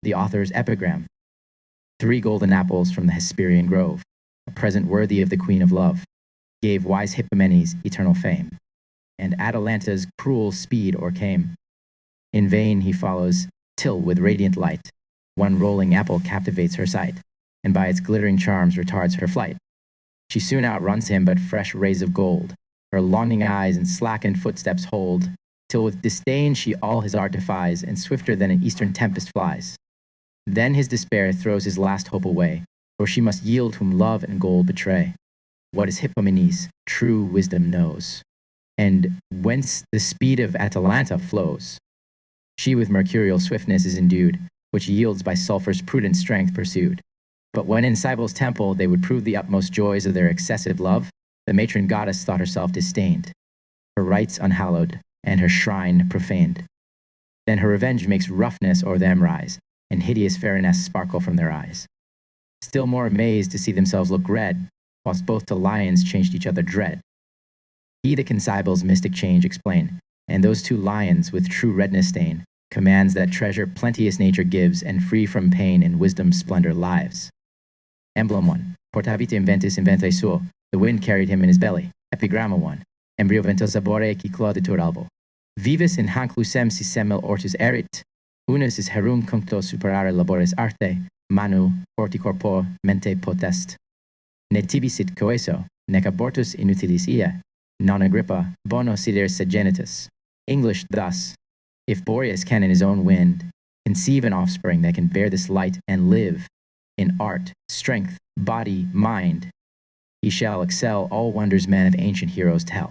the author's Epigram. 3 golden apples from the Hesperian grove, a present worthy of the Queen of Love, gave wise Hippomenes eternal fame, and Atalanta's cruel speed o'ercame. In vain he follows, till with radiant light, one rolling apple captivates her sight, and by its glittering charms retards her flight. She soon outruns him, but fresh rays of gold her longing eyes and slackened footsteps hold, till with disdain she all his art defies, and swifter than an eastern tempest flies. Then his despair throws his last hope away, for she must yield whom love and gold betray. What is Hippomenes, true wisdom knows, and whence the speed of Atalanta flows. She with mercurial swiftness is endued, which yields by sulphur's prudent strength pursued. But when in Cybele's temple they would prove the utmost joys of their excessive love, the matron goddess thought herself disdained, her rites unhallowed, and her shrine profaned. Then her revenge makes roughness o'er them rise, and hideous fairness sparkle from their eyes. Still more amazed to see themselves look red, whilst both to lions changed each other dread. He that can Cybele's mystic change explain, and those 2 lions with true redness stain, commands that treasure plenteous nature gives, and free from pain in wisdom's splendor lives. Emblem 1. Portavit inventis invente suo, the wind carried him in his belly. Epigram 1. Embryo vento sabore qui clauditur alvo. Vivis in hanc lucem si semel ortus erit, unus is herum cuncto superare labores arte, manu, forti corpo, mente potest. Ne tibi sit coeso, nec abortus inutilis ia, non agrippa, bono sider sed genitus. English thus: if Boreas can in his own wind conceive an offspring that can bear this light and live in art, strength, body, mind, he shall excel all wonders men of ancient heroes tell.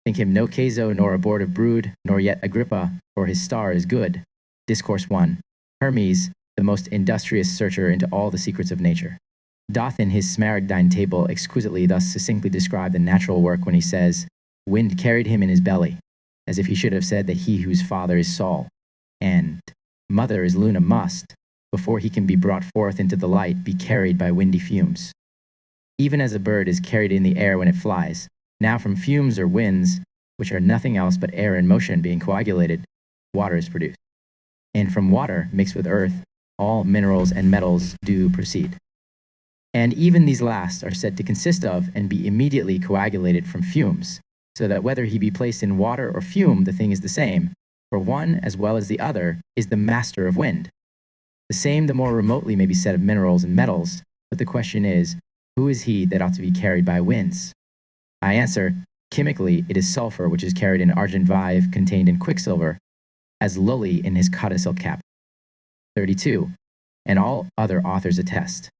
Think him no Caeso nor abortive brood, nor yet Agrippa, for his star is good. Discourse 1. Hermes, the most industrious searcher into all the secrets of nature, doth in his smaragdine table exquisitely thus succinctly describe the natural work when he says, wind carried him in his belly, as if he should have said that he whose father is Sol, and mother is Luna must, before he can be brought forth into the light, be carried by windy fumes. Even as a bird is carried in the air when it flies, now from fumes or winds, which are nothing else but air in motion being coagulated, water is produced. And from water, mixed with earth, all minerals and metals do proceed. And even these last are said to consist of and be immediately coagulated from fumes, so that whether he be placed in water or fume, the thing is the same, for one as well as the other is the master of wind. The same the more remotely may be said of minerals and metals, but the question is, who is he that ought to be carried by winds? I answer, chemically it is sulfur which is carried in argent vive contained in quicksilver, as Lully in his codicil cap. 32. And all other authors attest.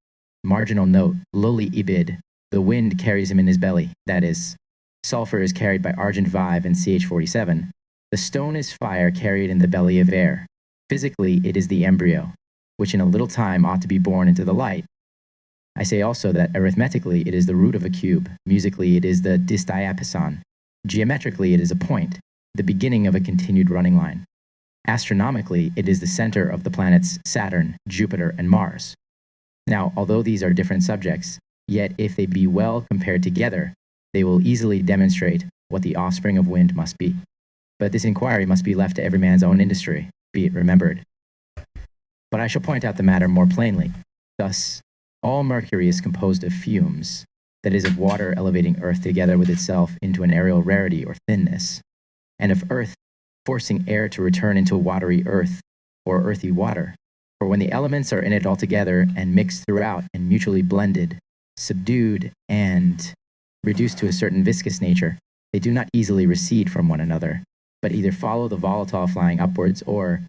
Marginal note, Lully ibid, the wind carries him in his belly, that is, sulfur is carried by argent vive and CH47. The stone is fire carried in the belly of air. Physically it is the embryo, which in a little time ought to be born into the light. I say also that arithmetically it is the root of a cube, musically it is the distiapason, geometrically it is a point, the beginning of a continued running line. Astronomically, it is the center of the planets Saturn, Jupiter, and Mars. Now, although these are different subjects, yet if they be well compared together, they will easily demonstrate what the offspring of wind must be. But this inquiry must be left to every man's own industry, be it remembered. But I shall point out the matter more plainly. Thus, all mercury is composed of fumes, that is, of water elevating earth together with itself into an aerial rarity or thinness, and of earth forcing air to return into watery earth or earthy water. For when the elements are in it altogether and mixed throughout and mutually blended, subdued, and reduced to a certain viscous nature, they do not easily recede from one another, but either follow the volatile flying upwards or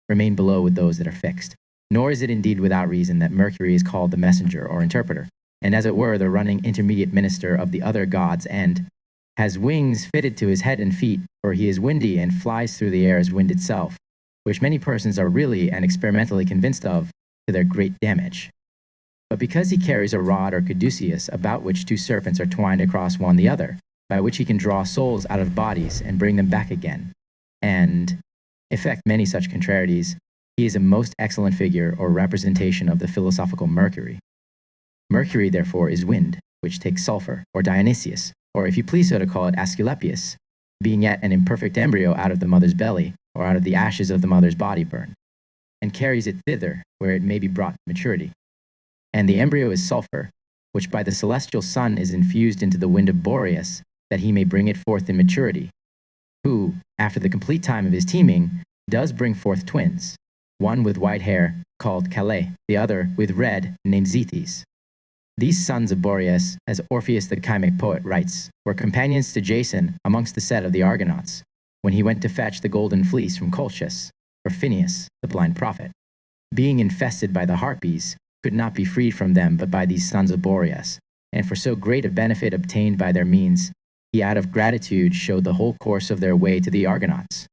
remain below with those that are fixed. Nor is it indeed without reason that Mercury is called the messenger or interpreter, and as it were the running intermediate minister of the other gods, and has wings fitted to his head and feet, for he is windy and flies through the air as wind itself, which many persons are really and experimentally convinced of to their great damage. But because he carries a rod or caduceus about which 2 serpents are twined across one the other, by which he can draw souls out of bodies and bring them back again, and effect many such contrarieties, he is a most excellent figure or representation of the philosophical Mercury. Mercury, therefore, is wind, which takes sulfur, or Dionysius, or if you please so to call it Asclepius, being yet an imperfect embryo out of the mother's belly, or out of the ashes of the mother's body burn. and carries it thither, where it may be brought to maturity. And the embryo is sulfur, which by the celestial sun is infused into the wind of Boreas, that he may bring it forth in maturity, who, after the complete time of his teeming, does bring forth twins, one with white hair, called Tayle, the other with red, named Thetis. These sons of Boreas, as Orpheus the chymic poet writes, were companions to Jason amongst the set of the Argonauts, when he went to fetch the golden fleece from Colchis, or Phineus, the blind prophet. Being infested by the Harpies, could not be freed from them but by these sons of Boreas, and for so great a benefit obtained by their means, he out of gratitude showed the whole course of their way to the Argonauts.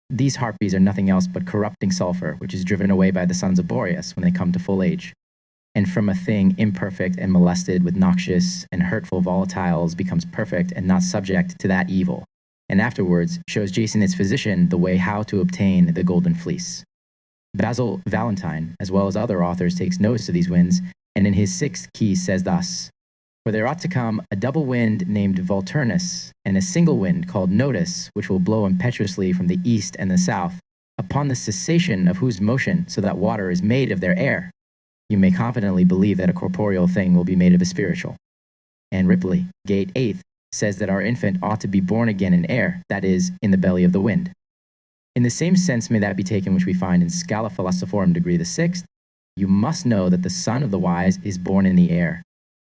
These Harpies are nothing else but corrupting sulfur, which is driven away by the sons of Boreas when they come to full age, and from a thing imperfect and molested with noxious and hurtful volatiles becomes perfect and not subject to that evil, and afterwards shows Jason its physician the way how to obtain the golden fleece. Basil Valentine, as well as other authors, takes notice of these winds, and in his sixth key says thus: "For there ought to come a double wind named Volturnus, and a single wind called Notus, which will blow impetuously from the east and the south, upon the cessation of whose motion, so that water is made of their air. You may confidently believe that a corporeal thing will be made of a spiritual." And Ripley, Gate 8th, says that our infant ought to be born again in air, that is, in the belly of the wind. In the same sense may that be taken which we find in Scala Philosophorum degree the 6th, you must know that the son of the wise is born in the air.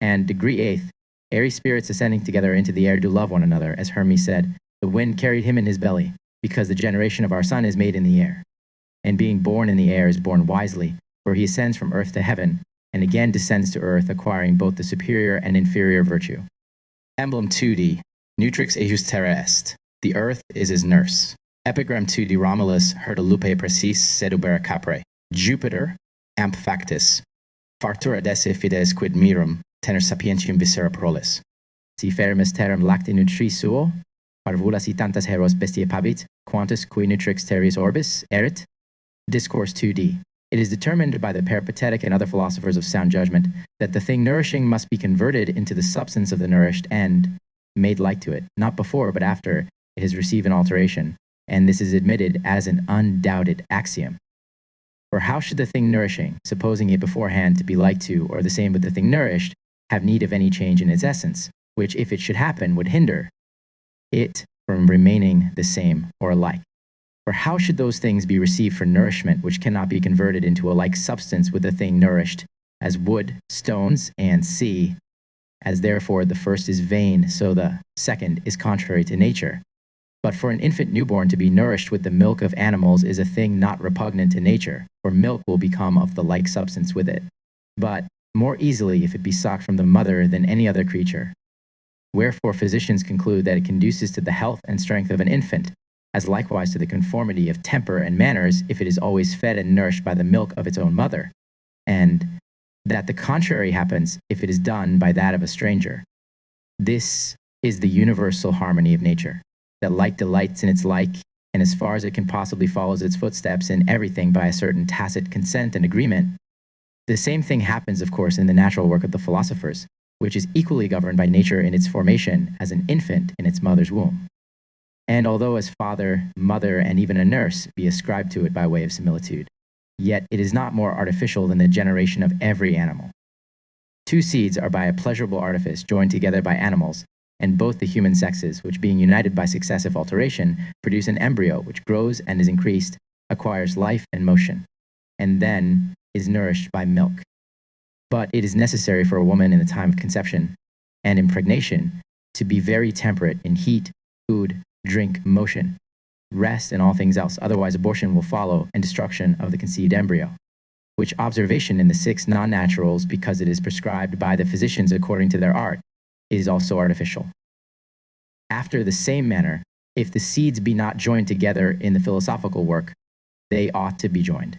And degree 8th, airy spirits ascending together into the air do love one another, as Hermes said, the wind carried him in his belly, because the generation of our son is made in the air. And being born in the air is born wisely, for he ascends from earth to heaven, and again descends to earth, acquiring both the superior and inferior virtue. Emblem 2D, Nutrix ejus terra est, the earth is his nurse. Epigram 2D Romulus herda lupe precis sedubera capre. Jupiter, amp factis. Fartura desse fides quid mirum, tener sapientium viscera prolis. Si fermis terram lacte nutri suo, parvulas y tantas heros bestia pabit, quantus qui nutrix terris orbis erit. Discourse 2D. It is determined by the peripatetic and other philosophers of sound judgment that the thing nourishing must be converted into the substance of the nourished and made like to it, not before but after it has received an alteration, and this is admitted as an undoubted axiom. For how should the thing nourishing, supposing it beforehand to be like to or the same with the thing nourished, have need of any change in its essence, which, if it should happen, would hinder it from remaining the same or alike? For how should those things be received for nourishment which cannot be converted into a like substance with the thing nourished, as wood, stones, and sea? As therefore the first is vain, so the second is contrary to nature. But for an infant newborn to be nourished with the milk of animals is a thing not repugnant to nature, for milk will become of the like substance with it, but more easily if it be sucked from the mother than any other creature. Wherefore physicians conclude that it conduces to the health and strength of an infant, as likewise to the conformity of temper and manners if it is always fed and nourished by the milk of its own mother, and that the contrary happens if it is done by that of a stranger. This is the universal harmony of nature, that like delights in its like, and as far as it can possibly follows its footsteps in everything by a certain tacit consent and agreement. The same thing happens, of course, in the natural work of the philosophers, which is equally governed by nature in its formation as an infant in its mother's womb. And although as father, mother, and even a nurse be ascribed to it by way of similitude, yet it is not more artificial than the generation of every animal. Two seeds are by a pleasurable artifice joined together by animals, and both the human sexes, which being united by successive alteration, produce an embryo which grows and is increased, acquires life and motion, and then is nourished by milk. But it is necessary for a woman in the time of conception and impregnation to be very temperate in heat, food, drink, motion, rest, and all things else, otherwise abortion will follow and destruction of the conceived embryo, which observation in the 6 non-naturals, because it is prescribed by the physicians according to their art, is also artificial. After the same manner, if the seeds be not joined together in the philosophical work, they ought to be joined.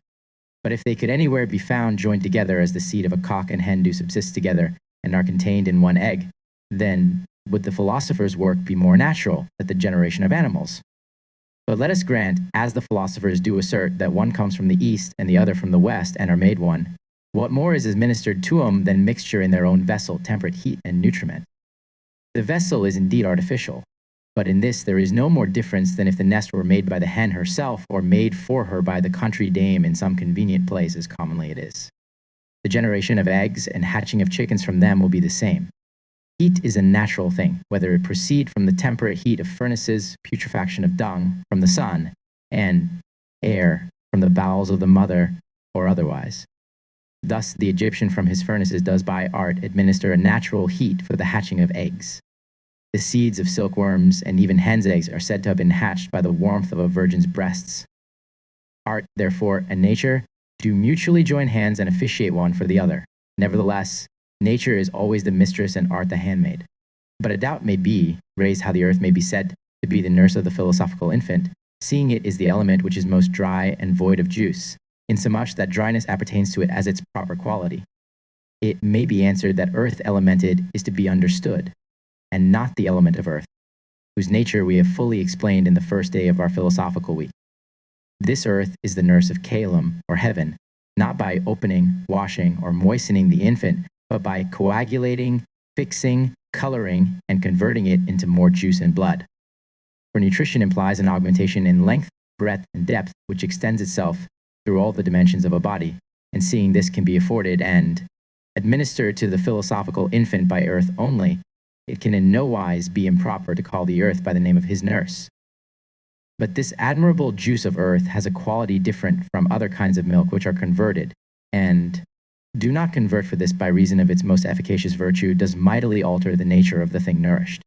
But if they could anywhere be found joined together as the seed of a cock and hen do subsist together and are contained in one egg, then would the philosophers' work be more natural than the generation of animals? But let us grant, as the philosophers do assert, that one comes from the east and the other from the west and are made one, what more is administered to them than mixture in their own vessel, temperate heat and nutriment? The vessel is indeed artificial, But in this there is no more difference than if the nest were made by the hen herself or made for her by the country dame in some convenient place, as commonly it is. The generation of eggs and hatching of chickens from them will be the same. Heat is a natural thing, whether it proceed from the temperate heat of furnaces, putrefaction of dung from the sun, and air from the bowels of the mother, or otherwise. Thus the Egyptian from his furnaces does by art administer a natural heat for the hatching of eggs. The seeds of silkworms and even hen's eggs are said to have been hatched by the warmth of a virgin's breasts. Art, therefore, and nature do mutually join hands and officiate one for the other. Nevertheless, nature is always the mistress and art the handmaid. But a doubt may be raised how the earth may be said to be the nurse of the philosophical infant, seeing it is the element which is most dry and void of juice, insomuch that dryness appertains to it as its proper quality. It may be answered that earth elemented is to be understood, and not the element of earth, whose nature we have fully explained in the first day of our philosophical week. This earth is the nurse of Caelum, or heaven, not by opening, washing, or moistening the infant, but by coagulating, fixing, coloring, and converting it into more juice and blood. For nutrition implies an augmentation in length, breadth, and depth, which extends itself through all the dimensions of a body, and seeing this can be afforded and administered to the philosophical infant by earth only, it can in no wise be improper to call the earth by the name of his nurse. But this admirable juice of earth has a quality different from other kinds of milk which are converted, and do not convert for this by reason of its most efficacious virtue does mightily alter the nature of the thing nourished.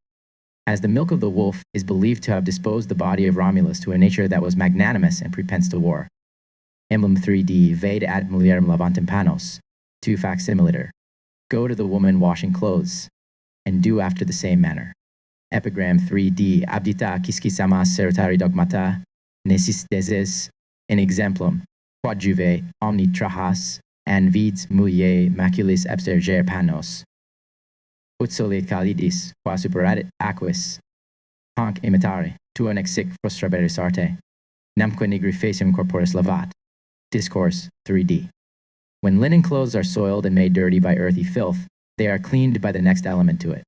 As the milk of the wolf is believed to have disposed the body of Romulus to a nature that was magnanimous and prepense to war. Emblem 3D, Vade ad mulierem lavantem panos, 2 facsimiliter. Go to the woman washing clothes, and do after the same manner. Epigram 3D, abdita kiskisamas serotari dogmata, nesis deses, in exemplum, quod juve omni trahas, and vids mulier maculis absterger panos. Ut sole calidis, qua superadet aquis, hanc imitare, tua nexic frustraberis arte, namque nigri facem corporis lavat. Discourse 3D. When linen clothes are soiled and made dirty by earthy filth, they are cleaned by the next element to it,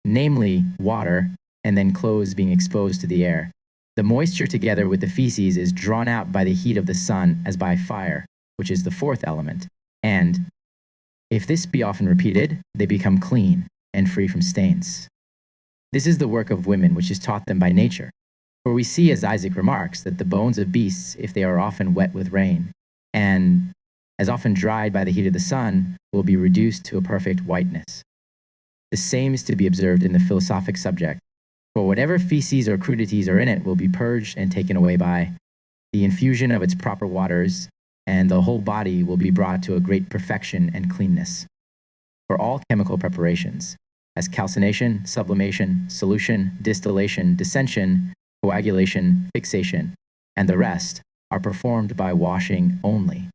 namely water, and then clothes being exposed to the air. The moisture together with the feces is drawn out by the heat of the sun as by fire, which is the fourth element, and, if this be often repeated, they become clean and free from stains. This is the work of women which is taught them by nature, for we see, as Isaac remarks, that the bones of beasts, if they are often wet with rain, and as often dried by the heat of the sun, will be reduced to a perfect whiteness. The same is to be observed in the philosophic subject, for whatever feces or crudities are in it will be purged and taken away by the infusion of its proper waters, and the whole body will be brought to a great perfection and cleanness. For all chemical preparations, as calcination, sublimation, solution, distillation, dissension, coagulation, fixation, and the rest, are performed by washing only.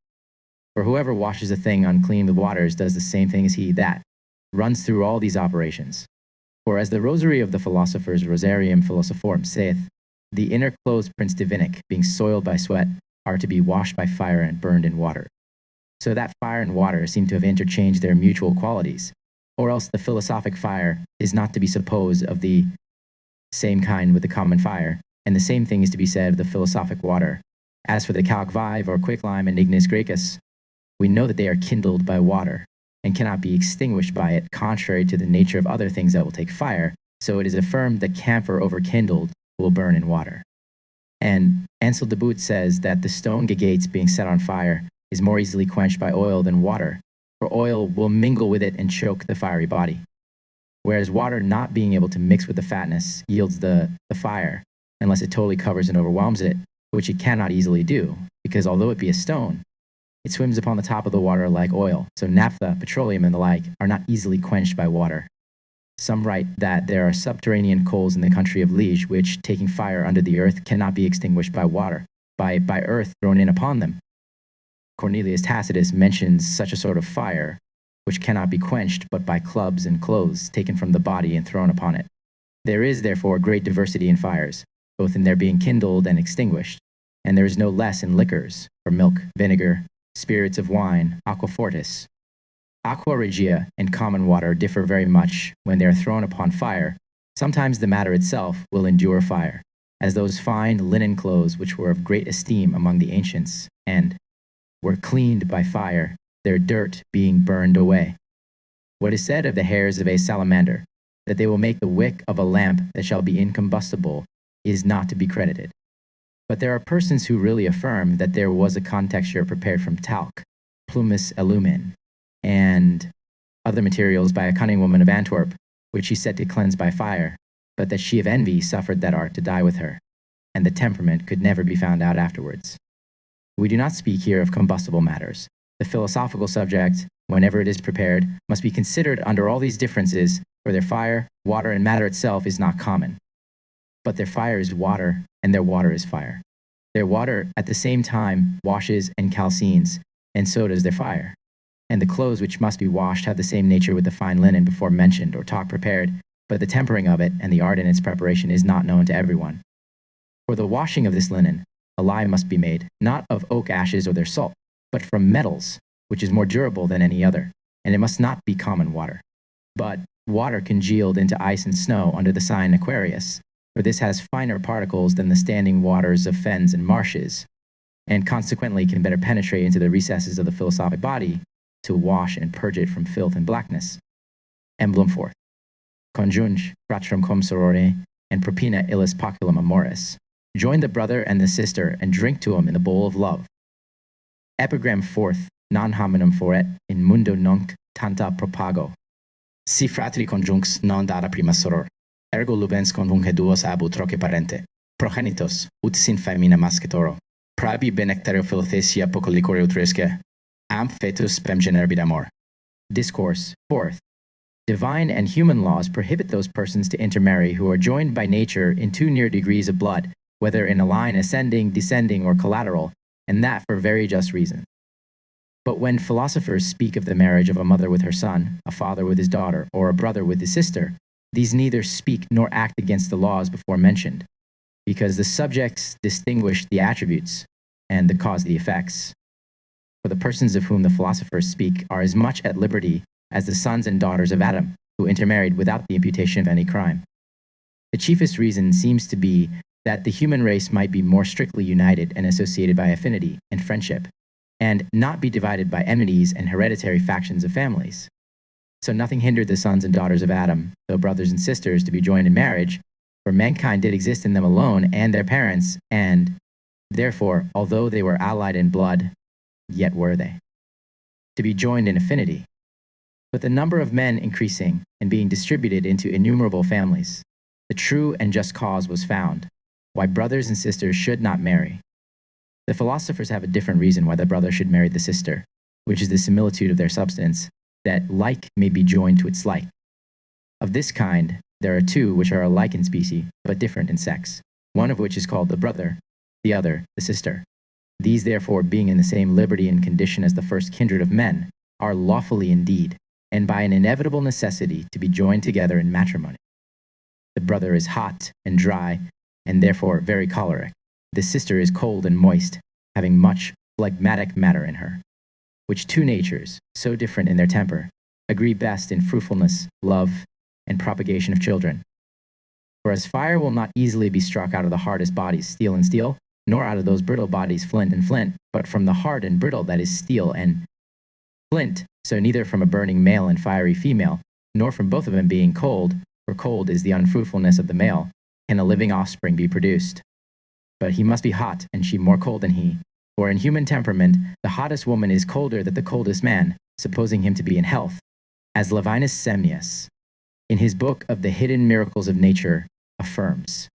For whoever washes a thing unclean with waters does the same thing as he that runs through all these operations. For as the Rosary of the Philosophers Rosarium Philosophorum saith, the inner clothes Prince Divinic, being soiled by sweat, are to be washed by fire and burned in water. So that fire and water seem to have interchanged their mutual qualities, or else the philosophic fire is not to be supposed of the same kind with the common fire, and the same thing is to be said of the philosophic water. As for the calc vive or quicklime and ignis graecus, we know that they are kindled by water, and cannot be extinguished by it, contrary to the nature of other things that will take fire, so it is affirmed that camphor overkindled will burn in water. And Ansel de Boot says that the stone gagates being set on fire is more easily quenched by oil than water, for oil will mingle with it and choke the fiery body, whereas water not being able to mix with the fatness yields the fire, unless it totally covers and overwhelms it, which it cannot easily do, because although it be a stone, it swims upon the top of the water like oil, so naphtha, petroleum, and the like are not easily quenched by water. Some write that there are subterranean coals in the country of Liege which, taking fire under the earth, cannot be extinguished by water, by earth thrown in upon them. Cornelius Tacitus mentions such a sort of fire, which cannot be quenched but by clubs and clothes taken from the body and thrown upon it. There is, therefore, great diversity in fires, both in their being kindled and extinguished, and there is no less in liquors, or milk, vinegar, spirits of wine, aqua fortis. Aqua regia and common water differ very much when they are thrown upon fire, Sometimes the matter itself will endure fire, as those fine linen clothes which were of great esteem among the ancients, and were cleaned by fire, their dirt being burned away. What is said of the hairs of a salamander, that they will make the wick of a lamp that shall be incombustible, is not to be credited. But there are persons who really affirm that there was a contexture prepared from talc, plumis illumin, and other materials by a cunning woman of Antwerp, which she set to cleanse by fire, but that she of envy suffered that art to die with her, and the temperament could never be found out afterwards. We do not speak here of combustible matters. The philosophical subject, whenever it is prepared, must be considered under all these differences, for their fire, water, and matter itself is not common. But their fire is water, and their water is fire. Their water at the same time washes and calcines, and so does their fire. And the clothes which must be washed have the same nature with the fine linen before mentioned or talc prepared, but the tempering of it and the art in its preparation is not known to everyone. For the washing of this linen, a lye must be made, not of oak ashes or their salt, but from metals, which is more durable than any other, and it must not be common water, but water congealed into ice and snow under the sign Aquarius, for this has finer particles than the standing waters of fens and marshes, and consequently can better penetrate into the recesses of the philosophic body to wash and purge it from filth and blackness. Emblem 4th. Conjunge fratrum cum sorore, and propina illis poculum amoris. Join the brother and the sister, and drink to him in the bowl of love. Epigram 4th. Non hominum foret, in mundo nunc tanta propago. Si fratri conjunx non data prima soror. Ergo lubens convunque duos abu troce parente. Progenitos, ut sin femina mascetoro. Prabi benectero philothesia poco licore utrisque. Am fetus spem generbit amor. Discourse 4th. Divine and human laws prohibit those persons to intermarry who are joined by nature in too near degrees of blood, whether in a line ascending, descending, or collateral, and that for very just reasons. But when philosophers speak of the marriage of a mother with her son, a father with his daughter, or a brother with his sister, these neither speak nor act against the laws before mentioned, because the subjects distinguish the attributes, and the cause the effects. For the persons of whom the philosophers speak are as much at liberty as the sons and daughters of Adam, who intermarried without the imputation of any crime. The chiefest reason seems to be that the human race might be more strictly united and associated by affinity and friendship, and not be divided by enmities and hereditary factions of families. So nothing hindered the sons and daughters of Adam, though brothers and sisters, to be joined in marriage, for mankind did exist in them alone and their parents, and therefore, although they were allied in blood, yet were they to be joined in affinity. But the number of men increasing and being distributed into innumerable families, the true and just cause was found, why brothers and sisters should not marry. The philosophers have a different reason why the brother should marry the sister, which is the similitude of their substance, that like may be joined to its like. Of this kind, there are two which are alike in species, but different in sex, one of which is called the brother, the other the sister. These therefore, being in the same liberty and condition as the first kindred of men, are lawfully indeed, and by an inevitable necessity, to be joined together in matrimony. The brother is hot and dry, and therefore very choleric. The sister is cold and moist, having much phlegmatic matter in her, which two natures, so different in their temper, agree best in fruitfulness, love, and propagation of children. For as fire will not easily be struck out of the hardest bodies, steel and steel, nor out of those brittle bodies, flint and flint, but from the hard and brittle that is steel and flint, so neither from a burning male and fiery female, nor from both of them being cold, for cold is the unfruitfulness of the male, can a living offspring be produced. But he must be hot, and she more cold than he. For in human temperament, the hottest woman is colder than the coldest man, supposing him to be in health, as Levinus Semnius, in his book of the Hidden Miracles of Nature, affirms.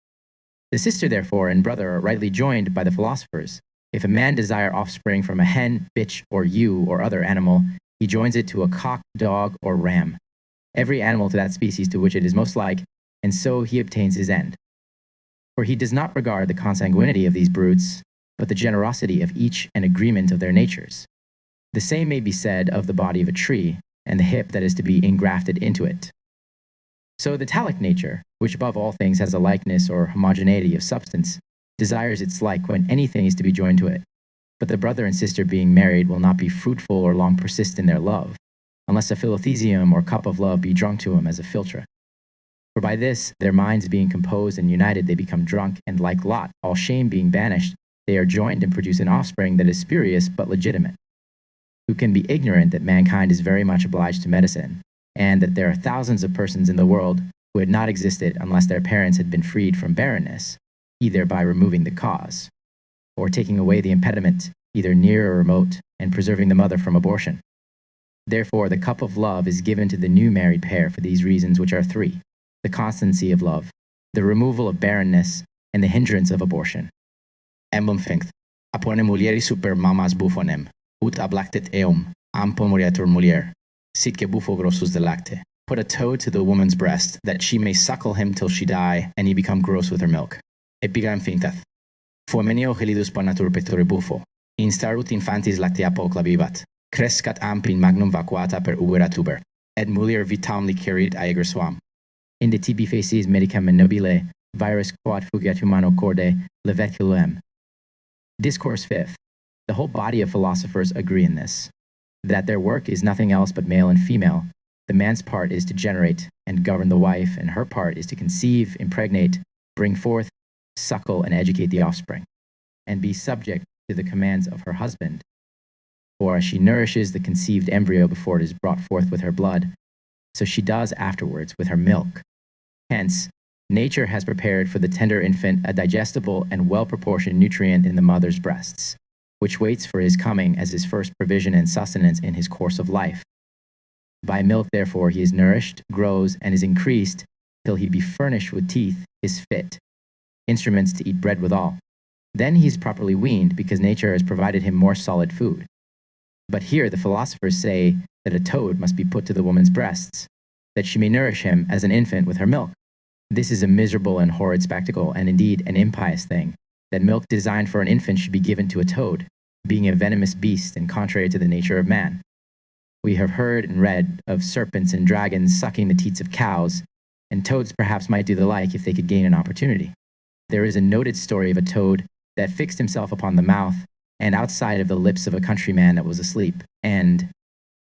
The sister, therefore, and brother are rightly joined by the philosophers. If a man desire offspring from a hen, bitch, or ewe, or other animal, he joins it to a cock, dog, or ram, every animal to that species to which it is most like, and so he obtains his end. For he does not regard the consanguinity of these brutes, but the generosity of each and agreement of their natures. The same may be said of the body of a tree, and the hip that is to be engrafted into it. So the talic nature, which above all things has a likeness or homogeneity of substance, desires its like when anything is to be joined to it. But the brother and sister being married will not be fruitful or long persist in their love, unless a philothesium or cup of love be drunk to him as a philtre. For by this, their minds being composed and united, they become drunk, and like Lot, all shame being banished, they are joined and produce an offspring that is spurious but legitimate, who can be ignorant that mankind is very much obliged to medicine, and that there are thousands of persons in the world who had not existed unless their parents had been freed from barrenness, either by removing the cause, or taking away the impediment, either near or remote, and preserving the mother from abortion. Therefore, the cup of love is given to the new married pair for these reasons, which are three: the constancy of love, the removal of barrenness, and the hindrance of abortion. Emblem finct, apone mulieri super mamas bufonem, ut ablactet eum, ampon moriatur mulier, sitque bufo grossus de lacte. Put a toad to the woman's breast, that she may suckle him till she die, and he become gross with her milk. Epigram finctath. Fomenio gelidus per natur pectore bufo, instarut infantis lactea pocla vivat, crescat ampin magnum vacuata per ubera tuber, et mulier vitam licerit aeger suam. In de tibi facies medicam nobile, virus quod fugiat humano corde, leveculum. Discourse 5th. The whole body of philosophers agree in this, that their work is nothing else but male and female. The man's part is to generate and govern the wife, and her part is to conceive, impregnate, bring forth, suckle, and educate the offspring, and be subject to the commands of her husband. For as she nourishes the conceived embryo before it is brought forth with her blood, so she does afterwards with her milk. Hence, nature has prepared for the tender infant a digestible and well-proportioned nutrient in the mother's breasts, which waits for his coming as his first provision and sustenance in his course of life. By milk, therefore, he is nourished, grows, and is increased, till he be furnished with teeth, is fit, instruments to eat bread withal. Then he is properly weaned, because nature has provided him more solid food. But here the philosophers say that a toad must be put to the woman's breasts, that she may nourish him as an infant with her milk. This is a miserable and horrid spectacle, and indeed an impious thing, that milk designed for an infant should be given to a toad, being a venomous beast and contrary to the nature of man. We have heard and read of serpents and dragons sucking the teats of cows, and toads perhaps might do the like if they could gain an opportunity. There is a noted story of a toad that fixed himself upon the mouth and outside of the lips of a countryman that was asleep, and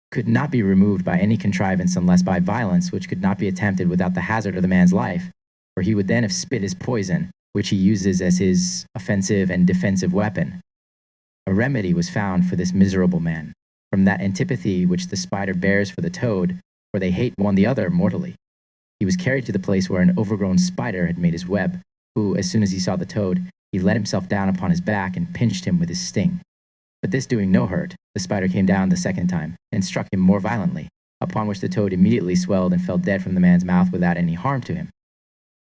could not be removed by any contrivance unless by violence, which could not be attempted without the hazard of the man's life, for he would then have spit his poison, which he uses as his offensive and defensive weapon. A remedy was found for this miserable man, from that antipathy which the spider bears for the toad, for they hate one the other mortally. He was carried to the place where an overgrown spider had made his web, who, as soon as he saw the toad, he let himself down upon his back and pinched him with his sting. But this doing no hurt, the spider came down the second time, and struck him more violently, upon which the toad immediately swelled and fell dead from the man's mouth without any harm to him.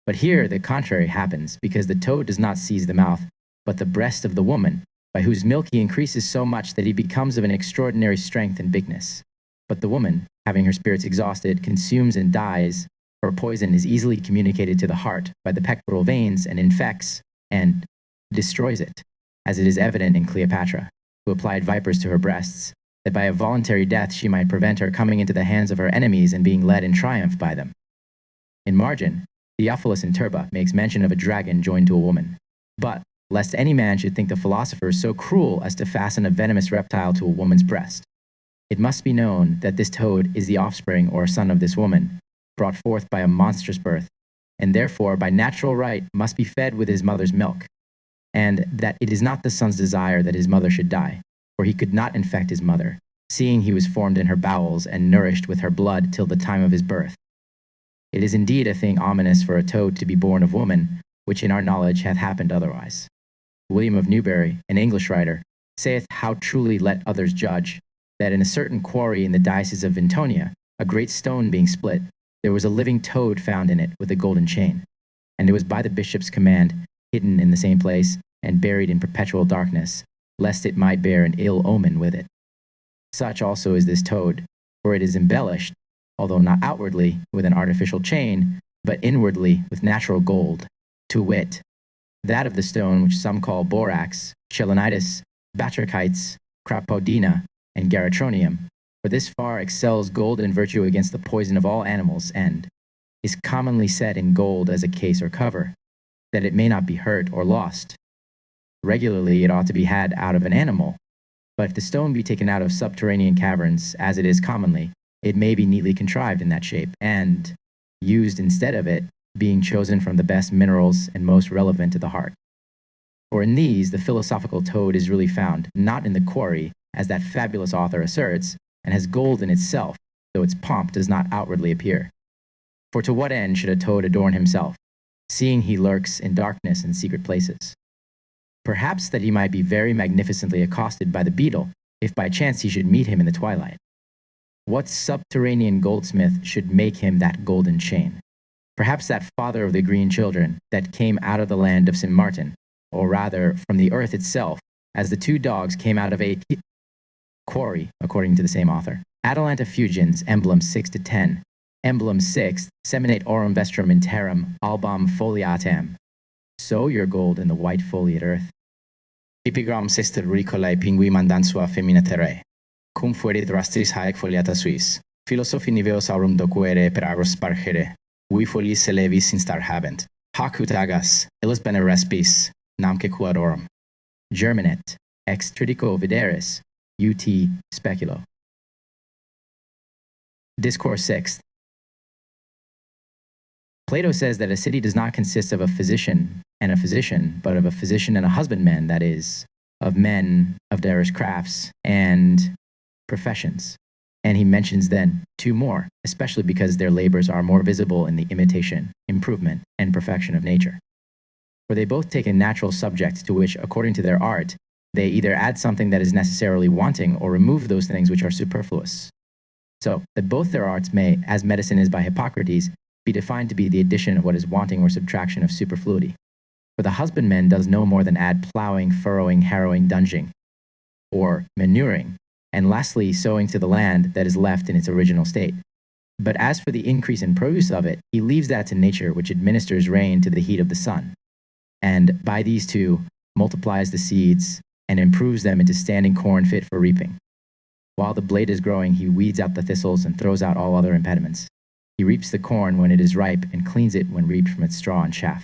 But here the contrary happens, because the toad does not seize the mouth, but the breast of the woman, by whose milk he increases so much that he becomes of an extraordinary strength and bigness. But the woman, having her spirits exhausted, consumes and dies. Her poison is easily communicated to the heart by the pectoral veins and infects and destroys it, as it is evident in Cleopatra, who applied vipers to her breasts, that by a voluntary death she might prevent her coming into the hands of her enemies and being led in triumph by them. In margin, Theophilus in Turba makes mention of a dragon joined to a woman. But, lest any man should think the philosophers so cruel as to fasten a venomous reptile to a woman's breast, it must be known that this toad is the offspring or son of this woman, brought forth by a monstrous birth, and therefore by natural right must be fed with his mother's milk, and that it is not the son's desire that his mother should die, for he could not infect his mother, seeing he was formed in her bowels and nourished with her blood till the time of his birth. It is indeed a thing ominous for a toad to be born of woman, which in our knowledge hath happened otherwise. William of Newbury, an English writer, saith how truly let others judge, that in a certain quarry in the diocese of Vintonia, a great stone being split, there was a living toad found in it with a golden chain, and it was by the bishop's command hidden in the same place and buried in perpetual darkness, lest it might bear an ill omen with it. Such also is this toad, for it is embellished, although not outwardly with an artificial chain, but inwardly with natural gold, to wit, that of the stone which some call borax, chelonitis, batrachites, crappodina, and garatronium, for this far excels gold in virtue against the poison of all animals, and is commonly set in gold as a case or cover, that it may not be hurt or lost. Regularly it ought to be had out of an animal, but if the stone be taken out of subterranean caverns, as it is commonly, it may be neatly contrived in that shape, and used instead of it being chosen from the best minerals and most relevant to the heart. For in these, the philosophical toad is really found, not in the quarry, as that fabulous author asserts, and has gold in itself, though its pomp does not outwardly appear. For to what end should a toad adorn himself, seeing he lurks in darkness and secret places? Perhaps that he might be very magnificently accosted by the beetle, if by chance he should meet him in the twilight. What subterranean goldsmith should make him that golden chain? Perhaps that father of the green children that came out of the land of St. Martin, or rather from the earth itself, as the two dogs came out of a quarry, according to the same author. Atalanta Fugiens, Emblem 6-10. Emblem 6, seminate aurum vestrum in terram, albam foliatem. Sow your gold in the white foliate earth. Epigram sester ricolae pingui mandant sua femina terrae. Cum fuerit rastris haec foliata suis. Philosophi niveos aurum docuere per agros spargere. Ui foliis elevis instar habent. Hac ut agas, illis bene respis, namque quadorum. Germinet, ex tridico videris, ut speculo. Discourse 6th. Plato says that a city does not consist of a physician and a physician, but of a physician and a husbandman, that is, of men of diverse crafts and professions. And he mentions then two more, especially because their labors are more visible in the imitation, improvement, and perfection of nature. For they both take a natural subject to which, according to their art, they either add something that is necessarily wanting or remove those things which are superfluous. So that both their arts may, as medicine is by Hippocrates, be defined to be the addition of what is wanting or subtraction of superfluity. For the husbandman does no more than add plowing, furrowing, harrowing, dunging, or manuring, and lastly sowing to the land that is left in its original state. But as for the increase in produce of it, he leaves that to nature, which administers rain to the heat of the sun, and by these two multiplies the seeds and improves them into standing corn fit for reaping. While the blade is growing, he weeds out the thistles and throws out all other impediments. He reaps the corn when it is ripe and cleans it when reaped from its straw and chaff.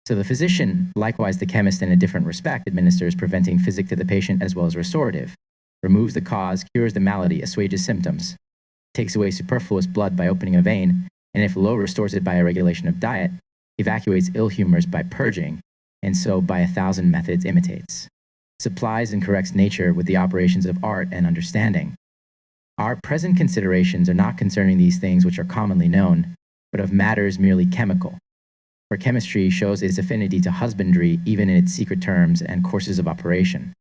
So the physician, likewise the chemist in a different respect, administers preventing physic to the patient as well as restorative, removes the cause, cures the malady, assuages symptoms, takes away superfluous blood by opening a vein, and if low, restores it by a regulation of diet, evacuates ill humors by purging, and so by 1,000 methods imitates, supplies and corrects nature with the operations of art and understanding. Our present considerations are not concerning these things which are commonly known, but of matters merely chemical. For chemistry shows its affinity to husbandry even in its secret terms and courses of operation.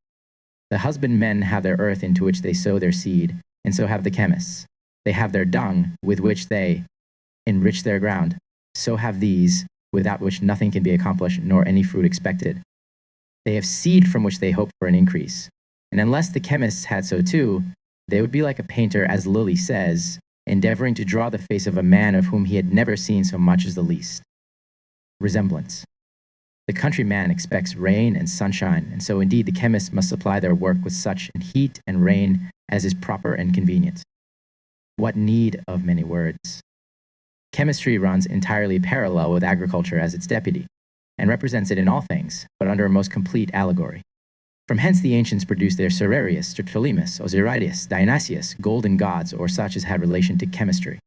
The husbandmen have their earth into which they sow their seed, and so have the chemists. They have their dung, with which they enrich their ground. So have these, without which nothing can be accomplished, nor any fruit expected. They have seed from which they hope for an increase. And unless the chemists had so too, they would be like a painter, as Lilly says, endeavoring to draw the face of a man of whom he had never seen so much as the least. Resemblance. The countryman expects rain and sunshine, and so indeed the chemists must supply their work with such heat and rain as is proper and convenient. What need of many words? Chemistry runs entirely parallel with agriculture as its deputy, and represents it in all things, but under a most complete allegory. From hence the ancients produced their Cererius, Triptolemus, Osiridius, Dionysius, golden gods, or such as had relation to chemistry,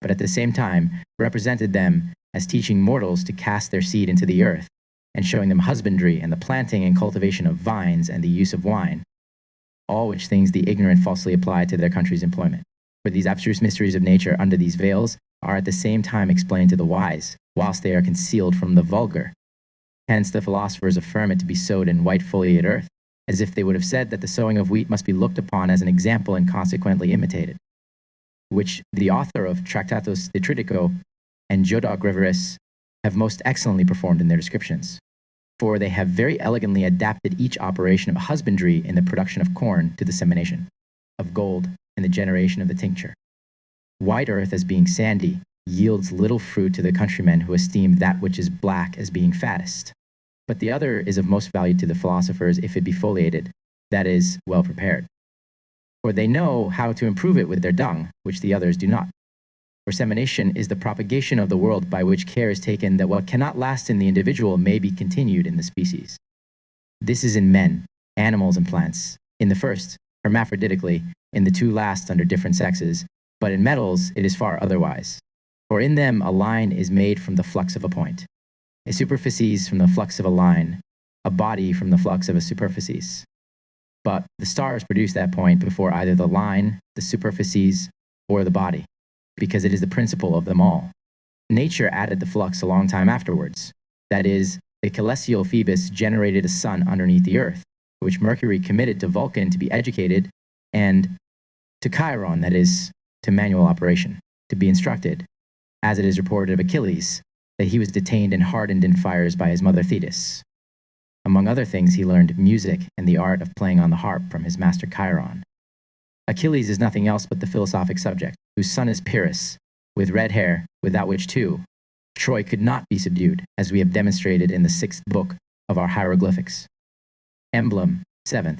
but at the same time represented them as teaching mortals to cast their seed into the earth, and showing them husbandry and the planting and cultivation of vines and the use of wine, all which things the ignorant falsely apply to their country's employment. For these abstruse mysteries of nature under these veils are at the same time explained to the wise, whilst they are concealed from the vulgar. Hence the philosophers affirm it to be sowed in white foliate earth, as if they would have said that the sowing of wheat must be looked upon as an example and consequently imitated, which the author of Tractatus de Tritico and Jodoc Reveris have most excellently performed in their descriptions, for they have very elegantly adapted each operation of husbandry in the production of corn to the dissemination of gold and the generation of the tincture. White earth, as being sandy, yields little fruit to the countrymen who esteem that which is black as being fattest. But the other is of most value to the philosophers if it be foliated, that is, well prepared. For they know how to improve it with their dung, which the others do not. For semination is the propagation of the world by which care is taken that what cannot last in the individual may be continued in the species. This is in men, animals, and plants. In the first, hermaphroditically, in the two last under different sexes, but in metals it is far otherwise. For in them a line is made from the flux of a point, a superficies from the flux of a line, a body from the flux of a superficies. But the stars produce that point before either the line, the superficies, or the body, because it is the principle of them all. Nature added the flux a long time afterwards. That is, the celestial Phoebus generated a sun underneath the earth, which Mercury committed to Vulcan to be educated, and to Chiron, that is, to manual operation, to be instructed, as it is reported of Achilles, that he was detained and hardened in fires by his mother Thetis. Among other things, he learned music and the art of playing on the harp from his master Chiron. Achilles is nothing else but the philosophic subject, whose son is Pyrrhus, with red hair, without which, too, Troy could not be subdued, as we have demonstrated in the 6th book of our hieroglyphics. Emblem, 7th.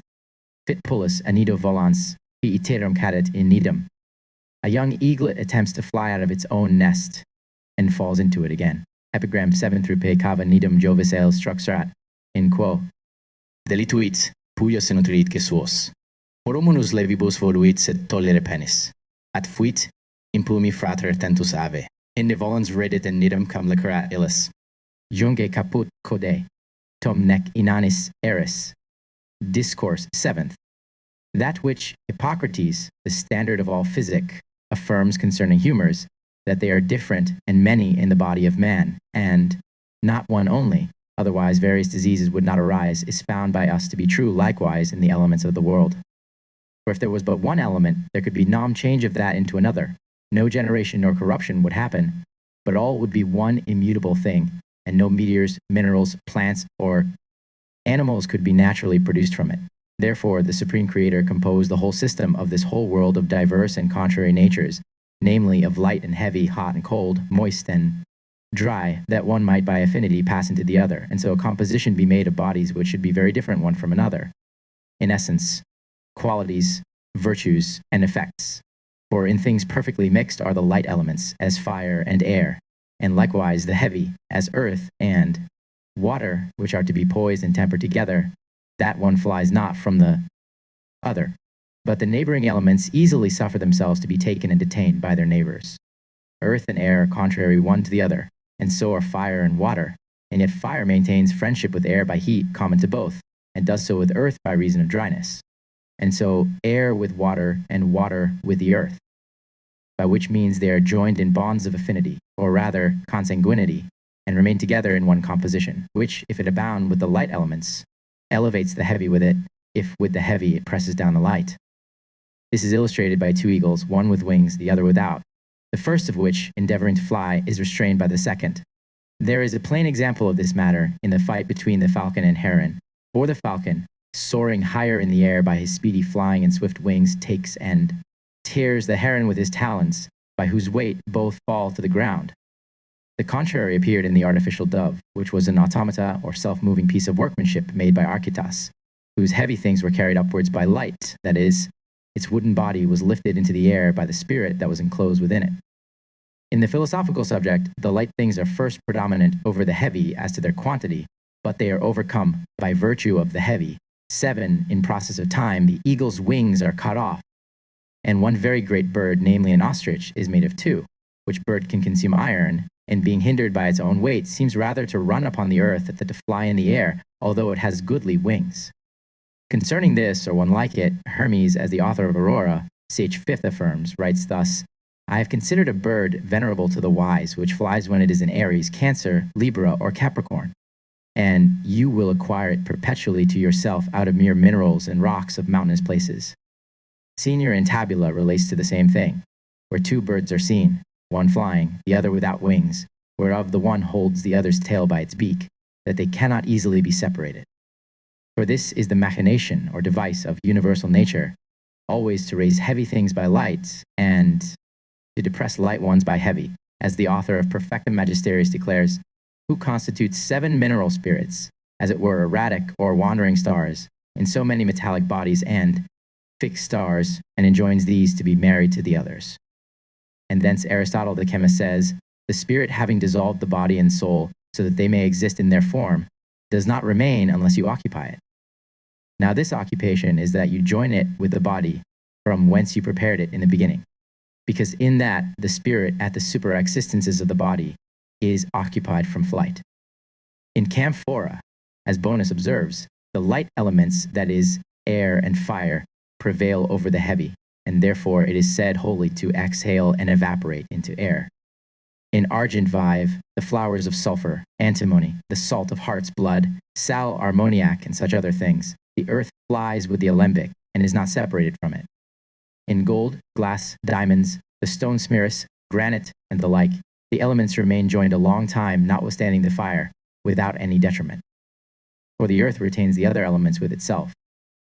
Fit pullus anido volans, he iterum cadet in nidum. A young eaglet attempts to fly out of its own nest, and falls into it again. Epigram 7 through pe cava nidum jovis el struxerat, in quo. Delituit, puios inutilit que suos. Oromunus levibus voluit sed tollere penis. At fuit, impumi frater tentus ave. In volans redit in nidum cum licerat illis. Junge caput code, tom nec inanis eris. Discourse 7th. That which Hippocrates, the standard of all physic, affirms concerning humors, that they are different and many in the body of man, and not one only, otherwise various diseases would not arise, is found by us to be true likewise in the elements of the world. For if there was but one element, there could be no change of that into another. No generation nor corruption would happen, but all would be one immutable thing, and no meteors, minerals, plants, or animals could be naturally produced from it. Therefore, the Supreme Creator composed the whole system of this whole world of diverse and contrary natures, namely of light and heavy, hot and cold, moist and dry, that one might by affinity pass into the other, and so a composition be made of bodies which should be very different one from another. In essence, qualities, virtues, and effects. For in things perfectly mixed are the light elements, as fire and air, and likewise the heavy, as earth and water, which are to be poised and tempered together, that one flies not from the other. But the neighboring elements easily suffer themselves to be taken and detained by their neighbors. Earth and air are contrary one to the other, and so are fire and water, and yet fire maintains friendship with air by heat common to both, and does so with earth by reason of dryness. And so air with water and water with the earth, by which means they are joined in bonds of affinity, or rather consanguinity, and remain together in one composition, which, if it abound with the light elements, elevates the heavy with it, if with the heavy it presses down the light. This is illustrated by 2 eagles, one with wings, the other without, the first of which, endeavoring to fly, is restrained by the second. There is a plain example of this matter in the fight between the falcon and heron. For the falcon, soaring higher in the air by his speedy flying and swift wings, takes and tears the heron with his talons, by whose weight both fall to the ground. The contrary appeared in the artificial dove, which was an automata or self-moving piece of workmanship made by Archytas, whose heavy things were carried upwards by light, that is, its wooden body was lifted into the air by the spirit that was enclosed within it. In the philosophical subject, the light things are first predominant over the heavy as to their quantity, but they are overcome by virtue of the heavy. 7, in process of time, the eagle's wings are cut off, and one very great bird, namely an ostrich, is made of 2, which bird can consume iron, and being hindered by its own weight, seems rather to run upon the earth than to fly in the air, although it has goodly wings. Concerning this, or one like it, Hermes, as the author of Aurora, ch. 5th affirms, writes thus, I have considered a bird venerable to the wise, which flies when it is in Aries, Cancer, Libra, or Capricorn, and you will acquire it perpetually to yourself out of mere minerals and rocks of mountainous places. Senior in Tabula relates to the same thing, where 2 birds are seen, one flying, the other without wings, whereof the one holds the other's tail by its beak, that they cannot easily be separated. For this is the machination or device of universal nature, always to raise heavy things by light, and to depress light ones by heavy, as the author of Perfectum Magisterius declares, who constitutes 7 mineral spirits, as it were erratic or wandering stars, in so many metallic bodies and fixed stars, and enjoins these to be married to the others. And thence Aristotle the chemist says, the spirit having dissolved the body and soul so that they may exist in their form, does not remain unless you occupy it. Now this occupation is that you join it with the body from whence you prepared it in the beginning, because in that the spirit at the super-existences of the body is occupied from flight. In Camphora, as Bonus observes, the light elements, that is, air and fire, prevail over the heavy, and therefore it is said wholly to exhale and evaporate into air. In Argent Vive, the flowers of sulfur, antimony, the salt of heart's blood, sal ammoniac, and such other things, the earth flies with the alembic and is not separated from it. In gold, glass, diamonds, the stone smearus, granite, and the like, the elements remain joined a long time, notwithstanding the fire, without any detriment. For the earth retains the other elements with itself.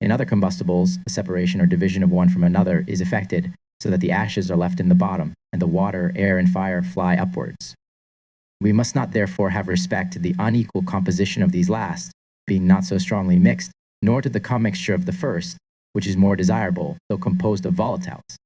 In other combustibles, the separation or division of one from another is effected, so that the ashes are left in the bottom, and the water, air, and fire fly upwards. We must not therefore have respect to the unequal composition of these last, being not so strongly mixed, nor to the commixture of the first, which is more desirable, though composed of volatiles,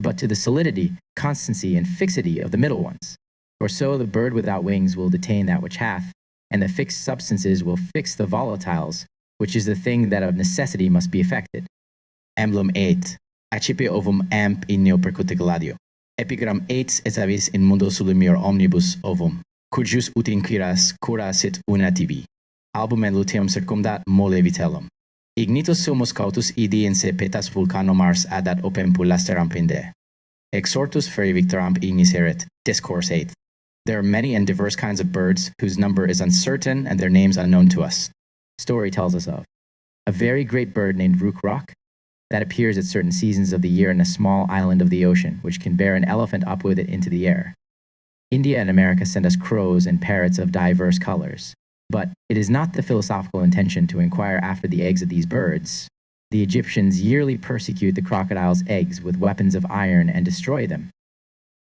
but to the solidity, constancy, and fixity of the middle ones. For so the bird without wings will detain that which hath, and the fixed substances will fix the volatiles, which is the thing that of necessity must be effected. Emblem 8. Accipe ovum amp in neo percute gladio. Epigram 8 et avis in mundo solumior omnibus ovum, cujus ut inquiras cura sit unativi. Albumen luteum circumdat mole vitellum. Ignitus sumus cautus idi in se petas vulcano Mars adat opem pullasteram pinde. Exhortus feri victoram ignis erit. Discourse 8. There are many and diverse kinds of birds whose number is uncertain and their names unknown to us. Story tells us of a very great bird named Rook that appears at certain seasons of the year in a small island of the ocean, which can bear an elephant up with it into the air. India and America send us crows and parrots of diverse colors, but it is not the philosophical intention to inquire after the eggs of these birds. The Egyptians yearly persecute the crocodile's eggs with weapons of iron and destroy them.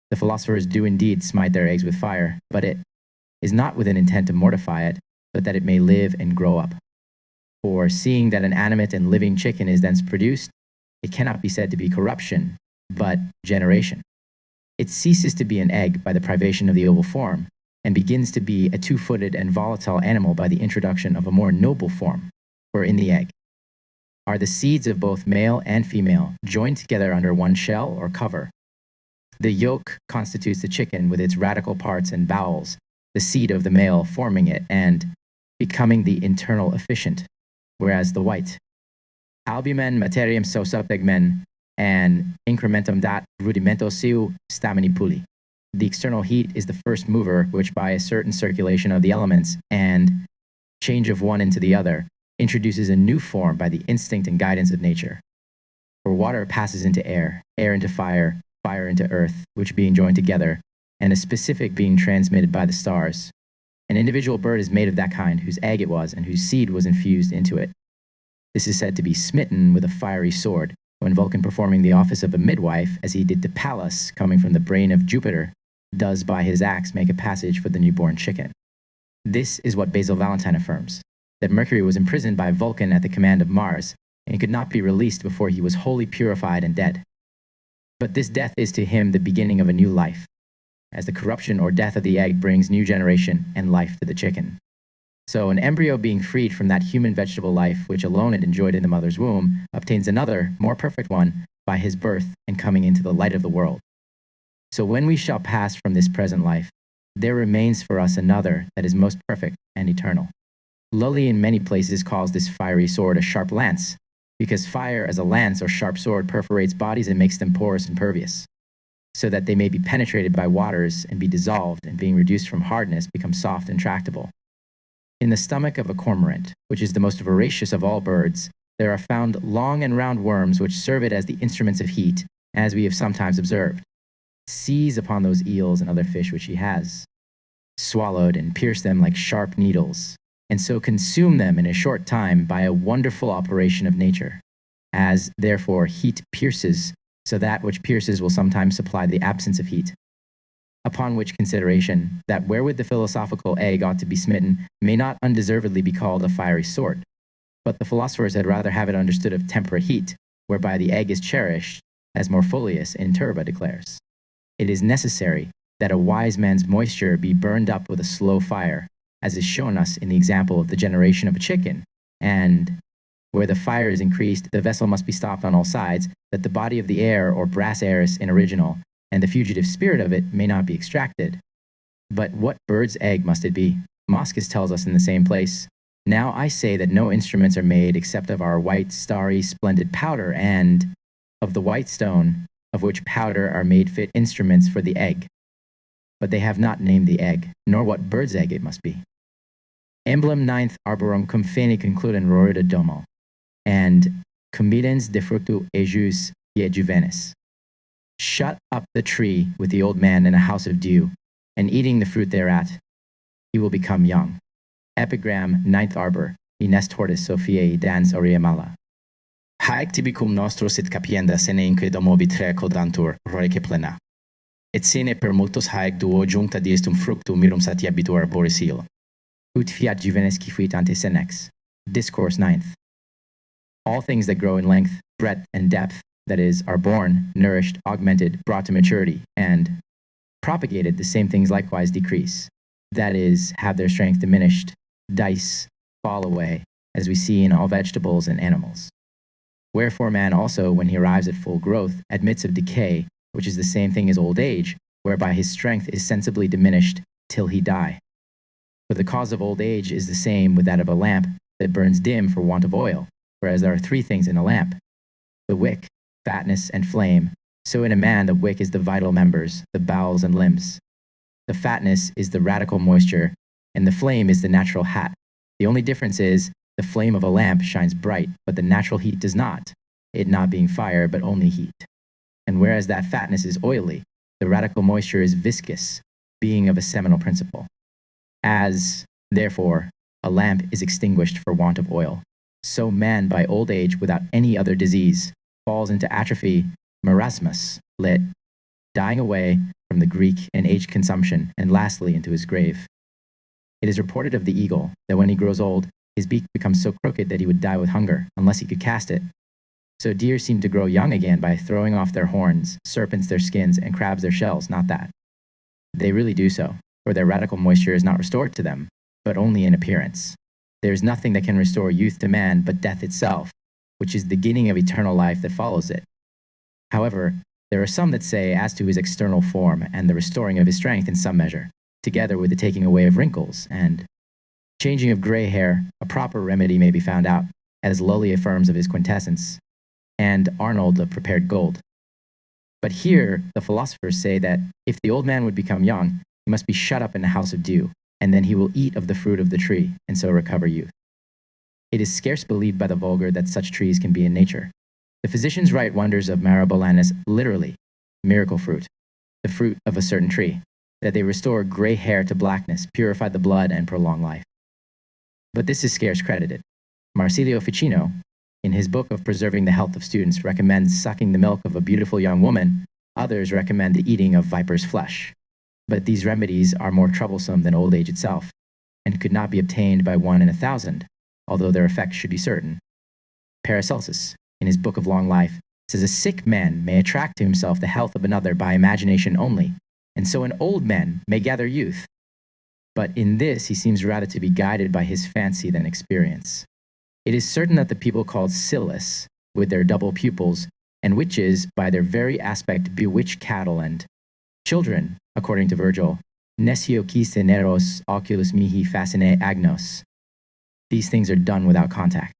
The philosophers do indeed smite their eggs with fire, but it is not with an intent to mortify it, but that it may live and grow up. For seeing that an animate and living chicken is thence produced, it cannot be said to be corruption, but generation. It ceases to be an egg by the privation of the oval form, and begins to be a two-footed and volatile animal by the introduction of a more noble form, for in the egg are the seeds of both male and female, joined together under one shell or cover. The yolk constitutes the chicken with its radical parts and bowels, the seed of the male forming it and becoming the internal efficient, whereas the white. Albumen materiam so subtegmen and incrementum dat rudimento seu stamini puli. The external heat is the first mover, which by a certain circulation of the elements and change of one into the other, introduces a new form by the instinct and guidance of nature. For water passes into air, air into fire, fire into earth, which being joined together, and a specific being transmitted by the stars. An individual bird is made of that kind whose egg it was and whose seed was infused into it. This is said to be smitten with a fiery sword, when Vulcan, performing the office of a midwife, as he did to Pallas, coming from the brain of Jupiter, does by his axe make a passage for the newborn chicken. This is what Basil Valentine affirms, that Mercury was imprisoned by Vulcan at the command of Mars, and he could not be released before he was wholly purified and dead. But this death is to him the beginning of a new life, as the corruption or death of the egg brings new generation and life to the chicken. So an embryo being freed from that human vegetable life which alone it enjoyed in the mother's womb, obtains another, more perfect one, by his birth and coming into the light of the world. So when we shall pass from this present life, there remains for us another that is most perfect and eternal. Lully in many places calls this fiery sword a sharp lance, because fire as a lance or sharp sword perforates bodies and makes them porous and pervious, so that they may be penetrated by waters and be dissolved, and being reduced from hardness, become soft and tractable. In the stomach of a cormorant, which is the most voracious of all birds, there are found long and round worms which serve it as the instruments of heat, as we have sometimes observed. Seize upon those eels and other fish which he has swallowed, and pierce them like sharp needles, and so consume them in a short time by a wonderful operation of nature. As, therefore, heat pierces, so that which pierces will sometimes supply the absence of heat. Upon which consideration, that wherewith the philosophical egg ought to be smitten may not undeservedly be called a fiery sword, but the philosophers had rather have it understood of temperate heat, whereby the egg is cherished, as Morpholius in Turba declares. It is necessary that a wise man's moisture be burned up with a slow fire, as is shown us in the example of the generation of a chicken, and where the fire is increased, the vessel must be stopped on all sides, that the body of the air, or brass aeris in original, and the fugitive spirit of it may not be extracted. But what bird's egg must it be? Moschus tells us in the same place, "Now I say that no instruments are made except of our white, starry, splendid powder, and of the white stone, of which powder are made fit instruments for the egg. But they have not named the egg, nor what bird's egg it must be. Emblem 9th arborum cum fene concludem rorida domo, and combidens de fructu ejus et juvenis. Shut up the tree with the old man in a house of dew, and eating the fruit thereat, he will become young. Epigram 9th arbor, ines tortis Sophiae dans aurea mala. Haec tibi cum nostro sit capienda sene inque domo vitre codantur rorice plena. Et sine per multos haec duo juncta diestum fructum mirum satiabitur arboris ilo. Ut fiat juvenis qui fuit ante senex. Discourse 9th. All things that grow in length, breadth, and depth, that is, are born, nourished, augmented, brought to maturity, and propagated, the same things likewise decrease. That is, have their strength diminished, dice, fall away, as we see in all vegetables and animals. Wherefore man also, when he arrives at full growth, admits of decay, which is the same thing as old age, whereby his strength is sensibly diminished till he die. For the cause of old age is the same with that of a lamp that burns dim for want of oil, whereas there are three things in a lamp: the wick, fatness, and flame. So in a man the wick is the vital members, the bowels and limbs. The fatness is the radical moisture, and the flame is the natural hat. The only difference is the flame of a lamp shines bright, but the natural heat does not, it not being fire, but only heat. And whereas that fatness is oily, the radical moisture is viscous, being of a seminal principle. As, therefore, a lamp is extinguished for want of oil, so man by old age without any other disease falls into atrophy, marasmus, lit, dying away from the Greek and age consumption, and lastly into his grave. It is reported of the eagle that when he grows old, his beak becomes so crooked that he would die with hunger, unless he could cast it. So deer seem to grow young again by throwing off their horns, serpents their skins, and crabs their shells, not that. They really do so, for their radical moisture is not restored to them, but only in appearance. There is nothing that can restore youth to man but death itself, which is the beginning of eternal life that follows it. However, there are some that say as to his external form and the restoring of his strength in some measure, together with the taking away of wrinkles and changing of gray hair, a proper remedy may be found out, as Lully affirms of his quintessence, and Arnold of prepared gold. But here, the philosophers say that if the old man would become young, he must be shut up in a house of dew, and then he will eat of the fruit of the tree, and so recover youth. It is scarce believed by the vulgar that such trees can be in nature. The physicians write wonders of Myrobalanus literally, miracle fruit, the fruit of a certain tree, that they restore gray hair to blackness, purify the blood, and prolong life. But this is scarce credited. Marsilio Ficino, in his book of preserving the health of students, recommends sucking the milk of a beautiful young woman. Others recommend the eating of viper's flesh. But these remedies are more troublesome than old age itself, and could not be obtained by 1 in 1,000, although their effects should be certain. Paracelsus, in his book of long life, says a sick man may attract to himself the health of another by imagination only, and so an old man may gather youth. But in this he seems rather to be guided by his fancy than experience. It is certain that the people called Scyllus, with their double pupils, and witches by their very aspect bewitch cattle, and children, according to Virgil, nescio quiste neros oculus mihi fascine agnos. These things are done without contact.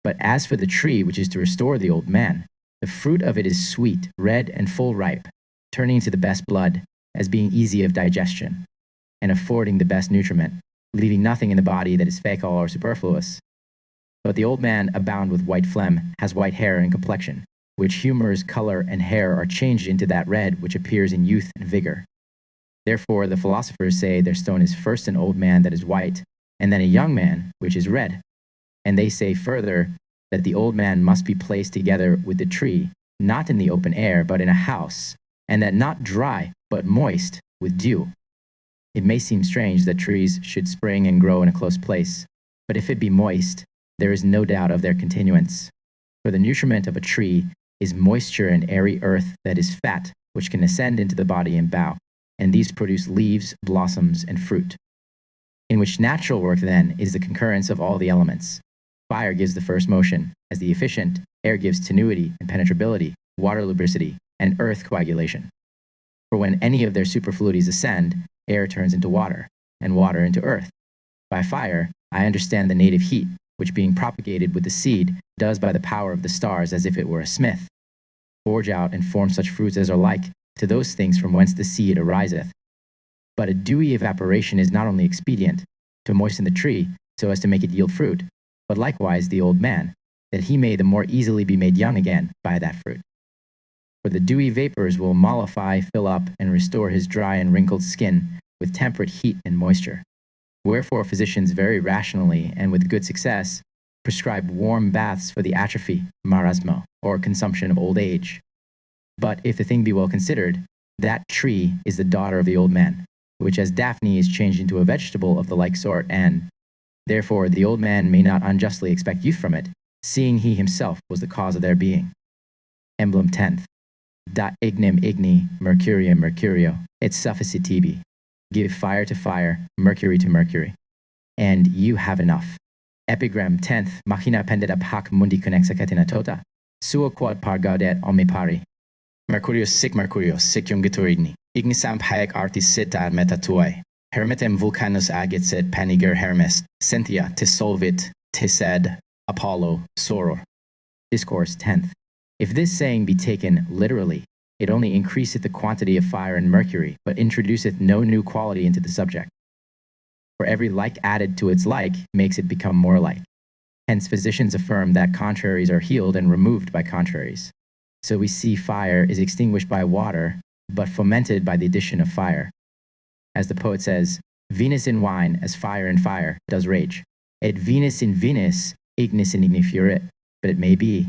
But as for the tree which is to restore the old man, the fruit of it is sweet, red, and full ripe, turning to the best blood, as being easy of digestion, and affording the best nutriment, leaving nothing in the body that is fecal or superfluous. But the old man, abound with white phlegm, has white hair and complexion, which humours, color, and hair are changed into that red which appears in youth and vigor. Therefore the philosophers say their stone is first an old man that is white, and then a young man which is red. And they say further that the old man must be placed together with the tree, not in the open air, but in a house, and that not dry, but moist with dew. It may seem strange that trees should spring and grow in a close place, but if it be moist, there is no doubt of their continuance. For the nutriment of a tree is moisture and airy earth that is fat, which can ascend into the body and bough, and these produce leaves, blossoms, and fruit. In which natural work, then, is the concurrence of all the elements. Fire gives the first motion, as the efficient, air gives tenuity and penetrability, water lubricity, and earth coagulation. For when any of their superfluities ascend, air turns into water, and water into earth. By fire, I understand the native heat, which being propagated with the seed, does by the power of the stars as if it were a smith, forge out and form such fruits as are like to those things from whence the seed ariseth. But a dewy evaporation is not only expedient, to moisten the tree, so as to make it yield fruit, but likewise the old man, that he may the more easily be made young again by that fruit. For the dewy vapors will mollify, fill up, and restore his dry and wrinkled skin with temperate heat and moisture. Wherefore physicians very rationally, and with good success, prescribe warm baths for the atrophy, marasmo, or consumption of old age. But if the thing be well considered, that tree is the daughter of the old man, which as Daphne is changed into a vegetable of the like sort, and therefore the old man may not unjustly expect youth from it, seeing he himself was the cause of their being. Emblem 10th. Da ignem igni, mercurium mercurio, et sufficit tibi. Give fire to fire, mercury to mercury. And you have enough. Epigram 10th. Machina pendet hac mundi connexa catena tota. Suo quod par gaudet omnipari. Mercurius sic jungitur igni. Ignisam haec artis sit ad meta tuae. Hermetem vulcanus agit sed paniger Hermes. Cynthia tis solvit, tis sed Apollo soror. Discourse 10th. If this saying be taken literally, it only increaseth the quantity of fire and mercury, but introduceth no new quality into the subject. For every like added to its like makes it become more like. Hence physicians affirm that contraries are healed and removed by contraries. So we see fire is extinguished by water, but fomented by the addition of fire. As the poet says, Venus in wine, as fire in fire, does rage. Et Venus in Venus, ignis in igni furit. But it may be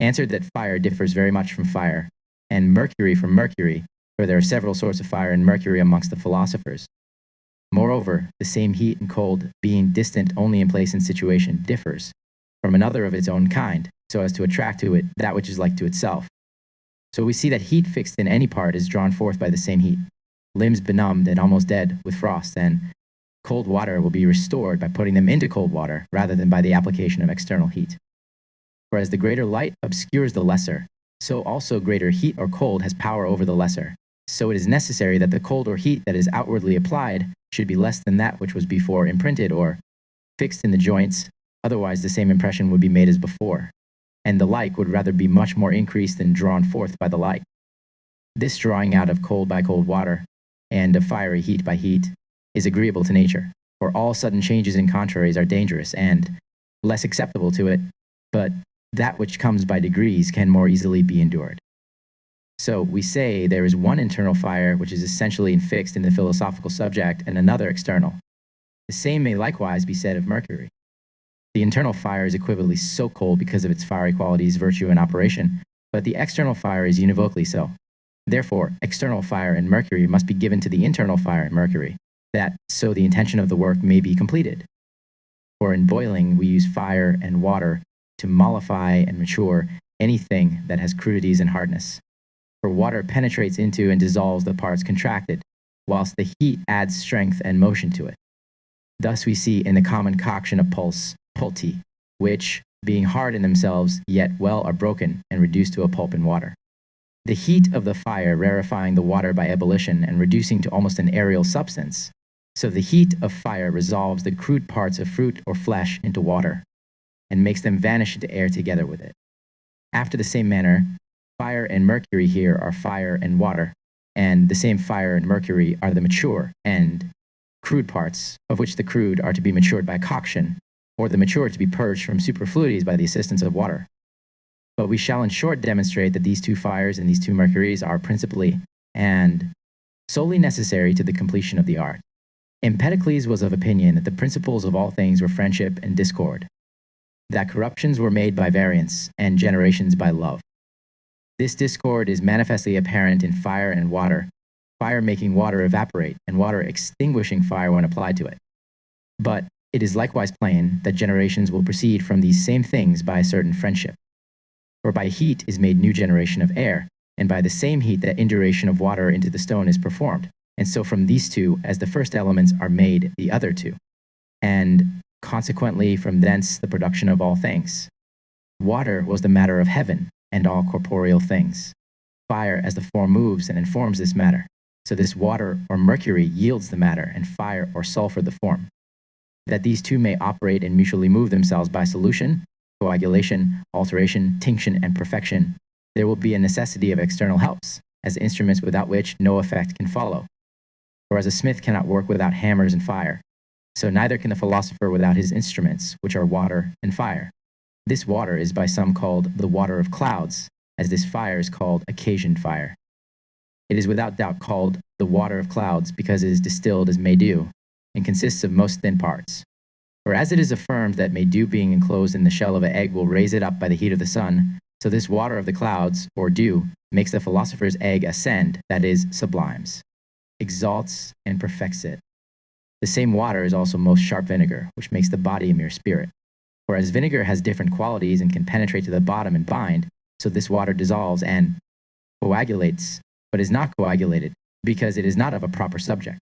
answered that fire differs very much from fire, and mercury from mercury, for there are several sorts of fire and mercury amongst the philosophers. Moreover, the same heat and cold, being distant only in place and situation, differs from another of its own kind, so as to attract to it that which is like to itself. So we see that heat fixed in any part is drawn forth by the same heat. Limbs benumbed and almost dead with frost, and cold water will be restored by putting them into cold water rather than by the application of external heat. For as the greater light obscures the lesser, so also greater heat or cold has power over the lesser. So it is necessary that the cold or heat that is outwardly applied should be less than that which was before imprinted or fixed in the joints, otherwise the same impression would be made as before, and the like would rather be much more increased than drawn forth by the like. This drawing out of cold by cold water, and of fiery heat by heat, is agreeable to nature, for all sudden changes in contraries are dangerous and less acceptable to it, but that which comes by degrees can more easily be endured. So we say there is one internal fire which is essentially fixed in the philosophical subject, and another external. The same may likewise be said of Mercury. The internal fire is equivalently so cold because of its fiery qualities, virtue, and operation, but the external fire is univocally so. Therefore, external fire and Mercury must be given to the internal fire and Mercury, that so the intention of the work may be completed. For in boiling we use fire and water to mollify and mature anything that has crudities and hardness. For water penetrates into and dissolves the parts contracted, whilst the heat adds strength and motion to it. Thus we see in the common coction of pulse, pulti, which, being hard in themselves, yet well are broken and reduced to a pulp in water. The heat of the fire rarefying the water by ebullition and reducing to almost an aerial substance. So the heat of fire resolves the crude parts of fruit or flesh into water, and makes them vanish into air together with it. After the same manner, fire and mercury here are fire and water, and the same fire and mercury are the mature and crude parts, of which the crude are to be matured by coction, or the mature to be purged from superfluities by the assistance of water. But we shall in short demonstrate that these two fires and these two mercuries are principally and solely necessary to the completion of the art. Empedocles was of opinion that the principles of all things were friendship and discord, that corruptions were made by variance, and generations by love. This discord is manifestly apparent in fire and water, fire making water evaporate, and water extinguishing fire when applied to it. But it is likewise plain that generations will proceed from these same things by a certain friendship. For by heat is made new generation of air, and by the same heat that induration of water into the stone is performed. And so from these two, as the first elements, are made the other two, and consequently from thence the production of all things. Water was the matter of heaven and all corporeal things. Fire as the form moves and informs this matter, So this water or mercury yields the matter, and fire or sulfur the form. That these two may operate and mutually move themselves by solution, coagulation, alteration, tinction, and perfection, there will be a necessity of external helps, as instruments without which no effect can follow. For as a smith cannot work without hammers and fire, so neither can the philosopher without his instruments, which are water and fire. This water is by some called the water of clouds, as this fire is called occasioned fire. It is without doubt called the water of clouds because it is distilled as May dew, and consists of most thin parts. For as it is affirmed that May dew being enclosed in the shell of an egg will raise it up by the heat of the sun, so this water of the clouds, or dew, makes the philosopher's egg ascend, that is, sublimes, exalts, and perfects it. The same water is also most sharp vinegar, which makes the body a mere spirit. For as vinegar has different qualities and can penetrate to the bottom and bind, so this water dissolves and coagulates, but is not coagulated, because it is not of a proper subject.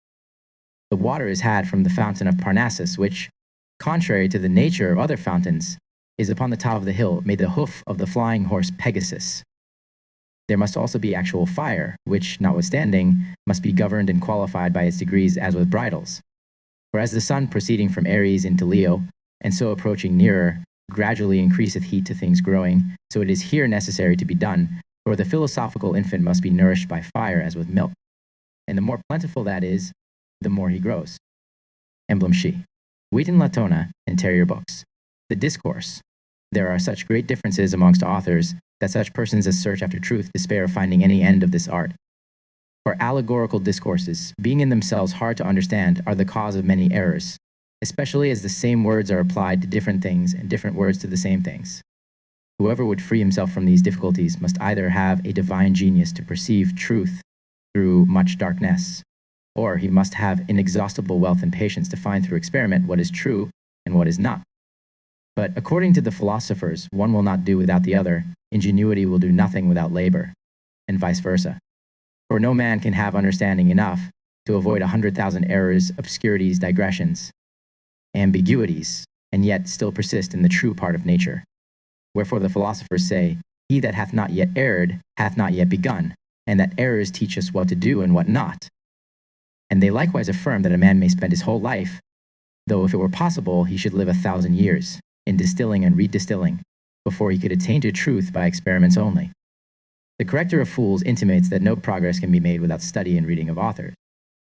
The water is had from the fountain of Parnassus, which, contrary to the nature of other fountains, is upon the top of the hill, made the hoof of the flying horse Pegasus. There must also be actual fire, which, notwithstanding, must be governed and qualified by its degrees as with bridles. For as the sun proceeding from Aries into Leo, and so approaching nearer, gradually increaseth heat to things growing, so it is here necessary to be done, for the philosophical infant must be nourished by fire as with milk. And the more plentiful that is, the more he grows. Emblem she. Whiten Latona and Terrier books. The discourse. There are such great differences amongst authors that such persons as search after truth despair of finding any end of this art. For allegorical discourses, being in themselves hard to understand, are the cause of many errors, especially as the same words are applied to different things and different words to the same things. Whoever would free himself from these difficulties must either have a divine genius to perceive truth through much darkness, or he must have inexhaustible wealth and patience to find through experiment what is true and what is not. But according to the philosophers, one will not do without the other, ingenuity will do nothing without labor, and vice versa. For no man can have understanding enough to avoid 100,000 errors, obscurities, digressions, ambiguities, and yet still persist in the true part of nature. Wherefore the philosophers say, he that hath not yet erred hath not yet begun, and that errors teach us what to do and what not. And they likewise affirm that a man may spend his whole life, though if it were possible, he should live 1,000 years, in distilling and redistilling, before he could attain to truth by experiments only. The corrector of fools intimates that no progress can be made without study and reading of authors,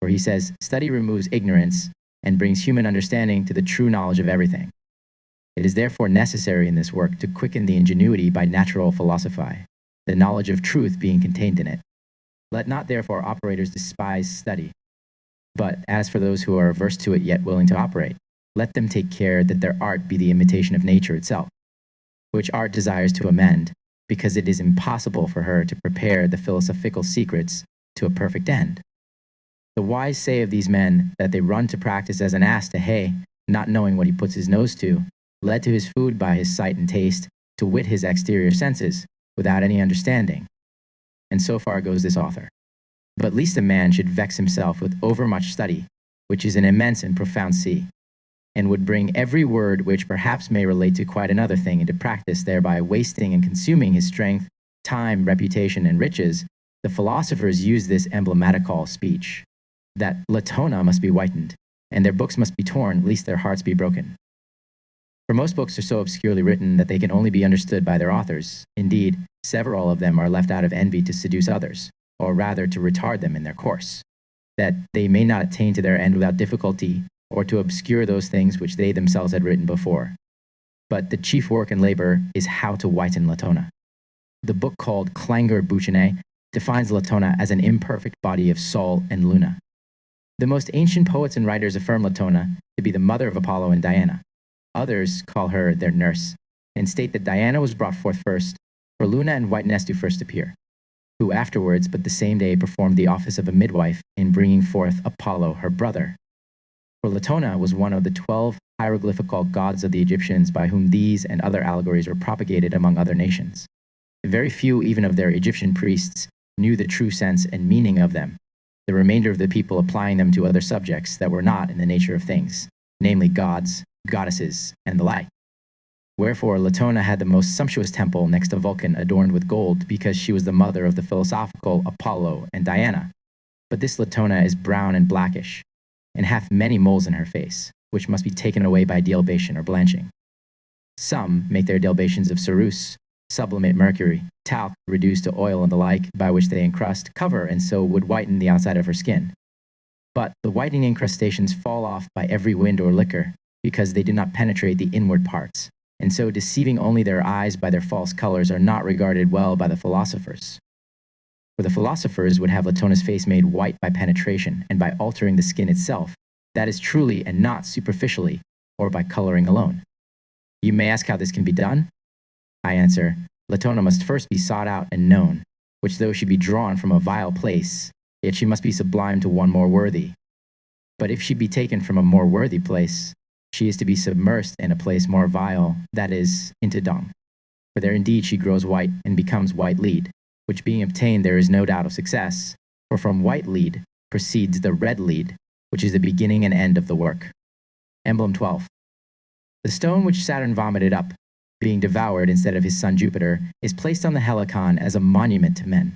for he says, study removes ignorance and brings human understanding to the true knowledge of everything. It is therefore necessary in this work to quicken the ingenuity by natural philosophy, the knowledge of truth being contained in it. Let not therefore operators despise study, but as for those who are averse to it yet willing to operate, let them take care that their art be the imitation of nature itself, which art desires to amend, because it is impossible for her to prepare the philosophical secrets to a perfect end. The wise say of these men that they run to practice as an ass to hay, not knowing what he puts his nose to, led to his food by his sight and taste, to wit his exterior senses, without any understanding. And so far goes this author. But least a man should vex himself with overmuch study, which is an immense and profound sea, and would bring every word which perhaps may relate to quite another thing into practice, thereby wasting and consuming his strength, time, reputation, and riches. The philosophers use this emblematical speech, that Latona must be whitened, and their books must be torn, lest their hearts be broken. For most books are so obscurely written that they can only be understood by their authors. Indeed, several of them are left out of envy to seduce others, or rather to retard them in their course, that they may not attain to their end without difficulty, or to obscure those things which they themselves had written before. But the chief work and labor is how to whiten Latona. The book called Clangor Bucine defines Latona as an imperfect body of Sol and Luna. The most ancient poets and writers affirm Latona to be the mother of Apollo and Diana. Others call her their nurse, and state that Diana was brought forth first, for Luna and Whiteness do first appear, who afterwards, but the same day, performed the office of a midwife in bringing forth Apollo, her brother. For Latona was one of the 12 hieroglyphical gods of the Egyptians by whom these and other allegories were propagated among other nations. Very few even of their Egyptian priests knew the true sense and meaning of them, the remainder of the people applying them to other subjects that were not in the nature of things, namely gods, goddesses, and the like. Wherefore Latona had the most sumptuous temple next to Vulcan adorned with gold, because she was the mother of the philosophical Apollo and Diana. But this Latona is brown and blackish, and hath many moles in her face, which must be taken away by delbation or blanching. Some make their delbations of ceruse, sublimate mercury, talc reduced to oil and the like, by which they encrust, cover, and so would whiten the outside of her skin. But the whitening incrustations fall off by every wind or liquor, because they do not penetrate the inward parts, and so deceiving only their eyes by their false colors are not regarded well by the philosophers. For the philosophers would have Latona's face made white by penetration and by altering the skin itself, that is truly and not superficially, or by coloring alone. You may ask how this can be done? I answer, Latona must first be sought out and known, which though she be drawn from a vile place, yet she must be sublimed to one more worthy. But if she be taken from a more worthy place, she is to be submersed in a place more vile, that is, into dung. For there indeed she grows white and becomes white lead, which being obtained there is no doubt of success, for from white lead proceeds the red lead, which is the beginning and end of the work. Emblem 12. The stone which Saturn vomited up, being devoured instead of his son Jupiter, is placed on the helicon as a monument to men.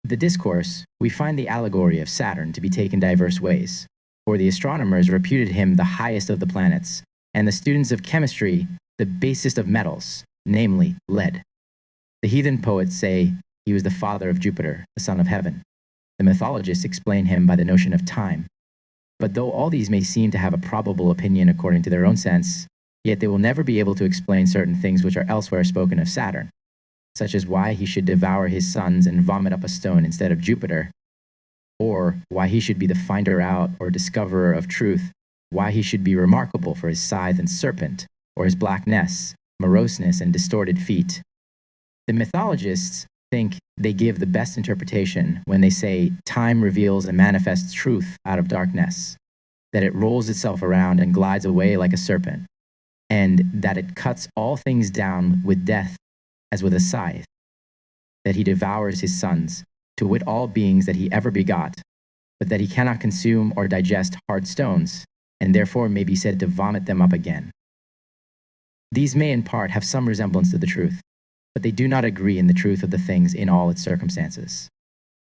In the discourse, we find the allegory of Saturn to be taken diverse ways, for the astronomers reputed him the highest of the planets, and the students of chemistry the basest of metals, namely lead. The heathen poets say he was the father of Jupiter, the son of heaven. The mythologists explain him by the notion of time. But though all these may seem to have a probable opinion according to their own sense, yet they will never be able to explain certain things which are elsewhere spoken of Saturn, such as why he should devour his sons and vomit up a stone instead of Jupiter, or why he should be the finder out or discoverer of truth, why he should be remarkable for his scythe and serpent, or his blackness, moroseness, and distorted feet. The mythologists think they give the best interpretation when they say time reveals and manifests truth out of darkness, that it rolls itself around and glides away like a serpent, and that it cuts all things down with death as with a scythe, that he devours his sons, to wit all beings that he ever begot, but that he cannot consume or digest hard stones, and therefore may be said to vomit them up again. These may in part have some resemblance to the truth, but they do not agree in the truth of the things in all its circumstances.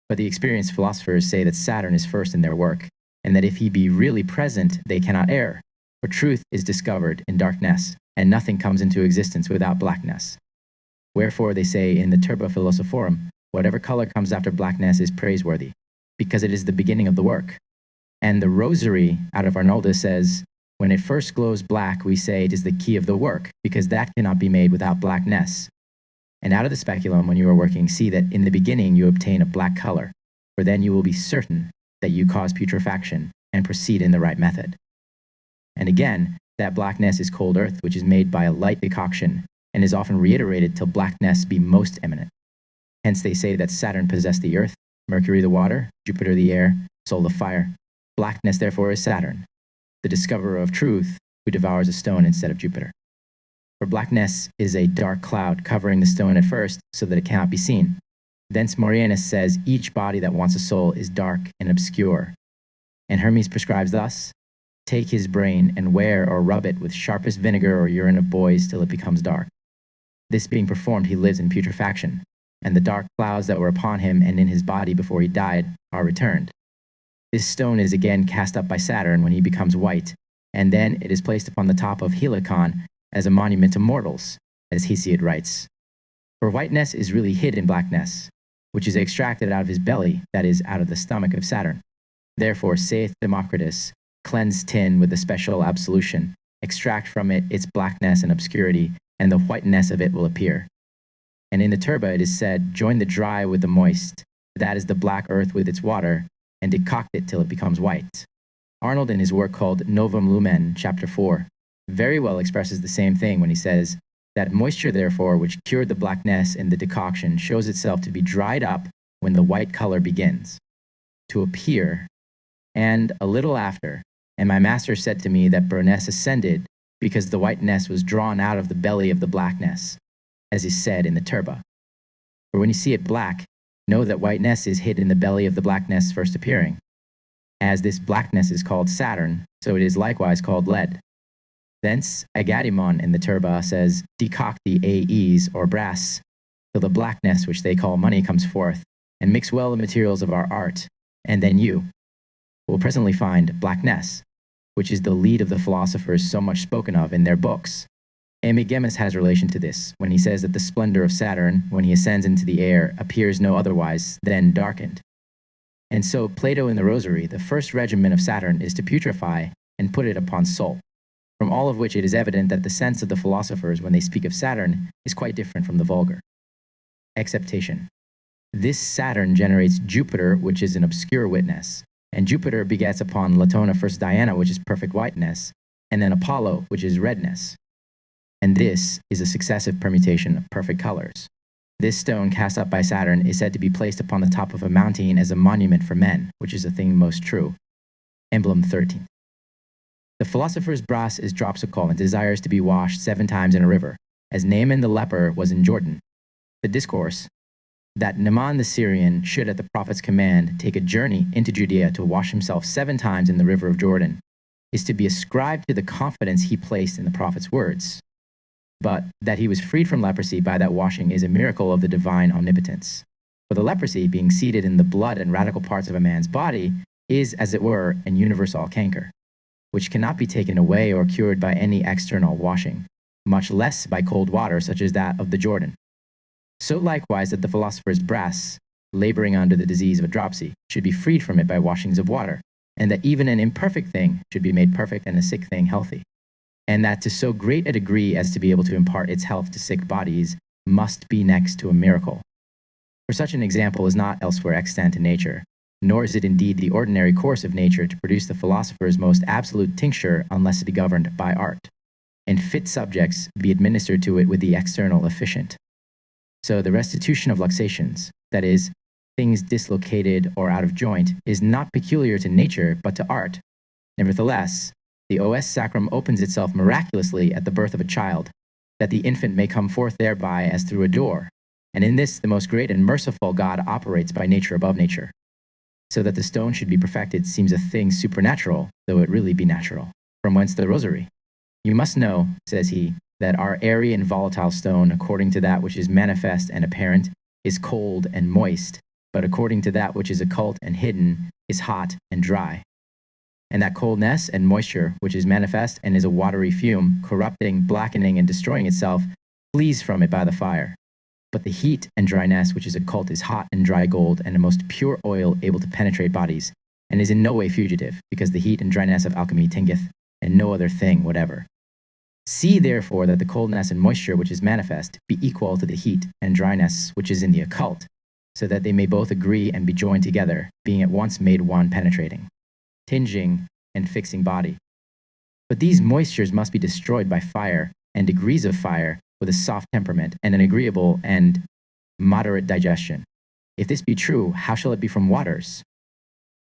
But the experienced philosophers say that Saturn is first in their work, and that if he be really present, they cannot err, for truth is discovered in darkness, and nothing comes into existence without blackness. Wherefore they say in the Turba Philosophorum, whatever color comes after blackness is praiseworthy, because it is the beginning of the work. And the Rosary out of Arnoldus says, when it first glows black, we say it is the key of the work, because that cannot be made without blackness. And out of the speculum, when you are working, see that in the beginning you obtain a black color, for then you will be certain that you cause putrefaction and proceed in the right method. And again, that blackness is cold earth, which is made by a light decoction, and is often reiterated till blackness be most eminent. Hence they say that Saturn possessed the earth, Mercury the water, Jupiter the air, Sol the fire. Blackness therefore is Saturn, the discoverer of truth, who devours a stone instead of Jupiter. For blackness is a dark cloud covering the stone at first, so that it cannot be seen. Thence Morianus says each body that wants a soul is dark and obscure. And Hermes prescribes thus, take his brain and wear or rub it with sharpest vinegar or urine of boys till it becomes dark. This being performed, he lives in putrefaction, and the dark clouds that were upon him and in his body before he died are returned. This stone is again cast up by Saturn when he becomes white, and then it is placed upon the top of Helicon as a monument to mortals, as Hesiod writes. For whiteness is really hid in blackness, which is extracted out of his belly, that is, out of the stomach of Saturn. Therefore, saith Democritus, cleanse tin with a special absolution, extract from it its blackness and obscurity, and the whiteness of it will appear. And in the Turba it is said, join the dry with the moist, that is the black earth with its water, and decoct it till it becomes white. Arnold, in his work called Novum Lumen, chapter 4, very well expresses the same thing when he says, that moisture therefore which cured the blackness in the decoction shows itself to be dried up when the white color begins to appear, and a little after, and my master said to me that brynesse ascended because the whiteness was drawn out of the belly of the blackness, as is said in the Turba. For when you see it black, know that whiteness is hid in the belly of the blackness first appearing. As this blackness is called Saturn, so it is likewise called lead. Thence Agadimon in the Turba says, decoct the AEs or brass, till the blackness which they call money comes forth, and mix well the materials of our art, and then you will presently find blackness, which is the lead of the philosophers so much spoken of in their books. Amigemus has relation to this when he says that the splendor of Saturn, when he ascends into the air, appears no otherwise than darkened. And so Plato in the Rosary, the first regimen of Saturn is to putrefy and put it upon soul, from all of which it is evident that the sense of the philosophers when they speak of Saturn is quite different from the vulgar. Acceptation. This Saturn generates Jupiter, which is an obscure witness, and Jupiter begets upon Latona first Diana, which is perfect whiteness, and then Apollo, which is redness. And this is a successive permutation of perfect colors. This stone cast up by Saturn is said to be placed upon the top of a mountain as a monument for men, which is a thing most true. Emblem 13. The Philosophers Brasse is Dropsicall and desires to be washed 7 times in a river, as Naaman the leper was in Jordan. The discourse, that Naaman the Syrian should at the prophet's command take a journey into Judea to wash himself 7 times in the river of Jordan, is to be ascribed to the confidence he placed in the prophet's words. But that he was freed from leprosy by that washing is a miracle of the divine omnipotence. For the leprosy, being seated in the blood and radical parts of a man's body, is, as it were, an universal canker, which cannot be taken away or cured by any external washing, much less by cold water such as that of the Jordan. So likewise that the Philosophers Brasse, laboring under the disease of dropsy, should be freed from it by washings of water, and that even an imperfect thing should be made perfect and a sick thing healthy, and that to so great a degree as to be able to impart its health to sick bodies must be next to a miracle. For such an example is not elsewhere extant in nature, nor is it indeed the ordinary course of nature to produce the philosopher's most absolute tincture unless it be governed by art, and fit subjects be administered to it with the external efficient. So the restitution of luxations, that is, things dislocated or out of joint, is not peculiar to nature but to art. Nevertheless, the os sacrum opens itself miraculously at the birth of a child, that the infant may come forth thereby as through a door, and in this the most great and merciful God operates by nature above nature. So that the stone should be perfected seems a thing supernatural, though it really be natural. From whence the Rosary? You must know, says he, that our airy and volatile stone, according to that which is manifest and apparent, is cold and moist, but according to that which is occult and hidden, is hot and dry. And that coldness and moisture, which is manifest and is a watery fume, corrupting, blackening, and destroying itself, flees from it by the fire. But the heat and dryness, which is occult, is hot and dry gold, and a most pure oil able to penetrate bodies, and is in no way fugitive, because the heat and dryness of alchemy tingeth, and no other thing whatever. See therefore that the coldness and moisture which is manifest be equal to the heat and dryness which is in the occult, so that they may both agree and be joined together, being at once made one penetrating, tinging, and fixing body. But these moistures must be destroyed by fire, and degrees of fire, with a soft temperament, and an agreeable and moderate digestion. If this be true, how shall it be from waters?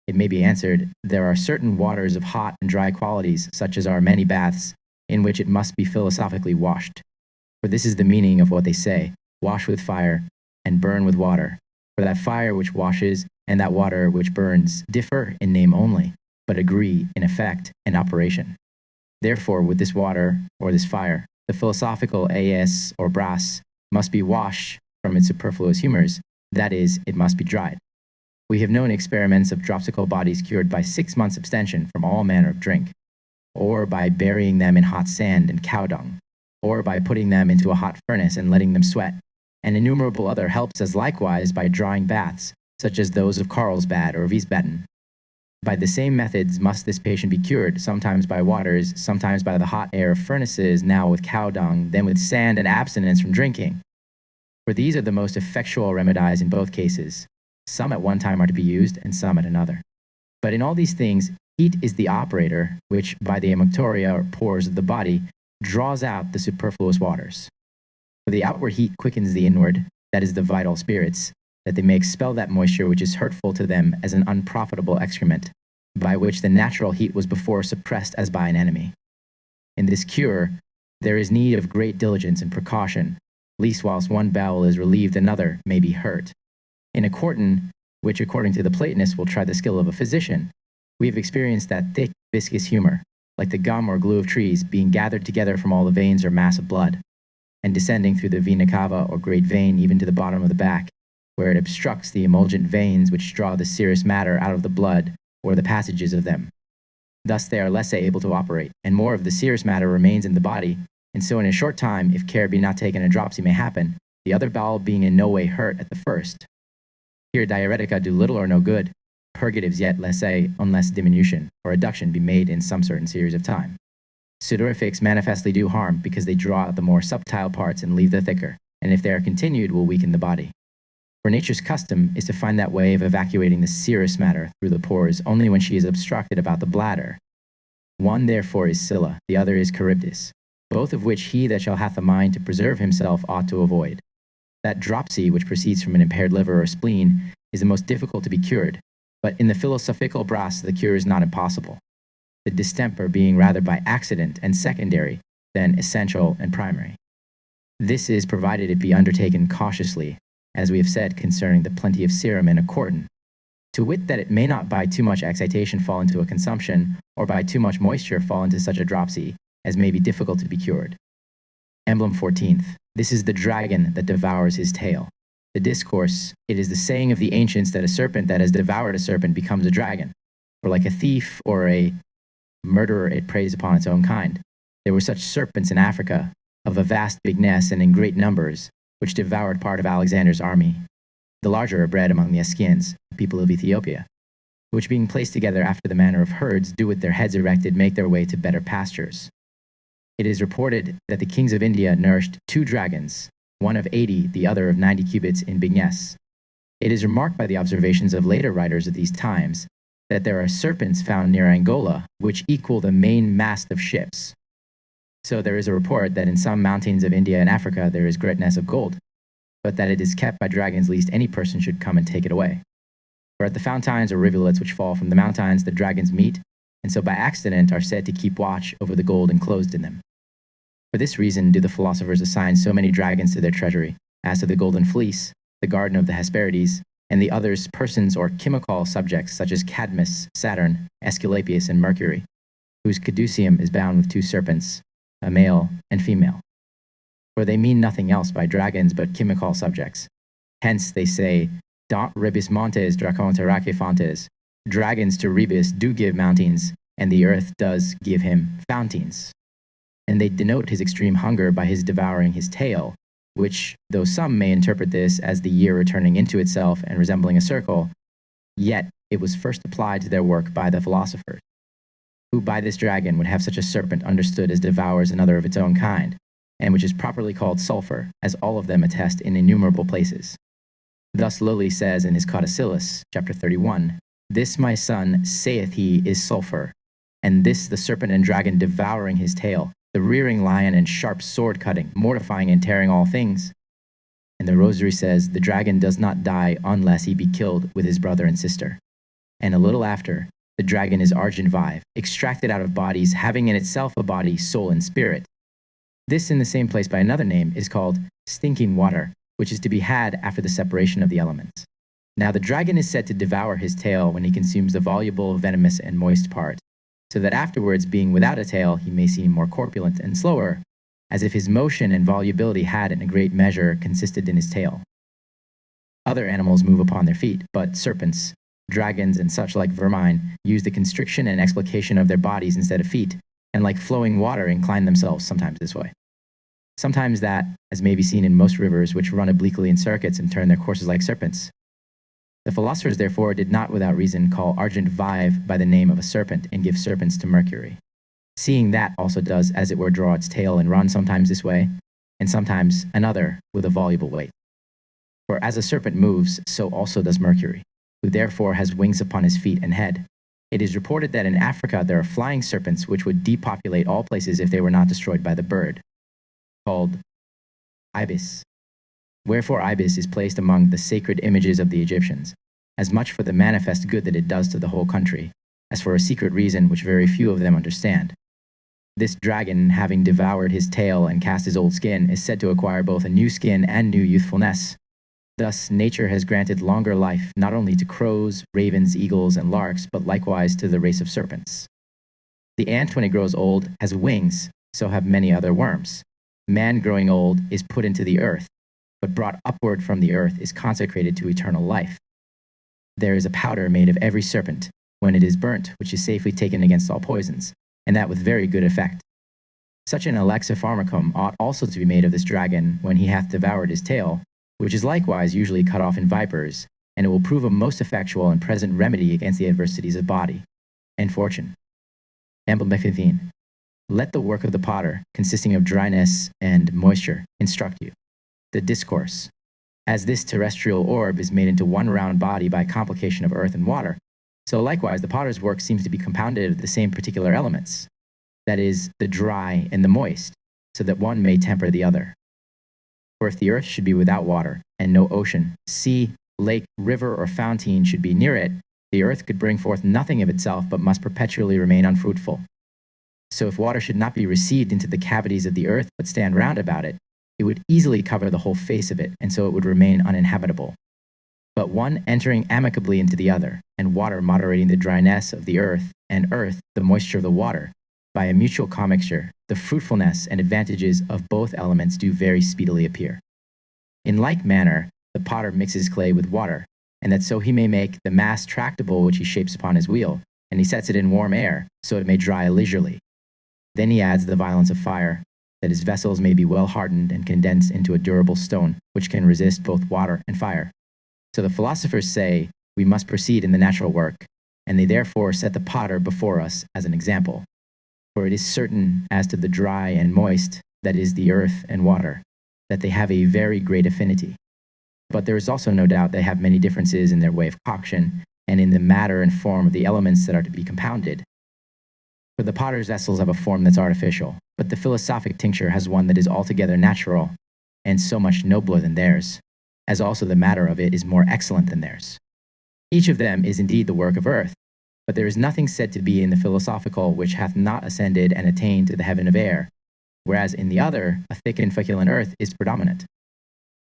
It may be answered, there are certain waters of hot and dry qualities, such as are many baths, in which it must be philosophically washed. For this is the meaning of what they say, wash with fire, and burn with water. For that fire which washes, and that water which burns, differ in name only, but agree in effect and operation. Therefore, with this water, or this fire, the philosophical AS or brass must be washed from its superfluous humors, that is, it must be dried. We have known experiments of dropsical bodies cured by 6 months' abstention from all manner of drink, or by burying them in hot sand and cow dung, or by putting them into a hot furnace and letting them sweat, and innumerable other helps as likewise by drying baths, such as those of Carlsbad or Wiesbaden. By the same methods must this patient be cured, sometimes by waters, sometimes by the hot air of furnaces, now with cow dung, then with sand and abstinence from drinking. For these are the most effectual remedies in both cases. Some at one time are to be used, and some at another. But in all these things, heat is the operator, which, by the emuctoria or pores of the body, draws out the superfluous waters. For the outward heat quickens the inward, that is the vital spirits, that they may expel that moisture which is hurtful to them as an unprofitable excrement, by which the natural heat was before suppressed as by an enemy. In this cure, there is need of great diligence and precaution, lest whilst one bowel is relieved another may be hurt. In a quartan, which according to the Platonists will try the skill of a physician, we have experienced that thick, viscous humor, like the gum or glue of trees, being gathered together from all the veins or mass of blood, and descending through the vena cava or great vein even to the bottom of the back, where it obstructs the emulgent veins which draw the serous matter out of the blood or the passages of them. Thus they are less able to operate, and more of the serous matter remains in the body, and so in a short time, if care be not taken, a dropsy may happen, the other bowel being in no way hurt at the first. Here diuretica do little or no good, purgatives yet laissez unless diminution or reduction be made in some certain series of time. Sudorifics manifestly do harm because they draw out the more subtile parts and leave the thicker, and if they are continued will weaken the body. For nature's custom is to find that way of evacuating the serous matter through the pores only when she is obstructed about the bladder. One therefore is Scylla, the other is Charybdis, both of which he that shall hath a mind to preserve himself ought to avoid. That dropsy which proceeds from an impaired liver or spleen is the most difficult to be cured, but in the Philosophers Brasse the cure is not impossible, the distemper being rather by accident and secondary than essential and primary. This is provided it be undertaken cautiously, as we have said concerning the plenty of serum in a quartan, to wit that it may not by too much excitation fall into a consumption, or by too much moisture fall into such a dropsy, as may be difficult to be cured. Emblem 14th. This is the dragon that devours his tail. The discourse, it is the saying of the ancients that a serpent that has devoured a serpent becomes a dragon, for like a thief or a murderer it preys upon its own kind. There were such serpents in Africa, of a vast bigness and in great numbers, which devoured part of Alexander's army. The larger are bred among the Eskians, people of Ethiopia, which being placed together after the manner of herds, do with their heads erected make their way to better pastures. It is reported that the kings of India nourished 2 dragons, one of 80, the other of 90 cubits in bigness. It is remarked by the observations of later writers of these times that there are serpents found near Angola which equal the main mast of ships. So there is a report that in some mountains of India and Africa there is greatness of gold, but that it is kept by dragons lest any person should come and take it away. For at the fountains or rivulets which fall from the mountains the dragons meet, and so by accident are said to keep watch over the gold enclosed in them. For this reason do the philosophers assign so many dragons to their treasury, as to the golden fleece, the garden of the Hesperides, and the others persons or chemical subjects such as Cadmus, Saturn, Aesculapius, and Mercury, whose caduceum is bound with 2 serpents, a male and female. For they mean nothing else by dragons but chemical subjects. Hence they say, Dant rebis montes draconteraque fontes, dragons to rebis do give mountings, and the earth does give him fountains. And they denote his extreme hunger by his devouring his tail, which, though some may interpret this as the year returning into itself and resembling a circle, yet it was first applied to their work by the philosophers, who by this dragon would have such a serpent understood as devours another of its own kind, and which is properly called sulphur, as all of them attest in innumerable places. Thus Lully says in his Codicillus, chapter 31, This my son, saith he, is sulphur, and this the serpent and dragon devouring his tail, the rearing lion and sharp sword cutting, mortifying and tearing all things. And the Rosary says, the dragon does not die unless he be killed with his brother and sister. And a little after, the dragon is argent vive, extracted out of bodies, having in itself a body, soul, and spirit. This in the same place by another name is called stinking water, which is to be had after the separation of the elements. Now the dragon is said to devour his tail when he consumes the voluble, venomous, and moist part, so that afterwards, being without a tail, he may seem more corpulent and slower, as if his motion and volubility had in a great measure consisted in his tail. Other animals move upon their feet, but serpents, dragons, and such like vermine use the constriction and explication of their bodies instead of feet, and like flowing water incline themselves sometimes this way. Sometimes that, as may be seen in most rivers which run obliquely in circuits and turn their courses like serpents. The philosophers, therefore, did not without reason call argent vive by the name of a serpent and give serpents to Mercury, seeing that also does as it were draw its tail and run sometimes this way, and sometimes another with a voluble weight. For as a serpent moves, so also does Mercury, who therefore has wings upon his feet and head. It is reported that in Africa there are flying serpents which would depopulate all places if they were not destroyed by the bird, called ibis. Wherefore ibis is placed among the sacred images of the Egyptians, as much for the manifest good that it does to the whole country, as for a secret reason which very few of them understand. This dragon, having devoured his tail and cast his old skin, is said to acquire both a new skin and new youthfulness. Thus nature has granted longer life not only to crows, ravens, eagles, and larks, but likewise to the race of serpents. The ant, when it grows old, has wings, so have many other worms. Man growing old is put into the earth, but brought upward from the earth is consecrated to eternal life. There is a powder made of every serpent, when it is burnt, which is safely taken against all poisons, and that with very good effect. Such an alexipharmacum ought also to be made of this dragon when he hath devoured his tail, which is likewise usually cut off in vipers, and it will prove a most effectual and present remedy against the adversities of body and fortune. Emblem 15. Let the work of the potter, consisting of dryness and moisture, instruct you. The discourse. As this terrestrial orb is made into one round body by complication of earth and water, so likewise the potter's work seems to be compounded of the same particular elements, that is, the dry and the moist, so that one may temper the other. For if the earth should be without water, and no ocean, sea, lake, river, or fountain should be near it, the earth could bring forth nothing of itself, but must perpetually remain unfruitful. So if water should not be received into the cavities of the earth, but stand round about it, it would easily cover the whole face of it, and so it would remain uninhabitable. But one entering amicably into the other, and water moderating the dryness of the earth, and earth the moisture of the water, by a mutual commixture, the fruitfulness and advantages of both elements do very speedily appear. In like manner, the potter mixes clay with water, and that so he may make the mass tractable which he shapes upon his wheel, and he sets it in warm air, so it may dry leisurely. Then he adds the violence of fire, that his vessels may be well hardened and condensed into a durable stone, which can resist both water and fire. So the philosophers say we must proceed in the natural work, and they therefore set the potter before us as an example. For it is certain as to the dry and moist, that is the earth and water, that they have a very great affinity. But there is also no doubt they have many differences in their way of coction, and in the matter and form of the elements that are to be compounded. For the potter's vessels have a form that's artificial, but the philosophic tincture has one that is altogether natural, and so much nobler than theirs, as also the matter of it is more excellent than theirs. Each of them is indeed the work of earth, but there is nothing said to be in the philosophical which hath not ascended and attained to the heaven of air, whereas in the other a thick and feculent earth is predominant.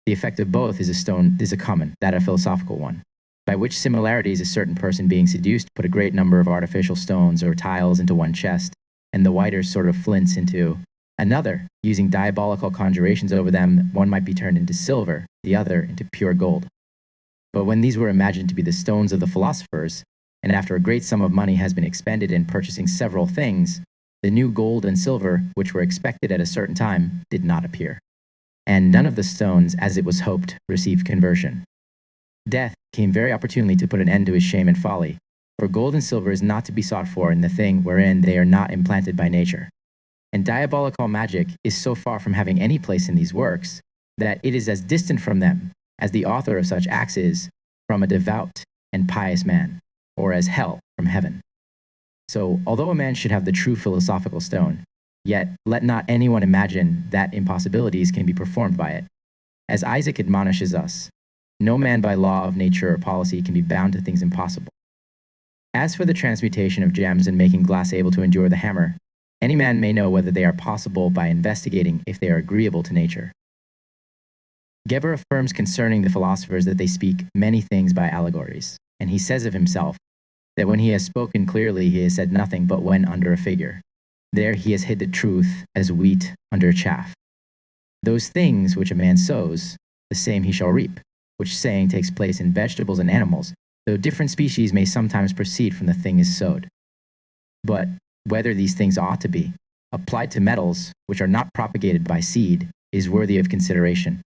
The effect of both is a common, that a philosophical one, by which similarities a certain person being seduced put a great number of artificial stones or tiles into one chest, and the whiter sort of flints into another, using diabolical conjurations over them, one might be turned into silver, the other into pure gold. But when these were imagined to be the stones of the philosophers, and after a great sum of money has been expended in purchasing several things, the new gold and silver, which were expected at a certain time, did not appear. And none of the stones, as it was hoped, received conversion. Death came very opportunely to put an end to his shame and folly, for gold and silver is not to be sought for in the thing wherein they are not implanted by nature. And diabolical magic is so far from having any place in these works, that it is as distant from them as the author of such acts is from a devout and pious man, or as hell from heaven. So, although a man should have the true philosophical stone, yet let not anyone imagine that impossibilities can be performed by it. As Isaac admonishes us, no man by law of nature or policy can be bound to things impossible. As for the transmutation of gems and making glass able to endure the hammer, any man may know whether they are possible by investigating if they are agreeable to nature. Geber affirms concerning the philosophers that they speak many things by allegories, and he says of himself that when he has spoken clearly he has said nothing but when under a figure. There he has hid the truth as wheat under chaff. Those things which a man sows, the same he shall reap, which saying takes place in vegetables and animals, though different species may sometimes proceed from the thing is sowed. But whether these things ought to be applied to metals which are not propagated by seed is worthy of consideration.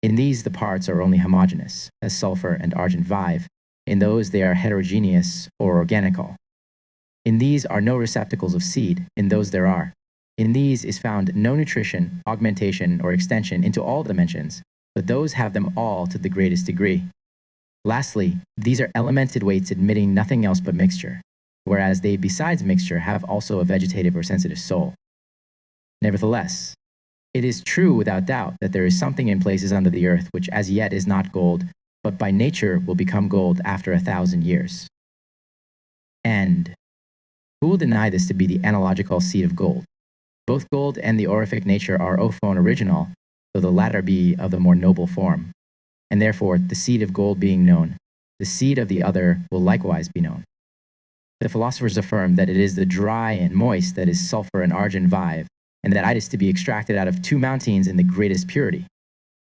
In these the parts are only homogeneous, as sulfur and argent vive. In those they are heterogeneous or organical. In these are no receptacles of seed, in those there are. In these is found no nutrition, augmentation, or extension into all dimensions, but those have them all to the greatest degree. Lastly, these are elemented weights admitting nothing else but mixture, whereas they besides mixture have also a vegetative or sensitive soul. Nevertheless, it is true without doubt that there is something in places under the earth which as yet is not gold, but by nature will become gold after 1,000 years. And who will deny this to be the analogical seed of gold? Both gold and the orific nature are ophone original, though the latter be of the more noble form. And therefore, the seed of gold being known, the seed of the other will likewise be known. The philosophers affirm that it is the dry and moist that is sulfur and argent vive, and that it is to be extracted out of 2 mountains in the greatest purity.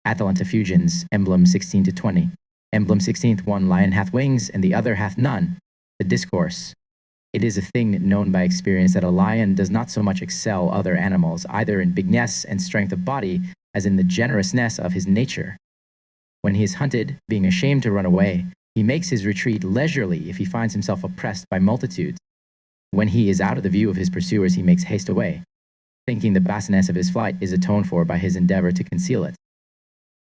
Atalanta Fugiens, Emblem 16 to 20. Emblem 16th, one lion hath wings, and the other hath none. The discourse. It is a thing known by experience that a lion does not so much excel other animals, either in bigness and strength of body, as in the generousness of his nature. When he is hunted, being ashamed to run away, he makes his retreat leisurely if he finds himself oppressed by multitudes. When he is out of the view of his pursuers, he makes haste away, thinking the baseness of his flight is atoned for by his endeavor to conceal it.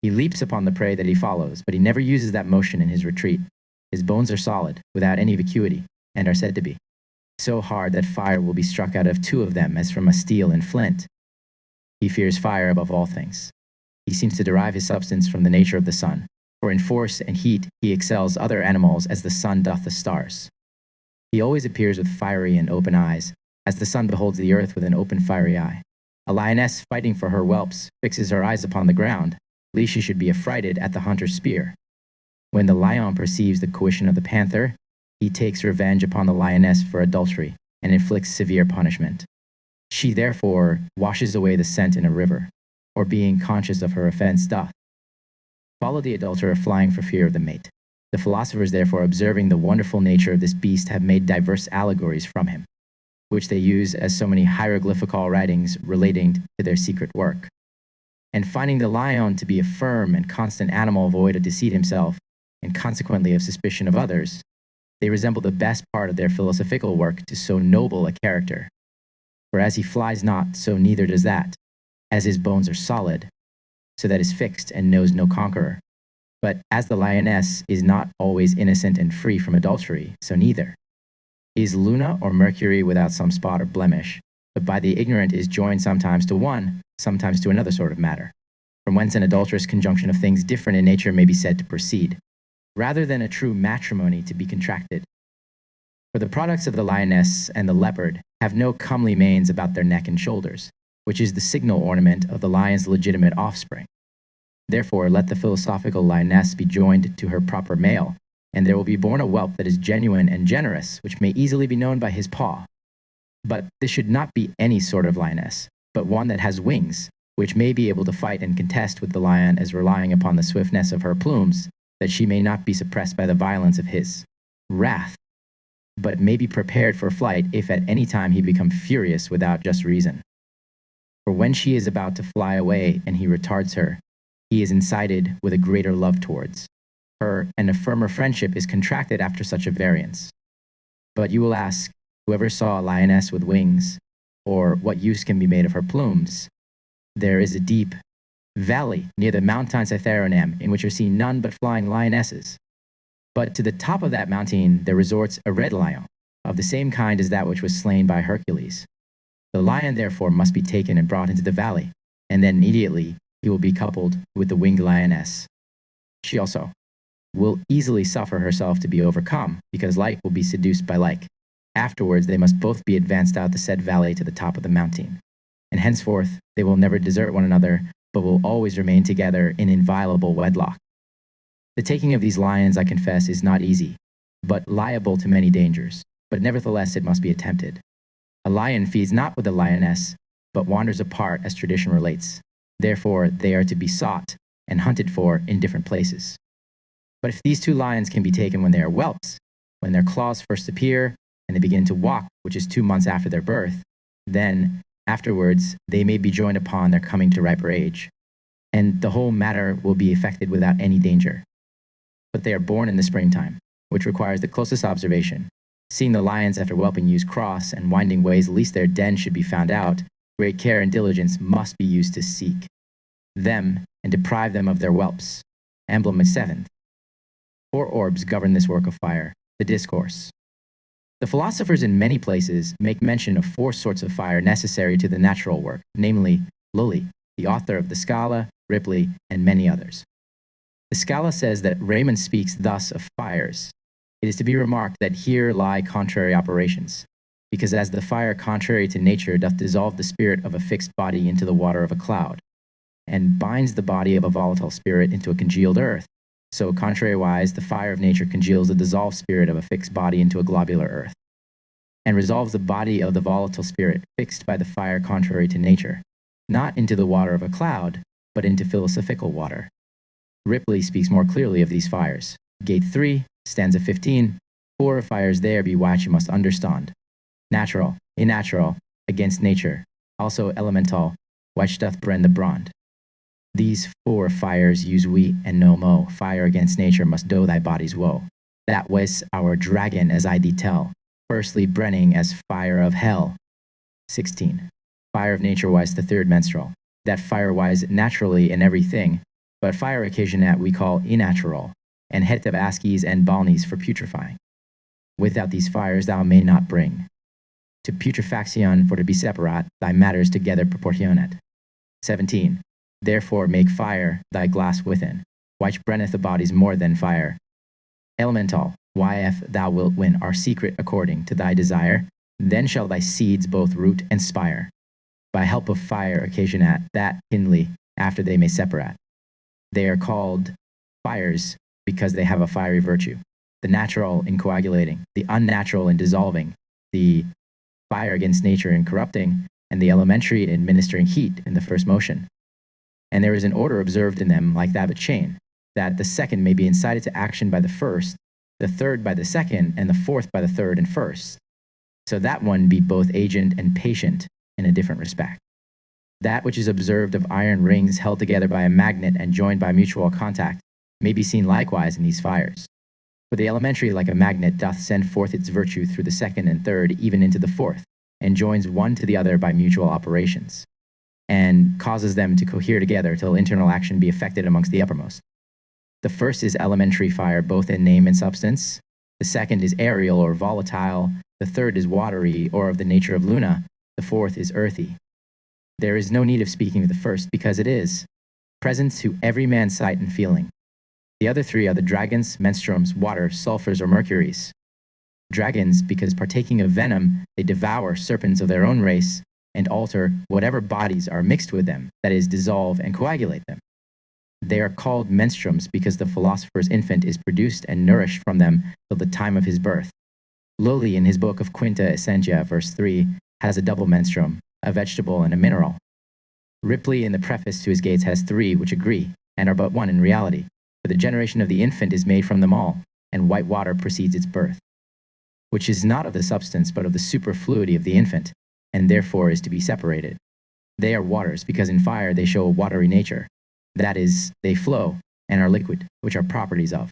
He leaps upon the prey that he follows, but he never uses that motion in his retreat. His bones are solid, without any vacuity, and are said to be so hard that fire will be struck out of two of them as from a steel and flint. He fears fire above all things. He seems to derive his substance from the nature of the sun, for in force and heat he excels other animals as the sun doth the stars. He always appears with fiery and open eyes, as the sun beholds the earth with an open fiery eye. A lioness fighting for her whelps fixes her eyes upon the ground, lest she should be affrighted at the hunter's spear. When the lion perceives the coition of the panther, he takes revenge upon the lioness for adultery, and inflicts severe punishment. She therefore washes away the scent in a river, or being conscious of her offense doth follow the adulterer flying for fear of the mate. The philosophers therefore, observing the wonderful nature of this beast, have made diverse allegories from him, which they use as so many hieroglyphical writings relating to their secret work. And finding the lion to be a firm and constant animal void of deceit himself, and consequently of suspicion of others, they resemble the best part of their philosophical work to so noble a character. For as he flies not, so neither does that, as his bones are solid, so that is fixed and knows no conqueror. But as the lioness is not always innocent and free from adultery, so neither is Luna or Mercury without some spot or blemish, but by the ignorant is joined sometimes to one, sometimes to another sort of matter, from whence an adulterous conjunction of things different in nature may be said to proceed, rather than a true matrimony to be contracted. For the products of the lioness and the leopard have no comely manes about their neck and shoulders, which is the signal ornament of the lion's legitimate offspring. Therefore, let the philosophical lioness be joined to her proper male, and there will be born a whelp that is genuine and generous, which may easily be known by his paw. But this should not be any sort of lioness, but one that has wings, which may be able to fight and contest with the lion, as relying upon the swiftness of her plumes, that she may not be suppressed by the violence of his wrath, but may be prepared for flight if at any time he become furious without just reason. For when she is about to fly away and he retards her, he is incited with a greater love towards her, and a firmer friendship is contracted after such a variance. But you will ask, whoever saw a lioness with wings, or what use can be made of her plumes? There is a deep valley near the mountain Cytheronam, in which are seen none but flying lionesses. But to the top of that mountain there resorts a red lion, of the same kind as that which was slain by Hercules. The lion therefore must be taken and brought into the valley, and then immediately he will be coupled with the winged lioness. She also will easily suffer herself to be overcome, because like will be seduced by like. Afterwards they must both be advanced out the said valley to the top of the mountain, and henceforth they will never desert one another, but will always remain together in inviolable wedlock. The taking of these lions, I confess, is not easy, but liable to many dangers, but nevertheless it must be attempted. A lion feeds not with a lioness, but wanders apart, as tradition relates. Therefore they are to be sought and hunted for in different places. But if these two lions can be taken when they are whelps, when their claws first appear, and they begin to walk, which is 2 months after their birth, then afterwards they may be joined upon their coming to riper age, and the whole matter will be effected without any danger. But they are born in the springtime, which requires the closest observation. Seeing the lions after whelping use cross and winding ways lest their den should be found out, great care and diligence must be used to seek them and deprive them of their whelps. Emblem 7th. 4 orbs govern this work of fire, the discourse. The philosophers in many places make mention of 4 sorts of fire necessary to the natural work, namely Lully, the author of the Scala, Ripley, and many others. The Scala says that Raymond speaks thus of fires. It is to be remarked that here lie contrary operations, because as the fire contrary to nature doth dissolve the spirit of a fixed body into the water of a cloud, and binds the body of a volatile spirit into a congealed earth, so contrariwise the fire of nature congeals the dissolved spirit of a fixed body into a globular earth, and resolves the body of the volatile spirit fixed by the fire contrary to nature, not into the water of a cloud, but into philosophical water. Ripley speaks more clearly of these fires. Gate 3, stanza 15, 4 fires there be which you must understand. Natural, unnatural, against nature, also elemental, which doth brand the brand. These 4 fires use we and no mo, fire against nature must do thy body's woe. That was our dragon as I thee tell, firstly brenning as fire of hell. 16. Fire of nature wise the third menstrual, that fire wise naturally in everything, but fire occasion that we call innatural, and het of askies and balnies for putrefying. Without these fires thou may not bring. To putrefaction for to be separate, thy matters together proportionate. 17. Therefore make fire thy glass within, which brenneth the bodies more than fire. Elemental, why if thou wilt win our secret according to thy desire, then shall thy seeds both root and spire. By help of fire occasion at that kindly after they may separate. They are called fires because they have a fiery virtue. The natural in coagulating, the unnatural in dissolving, the fire against nature in corrupting, and the elementary in administering heat in the first motion. And there is an order observed in them like that of a chain, that the second may be incited to action by the first, the third by the second, and the fourth by the third and first. So that one be both agent and patient in a different respect. That which is observed of iron rings held together by a magnet and joined by mutual contact may be seen likewise in these fires. For the elementary, like a magnet, doth send forth its virtue through the second and third, even into the fourth, and joins one to the other by mutual operations, and causes them to cohere together till internal action be effected amongst the uppermost. The first is elementary fire, both in name and substance. The second is aerial or volatile. The third is watery, or of the nature of Luna. The fourth is earthy. There is no need of speaking of the first, because it is present to every man's sight and feeling. The other 3 are the dragons, menstruums, water, sulfurs, or mercuries. Dragons, because partaking of venom, they devour serpents of their own race, and alter whatever bodies are mixed with them, that is, dissolve and coagulate them. They are called menstruums because the philosopher's infant is produced and nourished from them till the time of his birth. Lully, in his book of Quinta Essentia, verse 3, has a double menstruum, a vegetable and a mineral. Ripley, in the preface to his Gates, has 3 which agree, and are but one in reality, for the generation of the infant is made from them all, and white water precedes its birth, which is not of the substance but of the superfluity of the infant, and therefore is to be separated. They are waters, because in fire they show a watery nature. That is, they flow, and are liquid, which are properties of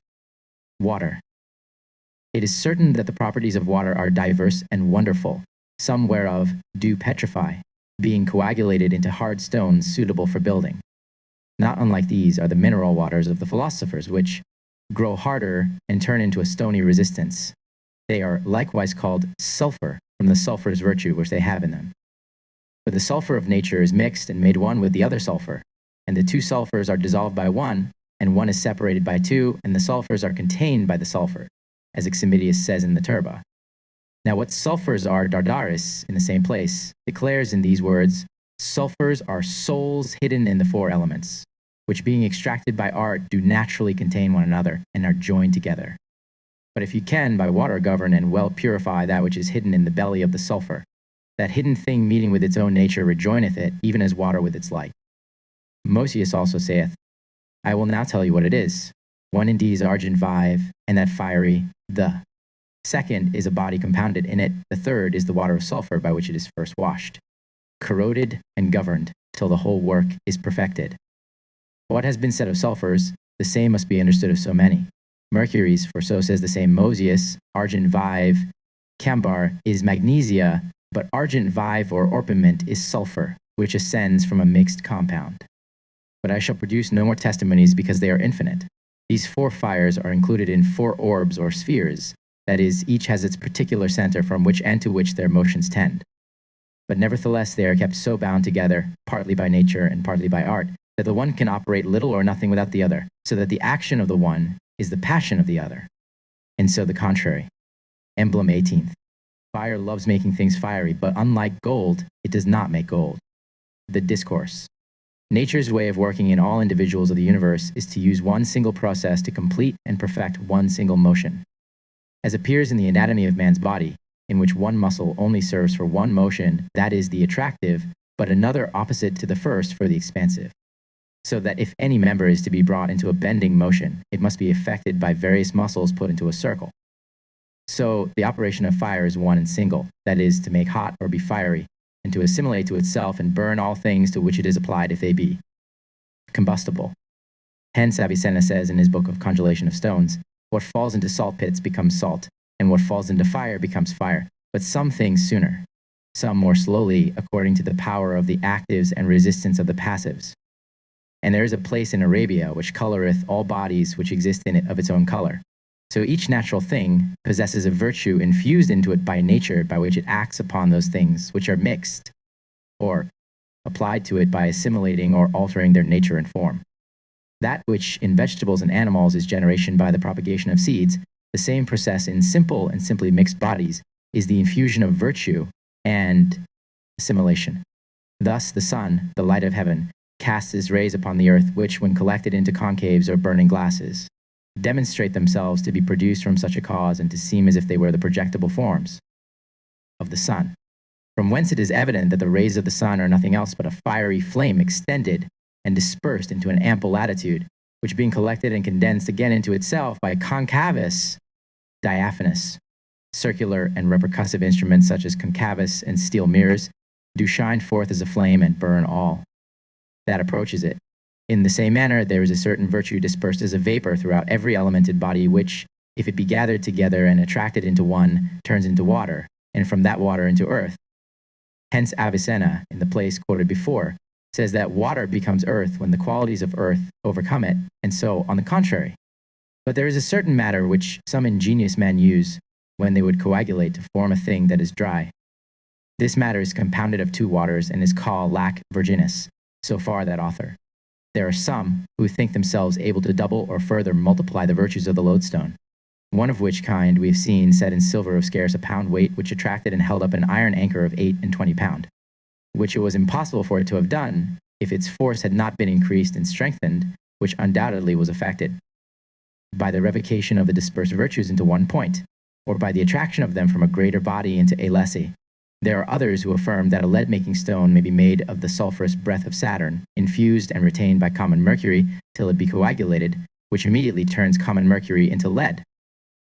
water. It is certain that the properties of water are diverse and wonderful, some whereof do petrify, being coagulated into hard stones suitable for building. Not unlike these are the mineral waters of the philosophers, which grow harder and turn into a stony resistance. They are likewise called sulfur, from the sulfur's virtue which they have in them. For the sulfur of nature is mixed and made one with the other sulfur, and the 2 sulfurs are dissolved by one, and one is separated by 2, and the sulfurs are contained by the sulfur, as Eximidius says in the Turba. Now what sulfurs are, Dardaris, in the same place, declares in these words, sulfurs are souls hidden in the 4 elements, which being extracted by art do naturally contain one another, and are joined together. But if you can by water govern and well purify that which is hidden in the belly of the sulfur, that hidden thing meeting with its own nature rejoineth it, even as water with its like. Mosius also saith, I will now tell you what it is. One indeed is argent vive, and that fiery, the. Second is a body compounded in it. The third is the water of sulfur by which it is first washed, corroded and governed, till the whole work is perfected. What has been said of sulfurs, the same must be understood of so many. Mercury's, for so says the same Mosius, argent vive, cambar is magnesia, but argent vive or orpiment is sulfur, which ascends from a mixed compound. But I shall produce no more testimonies because they are infinite. These 4 fires are included in 4 orbs or spheres, that is, each has its particular center from which and to which their motions tend. But nevertheless they are kept so bound together, partly by nature and partly by art, that the one can operate little or nothing without the other, so that the action of the one is the passion of the other. And so the contrary. Emblem 18th. Fire loves making things fiery, but unlike gold, it does not make gold. The discourse. Nature's way of working in all individuals of the universe is to use one single process to complete and perfect one single motion. As appears in the anatomy of man's body, in which one muscle only serves for one motion, that is the attractive, but another opposite to the first for the expansive. so that if any member is to be brought into a bending motion, it must be effected by various muscles put into a circle. So the operation of fire is one and single, that is, to make hot or be fiery, and to assimilate to itself and burn all things to which it is applied if they be combustible. Hence Avicenna says in his book of Congelation of Stones, what falls into salt pits becomes salt, and what falls into fire becomes fire, but some things sooner, some more slowly, according to the power of the actives and resistance of the passives. And there is a place in Arabia which coloreth all bodies which exist in it of its own color. So each natural thing possesses a virtue infused into it by nature, by which it acts upon those things which are mixed, or applied to it by assimilating or altering their nature and form. That which in vegetables and animals is generation by the propagation of seeds, the same process in simple and simply mixed bodies is the infusion of virtue and assimilation. Thus the sun, the light of heaven, casts his rays upon the earth, which, when collected into concaves or burning glasses, demonstrate themselves to be produced from such a cause and to seem as if they were the projectable forms of the sun. From whence it is evident that the rays of the sun are nothing else but a fiery flame extended and dispersed into an ample latitude, which being collected and condensed again into itself by concavous, diaphanous, circular and repercussive instruments such as concavous and steel mirrors, do shine forth as a flame and burn all that approaches it. In the same manner, there is a certain virtue dispersed as a vapor throughout every elemented body, which, if it be gathered together and attracted into one, turns into water, and from that water into earth. Hence Avicenna, in the place quoted before, says that water becomes earth when the qualities of earth overcome it, and so on the contrary. But there is a certain matter which some ingenious men use when they would coagulate to form a thing that is dry. This matter is compounded of two waters and is called lac virginis, so far that author. There are some who think themselves able to double or further multiply the virtues of the lodestone, one of which kind we have seen set in silver of scarce a pound weight, which attracted and held up an iron anchor of 8 and 20 pound, which it was impossible for it to have done if its force had not been increased and strengthened, which undoubtedly was effected by the revocation of the dispersed virtues into one point, or by the attraction of them from a greater body into a lessee. There are others who affirm that a lead-making stone may be made of the sulphurous breath of Saturn, infused and retained by common mercury till it be coagulated, which immediately turns common mercury into lead.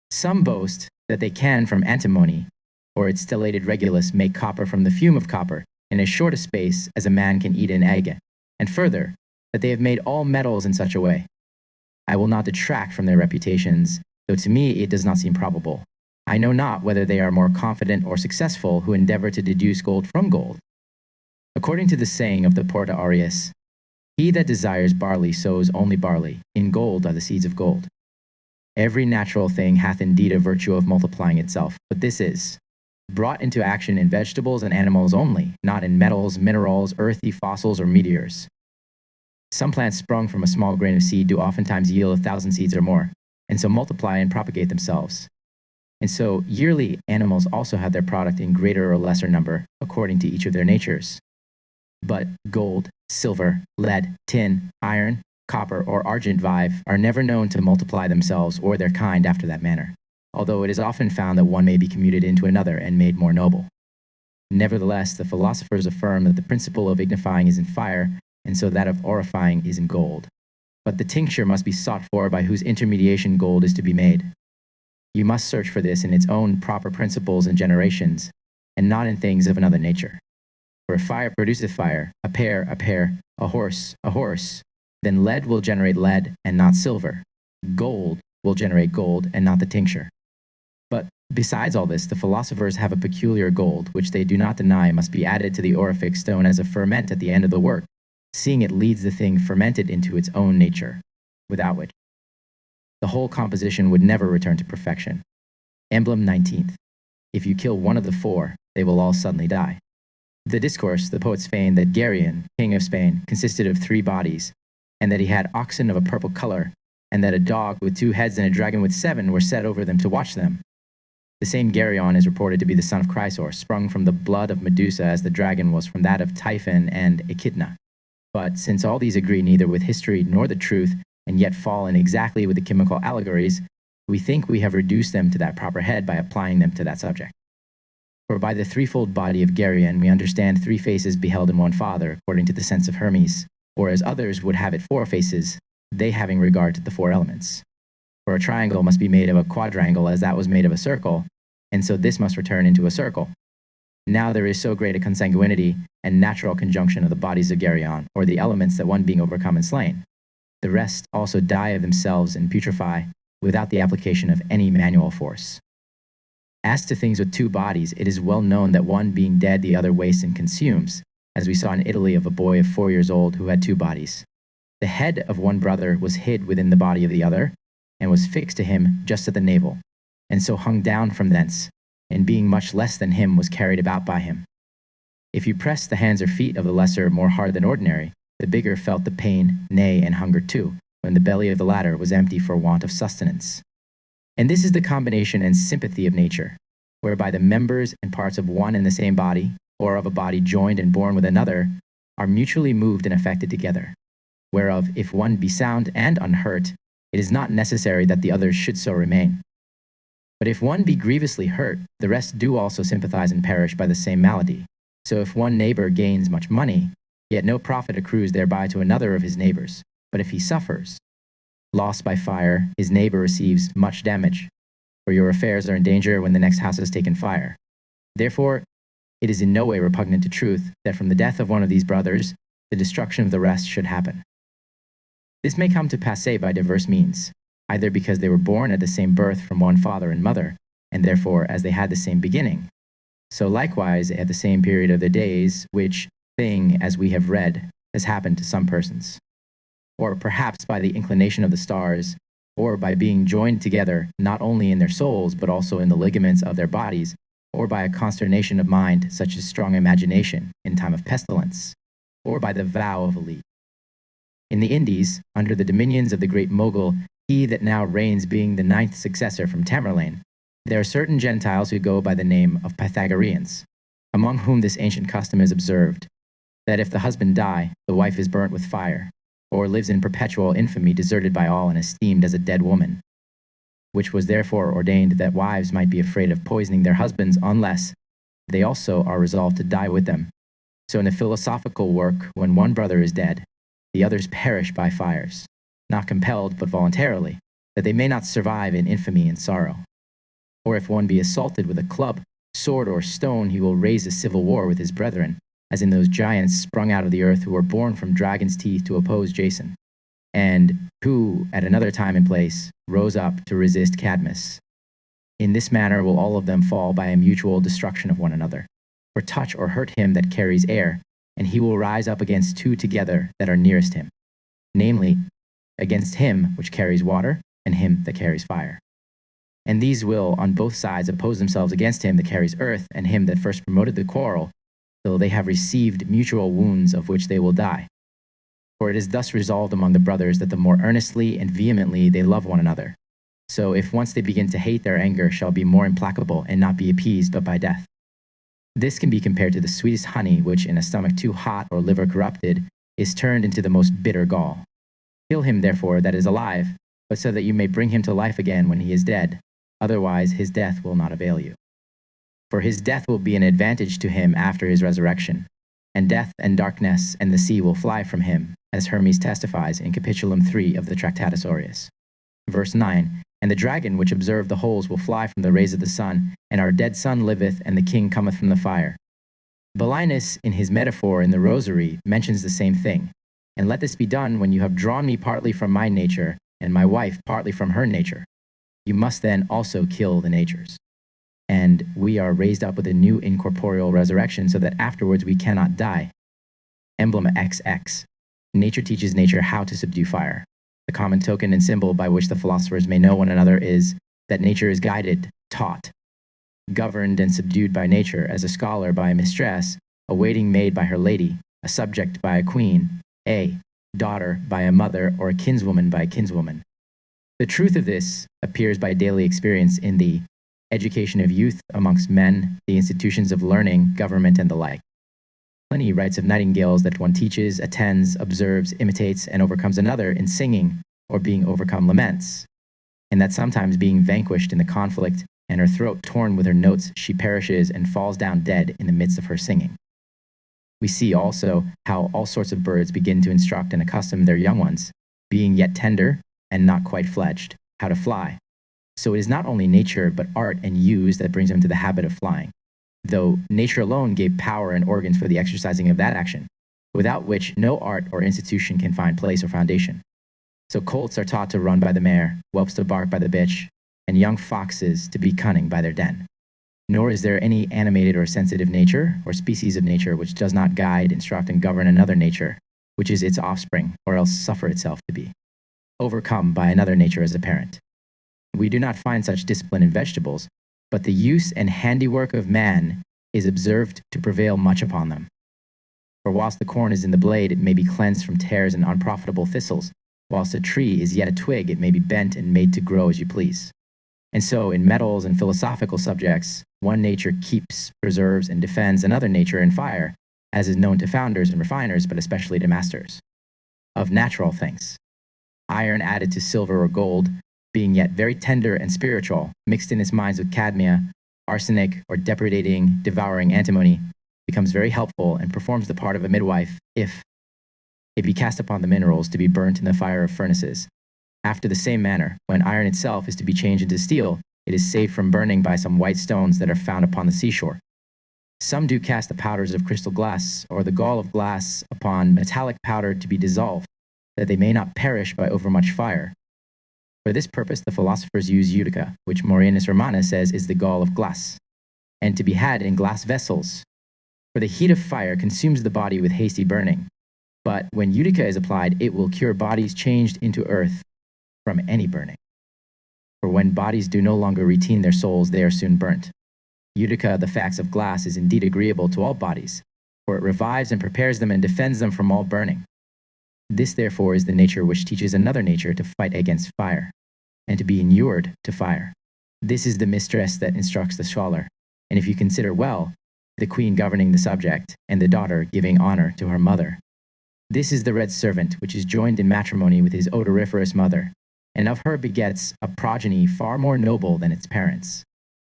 Some boast that they can from antimony, or its stellated regulus, make copper from the fume of copper in as short a space as a man can eat an egg, and further, that they have made all metals in such a way. I will not detract from their reputations, though to me it does not seem probable. I know not whether they are more confident or successful who endeavor to deduce gold from gold. According to the saying of the Porta Aureus, he that desires barley sows only barley, in gold are the seeds of gold. Every natural thing hath indeed a virtue of multiplying itself, but this is brought into action in vegetables and animals only, not in metals, minerals, earthy fossils, or meteors. Some plants sprung from a small grain of seed do oftentimes yield 1,000 seeds or more, and so multiply and propagate themselves. And so yearly animals also have their product in greater or lesser number, according to each of their natures. But gold, silver, lead, tin, iron, copper, or argent vive are never known to multiply themselves or their kind after that manner, although it is often found that one may be commuted into another and made more noble. Nevertheless, the philosophers affirm that the principle of ignifying is in fire, and so that of aurifying is in gold. But the tincture must be sought for by whose intermediation gold is to be made. You must search for this in its own proper principles and generations, and not in things of another nature. For if fire produceth fire, a pear, a horse, then lead will generate lead and not silver. Gold will generate gold and not the tincture. But besides all this, the philosophers have a peculiar gold, which they do not deny must be added to the aurific stone as a ferment at the end of the work, seeing it leads the thing fermented into its own nature, without which the whole composition would never return to perfection. Emblem 19th. If you kill one of the four, they will all suddenly die. The discourse, the poets feign that Geryon, king of Spain, consisted of 3 bodies, and that he had oxen of a purple color, and that a dog with 2 heads and a dragon with 7 were set over them to watch them. The same Geryon is reported to be the son of Chrysaor, sprung from the blood of Medusa as the dragon was from that of Typhon and Echidna. But since all these agree neither with history nor the truth, and yet fall in exactly with the chemical allegories, we think we have reduced them to that proper head by applying them to that subject. For by the threefold body of Geryon we understand 3 faces beheld in one Father, according to the sense of Hermes, or as others would have it 4 faces, they having regard to the 4 elements. For a triangle must be made of a quadrangle as that was made of a circle, and so this must return into a circle. Now there is so great a consanguinity and natural conjunction of the bodies of Geryon, or the elements, that one being overcome and slain, the rest also die of themselves and putrefy without the application of any manual force. As to things with 2 bodies, it is well known that one being dead the other wastes and consumes, as we saw in Italy of a boy of 4 years old who had 2 bodies. The head of one brother was hid within the body of the other, and was fixed to him just at the navel, and so hung down from thence, and being much less than him was carried about by him. If you pressed the hands or feet of the lesser more hard than ordinary, the bigger felt the pain, nay, and hunger too, when the belly of the latter was empty for want of sustenance. And this is the combination and sympathy of nature, whereby the members and parts of one and the same body, or of a body joined and born with another, are mutually moved and affected together, whereof if one be sound and unhurt, it is not necessary that the others should so remain. But if one be grievously hurt, the rest do also sympathize and perish by the same malady. So if one neighbor gains much money, yet no profit accrues thereby to another of his neighbors, but if he suffers loss by fire, his neighbor receives much damage, for your affairs are in danger when the next house is taken fire. Therefore, it is in no way repugnant to truth that from the death of one of these brothers, the destruction of the rest should happen. This may come to passe by diverse means, either because they were born at the same birth from one father and mother, and therefore as they had the same beginning, so likewise at the same period of their days, which thing, as we have read, has happened to some persons. Or perhaps by the inclination of the stars, or by being joined together not only in their souls, but also in the ligaments of their bodies, or by a consternation of mind, such as strong imagination in time of pestilence, or by the vow of a league. In the Indies, under the dominions of the great Mogul, he that now reigns being the 9th successor from Tamerlane, there are certain Gentiles who go by the name of Pythagoreans, among whom this ancient custom is observed, that if the husband die, the wife is burnt with fire, or lives in perpetual infamy, deserted by all and esteemed as a dead woman, which was therefore ordained that wives might be afraid of poisoning their husbands unless they also are resolved to die with them. So in a philosophical work, when one brother is dead, the others perish by fires, not compelled but voluntarily, that they may not survive in infamy and sorrow. Or if one be assaulted with a club, sword, or stone, he will raise a civil war with his brethren, as in those giants sprung out of the earth who were born from dragon's teeth to oppose Jason, and who, at another time and place, rose up to resist Cadmus. In this manner will all of them fall by a mutual destruction of one another, or touch or hurt him that carries air, and he will rise up against 2 together that are nearest him, namely, against him which carries water, and him that carries fire. And these will on both sides oppose themselves against him that carries earth, and him that first promoted the quarrel, till they have received mutual wounds of which they will die. For it is thus resolved among the brothers that the more earnestly and vehemently they love one another, so if once they begin to hate, their anger shall be more implacable and not be appeased but by death. This can be compared to the sweetest honey, which in a stomach too hot or liver corrupted is turned into the most bitter gall. Kill him therefore that is alive, but so that you may bring him to life again when he is dead, otherwise his death will not avail you. For his death will be an advantage to him after his resurrection, and death and darkness and the sea will fly from him, as Hermes testifies in Capitulum 3 of the Tractatus Aureus. Verse 9, and the dragon which observed the holes will fly from the rays of the sun, and our dead son liveth, and the king cometh from the fire. Belinus, in his metaphor in the Rosary, mentions the same thing. And let this be done when you have drawn me partly from my nature, and my wife partly from her nature. You must then also kill the natures. And we are raised up with a new incorporeal resurrection, so that afterwards we cannot die. Emblem XX. Nature teaches nature how to subdue fire. The common token and symbol by which the philosophers may know one another is that nature is guided, taught, governed and subdued by nature, as a scholar by a mistress, a waiting maid by her lady, a subject by a queen, a daughter by a mother, or a kinswoman by a kinswoman. The truth of this appears by daily experience in the education of youth amongst men, the institutions of learning, government, and the like. Pliny writes of nightingales that one teaches, attends, observes, imitates, and overcomes another in singing, or being overcome laments, and that sometimes being vanquished in the conflict and her throat torn with her notes, she perishes and falls down dead in the midst of her singing. We see also how all sorts of birds begin to instruct and accustom their young ones, being yet tender and not quite fledged, how to fly. So it is not only nature, but art and use that brings them to the habit of flying, though nature alone gave power and organs for the exercising of that action, without which no art or institution can find place or foundation. So colts are taught to run by the mare, whelps to bark by the bitch, and young foxes to be cunning by their den. Nor is there any animated or sensitive nature or species of nature which does not guide, instruct, and govern another nature, which is its offspring, or else suffer itself to be overcome by another nature as a parent. We do not find such discipline in vegetables, but the use and handiwork of man is observed to prevail much upon them. For whilst the corn is in the blade, it may be cleansed from tares and unprofitable thistles. Whilst a tree is yet a twig, it may be bent and made to grow as you please. And so, in metals and philosophical subjects, one nature keeps, preserves, and defends another nature in fire, as is known to founders and refiners, but especially to masters. Of natural things, iron added to silver or gold, being yet very tender and spiritual, mixed in its minds with cadmia, arsenic, or depredating, devouring antimony, becomes very helpful and performs the part of a midwife if it be cast upon the minerals to be burnt in the fire of furnaces. After the same manner, when iron itself is to be changed into steel, it is saved from burning by some white stones that are found upon the seashore. Some do cast the powders of crystal glass, or the gall of glass, upon metallic powder to be dissolved, that they may not perish by overmuch fire. For this purpose the philosophers use Utica, which Maurianus Romanus says is the gall of glass, and to be had in glass vessels. For the heat of fire consumes the body with hasty burning, but when Utica is applied, it will cure bodies changed into earth from any burning. For when bodies do no longer retain their souls, they are soon burnt. Utica, the fax of glass, is indeed agreeable to all bodies, for it revives and prepares them and defends them from all burning. This, therefore, is the nature which teaches another nature to fight against fire, and to be inured to fire. This is the mistress that instructs the scholar, and if you consider well, the queen governing the subject, and the daughter giving honor to her mother. This is the red servant, which is joined in matrimony with his odoriferous mother, and of her begets a progeny far more noble than its parents.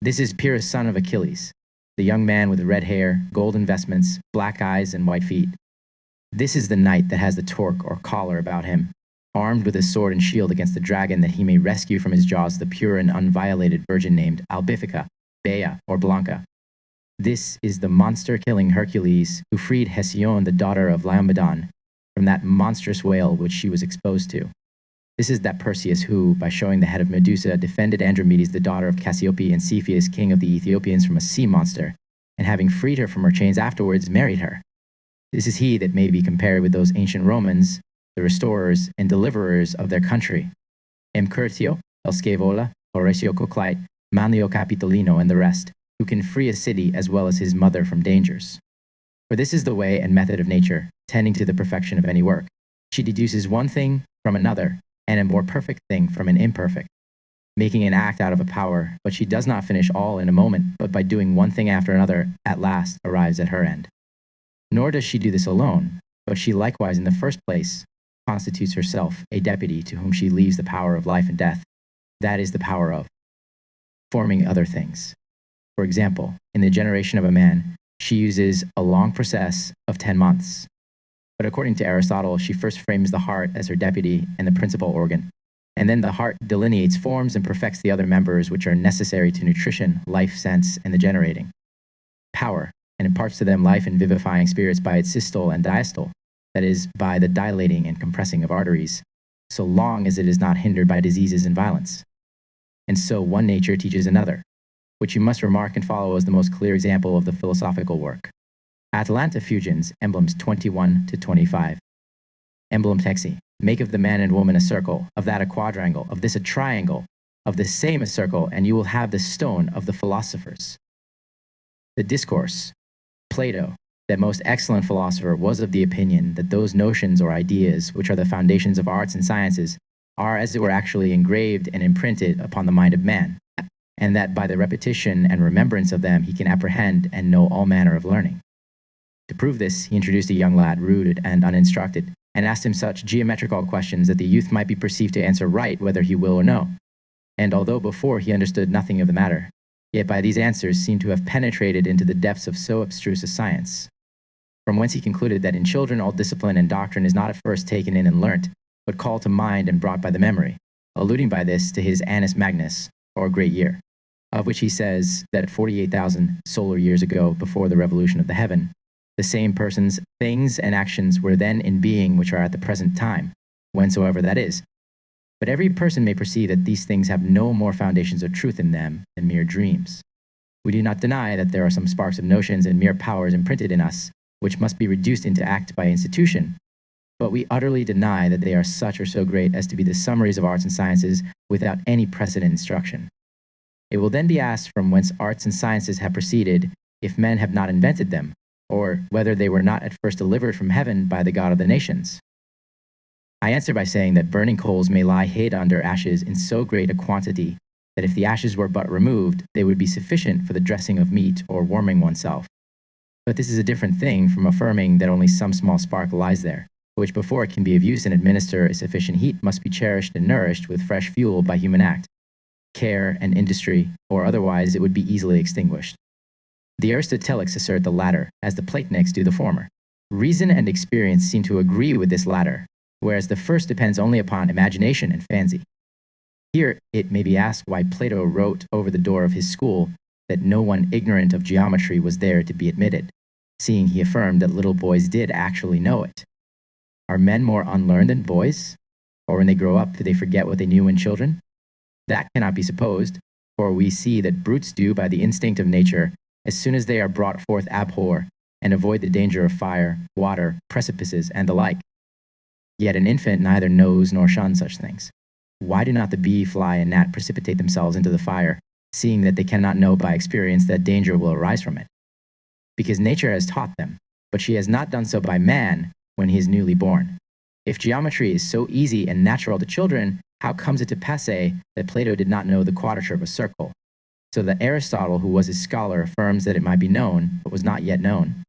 This is Pyrrhus, son of Achilles, the young man with red hair, golden vestments, black eyes, and white feet. This is the knight that has the torque or collar about him, armed with a sword and shield against the dragon, that he may rescue from his jaws the pure and unviolated virgin named Albifica, Bea, or Blanca. This is the monster-killing Hercules who freed Hesione, the daughter of Laomedon, from that monstrous whale which she was exposed to. This is that Perseus who, by showing the head of Medusa, defended Andromedes, the daughter of Cassiope, and Cepheus, king of the Ethiopians, from a sea monster, and having freed her from her chains afterwards, married her. This is he that may be compared with those ancient Romans, the restorers and deliverers of their country, M. Curtio, El Scaevola, Horatio Coclite, Manlio Capitolino, and the rest, who can free a city as well as his mother from dangers. For this is the way and method of nature, tending to the perfection of any work. She deduces one thing from another, and a more perfect thing from an imperfect, making an act out of a power, but she does not finish all in a moment, but by doing one thing after another, at last arrives at her end. Nor does she do this alone, but she likewise in the first place constitutes herself a deputy to whom she leaves the power of life and death, that is the power of forming other things. For example, in the generation of a man, she uses a long process of 10 months. But according to Aristotle, she first frames the heart as her deputy and the principal organ, and then the heart delineates, forms, and perfects the other members which are necessary to nutrition, life, sense, and the generating power, and imparts to them life and vivifying spirits by its systole and diastole, that is, by the dilating and compressing of arteries, so long as it is not hindered by diseases and violence. And so one nature teaches another, which you must remark and follow as the most clear example of the philosophical work. Atalanta Fugiens, emblems 21 to 25. Emblem texi. Make of the man and woman a circle, of that a quadrangle, of this a triangle, of the same a circle, and you will have the stone of the philosophers. The discourse. Plato, that most excellent philosopher, was of the opinion that those notions or ideas which are the foundations of arts and sciences are as it were actually engraved and imprinted upon the mind of man, and that by the repetition and remembrance of them he can apprehend and know all manner of learning. To prove this, he introduced a young lad, rude and uninstructed, and asked him such geometrical questions that the youth might be perceived to answer right whether he will or no. And although before he understood nothing of the matter, yet by these answers seemed to have penetrated into the depths of so abstruse a science. from whence he concluded that in children all discipline and doctrine is not at first taken in and learnt, but called to mind and brought by the memory, alluding by this to his Annus Magnus, or great year, of which he says that 48,000 solar years ago, before the revolution of the heaven, the same persons, things, and actions were then in being which are at the present time, whensoever that is. But every person may perceive that these things have no more foundations of truth in them than mere dreams. We do not deny that there are some sparks of notions and mere powers imprinted in us, which must be reduced into act by institution, but we utterly deny that they are such or so great as to be the summaries of arts and sciences without any precedent instruction. It will then be asked from whence arts and sciences have proceeded, if men have not invented them, or whether they were not at first delivered from heaven by the God of the nations. I answer by saying that burning coals may lie hid under ashes in so great a quantity that if the ashes were but removed, they would be sufficient for the dressing of meat or warming oneself. But this is a different thing from affirming that only some small spark lies there, which before it can be of use and administer a sufficient heat must be cherished and nourished with fresh fuel by human act, care, and industry, or otherwise it would be easily extinguished. The Aristotelics assert the latter, as the Platonics do the former. Reason and experience seem to agree with this latter, whereas the first depends only upon imagination and fancy. Here it may be asked why Plato wrote over the door of his school that no one ignorant of geometry was there to be admitted, seeing he affirmed that little boys did actually know it. Are men more unlearned than boys? Or when they grow up, do they forget what they knew when children? That cannot be supposed, for we see that brutes do by the instinct of nature, as soon as they are brought forth abhor, and avoid the danger of fire, water, precipices, and the like. Yet an infant neither knows nor shuns such things. Why do not the bee, fly, and gnat precipitate themselves into the fire, seeing that they cannot know by experience that danger will arise from it? Because nature has taught them, but she has not done so by man when he is newly born. If geometry is so easy and natural to children, how comes it to passe that Plato did not know the quadrature of a circle, so that Aristotle, who was his scholar, affirms that it might be known, but was not yet known?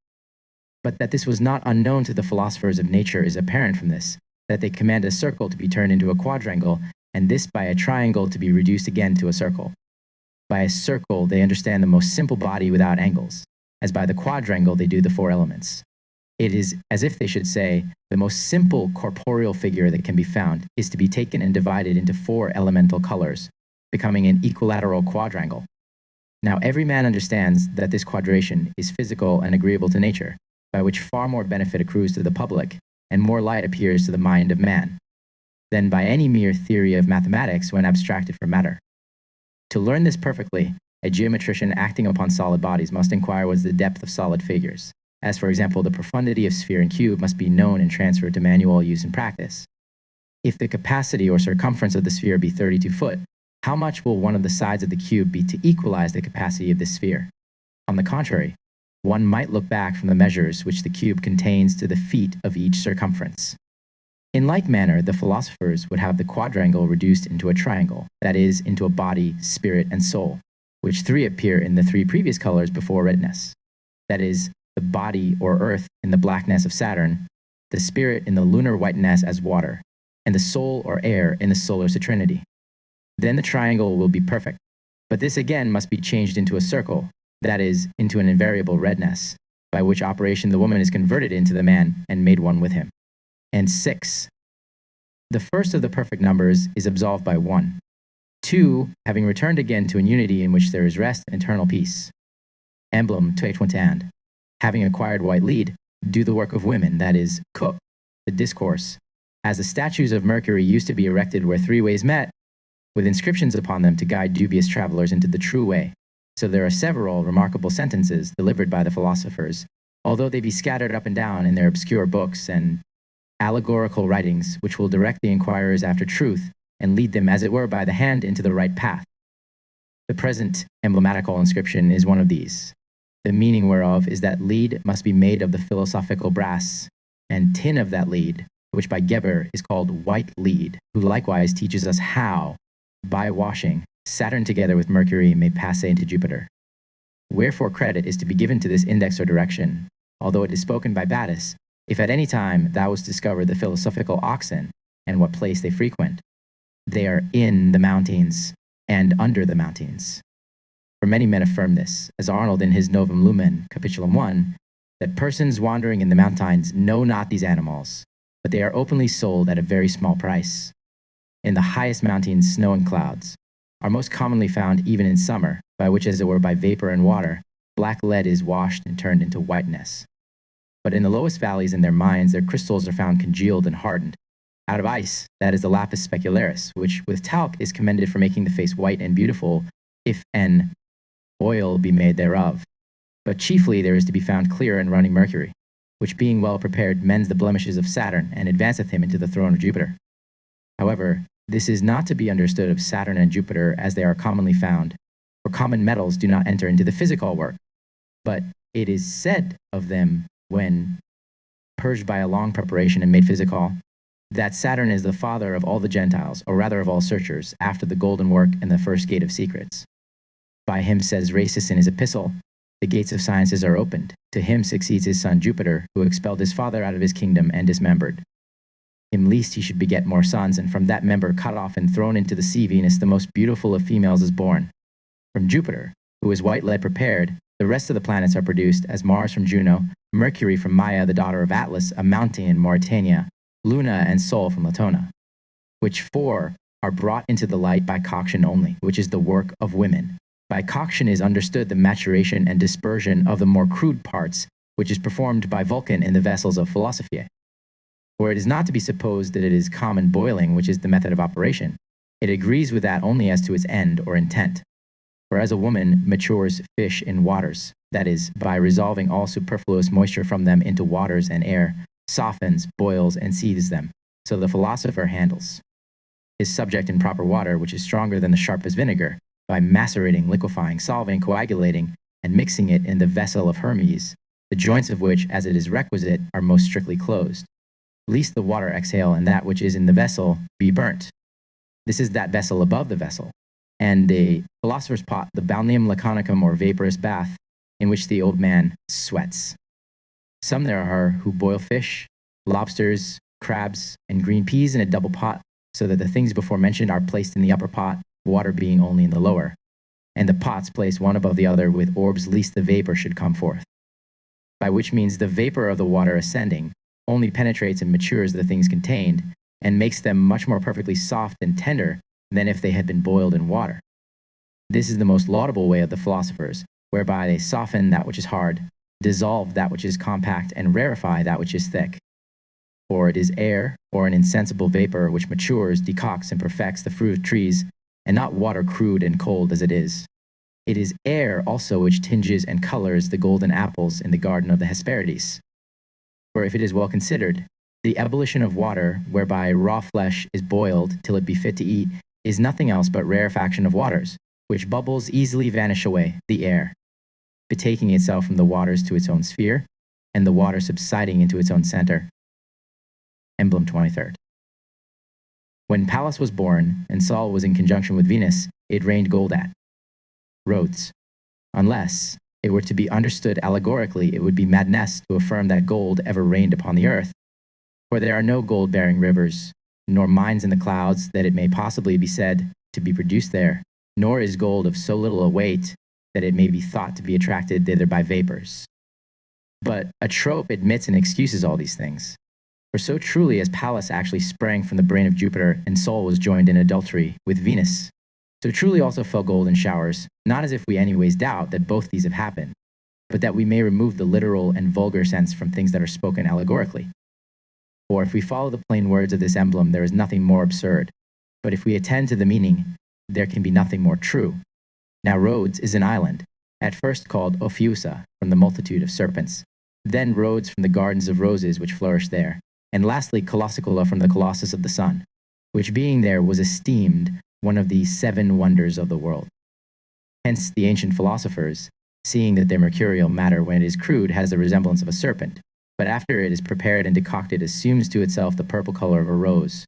But that this was not unknown to the philosophers of nature is apparent from this, that they command a circle to be turned into a quadrangle, and this by a triangle to be reduced again to a circle. By a circle they understand the most simple body without angles, as by the quadrangle they do the four elements. It is as if they should say, the most simple corporeal figure that can be found is to be taken and divided into four elemental colors, becoming an equilateral quadrangle. Now every man understands that this quadration is physical and agreeable to nature, by which far more benefit accrues to the public, and more light appears to the mind of man, than by any mere theory of mathematics when abstracted from matter. To learn this perfectly, a geometrician acting upon solid bodies must inquire what is the depth of solid figures, as for example the profundity of sphere and cube must be known and transferred to manual use and practice. If the capacity or circumference of the sphere be 32 foot, how much will one of the sides of the cube be to equalize the capacity of this sphere? On the contrary, one might look back from the measures which the cube contains to the feet of each circumference. In like manner, the philosophers would have the quadrangle reduced into a triangle, that is, into a body, spirit, and soul, which three appear in the three previous colors before redness. That is, the body or earth in the blackness of Saturn, the spirit in the lunar whiteness as water, and the soul or air in the solar citrinity. Then the triangle will be perfect, but this again must be changed into a circle, that is, into an invariable redness, by which operation the woman is converted into the man and made one with him. And 6. The first of the perfect numbers is absolved by 1. 2, having returned again to an unity in which there is rest and eternal peace. Emblem, and having acquired white lead, do the work of women, that is, cook, the discourse, as the statues of Mercury used to be erected where three ways met, with inscriptions upon them to guide dubious travelers into the true way. So there are several remarkable sentences delivered by the philosophers, although they be scattered up and down in their obscure books and allegorical writings, which will direct the inquirers after truth and lead them, as it were, by the hand into the right path. The present emblematical inscription is one of these, the meaning whereof is that lead must be made of the philosophical brass, and tin of that lead, which by Geber is called white lead, who likewise teaches us how, by washing, Saturn together with Mercury may pass into Jupiter. Wherefore credit is to be given to this index or direction, although it is spoken by Battus, if at any time thou wouldst discover the philosophical oxen, and what place they frequent. They are in the mountains, and under the mountains. For many men affirm this, as Arnold in his Novum Lumen, Capitulum 1, that persons wandering in the mountains know not these animals, but they are openly sold at a very small price. In the highest mountains, snow and clouds are most commonly found even in summer, by which, as it were by vapor and water, black lead is washed and turned into whiteness. But in the lowest valleys in their mines, their crystals are found congealed and hardened. Out of ice, that is the lapis specularis, which with talc is commended for making the face white and beautiful, if an oil be made thereof. But chiefly there is to be found clear and running Mercury, which being well prepared mends the blemishes of Saturn and advanceth him into the throne of Jupiter. However, this is not to be understood of Saturn and Jupiter as they are commonly found, for common metals do not enter into the physical work, but it is said of them when purged by a long preparation and made physical, that Saturn is the father of all the Gentiles, or rather of all searchers, after the golden work and the first gate of secrets. By him, says Rhasis in his epistle, the gates of sciences are opened. To him succeeds his son Jupiter, who expelled his father out of his kingdom and dismembered him, lest he should beget more sons, and from that member cut off and thrown into the sea Venus, the most beautiful of females, is born. From Jupiter, who is white lead prepared, the rest of the planets are produced, as Mars from Juno, Mercury from Maier, the daughter of Atlas, a mountain in Mauritania, Luna and Sol from Latona, which four are brought into the light by coction only, which is the work of women. By coction is understood the maturation and dispersion of the more crude parts, which is performed by Vulcan in the vessels of Philosophy. For it is not to be supposed that it is common boiling, which is the method of operation. It agrees with that only as to its end or intent. For as a woman matures fish in waters, that is, by resolving all superfluous moisture from them into waters and air, softens, boils, and seethes them, so the philosopher handles his subject in proper water, which is stronger than the sharpest vinegar, by macerating, liquefying, solving, coagulating, and mixing it in the vessel of Hermes, the joints of which, as it is requisite, are most strictly closed, lest the water exhale and that which is in the vessel be burnt. This is that vessel above the vessel, and the philosopher's pot, the balneum laconicum or vaporous bath, in which the old man sweats. Some there are who boil fish, lobsters, crabs, and green peas in a double pot, so that the things before mentioned are placed in the upper pot, water being only in the lower, and the pots placed one above the other with orbs, lest the vapor should come forth. By which means the vapor of the water ascending only penetrates and matures the things contained, and makes them much more perfectly soft and tender than if they had been boiled in water. This is the most laudable way of the philosophers, whereby they soften that which is hard, dissolve that which is compact, and rarefy that which is thick. For it is air, or an insensible vapor, which matures, decocts, and perfects the fruit of trees, and not water crude and cold as it is. It is air also which tinges and colors the golden apples in the garden of the Hesperides. For if it is well considered, the ebullition of water, whereby raw flesh is boiled till it be fit to eat, is nothing else but rarefaction of waters, which bubbles easily vanish away, the air, betaking itself from the waters to its own sphere, and the water subsiding into its own center. Emblem 23rd. When Pallas was born, and Sol was in conjunction with Venus, it rained gold at Rhodes. Unless it were to be understood allegorically, it would be madness to affirm that gold ever rained upon the earth. For there are no gold-bearing rivers, nor mines in the clouds that it may possibly be said to be produced there, nor is gold of so little a weight that it may be thought to be attracted thither by vapors. But a trope admits and excuses all these things. For so truly as Pallas actually sprang from the brain of Jupiter, and Sol was joined in adultery with Venus, so truly also fell gold in showers, not as if we anyways doubt that both these have happened, but that we may remove the literal and vulgar sense from things that are spoken allegorically. For if we follow the plain words of this emblem, there is nothing more absurd. But if we attend to the meaning, there can be nothing more true. Now Rhodes is an island, at first called Ophiusa, from the multitude of serpents, then Rhodes from the gardens of roses which flourished there, and lastly Colossicula from the Colossus of the sun, which being there was esteemed one of the 7 wonders of the world. Hence the ancient philosophers, seeing that their mercurial matter when it is crude has the resemblance of a serpent, but after it is prepared and decocted assumes to itself the purple color of a rose,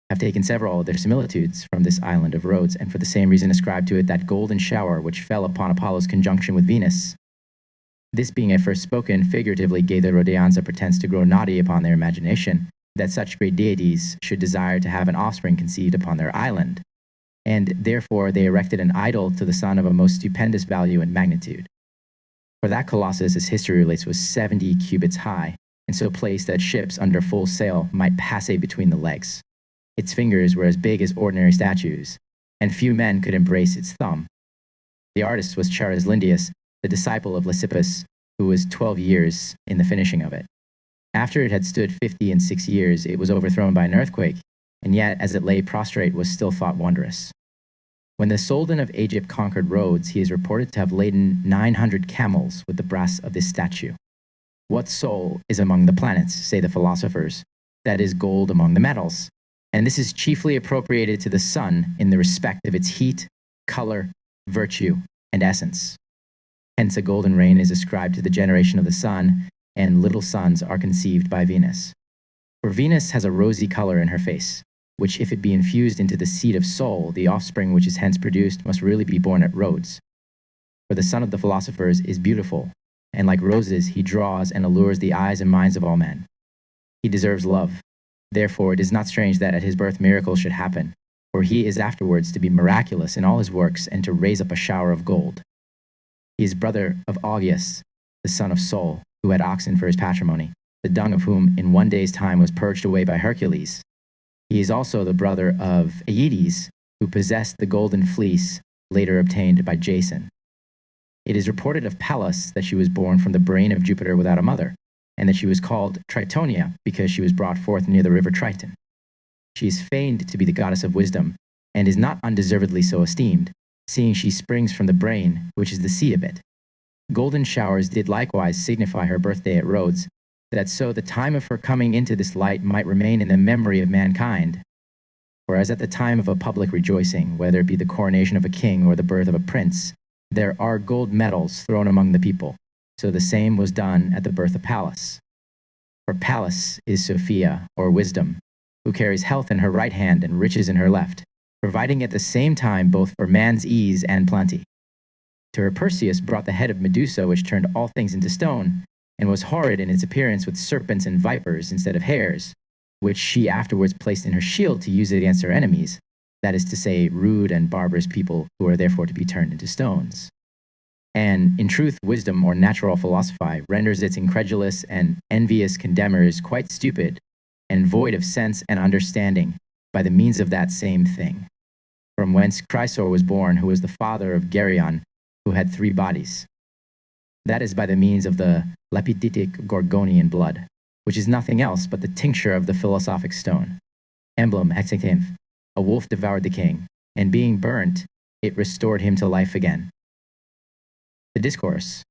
have taken several of their similitudes from this island of Rhodes, and for the same reason ascribed to it that golden shower which fell upon Apollo's conjunction with Venus. This being at first spoken figuratively gave the Rhodians a pretense to grow naughty upon their imagination, that such great deities should desire to have an offspring conceived upon their island, and therefore they erected an idol to the sun of a most stupendous value and magnitude. For that colossus, as history relates, was 70 cubits high, and so placed that ships under full sail might pass it between the legs. Its fingers were as big as ordinary statues, and few men could embrace its thumb. The artist was Chares Lindius, the disciple of Lysippus, who was 12 years in the finishing of it. After it had stood 56 years, it was overthrown by an earthquake, and yet, as it lay prostrate, was still thought wondrous. When the Soldan of Egypt conquered Rhodes, he is reported to have laden 900 camels with the brass of this statue. What soul is among the planets, say the philosophers? That is gold among the metals. And this is chiefly appropriated to the sun in the respect of its heat, color, virtue, and essence. Hence a golden rain is ascribed to the generation of the sun, and little suns are conceived by Venus. For Venus has a rosy color in her face, which if it be infused into the seed of soul, the offspring which is hence produced must really be born at Rhodes. For the son of the philosophers is beautiful, and like roses he draws and allures the eyes and minds of all men. He deserves love. Therefore it is not strange that at his birth miracles should happen, for he is afterwards to be miraculous in all his works and to raise up a shower of gold. He is brother of Augeas, the son of Sol, who had oxen for his patrimony, the dung of whom in one day's time was purged away by Hercules. He is also the brother of Aeetes, who possessed the golden fleece later obtained by Jason. It is reported of Pallas that she was born from the brain of Jupiter without a mother, and that she was called Tritonia because she was brought forth near the river Triton. She is feigned to be the goddess of wisdom, and is not undeservedly so esteemed, seeing she springs from the brain, which is the seat of it. Golden showers did likewise signify her birthday at Rhodes, that so the time of her coming into this light might remain in the memory of mankind. Whereas at the time of a public rejoicing, whether it be the coronation of a king or the birth of a prince, there are gold medals thrown among the people, so the same was done at the birth of Pallas. For Pallas is Sophia, or wisdom, who carries health in her right hand and riches in her left, providing at the same time both for man's ease and plenty. To her Perseus brought the head of Medusa, which turned all things into stone, and was horrid in its appearance with serpents and vipers instead of hares, which she afterwards placed in her shield to use it against her enemies, that is to say, rude and barbarous people who are therefore to be turned into stones. And in truth, wisdom, or natural philosophy, renders its incredulous and envious condemners quite stupid and void of sense and understanding by the means of that same thing. From whence Chrysor was born, who was the father of Geryon, who had 3 bodies. That is by the means of the lapiditic Gorgonian blood, which is nothing else but the tincture of the philosophic stone. Emblem hexakinth, a wolf devoured the king, and being burnt, it restored him to life again. The discourse,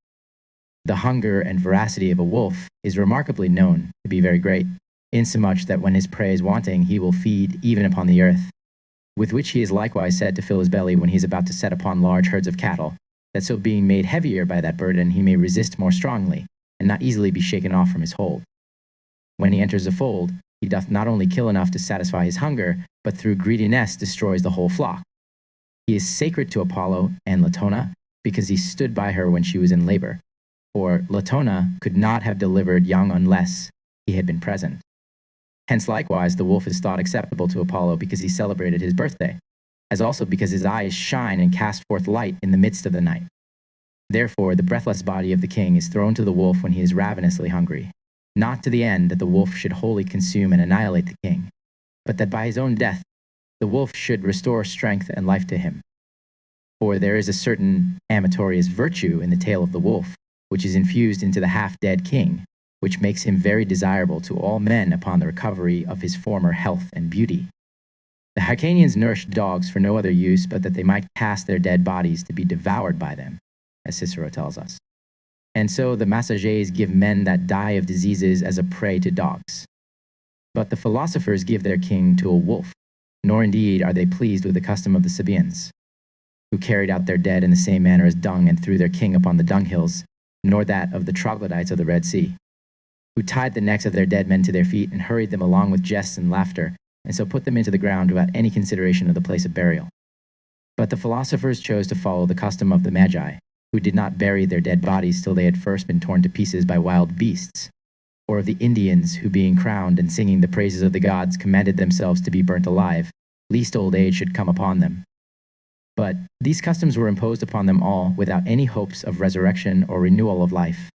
the hunger and voracity of a wolf, is remarkably known to be very great, insomuch that when his prey is wanting, he will feed even upon the earth, with which he is likewise said to fill his belly when he is about to set upon large herds of cattle, that so being made heavier by that burden, he may resist more strongly, and not easily be shaken off from his hold. When he enters a fold, he doth not only kill enough to satisfy his hunger, but through greediness destroys the whole flock. He is sacred to Apollo and Latona, because he stood by her when she was in labor, for Latona could not have delivered young unless he had been present. Hence likewise the wolf is thought acceptable to Apollo because he celebrated his birthday, as also because his eyes shine and cast forth light in the midst of the night. Therefore the breathless body of the king is thrown to the wolf when he is ravenously hungry, not to the end that the wolf should wholly consume and annihilate the king, but that by his own death the wolf should restore strength and life to him. For there is a certain amatorious virtue in the tail of the wolf, which is infused into the half-dead king, which makes him very desirable to all men upon the recovery of his former health and beauty. The Hyrcanians nourished dogs for no other use but that they might cast their dead bodies to be devoured by them, as Cicero tells us. And so the Massagers give men that die of diseases as a prey to dogs. But the philosophers give their king to a wolf, nor indeed are they pleased with the custom of the Sabaeans, who carried out their dead in the same manner as dung and threw their king upon the dunghills, nor that of the troglodytes of the Red Sea, who tied the necks of their dead men to their feet and hurried them along with jests and laughter, and so put them into the ground without any consideration of the place of burial. But the philosophers chose to follow the custom of the Magi, who did not bury their dead bodies till they had first been torn to pieces by wild beasts, or of the Indians who, being crowned and singing the praises of the gods, commanded themselves to be burnt alive, lest old age should come upon them. But these customs were imposed upon them all without any hopes of resurrection or renewal of life.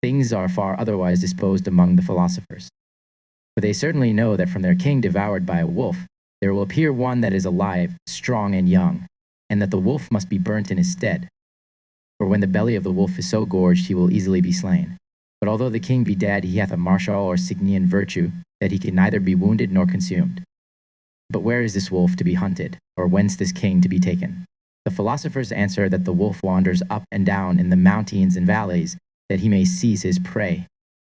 Things are far otherwise disposed among the philosophers. For they certainly know that from their king devoured by a wolf, there will appear one that is alive, strong, and young, and that the wolf must be burnt in his stead. For when the belly of the wolf is so gorged, he will easily be slain. But although the king be dead, he hath a martial or Signian virtue, that he can neither be wounded nor consumed. But where is this wolf to be hunted, or whence this king to be taken? The philosophers answer that the wolf wanders up and down in the mountains and valleys, that he may seize his prey,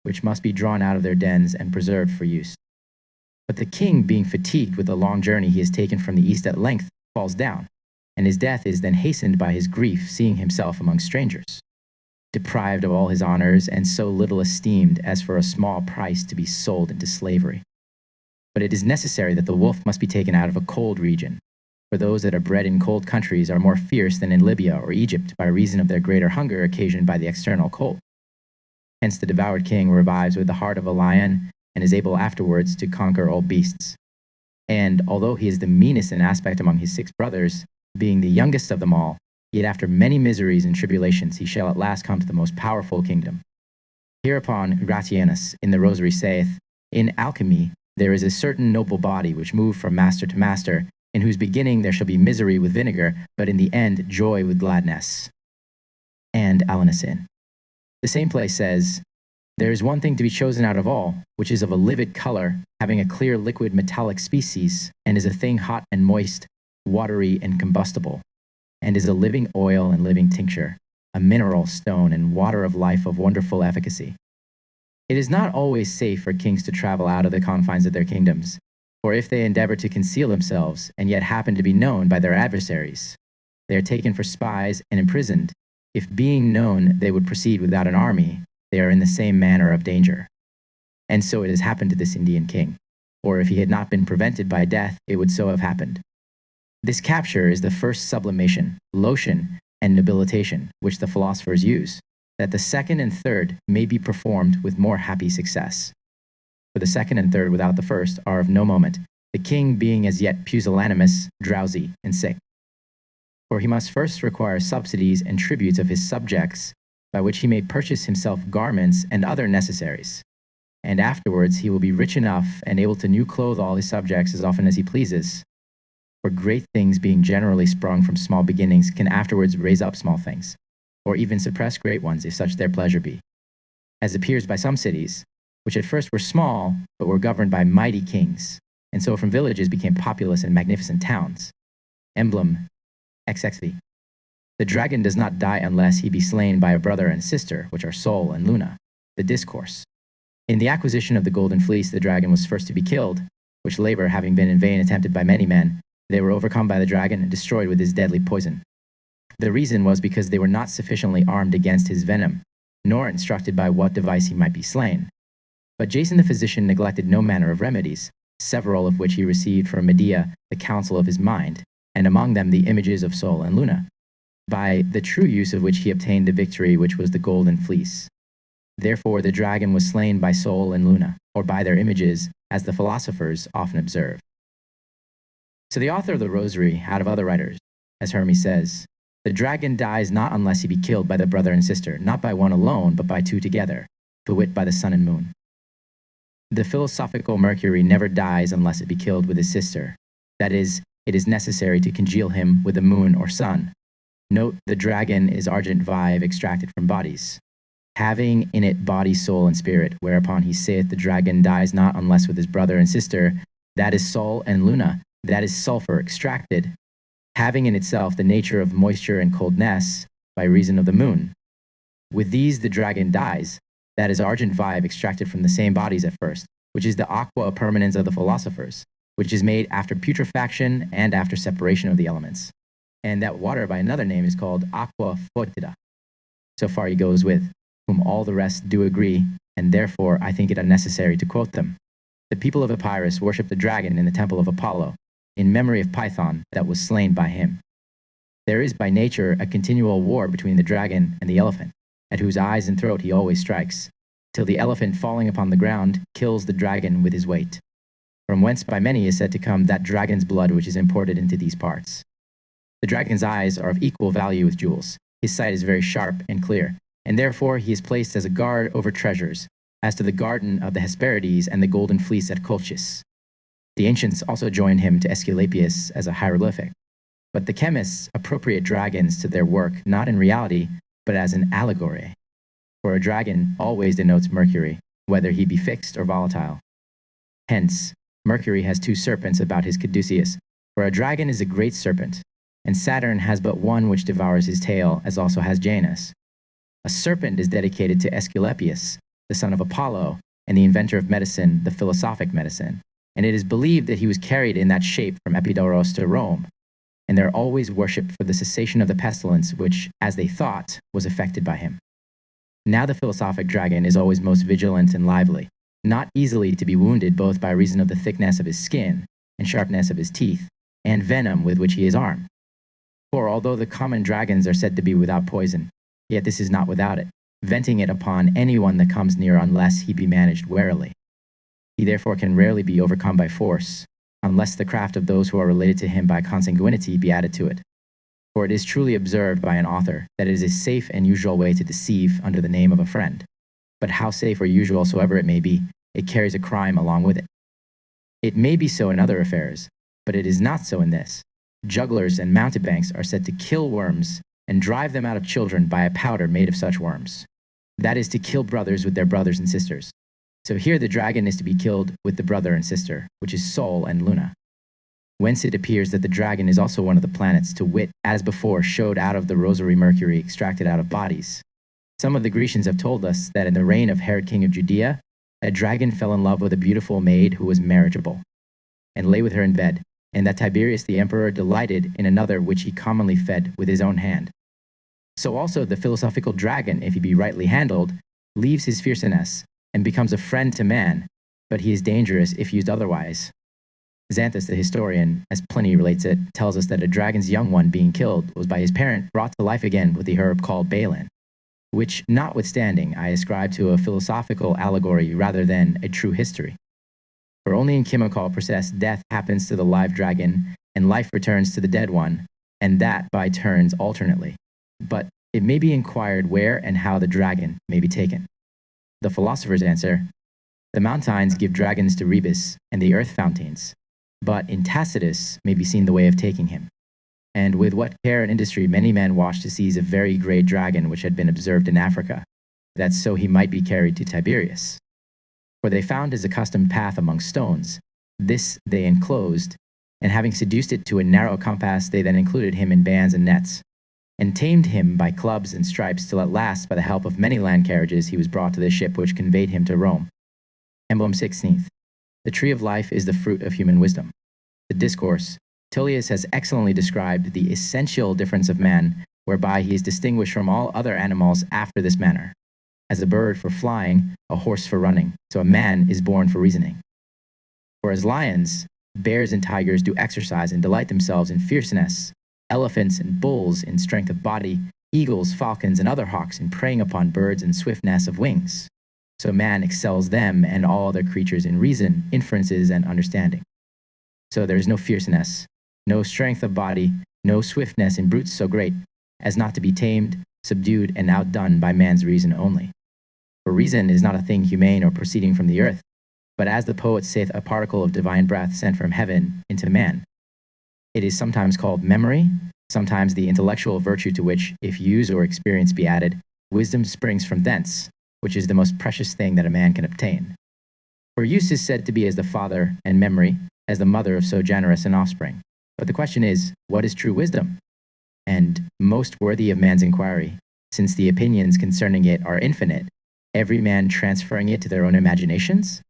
which must be drawn out of their dens and preserved for use. But the king, being fatigued with the long journey he has taken from the east, at length falls down, and his death is then hastened by his grief, seeing himself among strangers, deprived of all his honors, and so little esteemed as for a small price to be sold into slavery. But it is necessary that the wolf must be taken out of a cold region, for those that are bred in cold countries are more fierce than in Libya or Egypt by reason of their greater hunger occasioned by the external cold. Hence the devoured king revives with the heart of a lion and is able afterwards to conquer all beasts. And although he is the meanest in aspect among his 6 brothers, being the youngest of them all, yet after many miseries and tribulations he shall at last come to the most powerful kingdom. Hereupon Gratianus in the Rosary saith, in alchemy there is a certain noble body which moved from master to master, in whose beginning there shall be misery with vinegar, but in the end joy with gladness. And Alanisin. The same place says, there is one thing to be chosen out of all, which is of a livid color, having a clear liquid metallic species, and is a thing hot and moist, watery and combustible, and is a living oil and living tincture, a mineral stone and water of life of wonderful efficacy. It is not always safe for kings to travel out of the confines of their kingdoms, for if they endeavor to conceal themselves, and yet happen to be known by their adversaries, they are taken for spies and imprisoned. If being known they would proceed without an army, they are in the same manner of danger. And so it has happened to this Indian king, or if he had not been prevented by death, it would so have happened. This capture is the first sublimation, lotion, and nobilitation which the philosophers use, that the second and third may be performed with more happy success. For the second and third without the first are of no moment, the king being as yet pusillanimous, drowsy, and sick. For he must first require subsidies and tributes of his subjects, by which he may purchase himself garments and other necessaries. And afterwards he will be rich enough and able to new clothe all his subjects as often as he pleases. For great things being generally sprung from small beginnings can afterwards raise up small things, or even suppress great ones if such their pleasure be. As appears by some cities, which at first were small, but were governed by mighty kings, and so from villages became populous and magnificent towns. Emblem, XXV. The dragon does not die unless he be slain by a brother and sister, which are Sol and Luna. The discourse. In the acquisition of the golden fleece, the dragon was first to be killed, which labor having been in vain attempted by many men, they were overcome by the dragon and destroyed with his deadly poison. The reason was because they were not sufficiently armed against his venom, nor instructed by what device he might be slain. But Jason the physician neglected no manner of remedies, several of which he received from Medea, the counsel of his mind, and among them the images of Sol and Luna, by the true use of which he obtained the victory which was the golden fleece. Therefore the dragon was slain by Sol and Luna, or by their images, as the philosophers often observe. So the author of the Rosary, out of other writers, as Hermes says, the dragon dies not unless he be killed by the brother and sister, not by one alone, but by 2 together, to wit by the sun and moon. The philosophical Mercury never dies unless it be killed with his sister. That is, it is necessary to congeal him with the moon or sun. Note, the dragon is argent vive extracted from bodies, having in it body, soul, and spirit, whereupon he saith the dragon dies not unless with his brother and sister, that is Sol and Luna, that is sulfur extracted, having in itself the nature of moisture and coldness by reason of the moon. With these the dragon dies, that is argent vibe extracted from the same bodies at first, which is the aqua permanens of the philosophers, which is made after putrefaction and after separation of the elements. And that water by another name is called aqua fotida. So far he goes with, whom all the rest do agree, and therefore I think it unnecessary to quote them. The people of Epirus worship the dragon in the temple of Apollo, in memory of Python that was slain by him. There is by nature a continual war between the dragon and the elephant, at whose eyes and throat he always strikes, till the elephant falling upon the ground kills the dragon with his weight, from whence by many is said to come that dragon's blood which is imported into these parts. The dragon's eyes are of equal value with jewels. His sight is very sharp and clear, and therefore he is placed as a guard over treasures, as to the garden of the Hesperides and the golden fleece at Colchis. The ancients also joined him to Aesculapius as a hieroglyphic, but the chemists appropriate dragons to their work not in reality, but as an allegory. For a dragon always denotes Mercury, whether he be fixed or volatile. Hence, Mercury has two serpents about his caduceus, for a dragon is a great serpent, and Saturn has but one which devours his tail, as also has Janus. A serpent is dedicated to Aesculapius, the son of Apollo, and the inventor of medicine, the philosophic medicine, and it is believed that he was carried in that shape from Epidaurus to Rome, and they're always worshipped for the cessation of the pestilence which, as they thought, was effected by him. Now the philosophic dragon is always most vigilant and lively, not easily to be wounded both by reason of the thickness of his skin and sharpness of his teeth, and venom with which he is armed. For although the common dragons are said to be without poison, yet this is not without it, venting it upon anyone that comes near unless he be managed warily. He therefore can rarely be overcome by force, unless the craft of those who are related to him by consanguinity be added to it. For it is truly observed by an author that it is a safe and usual way to deceive under the name of a friend. But how safe or usual soever it may be, it carries a crime along with it. It may be so in other affairs, but it is not so in this. Jugglers and mountebanks are said to kill worms and drive them out of children by a powder made of such worms. That is to kill brothers with their brothers and sisters. So here the dragon is to be killed with the brother and sister, which is Sol and Luna. Whence it appears that the dragon is also one of the planets, to wit, as before, showed out of the rosary Mercury extracted out of bodies. Some of the Grecians have told us that in the reign of Herod king of Judea, a dragon fell in love with a beautiful maid who was marriageable, and lay with her in bed, and that Tiberius the emperor delighted in another which he commonly fed with his own hand. So also the philosophical dragon, if he be rightly handled, leaves his fierceness, and becomes a friend to man, but he is dangerous if used otherwise. Xanthus the historian, as Pliny relates it, tells us that a dragon's young one being killed was by his parent brought to life again with the herb called balin, which notwithstanding I ascribe to a philosophical allegory rather than a true history. For only in chemical process death happens to the live dragon, and life returns to the dead one, and that by turns alternately. But it may be inquired where and how the dragon may be taken. The philosophers answer, the mountains give dragons to Rebus, and the earth fountains, but in Tacitus may be seen the way of taking him. And with what care and industry many men watched to seize a very great dragon which had been observed in Africa, that so he might be carried to Tiberius. For they found his accustomed path among stones. This they enclosed, and having seduced it to a narrow compass, they then included him in bands and nets, and tamed him by clubs and stripes, till at last, by the help of many land carriages, he was brought to the ship which conveyed him to Rome. Emblem 16th. The tree of life is the fruit of human wisdom. The discourse, Tullius has excellently described the essential difference of man, whereby he is distinguished from all other animals after this manner. As a bird for flying, a horse for running, so a man is born for reasoning. For as lions, bears and tigers do exercise and delight themselves in fierceness, elephants and bulls in strength of body, eagles, falcons, and other hawks in preying upon birds and swiftness of wings. So man excels them and all other creatures in reason, inferences, and understanding. So there is no fierceness, no strength of body, no swiftness in brutes so great as not to be tamed, subdued, and outdone by man's reason only. For reason is not a thing humane or proceeding from the earth, but as the poet saith, a particle of divine breath sent from heaven into man. It is sometimes called memory, sometimes the intellectual virtue to which, if use or experience be added, wisdom springs from thence, which is the most precious thing that a man can obtain. For use is said to be as the father, and memory as the mother of so generous an offspring. But the question is, what is true wisdom? And most worthy of man's inquiry, since the opinions concerning it are infinite, every man transferring it to their own imaginations?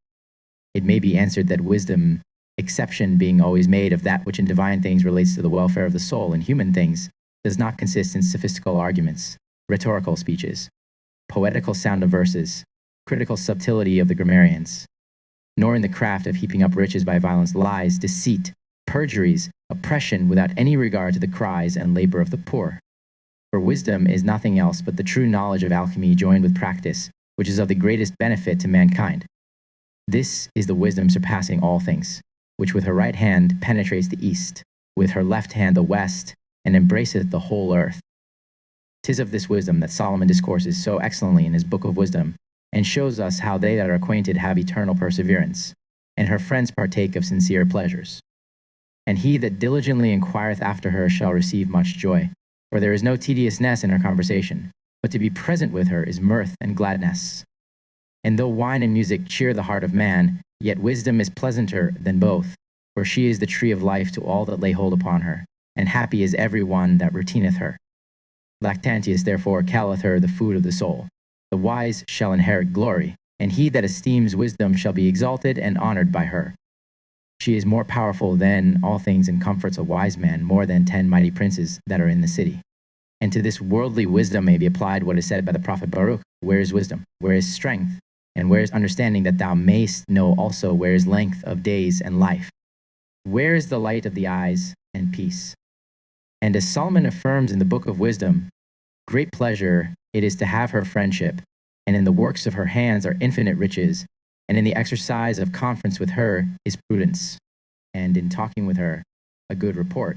It may be answered that wisdom, exception being always made of that which in divine things relates to the welfare of the soul, in human things, does not consist in sophistical arguments, rhetorical speeches, poetical sound of verses, critical subtlety of the grammarians, nor in the craft of heaping up riches by violence, lies, deceit, perjuries, oppression, without any regard to the cries and labor of the poor. For wisdom is nothing else but the true knowledge of alchemy joined with practice, which is of the greatest benefit to mankind. This is the wisdom surpassing all things, which with her right hand penetrates the east, with her left hand the west, and embraceth the whole earth. 'Tis of this wisdom that Solomon discourses so excellently in his Book of Wisdom, and shows us how they that are acquainted have eternal perseverance, and her friends partake of sincere pleasures. And he that diligently inquireth after her shall receive much joy, for there is no tediousness in her conversation, but to be present with her is mirth and gladness. And though wine and music cheer the heart of man, yet wisdom is pleasanter than both, for she is the tree of life to all that lay hold upon her, and happy is every one that retaineth her. Lactantius therefore calleth her the food of the soul. The wise shall inherit glory, and he that esteems wisdom shall be exalted and honored by her. She is more powerful than all things and comforts a wise man more than 10 mighty princes that are in the city. And to this worldly wisdom may be applied what is said by the prophet Baruch, where is wisdom, where is strength, and where is understanding, that thou mayst know also where is length of days and life? Where is the light of the eyes and peace? And as Solomon affirms in the Book of Wisdom, great pleasure it is to have her friendship, and in the works of her hands are infinite riches, and in the exercise of conference with her is prudence, and in talking with her a good report.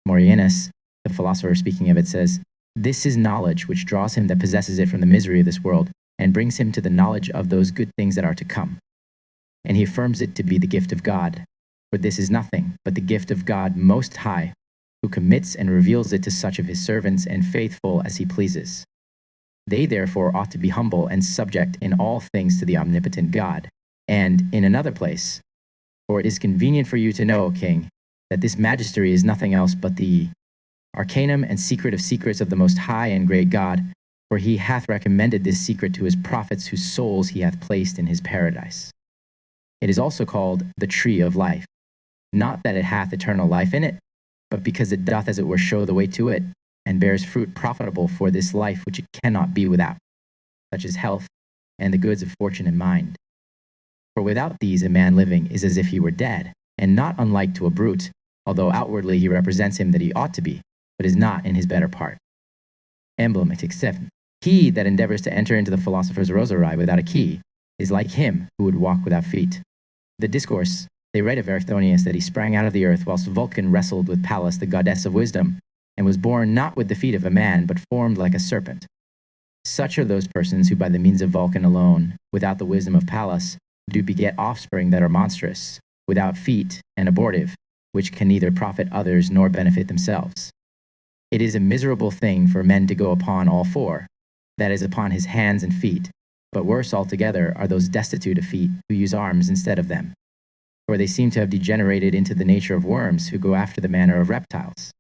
Morianus, the philosopher speaking of it, says, "This is knowledge which draws him that possesses it from the misery of this world, and brings him to the knowledge of those good things that are to come." And he affirms it to be the gift of God, for this is nothing but the gift of God Most High, who commits and reveals it to such of his servants and faithful as he pleases. They therefore ought to be humble and subject in all things to the omnipotent God. And in another place, "For it is convenient for you to know, O king, that this magistery is nothing else but the arcanum and secret of secrets of the most high and great God, for he hath recommended this secret to his prophets, whose souls he hath placed in his paradise." It is also called the tree of life, not that it hath eternal life in it, but because it doth as it were show the way to it, and bears fruit profitable for this life which it cannot be without, such as health and the goods of fortune and mind. For without these a man living is as if he were dead, and not unlike to a brute, although outwardly he represents him that he ought to be, but is not in his better part. Emblem 7. He that endeavors to enter into the Philosophers Rosary without a key is like him who would walk without feet. The discourse, they write of Erythronius that he sprang out of the earth whilst Vulcan wrestled with Pallas, the goddess of wisdom, and was born not with the feet of a man, but formed like a serpent. Such are those persons who by the means of Vulcan alone, without the wisdom of Pallas, do beget offspring that are monstrous, without feet and abortive, which can neither profit others nor benefit themselves. It is a miserable thing for men to go upon all four, that is, upon his hands and feet, but worse altogether are those destitute of feet who use arms instead of them, for they seem to have degenerated into the nature of worms who go after the manner of reptiles.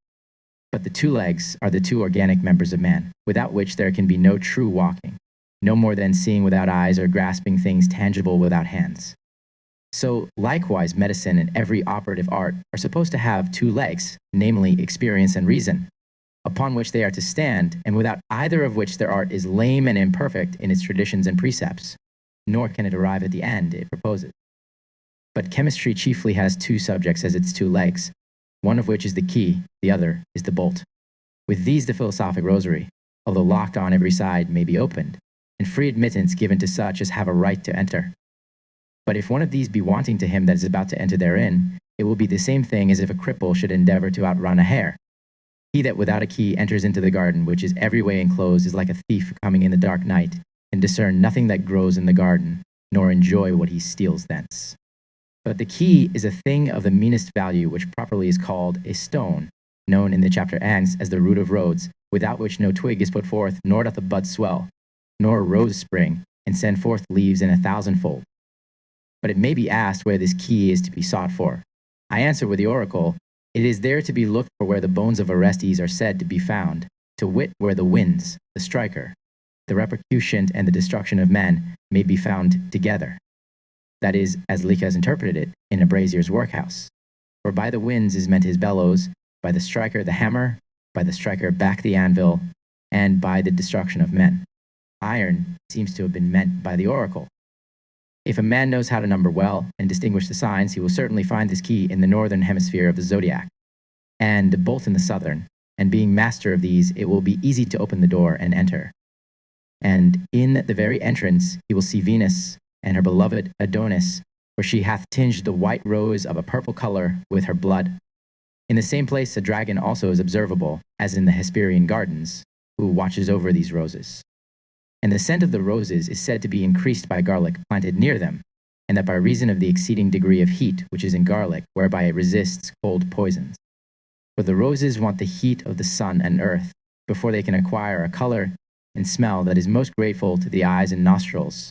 But the 2 legs are the 2 organic members of man, without which there can be no true walking, no more than seeing without eyes or grasping things tangible without hands. So likewise medicine and every operative art are supposed to have 2 legs, namely experience and reason, upon which they are to stand, and without either of which their art is lame and imperfect in its traditions and precepts, nor can it arrive at the end it proposes. But chemistry chiefly has 2 subjects as its 2 legs, one of which is the key, the other is the bolt. With these the philosophic rosary, although locked on every side, may be opened, and free admittance given to such as have a right to enter. But if one of these be wanting to him that is about to enter therein, it will be the same thing as if a cripple should endeavor to outrun a hare. He that without a key enters into the garden, which is every way enclosed, is like a thief coming in the dark night, and discern nothing that grows in the garden, nor enjoy what he steals thence. But the key is a thing of the meanest value, which properly is called a stone, known in the chapter Angs as the root of Rhodes, without which no twig is put forth, nor doth a bud swell, nor a rose spring, and send forth leaves in 1,000-fold. But it may be asked where this key is to be sought for. I answer with the oracle, it is there to be looked for where the bones of Orestes are said to be found, to wit where the winds, the striker, the repercussion and the destruction of men may be found together. That is, as Licha has interpreted it, in a brazier's workhouse. For by the winds is meant his bellows, by the striker the hammer, by the striker back the anvil, and by the destruction of men. Iron seems to have been meant by the oracle. If a man knows how to number well and distinguish the signs, he will certainly find this key in the northern hemisphere of the zodiac, and the bolt in the southern, and being master of these, it will be easy to open the door and enter. And in the very entrance he will see Venus and her beloved Adonis, for she hath tinged the white rose of a purple color with her blood. In the same place, a dragon also is observable, as in the Hesperian gardens, who watches over these roses. And the scent of the roses is said to be increased by garlic planted near them, and that by reason of the exceeding degree of heat which is in garlic, whereby it resists cold poisons. For the roses want the heat of the sun and earth before they can acquire a color and smell that is most grateful to the eyes and nostrils.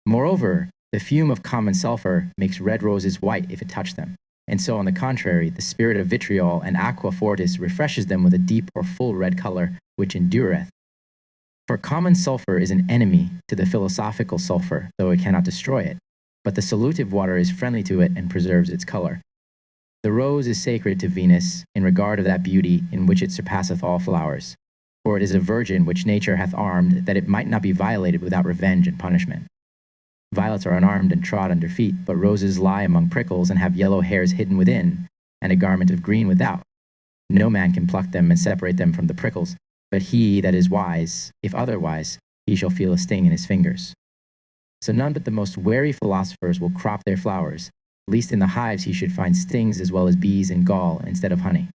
Moreover, the fume of common sulfur makes red roses white if it touch them, and so on the contrary, the spirit of vitriol and aqua fortis refreshes them with a deep or full red color which endureth. For common sulfur is an enemy to the philosophical sulfur, though it cannot destroy it, but the solutive water is friendly to it and preserves its color. The rose is sacred to Venus in regard of that beauty in which it surpasseth all flowers, for it is a virgin which nature hath armed that it might not be violated without revenge and punishment. Violets are unarmed and trod under feet, but roses lie among prickles and have yellow hairs hidden within, and a garment of green without. No man can pluck them and separate them from the prickles, but he that is wise, if otherwise, he shall feel a sting in his fingers. So none but the most wary philosophers will crop their flowers, lest in the hives he should find stings as well as bees and gall instead of honey.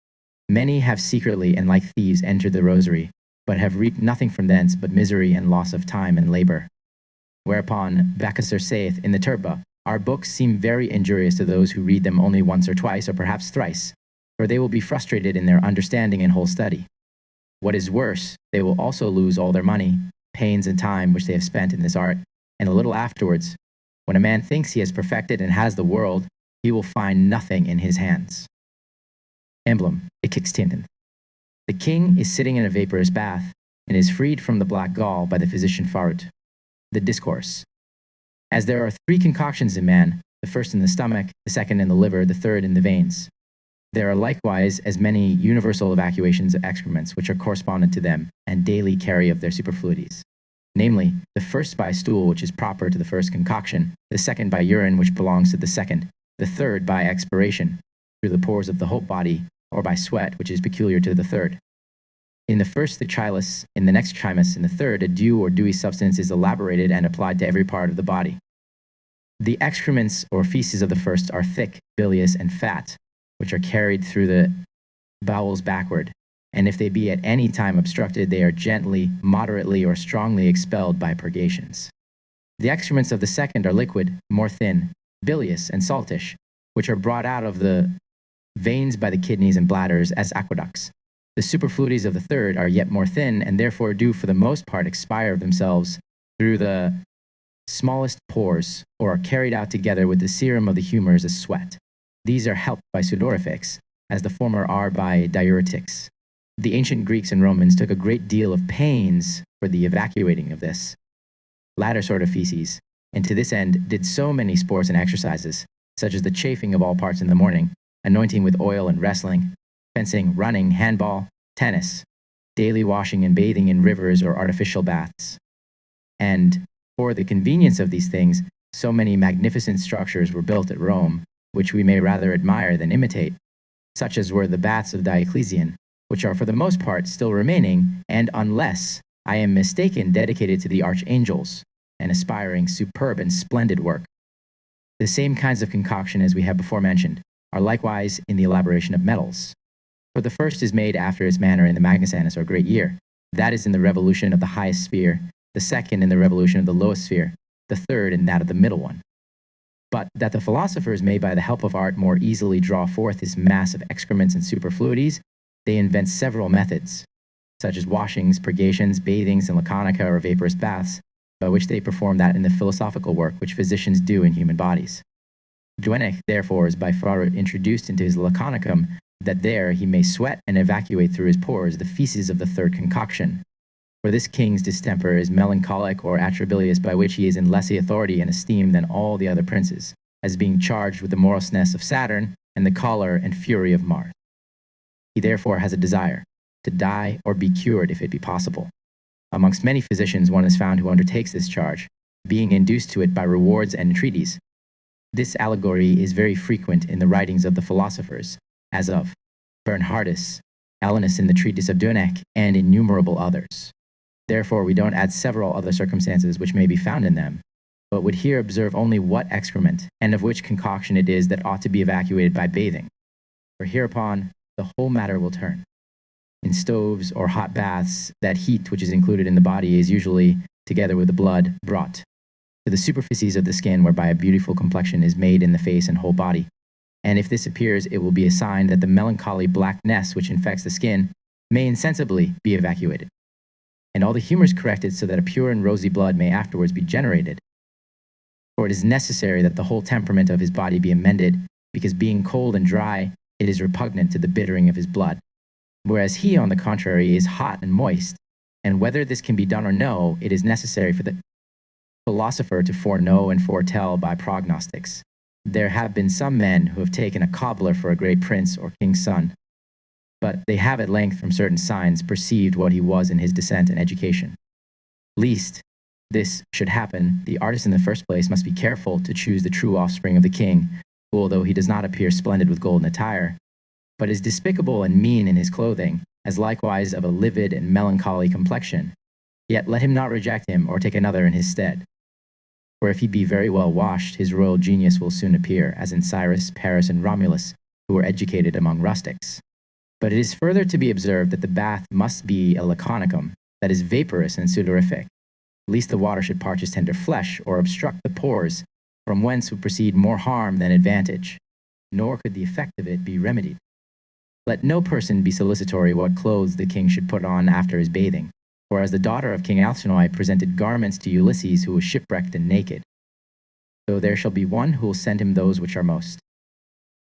Many have secretly and like thieves entered the rosary, but have reaped nothing from thence but misery and loss of time and labor. Whereupon Bacchusser saith in the Turba, our books seem very injurious to those who read them only once or twice or perhaps thrice, for they will be frustrated in their understanding and whole study. What is worse, they will also lose all their money, pains and time which they have spent in this art, and a little afterwards, when a man thinks he has perfected and has the world, he will find nothing in his hands. Emblem, Ixtinten. The king is sitting in a vaporous bath, and is freed from the black gall by the physician Farut. The discourse. As there are 3 concoctions in man, the first in the stomach, the second in the liver, the third in the veins. There are likewise as many universal evacuations of excrements which are correspondent to them, and daily carry of their superfluities. Namely, the first by stool, which is proper to the first concoction, the second by urine, which belongs to the second, the third by expiration, through the pores of the whole body, or by sweat, which is peculiar to the third. In the first, the chylus; in the next chymus; in the third, a dew or dewy substance is elaborated and applied to every part of the body. The excrements or feces of the first are thick, bilious, and fat, which are carried through the bowels backward, and if they be at any time obstructed, they are gently, moderately, or strongly expelled by purgations. The excrements of the second are liquid, more thin, bilious, and saltish, which are brought out of the veins by the kidneys and bladders as aqueducts. The superfluities of the third are yet more thin, and therefore do for the most part expire of themselves through the smallest pores, or are carried out together with the serum of the humors as sweat. These are helped by sudorifics, as the former are by diuretics. The ancient Greeks and Romans took a great deal of pains for the evacuating of this latter sort of feces, and to this end did so many sports and exercises, such as the chafing of all parts in the morning, anointing with oil and wrestling, fencing, running, handball, tennis, daily washing and bathing in rivers or artificial baths. And for the convenience of these things, so many magnificent structures were built at Rome, which we may rather admire than imitate, such as were the baths of Diocletian, which are for the most part still remaining, and unless I am mistaken, dedicated to the archangels, an aspiring, superb, and splendid work. The same kinds of concoction as we have before mentioned are likewise in the elaboration of metals. For the first is made after its manner in the Magnus Annus or Great Year, that is in the revolution of the highest sphere, the second in the revolution of the lowest sphere, the third in that of the middle one. But that the philosophers may by the help of art more easily draw forth this mass of excrements and superfluities, they invent several methods, such as washings, purgations, bathings, and laconica or vaporous baths, by which they perform that in the philosophical work which physicians do in human bodies. Duenech, therefore, is by Farut introduced into his laconicum, that there he may sweat and evacuate through his pores the feces of the third concoction. For this king's distemper is melancholic or atrabilious, by which he is in less authority and esteem than all the other princes, as being charged with the moroseness of Saturn and the choler and fury of Mars. He therefore has a desire to die or be cured if it be possible. Amongst many physicians one is found who undertakes this charge, being induced to it by rewards and entreaties. This allegory is very frequent in the writings of the philosophers, as of Bernhardus, Alanus in the treatise of Duenech, and innumerable others. Therefore we don't add several other circumstances which may be found in them, but would here observe only what excrement, and of which concoction it is that ought to be evacuated by bathing. for hereupon the whole matter will turn. In stoves or hot baths, that heat which is included in the body is usually, together with the blood, brought to the superficies of the skin, whereby a beautiful complexion is made in the face and whole body. And if this appears, it will be a sign that the melancholy blackness which infects the skin may insensibly be evacuated, and all the humors corrected, so that a pure and rosy blood may afterwards be generated. For it is necessary that the whole temperament of his body be amended, because being cold and dry, it is repugnant to the bittering of his blood. Whereas he, on the contrary, is hot and moist, and whether this can be done or no, it is necessary for the philosopher to foreknow and foretell by prognostics. There have been some men who have taken a cobbler for a great prince or king's son, but they have at length from certain signs perceived what he was in his descent and education. Lest this should happen, the artist in the first place must be careful to choose the true offspring of the king, who, although he does not appear splendid with golden attire, but is despicable and mean in his clothing, as likewise of a livid and melancholy complexion, yet let him not reject him or take another in his stead. For if he be very well washed, his royal genius will soon appear, as in Cyrus, Paris, and Romulus, who were educated among rustics. But it is further to be observed that the bath must be a laconicum, that is vaporous and sudorific, lest the water should parch his tender flesh, or obstruct the pores, from whence would proceed more harm than advantage, nor could the effect of it be remedied. Let no person be solicitory what clothes the king should put on after his bathing, for as the daughter of King Alcinoi presented garments to Ulysses, who was shipwrecked and naked, so there shall be one who will send him those which are most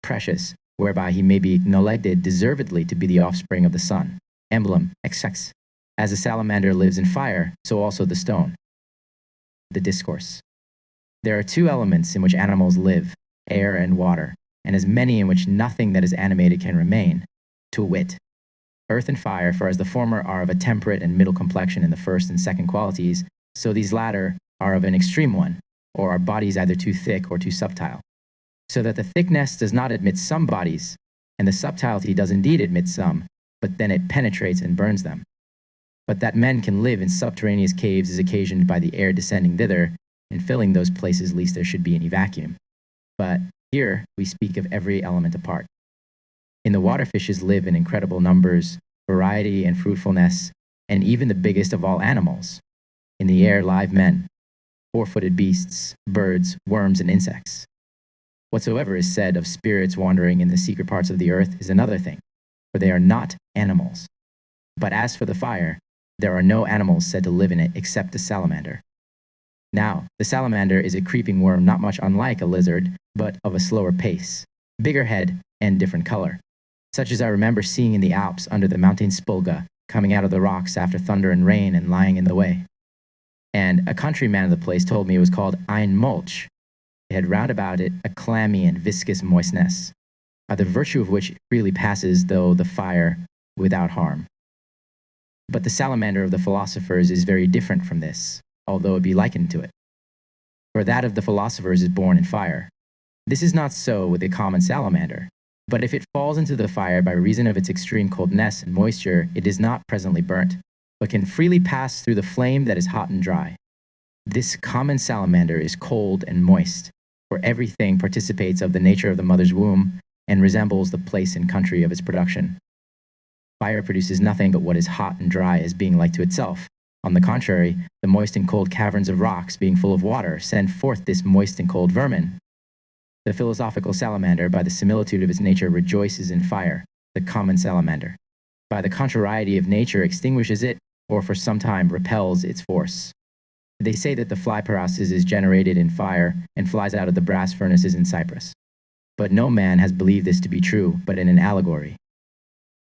precious, whereby he may be acknowledged deservedly to be the offspring of the sun. Emblem, XX. As the salamander lives in fire, so also the stone. The discourse. There are two elements in which animals live, air and water, and as many in which nothing that is animated can remain, to wit, earth and fire, for as the former are of a temperate and middle complexion in the first and second qualities, so these latter are of an extreme one, or are bodies either too thick or too subtile. So that the thickness does not admit some bodies, and the subtlety does indeed admit some, but then it penetrates and burns them. But that men can live in subterraneous caves is occasioned by the air descending thither, and filling those places lest there should be any vacuum. But here we speak of every element apart. In the water fishes live in incredible numbers, variety and fruitfulness, and even the biggest of all animals. In the air live men, four-footed beasts, birds, worms, and insects. Whatsoever is said of spirits wandering in the secret parts of the earth is another thing, for they are not animals. But as for the fire, there are no animals said to live in it except the salamander. Now, the salamander is a creeping worm not much unlike a lizard, but of a slower pace, bigger head, and different color, such as I remember seeing in the Alps under the mountain Spulga, coming out of the rocks after thunder and rain and lying in the way. And a countryman of the place told me it was called ein mulch. It had round about it a clammy and viscous moistness, by the virtue of which it freely passes though the fire without harm. But the salamander of the philosophers is very different from this, although it be likened to it. For that of the philosophers is born in fire. This is not so with the common salamander, but if it falls into the fire by reason of its extreme coldness and moisture, it is not presently burnt, but can freely pass through the flame that is hot and dry. This common salamander is cold and moist, for everything participates of the nature of the mother's womb, and resembles the place and country of its production. Fire produces nothing but what is hot and dry as being like to itself. On the contrary, the moist and cold caverns of rocks, being full of water, send forth this moist and cold vermin. The philosophical salamander, by the similitude of its nature, rejoices in fire, the common salamander. By the contrariety of nature, extinguishes it, or for some time repels its force. They say that the fly paralysis is generated in fire and flies out of the brass furnaces in Cyprus. But no man has believed this to be true, but in an allegory.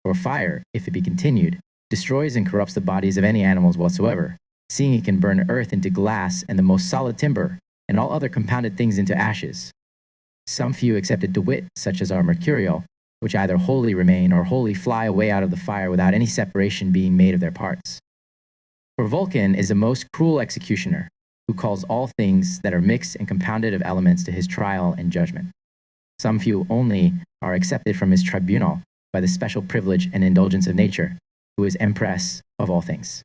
For fire, if it be continued, destroys and corrupts the bodies of any animals whatsoever, seeing it can burn earth into glass and the most solid timber, and all other compounded things into ashes. Some few excepted to wit, such as are mercurial, which either wholly remain or wholly fly away out of the fire without any separation being made of their parts. For Vulcan is a most cruel executioner, who calls all things that are mixed and compounded of elements to his trial and judgment. Some few only are accepted from his tribunal by the special privilege and indulgence of nature, who is empress of all things.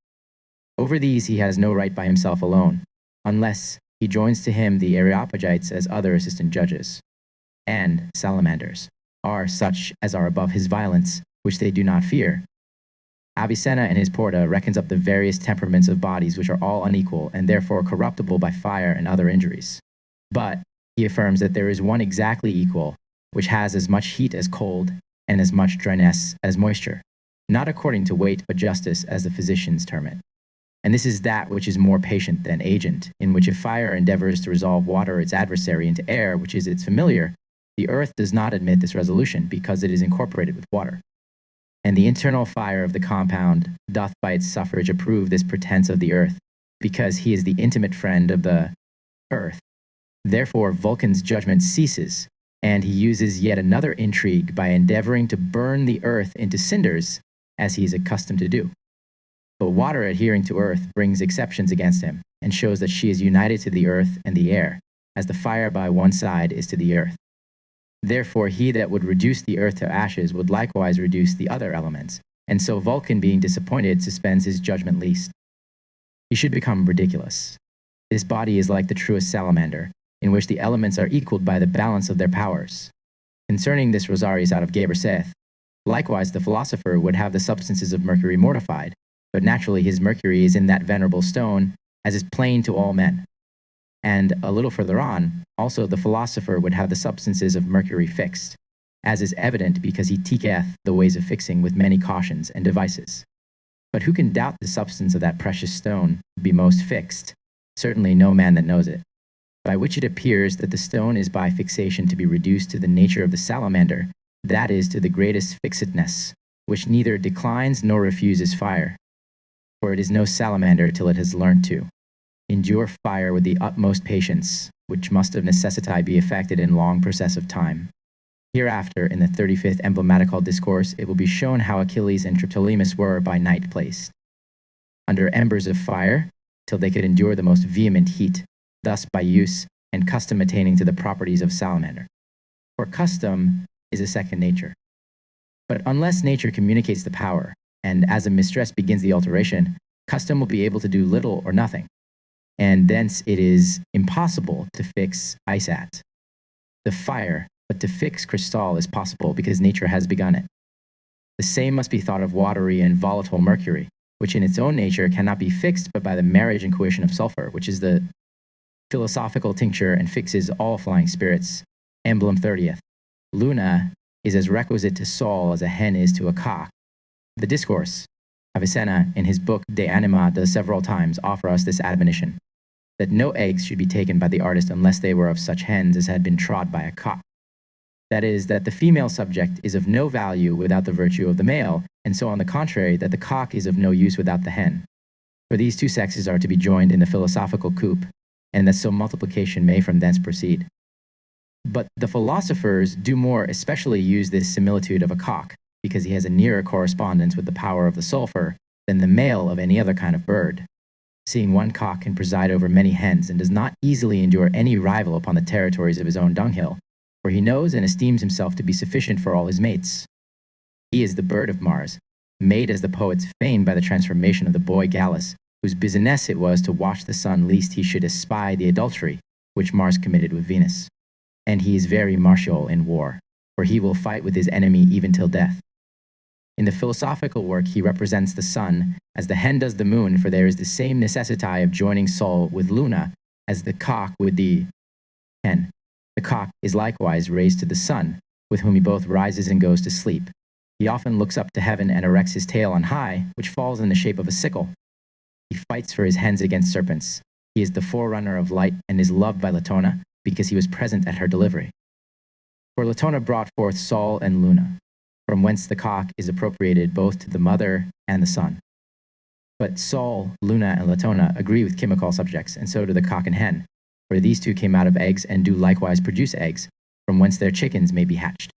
Over these he has no right by himself alone, unless he joins to him the Areopagites as other assistant judges, and salamanders, are such as are above his violence, which they do not fear. Avicenna in his Porta reckons up the various temperaments of bodies which are all unequal and therefore corruptible by fire and other injuries. But he affirms that there is one exactly equal, which has as much heat as cold and as much dryness as moisture, not according to weight but justice, as the physicians term it. And this is that which is more patient than agent, in which if fire endeavors to resolve water its adversary into air, which is its familiar, the earth does not admit this resolution, because it is incorporated with water. And the internal fire of the compound doth by its suffrage approve this pretense of the earth, because he is the intimate friend of the earth. Therefore Vulcan's judgment ceases, and he uses yet another intrigue by endeavoring to burn the earth into cinders, as he is accustomed to do. But water adhering to earth brings exceptions against him, and shows that she is united to the earth and the air, as the fire by one side is to the earth. Therefore he that would reduce the earth to ashes would likewise reduce the other elements, and so Vulcan, being disappointed, suspends his judgment least. He should become ridiculous. This body is like the truest salamander, in which the elements are equaled by the balance of their powers. Concerning this Rosarius out of Geber saith, likewise the philosopher would have the substances of Mercury mortified, but naturally his Mercury is in that venerable stone, as is plain to all men. And a little further on, also the philosopher would have the substances of Mercury fixed, as is evident because he teacheth the ways of fixing with many cautions and devices. But who can doubt the substance of that precious stone to be most fixed? Certainly no man that knows it. By which it appears that the stone is by fixation to be reduced to the nature of the salamander, that is, to the greatest fixedness, which neither declines nor refuses fire. For it is no salamander till it has learnt to endure fire with the utmost patience, which must of necessity be effected in long process of time. Hereafter, in the 35th emblematical discourse, it will be shown how Achilles and Triptolemus were by night placed, under embers of fire, till they could endure the most vehement heat, thus by use and custom attaining to the properties of salamander. For custom is a second nature. But unless nature communicates the power, and as a mistress begins the alteration, custom will be able to do little or nothing, and thence it is impossible to fix ice at the fire, but to fix crystal is possible because nature has begun it. The same must be thought of watery and volatile mercury, which in its own nature cannot be fixed but by the marriage and coition of sulfur, which is the philosophical tincture and fixes all flying spirits. Emblem 30th. Luna is as requisite to Sol as a hen is to a cock. The discourse, Avicenna in his book De Anima does several times offer us this admonition, that no eggs should be taken by the artist unless they were of such hens as had been trod by a cock. That is, that the female subject is of no value without the virtue of the male, and so on the contrary, that the cock is of no use without the hen. For these two sexes are to be joined in the philosophical coop, and that so multiplication may from thence proceed. But the philosophers do more especially use this similitude of a cock, because he has a nearer correspondence with the power of the sulfur than the male of any other kind of bird, seeing one cock can preside over many hens and does not easily endure any rival upon the territories of his own dunghill, for he knows and esteems himself to be sufficient for all his mates. He is the bird of Mars, made as the poets feign by the transformation of the boy Gallus, whose business it was to watch the sun lest he should espy the adultery which Mars committed with Venus. And he is very martial in war, for he will fight with his enemy even till death. In the philosophical work he represents the sun as the hen does the moon, for there is the same necessity of joining Sol with Luna as the cock with the hen. The cock is likewise raised to the sun, with whom he both rises and goes to sleep. He often looks up to heaven and erects his tail on high, which falls in the shape of a sickle. He fights for his hens against serpents. He is the forerunner of light and is loved by Latona, because he was present at her delivery. For Latona brought forth Sol and Luna, from whence the cock is appropriated both to the mother and the son. But Sol, Luna, and Latona agree with chemical subjects, and so do the cock and hen, for these two came out of eggs and do likewise produce eggs, from whence their chickens may be hatched.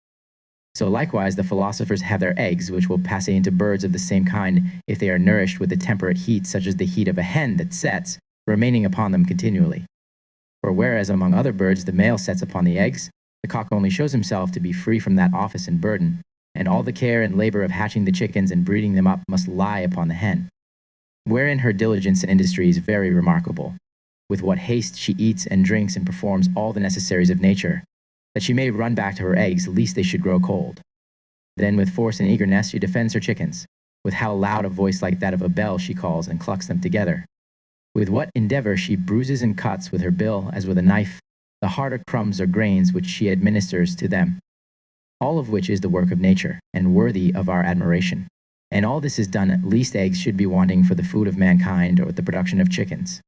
So likewise the philosophers have their eggs, which will pass into birds of the same kind if they are nourished with a temperate heat, such as the heat of a hen that sets, remaining upon them continually. For whereas among other birds the male sets upon the eggs, the cock only shows himself to be free from that office and burden, and all the care and labor of hatching the chickens and breeding them up must lie upon the hen, wherein her diligence and industry is very remarkable, with what haste she eats and drinks and performs all the necessaries of nature, that she may run back to her eggs lest they should grow cold. Then with force and eagerness she defends her chickens. With how loud a voice like that of a bell she calls and clucks them together. With what endeavor she bruises and cuts with her bill as with a knife the harder crumbs or grains which she administers to them. All of which is the work of nature, and worthy of our admiration. And all this is done lest eggs should be wanting for the food of mankind or the production of chickens.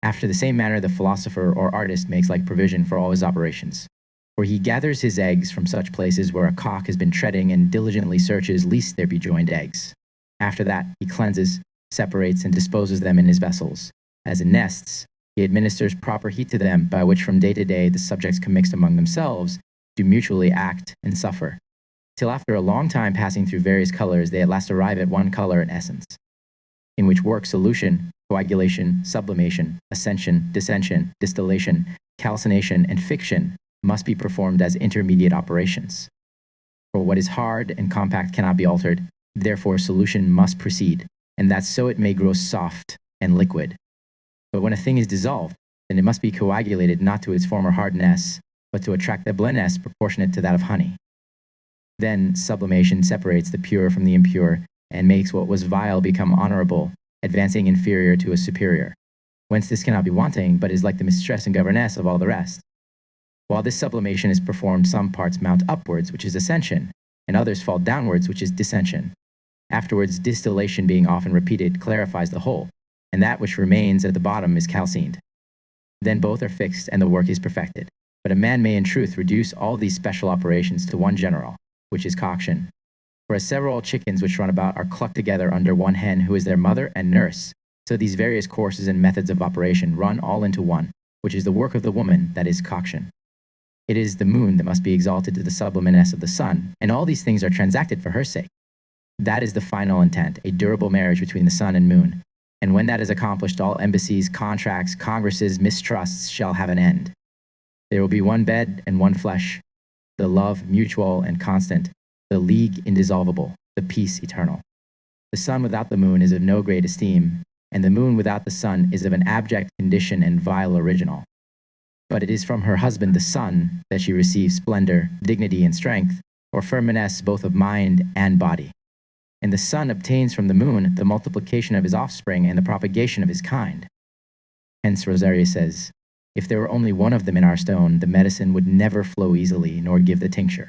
After the same manner the philosopher or artist makes like provision for all his operations. For he gathers his eggs from such places where a cock has been treading and diligently searches lest there be joined eggs. After that he cleanses, separates, and disposes them in his vessels. As in nests, he administers proper heat to them, by which from day to day the subjects commixed among themselves do mutually act and suffer, till after a long time passing through various colors they at last arrive at one color and essence, in which work solution, coagulation, sublimation, ascension, dissension, distillation, calcination, and fiction must be performed as intermediate operations. For what is hard and compact cannot be altered, therefore solution must proceed, and that so it may grow soft and liquid. But when a thing is dissolved, then it must be coagulated not to its former hardness, but to attract a blandness proportionate to that of honey. Then sublimation separates the pure from the impure, and makes what was vile become honorable, advancing inferior to a superior. Whence this cannot be wanting, but is like the mistress and governess of all the rest. While this sublimation is performed, some parts mount upwards, which is ascension, and others fall downwards, which is dissension. Afterwards, distillation being often repeated clarifies the whole, and that which remains at the bottom is calcined. Then both are fixed, and the work is perfected. But a man may in truth reduce all these special operations to one general, which is coction. For as several chickens which run about are clucked together under one hen who is their mother and nurse, so these various courses and methods of operation run all into one, which is the work of the woman, that is coction. It is the moon that must be exalted to the sublimeness of the sun, and all these things are transacted for her sake. That is the final intent, a durable marriage between the sun and moon. And when that is accomplished, all embassies, contracts, congresses, mistrusts shall have an end. There will be one bed and one flesh, the love mutual and constant, the league indissoluble, the peace eternal. The sun without the moon is of no great esteem, and the moon without the sun is of an abject condition and vile original. But it is from her husband the sun that she receives splendor, dignity, and strength, or firmness both of mind and body. And the sun obtains from the moon the multiplication of his offspring and the propagation of his kind. Hence Rosaria says, if there were only one of them in our stone, the medicine would never flow easily, nor give the tincture.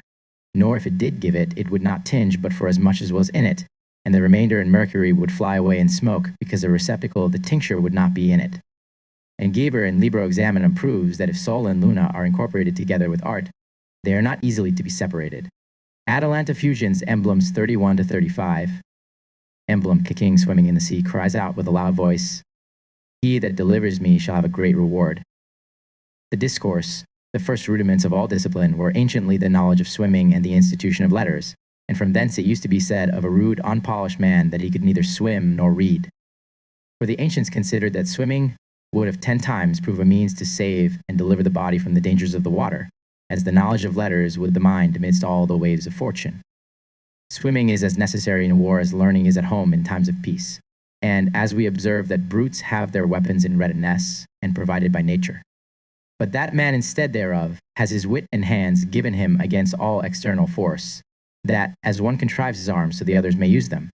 Nor if it did give it, it would not tinge but for as much as was in it, and the remainder in Mercury would fly away in smoke, because the receptacle of the tincture would not be in it. And Geber in Libro Examinum proves that if Sol and Luna are incorporated together with art, they are not easily to be separated. Atalanta Fugiens, emblems 31 to 35. Emblem, kicking, swimming in the sea, cries out with a loud voice, "He that delivers me shall have a great reward." The discourse, the first rudiments of all discipline, were anciently the knowledge of swimming and the institution of letters, and from thence it used to be said of a rude, unpolished man that he could neither swim nor read. For the ancients considered that swimming would of 10 times prove a means to save and deliver the body from the dangers of the water, as the knowledge of letters would the mind amidst all the waves of fortune. Swimming is as necessary in war as learning is at home in times of peace, and as we observe that brutes have their weapons in readiness and provided by nature. But that man instead thereof has his wit and hands given him against all external force, that as one contrives his arms so the others may use them,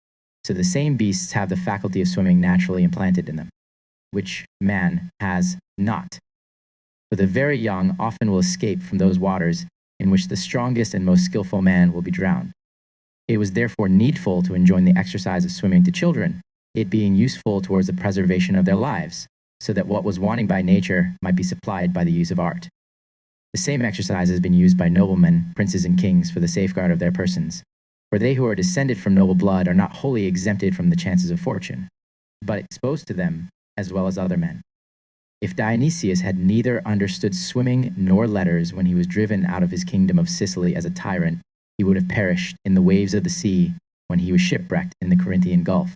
so the same beasts have the faculty of swimming naturally implanted in them, which man has not. For the very young often will escape from those waters in which the strongest and most skillful man will be drowned. It was therefore needful to enjoin the exercise of swimming to children, it being useful towards the preservation of their lives, so that what was wanting by nature might be supplied by the use of art. The same exercise has been used by noblemen, princes, and kings for the safeguard of their persons, for they who are descended from noble blood are not wholly exempted from the chances of fortune, but exposed to them as well as other men. If Dionysius had neither understood swimming nor letters when he was driven out of his kingdom of Sicily as a tyrant, he would have perished in the waves of the sea when he was shipwrecked in the Corinthian Gulf.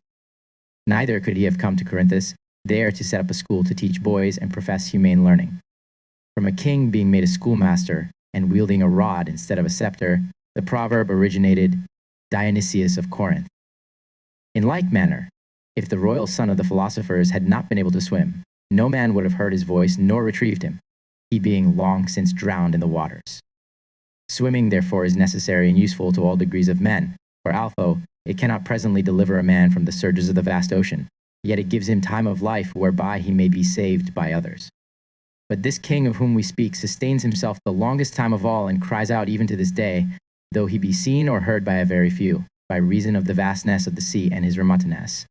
Neither could he have come to Corinthus, there to set up a school to teach boys and profess humane learning. From a king being made a schoolmaster and wielding a rod instead of a scepter, the proverb originated Dionysius of Corinth. In like manner, if the royal son of the philosophers had not been able to swim, no man would have heard his voice nor retrieved him, he being long since drowned in the waters. Swimming, therefore, is necessary and useful to all degrees of men, for although it cannot presently deliver a man from the surges of the vast ocean, yet it gives him time of life whereby he may be saved by others. But this king of whom we speak sustains himself the longest time of all, and cries out even to this day, though he be seen or heard by a very few, by reason of the vastness of the sea and his remoteness.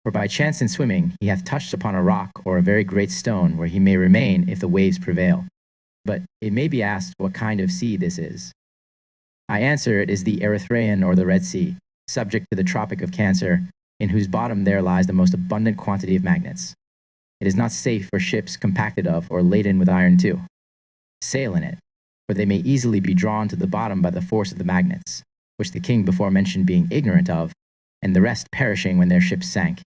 For by chance in swimming he hath touched upon a rock or a very great stone, where he may remain if the waves prevail. But it may be asked what kind of sea this is. I answer, it is the Erythraean or the Red Sea, subject to the Tropic of Cancer, in whose bottom there lies the most abundant quantity of magnets. It is not safe for ships compacted of or laden with iron to sail in it, for they may easily be drawn to the bottom by the force of the magnets, which the king before mentioned being ignorant of, and the rest perishing when their ships sank.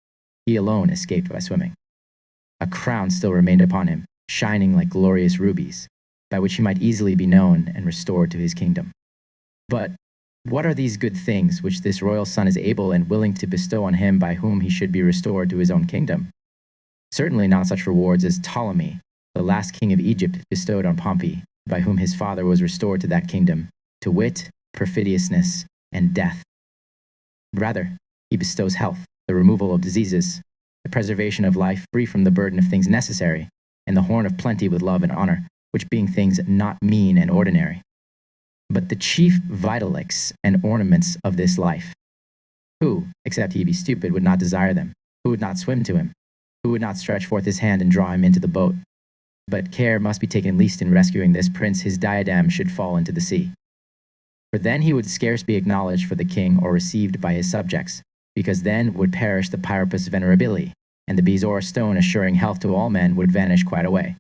He alone escaped by swimming. A crown still remained upon him, shining like glorious rubies, by which he might easily be known and restored to his kingdom. But what are these good things which this royal son is able and willing to bestow on him by whom he should be restored to his own kingdom? Certainly not such rewards as Ptolemy, the last king of Egypt, bestowed on Pompey, by whom his father was restored to that kingdom, to wit, perfidiousness, and death. Rather, he bestows health, the removal of diseases, the preservation of life free from the burden of things necessary, and the horn of plenty with love and honor, which being things not mean and ordinary, but the chief vitalix and ornaments of this life. Who, except he be stupid, would not desire them? Who would not swim to him? Who would not stretch forth his hand and draw him into the boat? But care must be taken lest in rescuing this prince his diadem should fall into the sea. For then he would scarce be acknowledged for the king or received by his subjects, because then would perish the Pyropus venerabili, and the bezoar stone assuring health to all men would vanish quite away.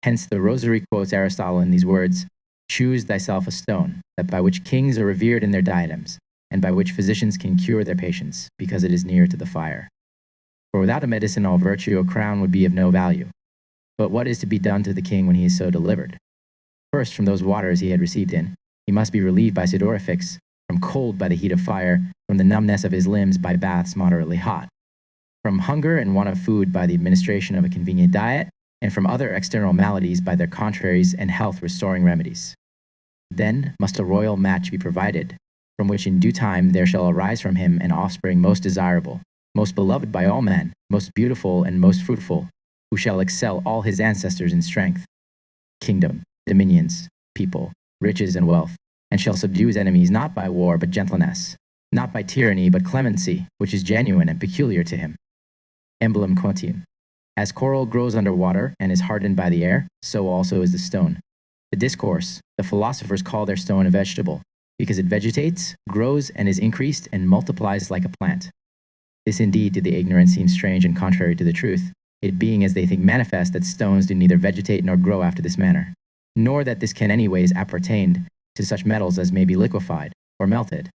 Hence the Rosary quotes Aristotle in these words, "Choose thyself a stone, that by which kings are revered in their diadems, and by which physicians can cure their patients, because it is near to the fire. For without a medicinal virtue a crown would be of no value. But what is to be done to the king when he is so delivered? First, from those waters he had received in, he must be relieved by sudorifics, from cold by the heat of fire, from the numbness of his limbs by baths moderately hot, from hunger and want of food by the administration of a convenient diet, and from other external maladies by their contraries and health-restoring remedies. Then must a royal match be provided, from which in due time there shall arise from him an offspring most desirable, most beloved by all men, most beautiful and most fruitful, who shall excel all his ancestors in strength, kingdom, dominions, people, riches, and wealth, and shall subdue his enemies not by war but gentleness, not by tyranny but clemency, which is genuine and peculiar to him. Emblem quantium. As coral grows under water and is hardened by the air, so also is the stone. The discourse, the philosophers call their stone a vegetable, because it vegetates, grows, and is increased and multiplies like a plant. This indeed to the ignorant seems strange and contrary to the truth, it being as they think manifest that stones do neither vegetate nor grow after this manner, nor that this can anyways appertain to such metals as may be liquefied or melted.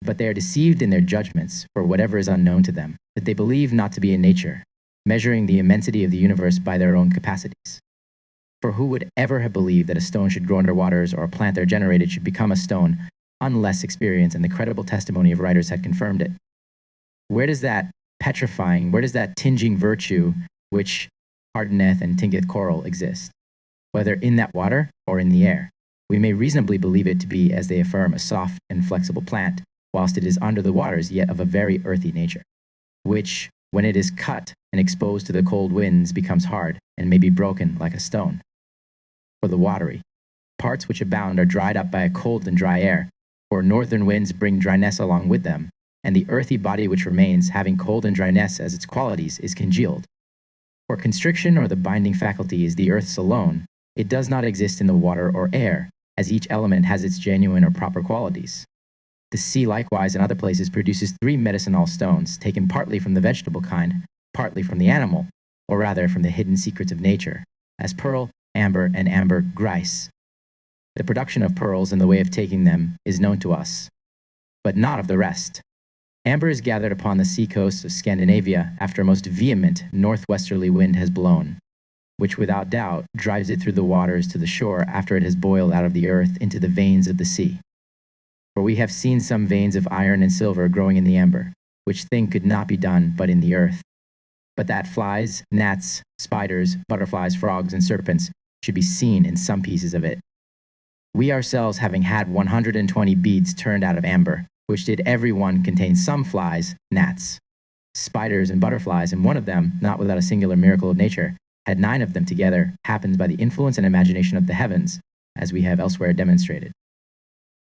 But they are deceived in their judgments for whatever is unknown to them, that they believe not to be in nature, measuring the immensity of the universe by their own capacities. For who would ever have believed that a stone should grow under waters or a plant there generated should become a stone, unless experience and the credible testimony of writers had confirmed it? Where does that tinging virtue which hardeneth and tingeth coral exist? Whether in that water or in the air, we may reasonably believe it to be, as they affirm, a soft and flexible plant, whilst it is under the waters, yet of a very earthy nature, which, when it is cut and exposed to the cold winds, becomes hard, and may be broken like a stone. For the watery, parts which abound are dried up by a cold and dry air, for northern winds bring dryness along with them, and the earthy body which remains, having cold and dryness as its qualities, is congealed. For constriction or the binding faculty is the earth's alone, it does not exist in the water or air, as each element has its genuine or proper qualities. The sea likewise in other places produces 3 medicinal stones, taken partly from the vegetable kind, partly from the animal, or rather from the hidden secrets of nature, as pearl, amber, and amber grice. The production of pearls and the way of taking them is known to us, but not of the rest. Amber is gathered upon the sea coasts of Scandinavia after a most vehement northwesterly wind has blown, which without doubt drives it through the waters to the shore after it has boiled out of the earth into the veins of the sea. For we have seen some veins of iron and silver growing in the amber, which thing could not be done but in the earth. But that flies, gnats, spiders, butterflies, frogs, and serpents should be seen in some pieces of it. We ourselves having had 120 beads turned out of amber, which did every one contain some flies, gnats, spiders, and butterflies, and one of them, not without a singular miracle of nature, had 9 of them together, happens by the influence and imagination of the heavens, as we have elsewhere demonstrated.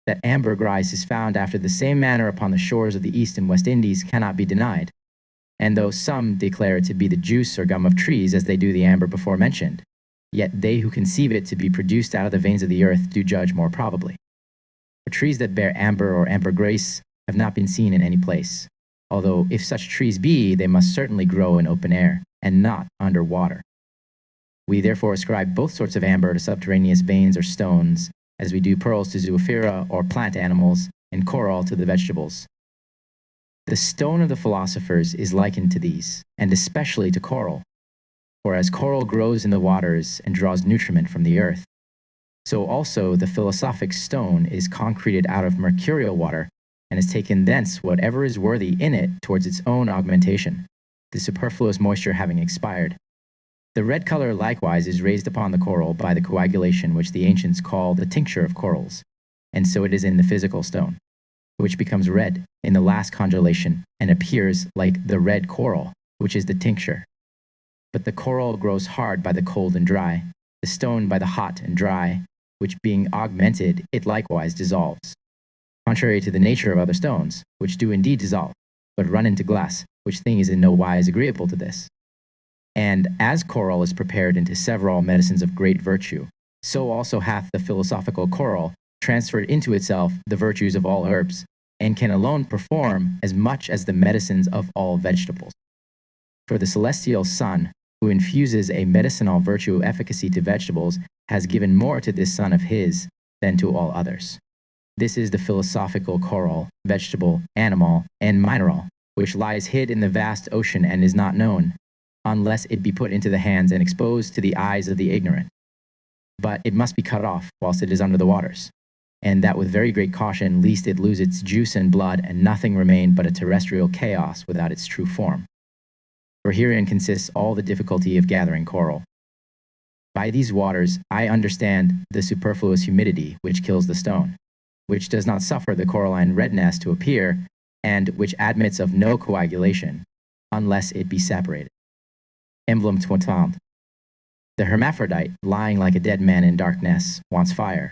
That ambergris is found after the same manner upon the shores of the East and West Indies cannot be denied, and though some declare it to be the juice or gum of trees as they do the amber before mentioned, yet they who conceive it to be produced out of the veins of the earth do judge more probably. For trees that bear amber or ambergris have not been seen in any place, although if such trees be, they must certainly grow in open air, and not under water. We therefore ascribe both sorts of amber to subterraneous veins or stones, as we do pearls to zoophora or plant animals, and coral to the vegetables. The stone of the philosophers is likened to these, and especially to coral. For as coral grows in the waters and draws nutriment from the earth, so also the philosophic stone is concreted out of mercurial water, and has taken thence whatever is worthy in it towards its own augmentation, the superfluous moisture having expired. The red color likewise is raised upon the coral by the coagulation which the ancients call the tincture of corals, and so it is in the physical stone, which becomes red in the last congelation and appears like the red coral, which is the tincture. But the coral grows hard by the cold and dry, the stone by the hot and dry, which being augmented it likewise dissolves, contrary to the nature of other stones, which do indeed dissolve, but run into glass, which thing is in no wise agreeable to this. And as coral is prepared into several medicines of great virtue, so also hath the philosophical coral transferred into itself the virtues of all herbs, and can alone perform as much as the medicines of all vegetables. For the celestial sun, who infuses a medicinal virtue efficacy to vegetables, has given more to this sun of his than to all others. This is the philosophical coral, vegetable, animal, and mineral, which lies hid in the vast ocean and is not known, unless it be put into the hands and exposed to the eyes of the ignorant. But it must be cut off whilst it is under the waters, and that with very great caution, lest it lose its juice and blood, and nothing remain but a terrestrial chaos without its true form. For herein consists all the difficulty of gathering coral. By these waters I understand the superfluous humidity which kills the stone, which does not suffer the coralline redness to appear, and which admits of no coagulation, unless it be separated. Emblem 20. The hermaphrodite, lying like a dead man in darkness, wants fire.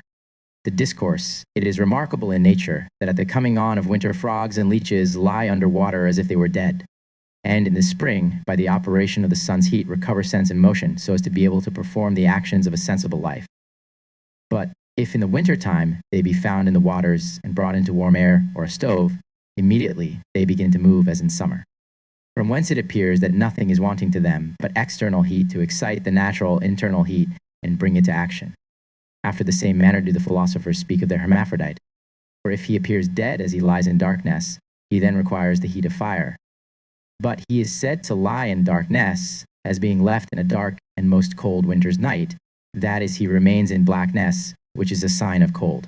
The discourse, it is remarkable in nature that at the coming on of winter frogs and leeches lie under water as if they were dead, and in the spring, by the operation of the sun's heat, recover sense and motion so as to be able to perform the actions of a sensible life. But if in the winter time they be found in the waters and brought into warm air or a stove, immediately they begin to move as in summer. From whence it appears that nothing is wanting to them but external heat to excite the natural internal heat and bring it to action. After the same manner do the philosophers speak of their hermaphrodite. For if he appears dead as he lies in darkness, he then requires the heat of fire. But he is said to lie in darkness as being left in a dark and most cold winter's night, that is, he remains in blackness, which is a sign of cold,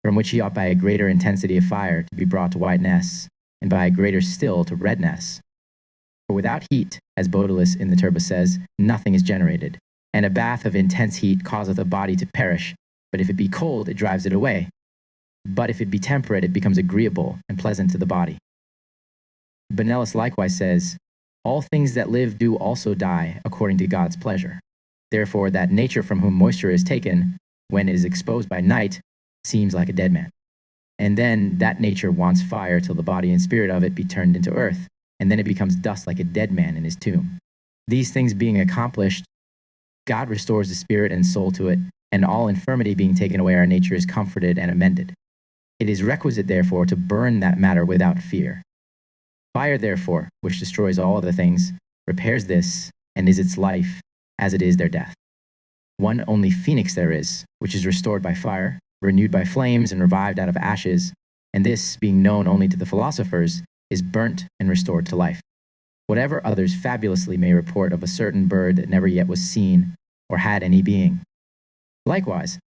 from which he ought by a greater intensity of fire to be brought to whiteness, and by a greater still to redness. For without heat, as Baudelaire in the Turba says, nothing is generated, and a bath of intense heat causeth a body to perish, but if it be cold, it drives it away. But if it be temperate, it becomes agreeable and pleasant to the body. Benellis likewise says, all things that live do also die according to God's pleasure. Therefore, that nature from whom moisture is taken, when it is exposed by night, seems like a dead man. And then that nature wants fire till the body and spirit of it be turned into earth, and then it becomes dust like a dead man in his tomb. These things being accomplished, God restores the spirit and soul to it, and all infirmity being taken away, our nature is comforted and amended. It is requisite, therefore, to burn that matter without fear. Fire, therefore, which destroys all other things, repairs this, and is its life, as it is their death. One only phoenix there is, which is restored by fire, renewed by flames, and revived out of ashes, and this, being known only to the philosophers, is burnt and restored to life. Whatever others fabulously may report of a certain bird that never yet was seen, or had any being. Likewise,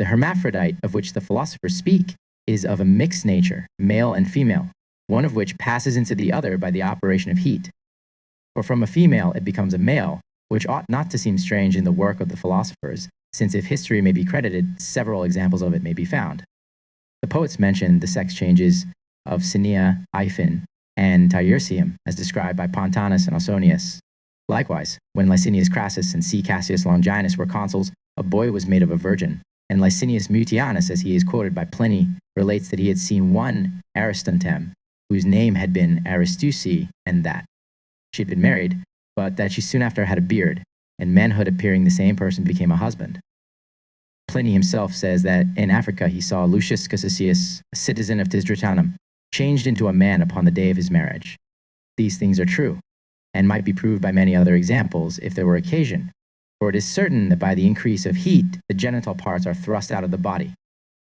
the hermaphrodite of which the philosophers speak is of a mixed nature, male and female, one of which passes into the other by the operation of heat. For from a female it becomes a male, which ought not to seem strange in the work of the philosophers, since if history may be credited, several examples of it may be found. The poets mention the sex changes of Cynia, Iphon, and Tiersium, as described by Pontanus and Ausonius. Likewise, when Licinius Crassus and C. Cassius Longinus were consuls, a boy was made of a virgin, and Licinius Mutianus, as he is quoted by Pliny, relates that he had seen one Aristontem, whose name had been Aristusi, and that she had been married, but that she soon after had a beard, and manhood appearing the same person became a husband. Pliny himself says that in Africa he saw Lucius Cassius, a citizen of Tisdratanum, changed into a man upon the day of his marriage. These things are true, and might be proved by many other examples if there were occasion, for it is certain that by the increase of heat, the genital parts are thrust out of the body.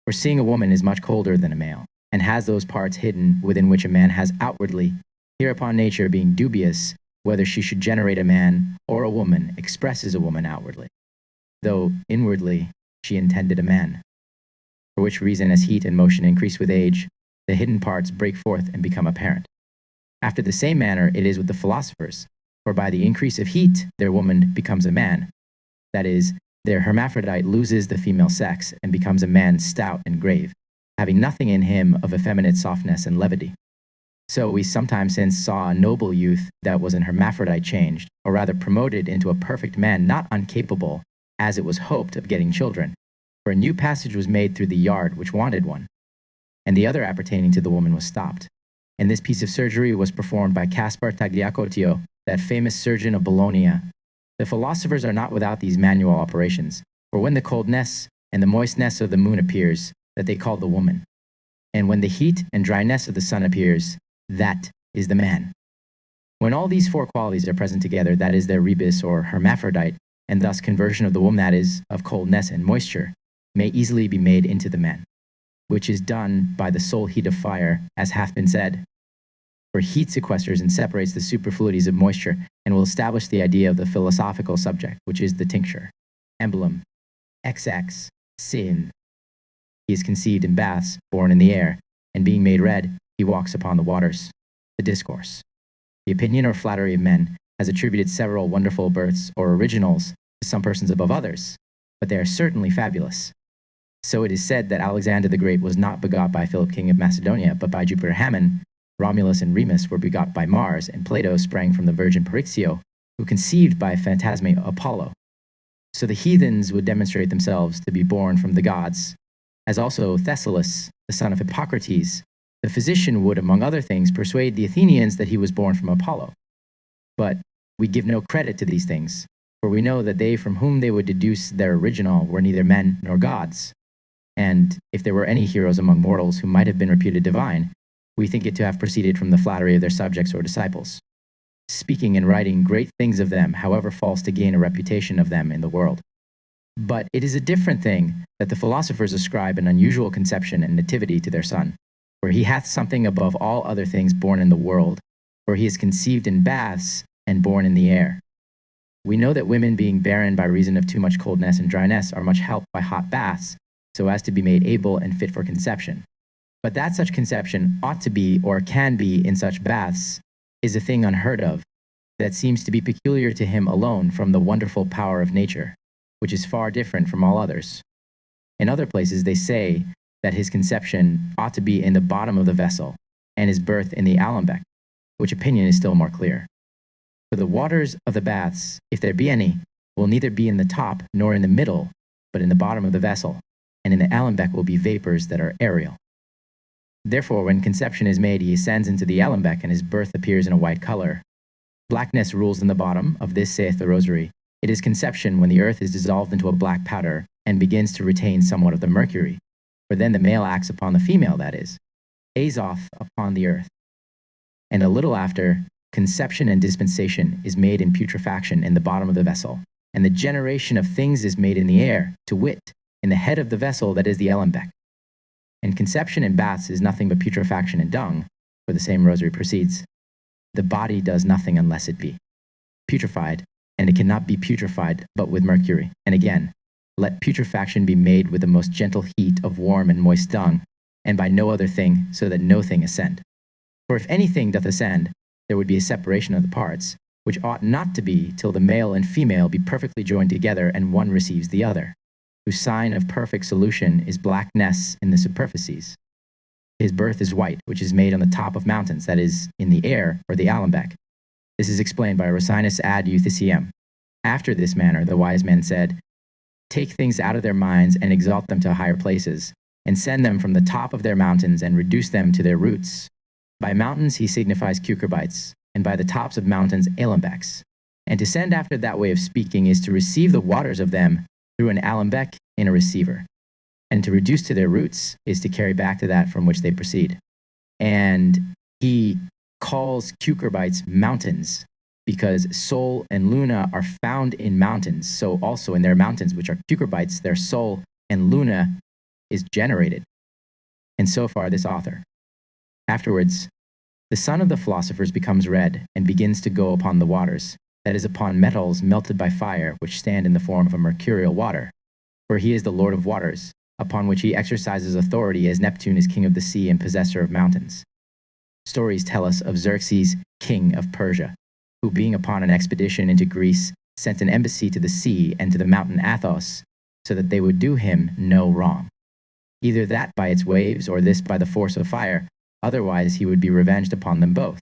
For seeing a woman is much colder than a male, and has those parts hidden within which a man has outwardly, hereupon nature being dubious whether she should generate a man or a woman, expresses a woman outwardly, though inwardly she intended a man. For which reason, as heat and motion increase with age, the hidden parts break forth and become apparent. After the same manner it is with the philosophers, for by the increase of heat their woman becomes a man, that is, their hermaphrodite loses the female sex and becomes a man stout and grave, having nothing in him of effeminate softness and levity. So we sometime since saw a noble youth that was an hermaphrodite changed, or rather promoted into a perfect man not incapable, as it was hoped, of getting children. For a new passage was made through the yard which wanted one, and the other appertaining to the woman was stopped. And this piece of surgery was performed by Caspar Tagliacotio, that famous surgeon of Bologna. The philosophers are not without these manual operations, for when the coldness and the moistness of the moon appears, that they call the woman. And when the heat and dryness of the sun appears, that is the man. When all these four qualities are present together, that is their rebus or hermaphrodite, and thus conversion of the womb, that is, of coldness and moisture, may easily be made into the man, which is done by the sole heat of fire, as hath been said. For heat sequesters and separates the superfluities of moisture, and will establish the idea of the philosophical subject, which is the tincture. Emblem. XX. Sin. He is conceived in baths, born in the air, and being made red, he walks upon the waters. The discourse. The opinion or flattery of men has attributed several wonderful births or originals to some persons above others, but they are certainly fabulous. So it is said that Alexander the Great was not begot by Philip king of Macedonia, but by Jupiter Hammon. Romulus and Remus were begot by Mars, and Plato sprang from the virgin Perixio, who conceived by phantasme Apollo. So the heathens would demonstrate themselves to be born from the gods, as also Thessalus, the son of Hippocrates, the physician, would, among other things, persuade the Athenians that he was born from Apollo. But we give no credit to these things, for we know that they from whom they would deduce their original were neither men nor gods. And if there were any heroes among mortals who might have been reputed divine, we think it to have proceeded from the flattery of their subjects or disciples, speaking and writing great things of them, however false, to gain a reputation of them in the world. But it is a different thing that the philosophers ascribe an unusual conception and nativity to their son, for he hath something above all other things born in the world, for he is conceived in baths and born in the air. We know that women being barren by reason of too much coldness and dryness are much helped by hot baths, so as to be made able and fit for conception. But that such conception ought to be or can be in such baths is a thing unheard of, that seems to be peculiar to him alone from the wonderful power of nature, which is far different from all others. In other places they say that his conception ought to be in the bottom of the vessel, and his birth in the alembic, which opinion is still more clear. For the waters of the baths, if there be any, will neither be in the top nor in the middle, but in the bottom of the vessel, and in the alembic will be vapors that are aerial. Therefore, when conception is made, he ascends into the alembic, and his birth appears in a white color. Blackness rules in the bottom, of this saith the Rosary. It is conception when the earth is dissolved into a black powder, and begins to retain somewhat of the mercury. For then the male acts upon the female, that is, azoth upon the earth. And a little after, conception and dispensation is made in putrefaction in the bottom of the vessel, and the generation of things is made in the air, to wit, in the head of the vessel that is the alembic. And conception in baths is nothing but putrefaction and dung, for the same Rosary proceeds. The body does nothing unless it be putrefied, and it cannot be putrefied but with mercury. And again, let putrefaction be made with the most gentle heat of warm and moist dung, and by no other thing, so that no thing ascend. For if anything doth ascend, there would be a separation of the parts, which ought not to be till the male and female be perfectly joined together, and one receives the other. whose sign of perfect solution is blackness in the superficies. His birth is white, which is made on the top of mountains, that is, in the air, or the alembic. This is explained by Rosinus ad Euthysiem. After this manner, the wise men said, take things out of their minds and exalt them to higher places, and send them from the top of their mountains and reduce them to their roots. By mountains he signifies cucurbites, and by the tops of mountains alembics. And to send after that way of speaking is to receive the waters of them through an alembic in a receiver. And to reduce to their roots is to carry back to that from which they proceed. And he calls cucurbites mountains because Sol and Luna are found in mountains. So also in their mountains, which are cucurbites, their Sol and Luna is generated. And so far, this author. Afterwards, the sun of the philosophers becomes red and begins to go upon the waters, that is, upon metals melted by fire, which stand in the form of a mercurial water. For he is the Lord of waters, upon which he exercises authority as Neptune is king of the sea and possessor of mountains. Stories tell us of Xerxes, king of Persia, who being upon an expedition into Greece, sent an embassy to the sea and to the mountain Athos, so that they would do him no wrong. Either that by its waves, or this by the force of fire, otherwise he would be revenged upon them both.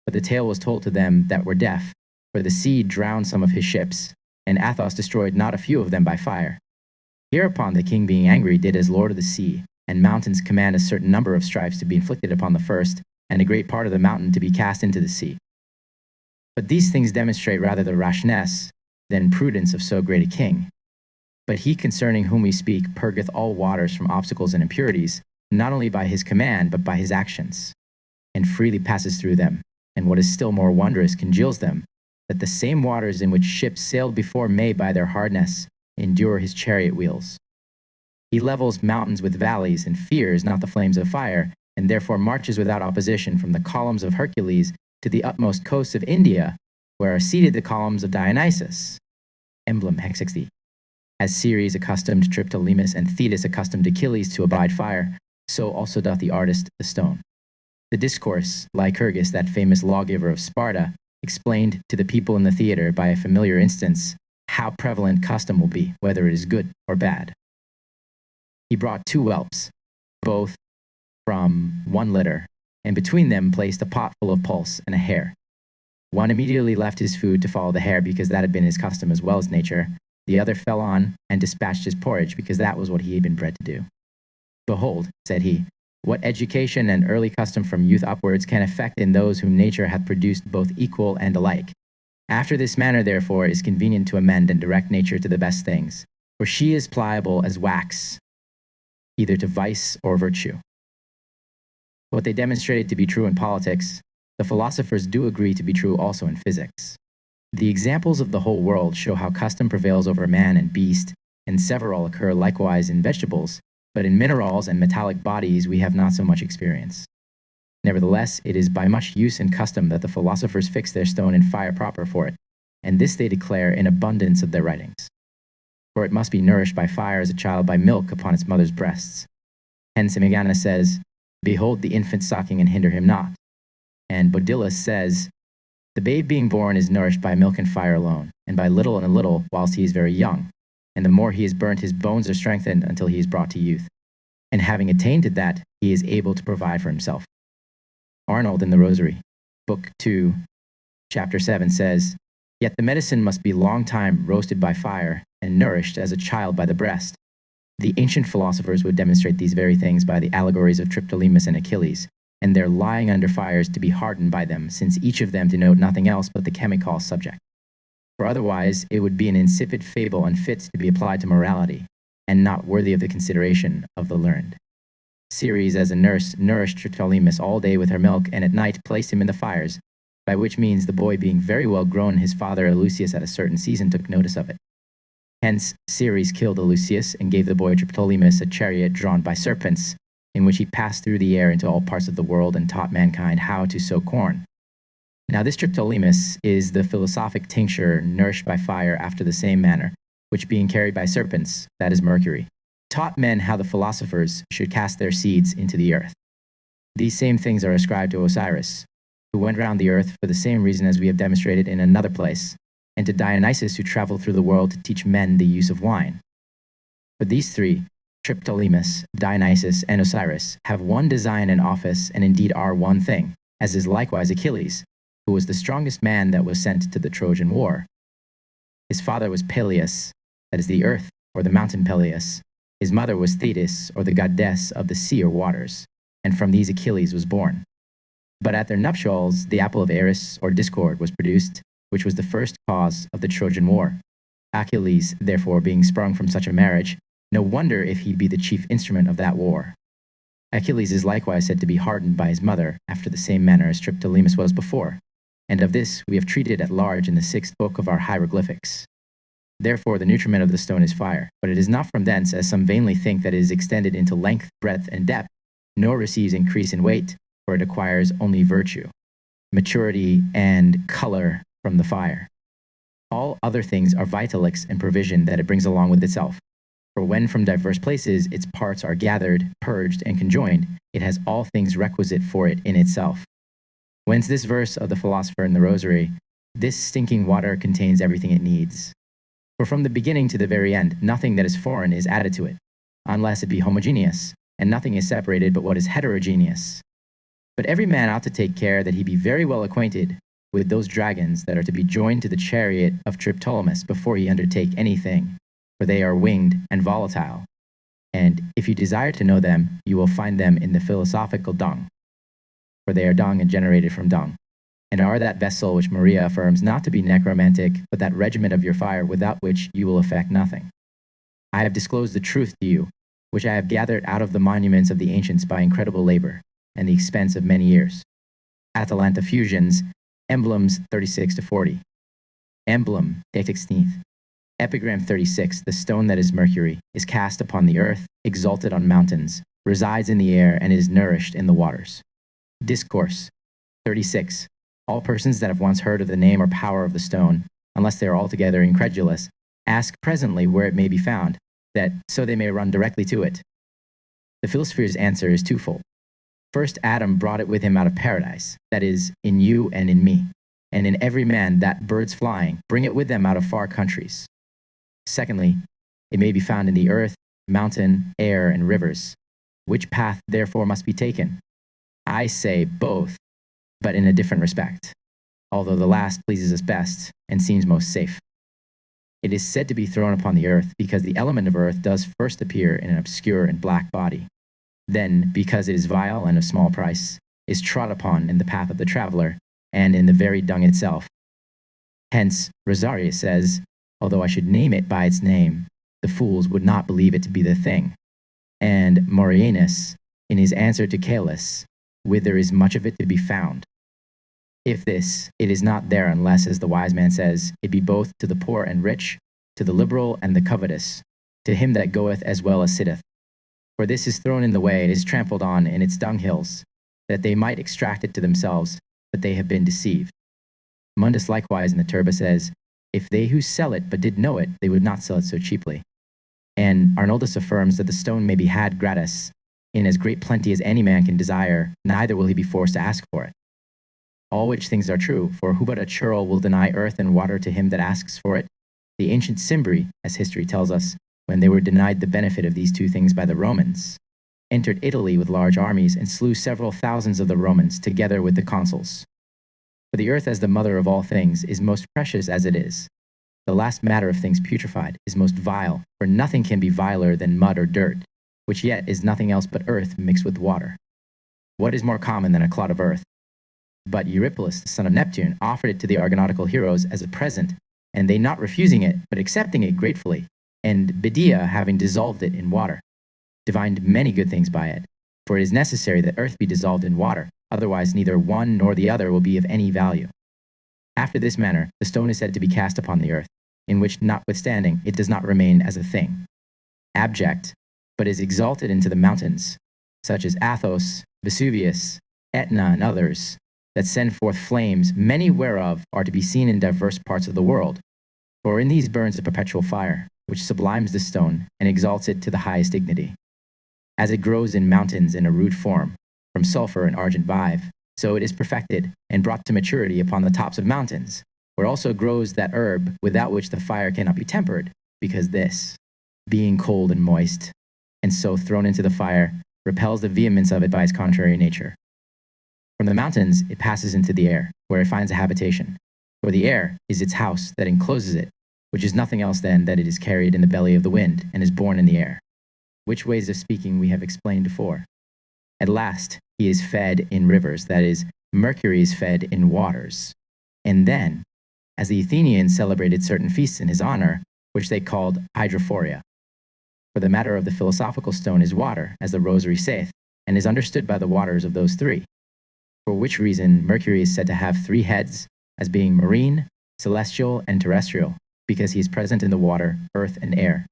But the tale was told to them that were deaf, for the sea drowned some of his ships, and Athos destroyed not a few of them by fire. Hereupon the king being angry did as lord of the sea, and mountains command a certain number of stripes to be inflicted upon the first, and a great part of the mountain to be cast into the sea. But these things demonstrate rather the rashness than prudence of so great a king. But he concerning whom we speak purgeth all waters from obstacles and impurities, not only by his command, but by his actions, and freely passes through them, and what is still more wondrous, congeals them, that the same waters in which ships sailed before may by their hardness endure his chariot wheels. He levels mountains with valleys, and fears not the flames of fire, and therefore marches without opposition from the columns of Hercules to the utmost coasts of India, where are seated the columns of Dionysus. Emblem, Hex 60. As Ceres accustomed Triptolemus and Thetis accustomed Achilles to abide fire, so also doth the artist the stone. The discourse, Lycurgus, that famous lawgiver of Sparta, explained to the people in the theater by a familiar instance how prevalent custom will be, whether it is good or bad. He brought 2 whelps, both from one litter, and between them placed a pot full of pulse and a hare. One immediately left his food to follow the hare because that had been his custom as well as nature. The other fell on and dispatched his porridge because that was what he had been bred to do. Behold, said he, what education and early custom from youth upwards can effect in those whom nature hath produced both equal and alike. After this manner, therefore, is convenient to amend and direct nature to the best things, for she is pliable as wax, either to vice or virtue. What they demonstrated to be true in politics, the philosophers do agree to be true also in physics. The examples of the whole world show how custom prevails over man and beast, and several occur likewise in vegetables, but in minerals and metallic bodies we have not so much experience. Nevertheless, it is by much use and custom that the philosophers fix their stone in fire proper for it, and this they declare in abundance of their writings. For it must be nourished by fire as a child by milk upon its mother's breasts. Hence Emiganus says, behold the infant sucking and hinder him not. And Bodilus says, the babe being born is nourished by milk and fire alone, and by little and little whilst he is very young, and the more he is burnt his bones are strengthened until he is brought to youth. And having attained to that, he is able to provide for himself. Arnold in the Rosary, Book 2, Chapter 7 says, yet the medicine must be long time roasted by fire, and nourished as a child by the breast. The ancient philosophers would demonstrate these very things by the allegories of Triptolemus and Achilles, and their lying under fires to be hardened by them, since each of them denote nothing else but the chemical subject. For otherwise it would be an insipid fable unfit to be applied to morality, and not worthy of the consideration of the learned. Ceres, as a nurse, nourished Triptolemus all day with her milk, and at night placed him in the fires, by which means the boy being very well grown, his father Eleusis at a certain season took notice of it. Hence Ceres killed Eleusis, and gave the boy Triptolemus a chariot drawn by serpents, in which he passed through the air into all parts of the world, and taught mankind how to sow corn. Now this Triptolemus is the philosophic tincture nourished by fire after the same manner, which being carried by serpents, that is Mercury, taught men how the philosophers should cast their seeds into the earth. These same things are ascribed to Osiris, who went round the earth for the same reason as we have demonstrated in another place, and to Dionysus, who traveled through the world to teach men the use of wine. But these three, Triptolemus, Dionysus, and Osiris, have one design and office, and indeed are one thing, as is likewise Achilles, who was the strongest man that was sent to the Trojan War. His father was Peleus, that is the earth, or the mountain Peleus. His mother was Thetis, or the goddess of the sea or waters, and from these Achilles was born. But at their nuptials, the apple of Eris, or discord, was produced, which was the first cause of the Trojan War. Achilles, therefore, being sprung from such a marriage, no wonder if he be the chief instrument of that war. Achilles is likewise said to be hardened by his mother, after the same manner as Triptolemus was before, and of this we have treated at large in the 6th book of our hieroglyphics. Therefore the nutriment of the stone is fire, but it is not from thence, as some vainly think, that it is extended into length, breadth, and depth, nor receives increase in weight, for it acquires only virtue, maturity, and color from the fire. All other things are vitalics and provision that it brings along with itself. For when from diverse places its parts are gathered, purged, and conjoined, it has all things requisite for it in itself. Whence this verse of the philosopher in the Rosary, this stinking water contains everything it needs. For from the beginning to the very end, nothing that is foreign is added to it, unless it be homogeneous, and nothing is separated but what is heterogeneous. But every man ought to take care that he be very well acquainted with those dragons that are to be joined to the chariot of Triptolemus before he undertake anything, for they are winged and volatile. And if you desire to know them, you will find them in the philosophical dung, for they are dung and generated from dung, and are that vessel which Maria affirms not to be necromantic, but that regiment of your fire without which you will effect nothing. I have disclosed the truth to you, which I have gathered out of the monuments of the ancients by incredible labor and the expense of many years. Atalanta Fugiens, Emblems 36 to 40. Emblem 16th. Epigram 36, the stone that is Mercury, is cast upon the earth, exalted on mountains, resides in the air, and is nourished in the waters. Discourse 36. All persons that have once heard of the name or power of the stone, unless they are altogether incredulous, ask presently where it may be found, that so they may run directly to it. The philosopher's answer is twofold. First, Adam brought it with him out of paradise, that is, in you and in me, and in every man that birds flying bring it with them out of far countries. Secondly, it may be found in the earth, mountain, air, and rivers. Which path, therefore, must be taken? I say both, but in a different respect, although the last pleases us best and seems most safe. It is said to be thrown upon the earth because the element of earth does first appear in an obscure and black body. Then, because it is vile and of small price, is trod upon in the path of the traveler and in the very dung itself. Hence, Rosary says, although I should name it by its name, the fools would not believe it to be the thing. And Morianus, in his answer to Caelus, whither is much of it to be found? If this, it is not there unless, as the wise man says, it be both to the poor and rich, to the liberal and the covetous, to him that goeth as well as sitteth. For this is thrown in the way, it is trampled on in its dunghills, that they might extract it to themselves, but they have been deceived. Mundus likewise in the Turba says, if they who sell it but did know it, they would not sell it so cheaply. And Arnoldus affirms that the stone may be had gratis, in as great plenty as any man can desire, neither will he be forced to ask for it. All which things are true, for who but a churl will deny earth and water to him that asks for it? The ancient Cimbri, as history tells us, when they were denied the benefit of these two things by the Romans, entered Italy with large armies and slew several thousands of the Romans, together with the consuls. For the earth as the mother of all things is most precious as it is. The last matter of things putrefied is most vile, for nothing can be viler than mud or dirt, which yet is nothing else but earth mixed with water. What is more common than a clod of earth? But Eurypylus, the son of Neptune, offered it to the Argonautical heroes as a present, and they not refusing it, but accepting it gratefully, and Bedia, having dissolved it in water, divined many good things by it. For it is necessary that earth be dissolved in water, otherwise neither one nor the other will be of any value. After this manner, the stone is said to be cast upon the earth, in which notwithstanding it does not remain as a thing, abject, but is exalted into the mountains, such as Athos, Vesuvius, Etna, and others, that send forth flames, many whereof are to be seen in diverse parts of the world. For in these burns a perpetual fire, which sublimes the stone and exalts it to the highest dignity. As it grows in mountains in a rude form, from sulfur and argent vive, so it is perfected and brought to maturity upon the tops of mountains, where also grows that herb without which the fire cannot be tempered, because this, being cold and moist, and so thrown into the fire, repels the vehemence of it by its contrary nature. From the mountains, it passes into the air, where it finds a habitation. For the air is its house that encloses it, which is nothing else than that it is carried in the belly of the wind and is born in the air. Which ways of speaking we have explained before. At last, he is fed in rivers, that is, Mercury is fed in waters. And then, as the Athenians celebrated certain feasts in his honor, which they called hydrophoria. For the matter of the philosophical stone is water, as the Rosary saith, and is understood by the waters of those three. For which reason Mercury is said to have 3 heads, as being marine, celestial, and terrestrial, because he is present in the water, earth, and air.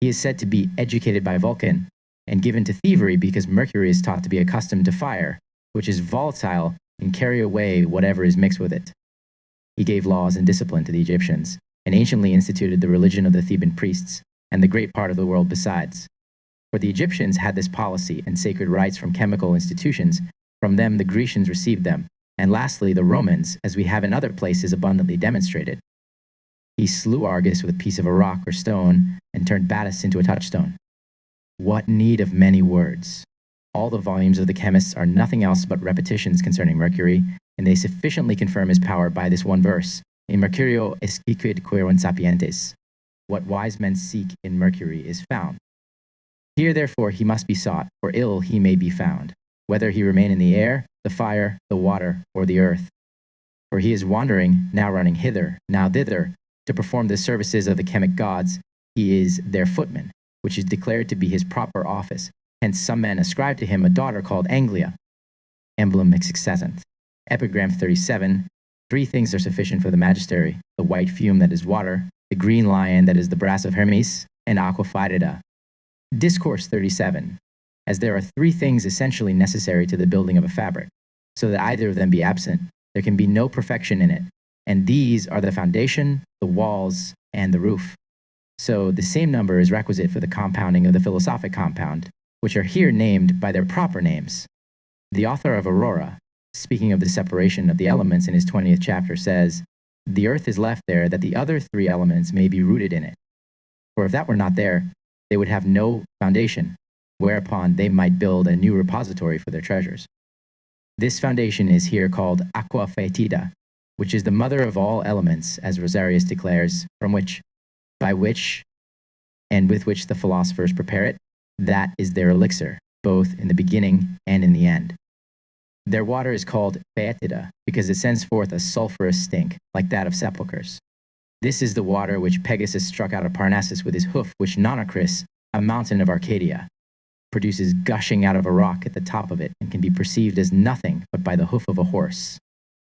He is said to be educated by Vulcan, and given to thievery because Mercury is taught to be accustomed to fire, which is volatile and carry away whatever is mixed with it. He gave laws and discipline to the Egyptians, and anciently instituted the religion of the Theban priests, and the great part of the world besides. For the Egyptians had this policy and sacred rites from chemical institutions. From them the Grecians received them, and lastly the Romans, as we have in other places abundantly demonstrated. He slew Argus with a piece of a rock or stone, and turned Battus into a touchstone. What need of many words? All the volumes of the chemists are nothing else but repetitions concerning Mercury, and they sufficiently confirm his power by this one verse, in Mercurio esciquid querunt sapientes. What wise men seek in Mercury is found. Here therefore he must be sought, for ill he may be found, whether he remain in the air, the fire, the water, or the earth. For he is wandering, now running hither, now thither, to perform the services of the chemic gods. He is their footman, which is declared to be his proper office. Hence some men ascribe to him a daughter called Anglia. Emblem excessent. Epigram 37. 3 things are sufficient for the magistery: the white fume that is water, the green lion that is the brass of Hermes, and aqua fetida. Discourse 37. As there are 3 things essentially necessary to the building of a fabric, so that either of them be absent, there can be no perfection in it, and these are the foundation, the walls, and the roof. So the same number is requisite for the compounding of the philosophic compound, which are here named by their proper names. The author of Aurora, speaking of the separation of the elements in his 20th chapter, says, "The earth is left there that the other 3 elements may be rooted in it. For if that were not there, they would have no foundation, whereupon they might build a new repository for their treasures. This foundation is here called aqua fetida, which is the mother of all elements, as Rosarius declares, from which, by which, and with which the philosophers prepare it. That is their elixir, both in the beginning and in the end. Their water is called fetida, because it sends forth a sulphurous stink, like that of sepulchres. This is the water which Pegasus struck out of Parnassus with his hoof, which Nonocris, a mountain of Arcadia, produces gushing out of a rock at the top of it, and can be perceived as nothing but by the hoof of a horse,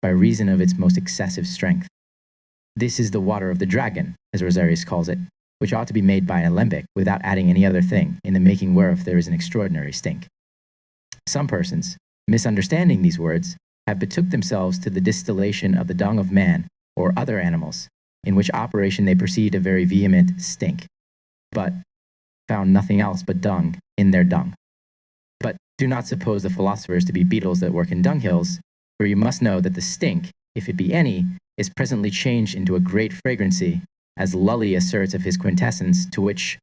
by reason of its most excessive strength. This is the water of the dragon, as Rosarius calls it, which ought to be made by an alembic, without adding any other thing, in the making whereof there is an extraordinary stink. Some persons, misunderstanding these words, have betook themselves to the distillation of the dung of man or other animals, in which operation they perceived a very vehement stink, but found nothing else but dung in their dung. But do not suppose the philosophers to be beetles that work in dunghills, for you must know that the stink, if it be any, is presently changed into a great fragrancy, as Lully asserts of his quintessence, to which,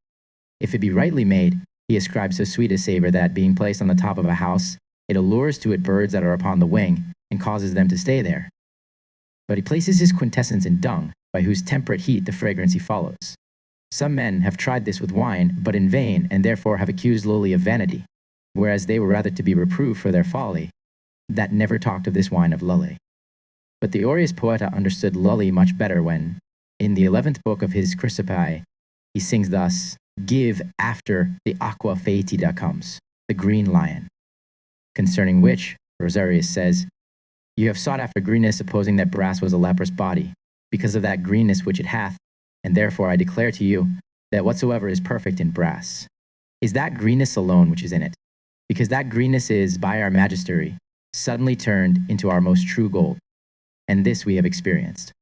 if it be rightly made, he ascribes so sweet a savor that, being placed on the top of a house, it allures to it birds that are upon the wing, and causes them to stay there. But he places his quintessence in dung, by whose temperate heat the fragrancy follows. Some men have tried this with wine, but in vain, and therefore have accused Lully of vanity, whereas they were rather to be reproved for their folly, that never talked of this wine of Lully. But the Aureus Poeta understood Lully much better when, in the 11th book of his Chrysopai, he sings thus, "Give after the aqua fetida comes, the green lion," concerning which, Rosarius says, "You have sought after greenness, supposing that brass was a leprous body, because of that greenness which it hath, and therefore I declare to you, that whatsoever is perfect in brass, is that greenness alone which is in it, because that greenness is, by our magistery, suddenly turned into our most true gold, and this we have experienced.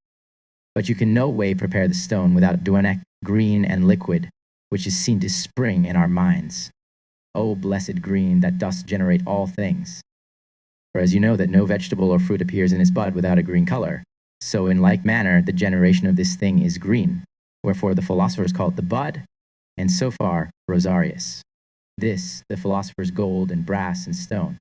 But you can no way prepare the stone without duenec, green and liquid, which is seen to spring in our minds. O blessed green that dost generate all things! For as you know that no vegetable or fruit appears in its bud without a green color, so in like manner the generation of this thing is green, wherefore the philosophers call it the bud, and so far Rosarius. This, the Philosophers Gold and Brass and Stone.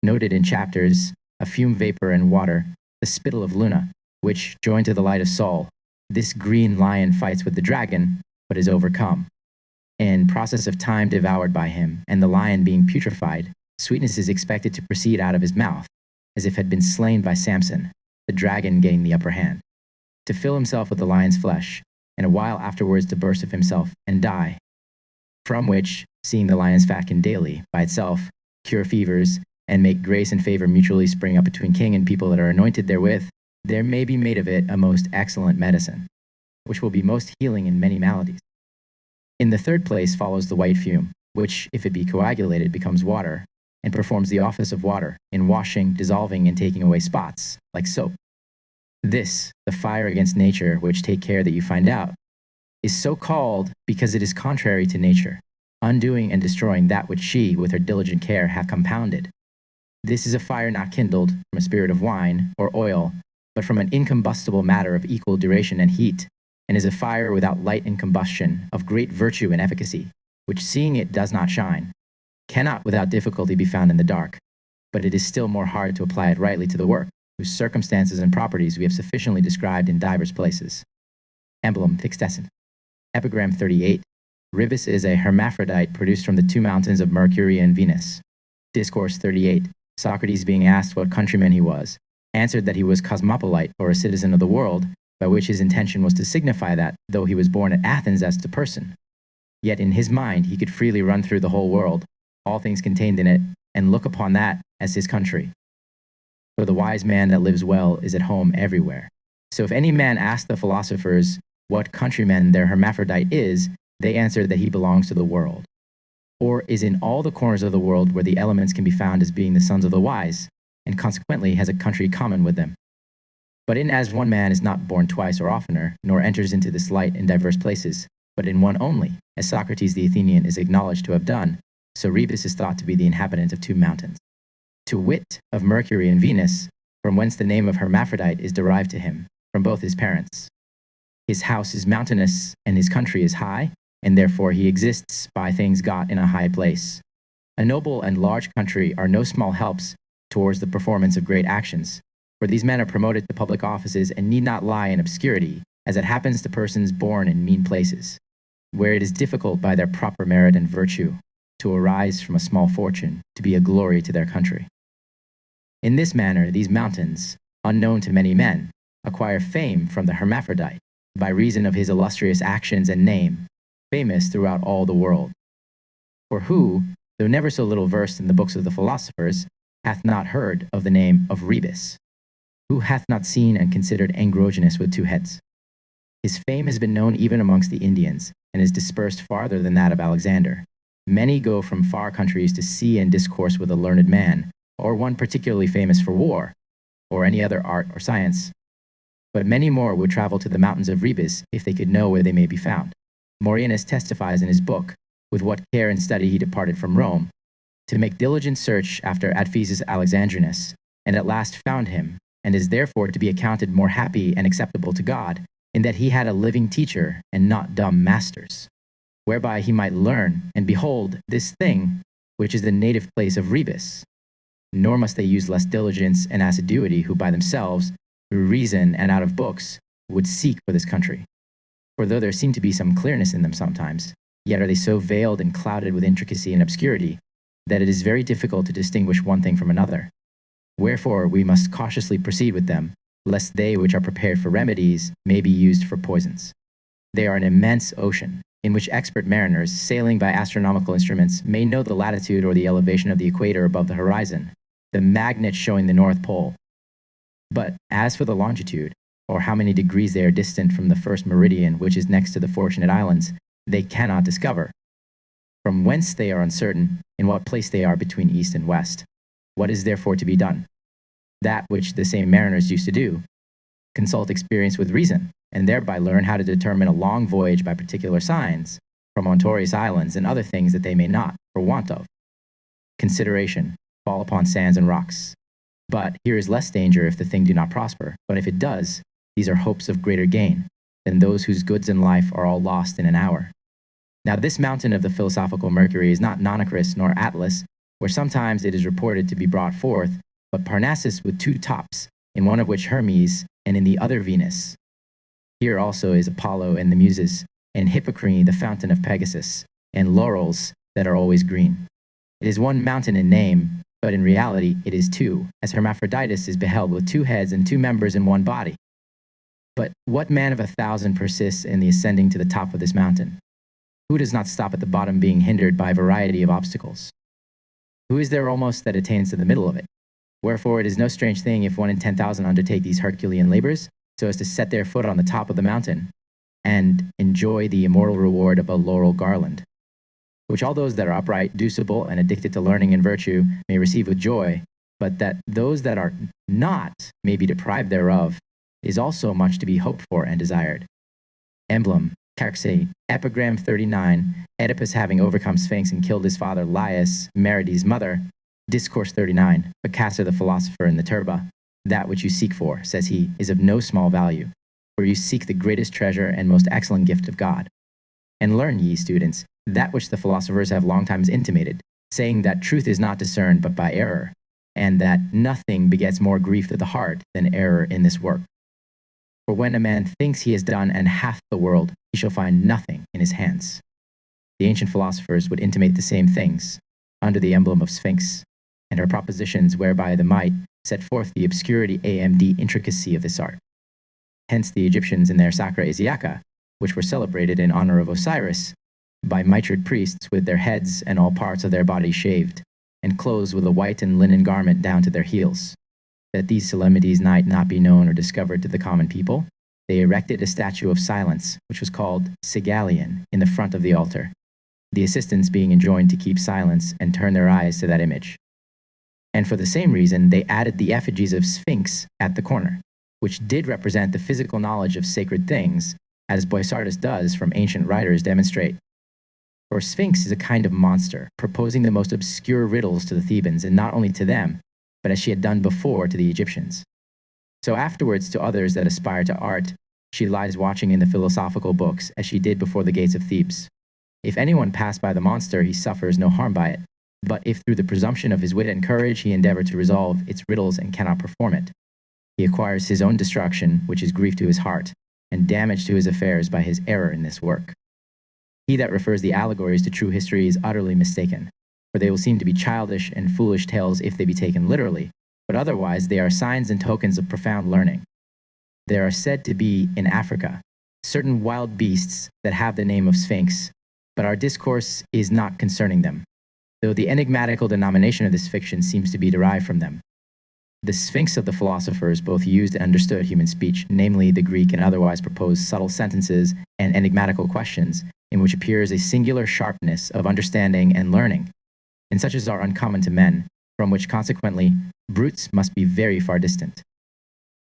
Noted in chapters, a fume vapor and water, the spittle of Luna, which, joined to the light of Sol, this green lion fights with the dragon, but is overcome. In process of time devoured by him, and the lion being putrefied, sweetness is expected to proceed out of his mouth, as if had been slain by Samson, the dragon getting the upper hand, to fill himself with the lion's flesh, and a while afterwards to burst of himself and die, from which, seeing the lion's fat can daily, by itself, cure fevers, and make grace and favor mutually spring up between king and people that are anointed therewith, there may be made of it a most excellent medicine, which will be most healing in many maladies. In the third place follows the white fume, which, if it be coagulated, becomes water, and performs the office of water in washing, dissolving, and taking away spots, like soap. This, the fire against nature, which take care that you find out, is so called because it is contrary to nature, undoing and destroying that which she, with her diligent care, hath compounded. This is a fire not kindled from a spirit of wine or oil, but from an incombustible matter of equal duration and heat, and is a fire without light and combustion, of great virtue and efficacy, which seeing it does not shine, cannot without difficulty be found in the dark, but it is still more hard to apply it rightly to the work, whose circumstances and properties we have sufficiently described in divers places. Emblem fixtescent. Epigram 38. Ribis is a hermaphrodite produced from the two mountains of Mercury and Venus. Discourse 38. Socrates, being asked what countryman he was, answered that he was cosmopolite, or a citizen of the world, by which his intention was to signify that, though he was born at Athens as to person, yet in his mind he could freely run through the whole world, all things contained in it, and look upon that as his country. For the wise man that lives well is at home everywhere. So if any man ask the philosophers what countryman their hermaphrodite is, they answer that he belongs to the world, or is in all the corners of the world where the elements can be found as being the sons of the wise, and consequently has a country common with them. But in as one man is not born twice or oftener, nor enters into this light in diverse places, but in one only, as Socrates the Athenian is acknowledged to have done, so Ribis is thought to be the inhabitant of two mountains. To wit, of Mercury and Venus, from whence the name of hermaphrodite is derived to him, from both his parents. His house is mountainous, and his country is high, and therefore he exists by things got in a high place. A noble and large country are no small helps towards the performance of great actions, for these men are promoted to public offices and need not lie in obscurity, as it happens to persons born in mean places, where it is difficult by their proper merit and virtue to arise from a small fortune to be a glory to their country. In this manner, these mountains, unknown to many men, acquire fame from the hermaphrodite, by reason of his illustrious actions and name, famous throughout all the world. For who, though never so little versed in the books of the philosophers, hath not heard of the name of Ribis? Who hath not seen and considered Androgynous with two heads? His fame has been known even amongst the Indians, and is dispersed farther than that of Alexander. Many go from far countries to see and discourse with a learned man, or one particularly famous for war, or any other art or science. But many more would travel to the mountains of Ribis if they could know where they may be found. Maurianus testifies in his book, with what care and study he departed from Rome, to make diligent search after Adphesus Alexandrinus, and at last found him, and is therefore to be accounted more happy and acceptable to God, in that he had a living teacher and not dumb masters, whereby he might learn and behold this thing, which is the native place of Ribis. Nor must they use less diligence and assiduity who by themselves, through reason and out of books, would seek for this country. For though there seem to be some clearness in them sometimes, yet are they so veiled and clouded with intricacy and obscurity, that it is very difficult to distinguish one thing from another. Wherefore we must cautiously proceed with them, lest they which are prepared for remedies may be used for poisons. They are an immense ocean, in which expert mariners, sailing by astronomical instruments, may know the latitude or the elevation of the equator above the horizon, the magnet showing the North Pole. But as for the longitude, or how many degrees they are distant from the first meridian which is next to the Fortunate Islands, they cannot discover. From whence they are uncertain, in what place they are between east and west. What is therefore to be done? That which the same mariners used to do, consult experience with reason, and thereby learn how to determine a long voyage by particular signs, promontorious islands, and other things that they may not, for want of consideration, fall upon sands and rocks. But here is less danger if the thing do not prosper, but if it does, these are hopes of greater gain than those whose goods in life are all lost in an hour. Now, this mountain of the philosophical Mercury is not Nonacris nor Atlas, where sometimes it is reported to be brought forth, but Parnassus with two tops, in one of which Hermes, and in the other Venus. Here also is Apollo and the Muses, and Hippocrene, the fountain of Pegasus, and laurels that are always green. It is one mountain in name, but in reality it is two, as Hermaphroditus is beheld with two heads and two members in one body. But what man of 1,000 persists in the ascending to the top of this mountain? Who does not stop at the bottom, being hindered by a variety of obstacles? Who is there almost that attains to the middle of it? Wherefore it is no strange thing if 1 in 10,000 undertake these Herculean labors, so as to set their foot on the top of the mountain, and enjoy the immortal reward of a laurel garland, which all those that are upright, deuceable, and addicted to learning and virtue may receive with joy, but that those that are not may be deprived thereof, is also much to be hoped for and desired. Emblem, Carxate, Epigram 39, Oedipus having overcome Sphinx and killed his father Laius, Merides' mother. Discourse 39, but Castor the philosopher in the turba. That which you seek for, says he, is of no small value, for you seek the greatest treasure and most excellent gift of God. And learn, ye students, that which the philosophers have long times intimated, saying that truth is not discerned but by error, and that nothing begets more grief to the heart than error in this work. For when a man thinks he has done and hath the world, he shall find nothing in his hands. The ancient philosophers would intimate the same things, under the emblem of Sphinx, and her propositions whereby the might set forth the obscurity AMD intricacy of this art. Hence the Egyptians in their Sacra Isiaca, which were celebrated in honor of Osiris, by mitred priests with their heads and all parts of their bodies shaved, and clothed with a white and linen garment down to their heels. That these solemnities might not be known or discovered to the common people, they erected a statue of silence, which was called Sigalion, in the front of the altar, the assistants being enjoined to keep silence and turn their eyes to that image. And for the same reason, they added the effigies of Sphinx at the corner, which did represent the physical knowledge of sacred things, as Boissardus does from ancient writers demonstrate. For Sphinx is a kind of monster, proposing the most obscure riddles to the Thebans, and not only to them, but as she had done before to the Egyptians. So afterwards to others that aspire to art, she lies watching in the philosophical books, as she did before the gates of Thebes. If anyone pass by the monster, he suffers no harm by it. But if through the presumption of his wit and courage he endeavor to resolve its riddles and cannot perform it, he acquires his own destruction, which is grief to his heart, and damage to his affairs by his error in this work. He that refers the allegories to true history is utterly mistaken, for they will seem to be childish and foolish tales if they be taken literally, but otherwise they are signs and tokens of profound learning. There are said to be, in Africa, certain wild beasts that have the name of Sphinx, but our discourse is not concerning them, though the enigmatical denomination of this fiction seems to be derived from them. The Sphinx of the philosophers both used and understood human speech, namely the Greek and otherwise proposed subtle sentences and enigmatical questions, in which appears a singular sharpness of understanding and learning, and such as are uncommon to men, from which consequently brutes must be very far distant.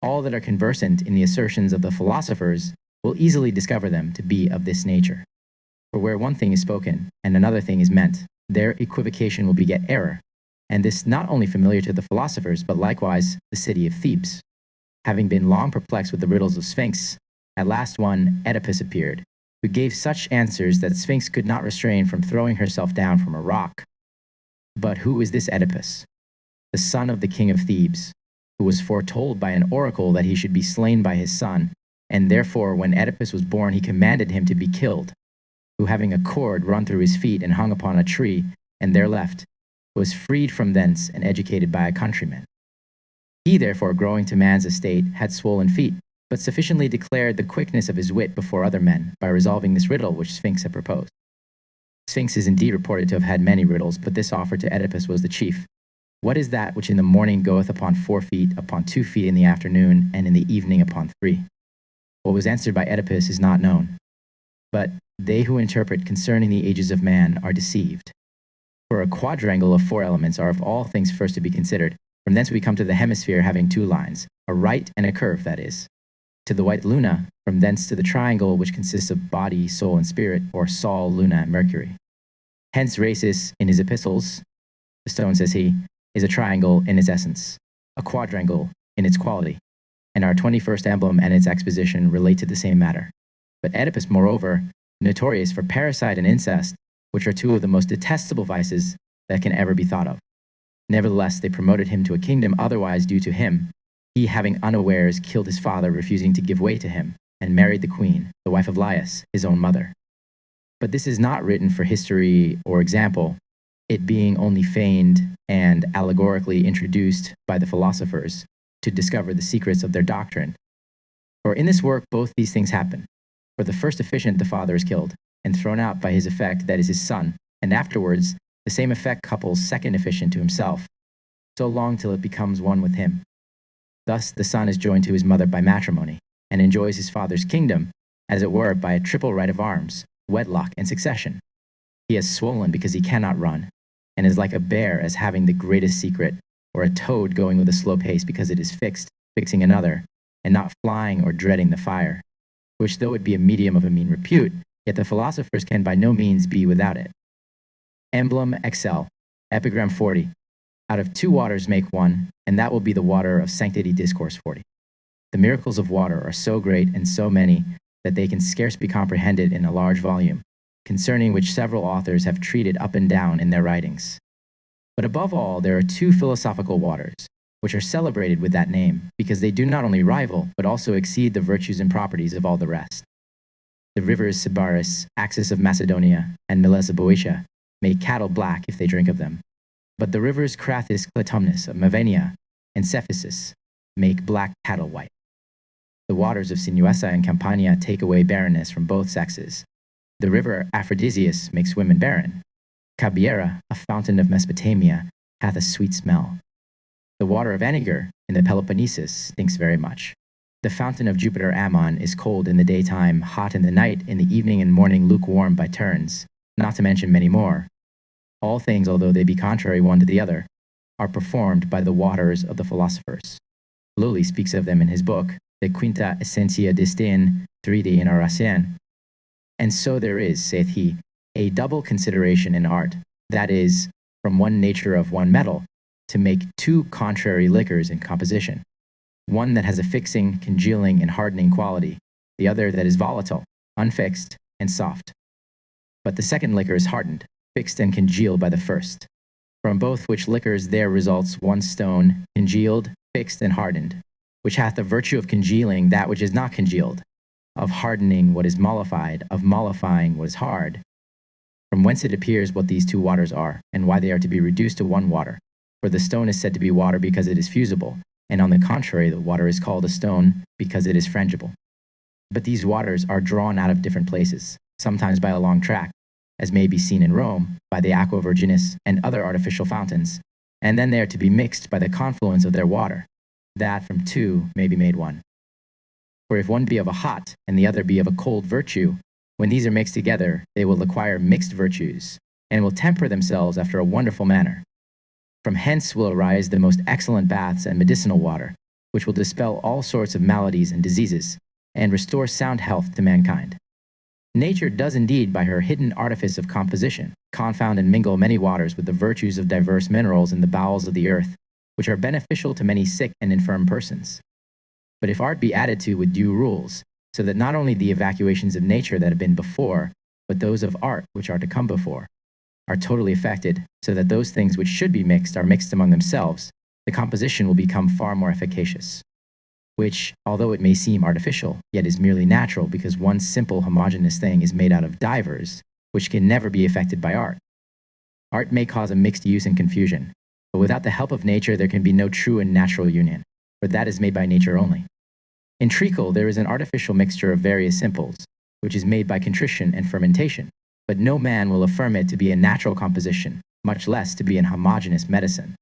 All that are conversant in the assertions of the philosophers will easily discover them to be of this nature. For where one thing is spoken and another thing is meant, their equivocation will beget error, and this not only familiar to the philosophers, but likewise the city of Thebes. Having been long perplexed with the riddles of Sphinx, at last one Oedipus appeared, who gave such answers that Sphinx could not restrain from throwing herself down from a rock. But who is this Oedipus? The son of the king of Thebes, who was foretold by an oracle that he should be slain by his son, and therefore when Oedipus was born he commanded him to be killed, who having a cord run through his feet and hung upon a tree, and there left, was freed from thence and educated by a countryman. He therefore, growing to man's estate, had swollen feet, but sufficiently declared the quickness of his wit before other men by resolving this riddle which Sphinx had proposed. Sphinx is indeed reported to have had many riddles, but this offered to Oedipus was the chief. What is that which in the morning goeth upon 4 feet, upon 2 feet in the afternoon, and in the evening upon 3? What was answered by Oedipus is not known. But they who interpret concerning the ages of man are deceived. For a quadrangle of 4 elements are of all things first to be considered. From thence we come to the hemisphere having 2 lines, a right and a curve, that is. To the white luna, from thence to the triangle which consists of body, soul, and spirit, or Sol, Luna, and Mercury. Hence Rhasis, in his epistles, the stone, says he, is a triangle in its essence, a quadrangle in its quality, and our 21st emblem and its exposition relate to the same matter. But Oedipus, moreover, notorious for parricide and incest, which are two of the most detestable vices that can ever be thought of. Nevertheless, they promoted him to a kingdom otherwise due to him, he having unawares killed his father, refusing to give way to him, and married the queen, the wife of Laius, his own mother. But this is not written for history or example, it being only feigned and allegorically introduced by the philosophers to discover the secrets of their doctrine. For in this work both these things happen. For the first efficient the father is killed, and thrown out by his effect, that is his son, and afterwards the same effect couples second efficient to himself, so long till it becomes one with him. Thus the son is joined to his mother by matrimony, and enjoys his father's kingdom, as it were, by a triple right of arms, wedlock, and succession. He has swollen because he cannot run, and is like a bear as having the greatest secret, or a toad going with a slow pace because it is fixed, fixing another, and not flying or dreading the fire, which though it be a medium of a mean repute, yet the philosophers can by no means be without it. Emblem excel, Epigram 40. Out of two waters make one, and that will be the water of sanctity discourse 40. The miracles of water are so great and so many that they can scarce be comprehended in a large volume, concerning which several authors have treated up and down in their writings. But above all, there are two philosophical waters, which are celebrated with that name, because they do not only rival, but also exceed the virtues and properties of all the rest. The rivers Sybaris, Axis of Macedonia, and Milesa Boeotia make cattle black if they drink of them. But the rivers Crathis Clitumnus of Mavenia and Cephisus make black cattle white. The waters of Sinuessa and Campania take away barrenness from both sexes. The river Aphrodisias makes women barren. Cabiera, a fountain of Mesopotamia, hath a sweet smell. The water of Eniger in the Peloponnesus stinks very much. The fountain of Jupiter Ammon is cold in the daytime, hot in the night, in the evening and morning lukewarm by turns, not to mention many more. All things, although they be contrary one to the other, are performed by the waters of the philosophers. Lully speaks of them in his book, De Quinta Essentia Distin, 3D in Oracian. And so there is, saith he, a double consideration in art, that is, from one nature of one metal, to make two contrary liquors in composition, one that has a fixing, congealing, and hardening quality, the other that is volatile, unfixed, and soft. But the second liquor is hardened, fixed and congealed by the first. From both which liquors there results one stone, congealed, fixed, and hardened, which hath the virtue of congealing that which is not congealed, of hardening what is mollified, of mollifying what is hard. From whence it appears what these two waters are, and why they are to be reduced to one water. For the stone is said to be water because it is fusible, and on the contrary, the water is called a stone because it is frangible. But these waters are drawn out of different places, sometimes by a long track, as may be seen in Rome, by the Aqua Virginis and other artificial fountains, and then they are to be mixed by the confluence of their water, that from two may be made one. For if one be of a hot, and the other be of a cold virtue, when these are mixed together, they will acquire mixed virtues, and will temper themselves after a wonderful manner. From hence will arise the most excellent baths and medicinal water, which will dispel all sorts of maladies and diseases, and restore sound health to mankind. Nature does indeed, by her hidden artifice of composition, confound and mingle many waters with the virtues of diverse minerals in the bowels of the earth, which are beneficial to many sick and infirm persons. But if art be added to with due rules, so that not only the evacuations of nature that have been before, but those of art which are to come before, are totally affected, so that those things which should be mixed are mixed among themselves, the composition will become far more efficacious, which, although it may seem artificial, yet is merely natural, because one simple homogeneous thing is made out of divers, which can never be affected by art. Art may cause a mixed use and confusion, but without the help of nature there can be no true and natural union, for that is made by nature only. In treacle there is an artificial mixture of various simples, which is made by contrition and fermentation, but no man will affirm it to be a natural composition, much less to be an homogeneous medicine.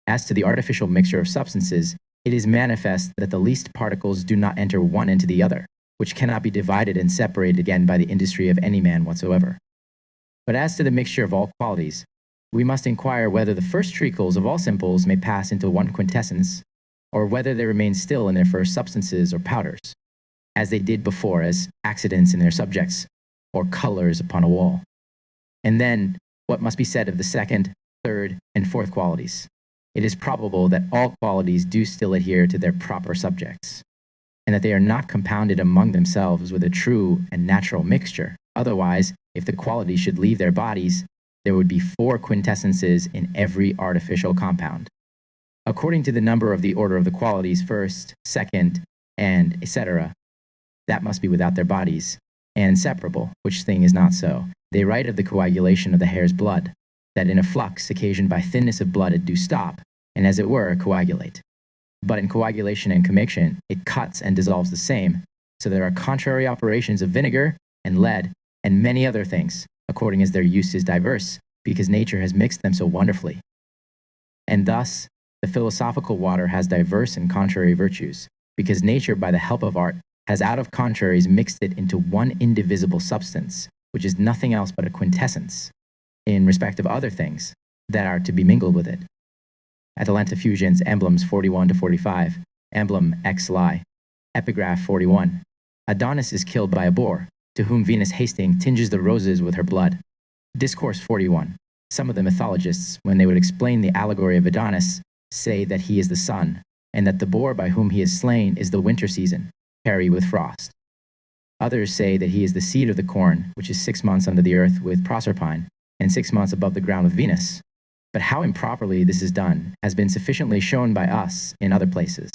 As to the artificial mixture of substances, it is manifest that the least particles do not enter one into the other, which cannot be divided and separated again by the industry of any man whatsoever. But as to the mixture of all qualities, we must inquire whether the first treacles of all simples may pass into one quintessence, or whether they remain still in their first substances or powders, as they did before as accidents in their subjects, or colors upon a wall. And then, what must be said of the second, third, and fourth qualities? It is probable that all qualities do still adhere to their proper subjects, and that they are not compounded among themselves with a true and natural mixture, Otherwise, if the qualities should leave their bodies, there would be 4 quintessences in every artificial compound. According to the number of the order of the qualities, first, second, and etc., that must be without their bodies, and separable, which thing is not so. They write of the coagulation of the hare's blood, that in a flux occasioned by thinness of blood it do stop, and as it were coagulate. But in coagulation and commixtion, it cuts and dissolves the same, so there are contrary operations of vinegar and lead and many other things, according as their use is diverse, because nature has mixed them so wonderfully. And thus, the philosophical water has diverse and contrary virtues, because nature, by the help of art, has out of contraries mixed it into one indivisible substance, which is nothing else but a quintessence, in respect of other things that are to be mingled with it. Atalanta Fugiens, Emblems 41-45, Emblem X Lie, Epigraph 41. Adonis is killed by a boar, to whom Venus hasting tinges the roses with her blood. Discourse 41. Some of the mythologists, when they would explain the allegory of Adonis, say that he is the sun, and that the boar by whom he is slain is the winter season, hairy with frost. Others say that he is the seed of the corn, which is 6 months under the earth with Proserpine, and 6 months above the ground with Venus. But how improperly this is done has been sufficiently shown by us in other places.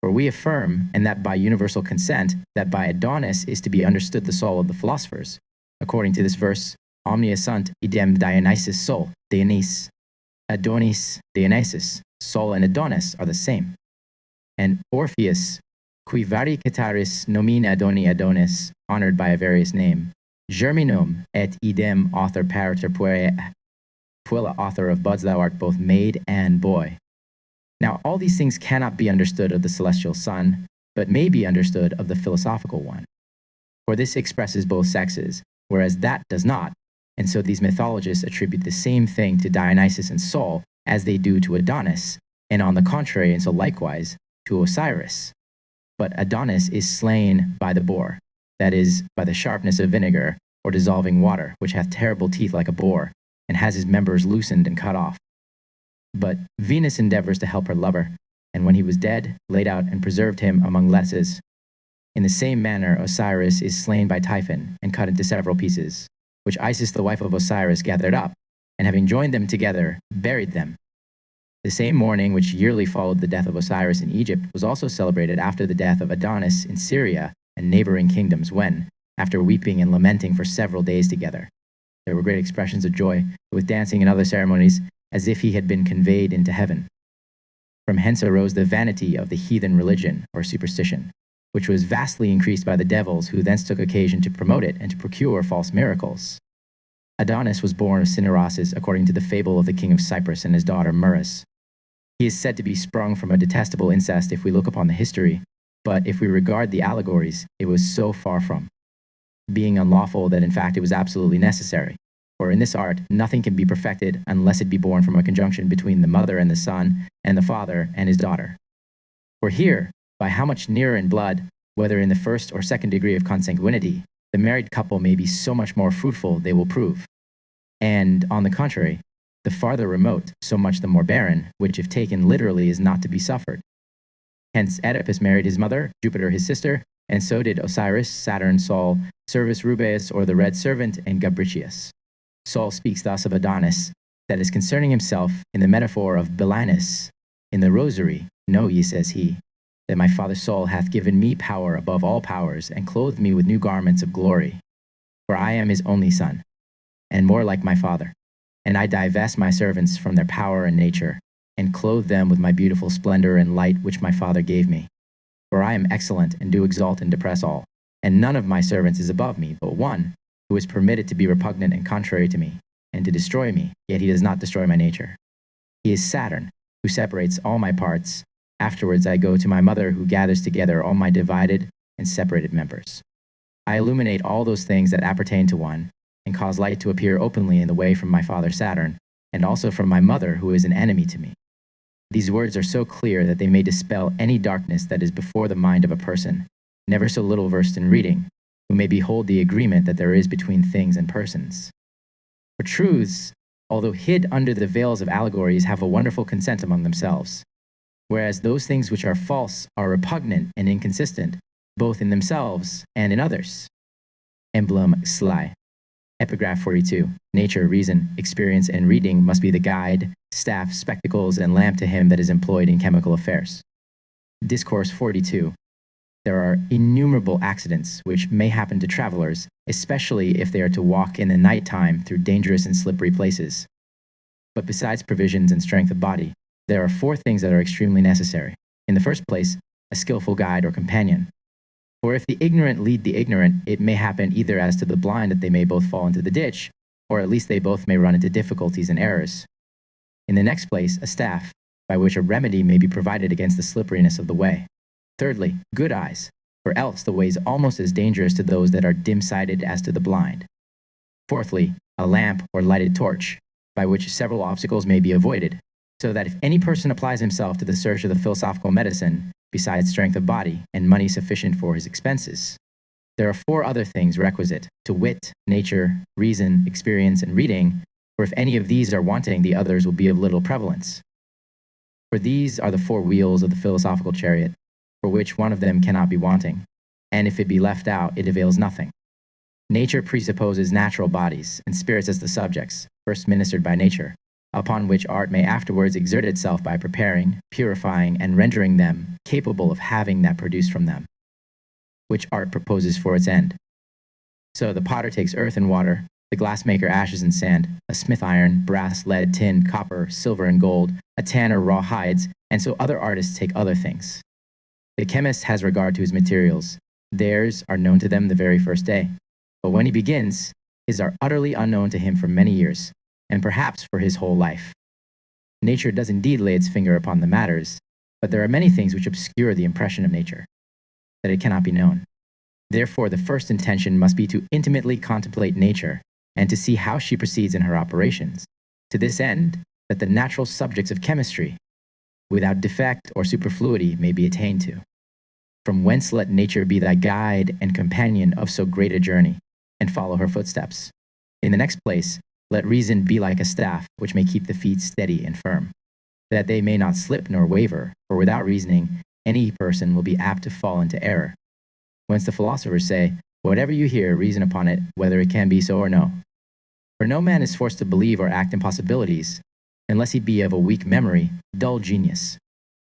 For we affirm, and that by universal consent, that by Adonis is to be understood the soul of the philosophers. According to this verse, omnia sunt idem Dionysus sol, Dionys. Adonis, Dionysus, Sol and Adonis are the same. And Orpheus, qui vari cataris nomine Adoni Adonis, honored by a various name, germinum et idem author pariter puella author of buds thou art both maid and boy. Now, all these things cannot be understood of the celestial sun, but may be understood of the philosophical one. For this expresses both sexes, whereas that does not, and so these mythologists attribute the same thing to Dionysus and Sol as they do to Adonis, and on the contrary, and so likewise, to Osiris. But Adonis is slain by the boar, that is, by the sharpness of vinegar, or dissolving water, which hath terrible teeth like a boar, and has his members loosened and cut off. But Venus endeavors to help her lover, and when he was dead, laid out and preserved him among lesses. In the same manner, Osiris is slain by Typhon, and cut into several pieces, which Isis the wife of Osiris gathered up, and having joined them together, buried them. The same mourning which yearly followed the death of Osiris in Egypt was also celebrated after the death of Adonis in Syria and neighboring kingdoms when, after weeping and lamenting for several days together, there were great expressions of joy, with dancing and other ceremonies, as if he had been conveyed into heaven. From hence arose the vanity of the heathen religion, or superstition, which was vastly increased by the devils who thence took occasion to promote it and to procure false miracles. Adonis was born of Cinyrasis according to the fable of the king of Cyprus and his daughter Murris. He is said to be sprung from a detestable incest if we look upon the history, but if we regard the allegories, it was so far from being unlawful that in fact it was absolutely necessary. For in this art, nothing can be perfected unless it be born from a conjunction between the mother and the son, and the father and his daughter. For here, by how much nearer in blood, whether in the first or second degree of consanguinity, the married couple may be so much more fruitful they will prove. And, on the contrary, the farther remote, so much the more barren, which if taken literally is not to be suffered. Hence Oedipus married his mother, Jupiter his sister, and so did Osiris, Saturn, Sol, Servius Rubeus or the Red Servant, and Gabricius. Sol speaks thus of Adonis, that is concerning himself in the metaphor of Belinus. In the Rosary, know ye, says he, that my father Sol hath given me power above all powers, and clothed me with new garments of glory. For I am his only son, and more like my father, and I divest my servants from their power and nature, and clothe them with my beautiful splendor and light which my father gave me. For I am excellent, and do exalt and depress all, and none of my servants is above me, but one, who is permitted to be repugnant and contrary to me, and to destroy me, yet he does not destroy my nature. He is Saturn, who separates all my parts. Afterwards I go to my mother, who gathers together all my divided and separated members. I illuminate all those things that appertain to one, and cause light to appear openly in the way from my father Saturn, and also from my mother, who is an enemy to me. These words are so clear that they may dispel any darkness that is before the mind of a person, never so little versed in reading, who may behold the agreement that there is between things and persons. For truths, although hid under the veils of allegories, have a wonderful consent among themselves, whereas those things which are false are repugnant and inconsistent, both in themselves and in others. Emblem sly. Epigraph 42. Nature, reason, experience, and reading must be the guide, staff, spectacles, and lamp to him that is employed in chemical affairs. Discourse 42. There are innumerable accidents which may happen to travelers, especially if they are to walk in the night time through dangerous and slippery places. But besides provisions and strength of body, there are 4 things that are extremely necessary. In the first place, a skillful guide or companion. For if the ignorant lead the ignorant, it may happen either as to the blind that they may both fall into the ditch, or at least they both may run into difficulties and errors. In the next place, a staff, by which a remedy may be provided against the slipperiness of the way. Thirdly, good eyes, for else the way is almost as dangerous to those that are dim-sighted as to the blind. Fourthly, a lamp or lighted torch, by which several obstacles may be avoided, so that if any person applies himself to the search of the philosophical medicine, besides strength of body and money sufficient for his expenses, there are 4 other things requisite, to wit, nature, reason, experience, and reading, for if any of these are wanting, the others will be of little prevalence. For these are the 4 wheels of the philosophical chariot, for which one of them cannot be wanting, and if it be left out, it avails nothing. Nature presupposes natural bodies, and spirits as the subjects, first ministered by nature, upon which art may afterwards exert itself by preparing, purifying, and rendering them capable of having that produced from them, which art proposes for its end. So the potter takes earth and water, the glassmaker ashes and sand, a smith iron, brass, lead, tin, copper, silver, and gold, a tanner raw hides, and so other artists take other things. The chemist has regard to his materials. Theirs are known to them the very first day. But when he begins, his are utterly unknown to him for many years, and perhaps for his whole life. Nature does indeed lay its finger upon the matters, but there are many things which obscure the impression of nature, that it cannot be known. Therefore, the first intention must be to intimately contemplate nature, and to see how she proceeds in her operations, to this end, that the natural subjects of chemistry, without defect or superfluity, may be attained to. From whence let nature be thy guide and companion of so great a journey, and follow her footsteps. In the next place, let reason be like a staff, which may keep the feet steady and firm, that they may not slip nor waver, for without reasoning, any person will be apt to fall into error. Whence the philosophers say, whatever you hear, reason upon it, whether it can be so or no. For no man is forced to believe or act impossibilities, unless he be of a weak memory, dull genius,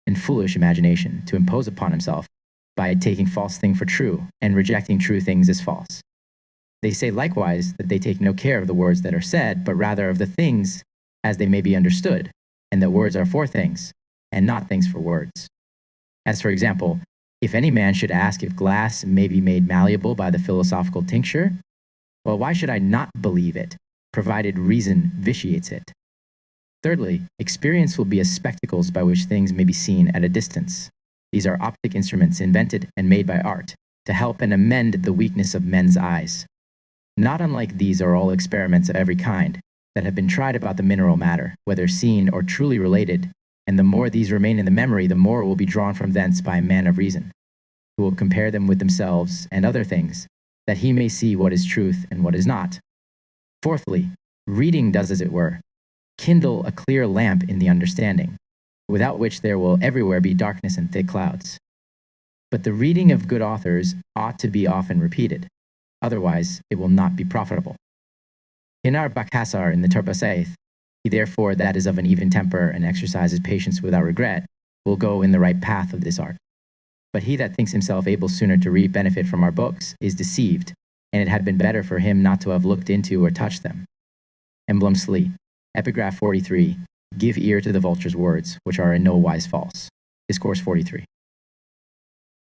and foolish imagination, to impose upon himself, by taking false thing for true, and rejecting true things as false. They say likewise that they take no care of the words that are said, but rather of the things as they may be understood, and that words are for things, and not things for words. As for example, if any man should ask if glass may be made malleable by the philosophical tincture, well, why should I not believe it, provided reason vitiates it? Thirdly, experience will be as spectacles by which things may be seen at a distance. These are optic instruments invented and made by art, to help and amend the weakness of men's eyes. Not unlike these are all experiments of every kind, that have been tried about the mineral matter, whether seen or truly related, and the more these remain in the memory, the more will be drawn from thence by a man of reason, who will compare them with themselves and other things, that he may see what is truth and what is not. Fourthly, reading does as it were, kindle a clear lamp in the understanding, without which there will everywhere be darkness and thick clouds. But the reading of good authors ought to be often repeated, otherwise it will not be profitable. Hinar Bakassar in the Turpa saith, he therefore that is of an even temper and exercises patience without regret, will go in the right path of this art. But he that thinks himself able sooner to reap benefit from our books is deceived, and it had been better for him not to have looked into or touched them. Emblem Slee, Epigraph 43, give ear to the vulture's words, which are in no wise false. Discourse 43.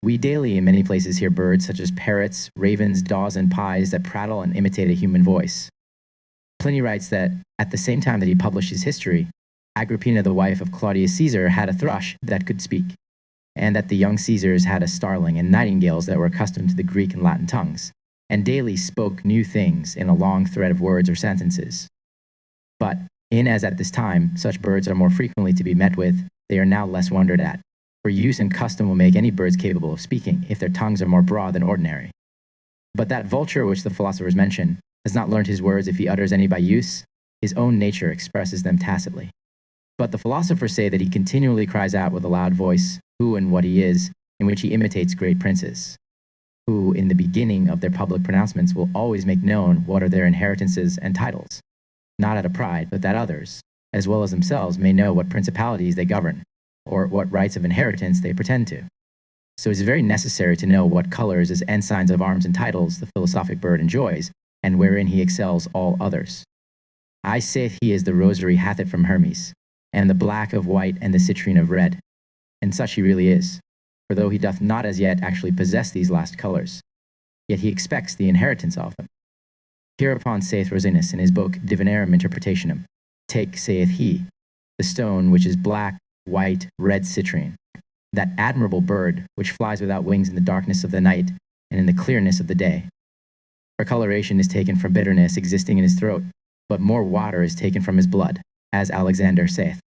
We daily in many places hear birds such as parrots, ravens, daws, and pies that prattle and imitate a human voice. Pliny writes that, at the same time that he published his history, Agrippina, the wife of Claudius Caesar, had a thrush that could speak, and that the young Caesars had a starling and nightingales that were accustomed to the Greek and Latin tongues, and daily spoke new things in a long thread of words or sentences. But, in as at this time such birds are more frequently to be met with, they are now less wondered at, for use and custom will make any birds capable of speaking, if their tongues are more broad than ordinary. But that vulture which the philosophers mention has not learned his words if he utters any by use, his own nature expresses them tacitly. But the philosophers say that he continually cries out with a loud voice who and what he is, in which he imitates great princes. who in the beginning of their public pronouncements will always make known what are their inheritances and titles, not out of pride, but that others, as well as themselves, may know what principalities they govern, or what rights of inheritance they pretend to. So it's very necessary to know what colors as ensigns of arms and titles the philosophic bird enjoys, and wherein he excels all others. I saith he is the rosary hath it from Hermes, and the black of white and the citrine of red. And such he really is, for though he doth not as yet actually possess these last colors, yet he expects the inheritance of them. Hereupon saith Rosinus in his book Divinarum Interpretationum, take, saith he, the stone which is black, white, red citrine, that admirable bird which flies without wings in the darkness of the night and in the clearness of the day. For coloration is taken from bitterness existing in his throat, but more water is taken from his blood, as Alexander saith.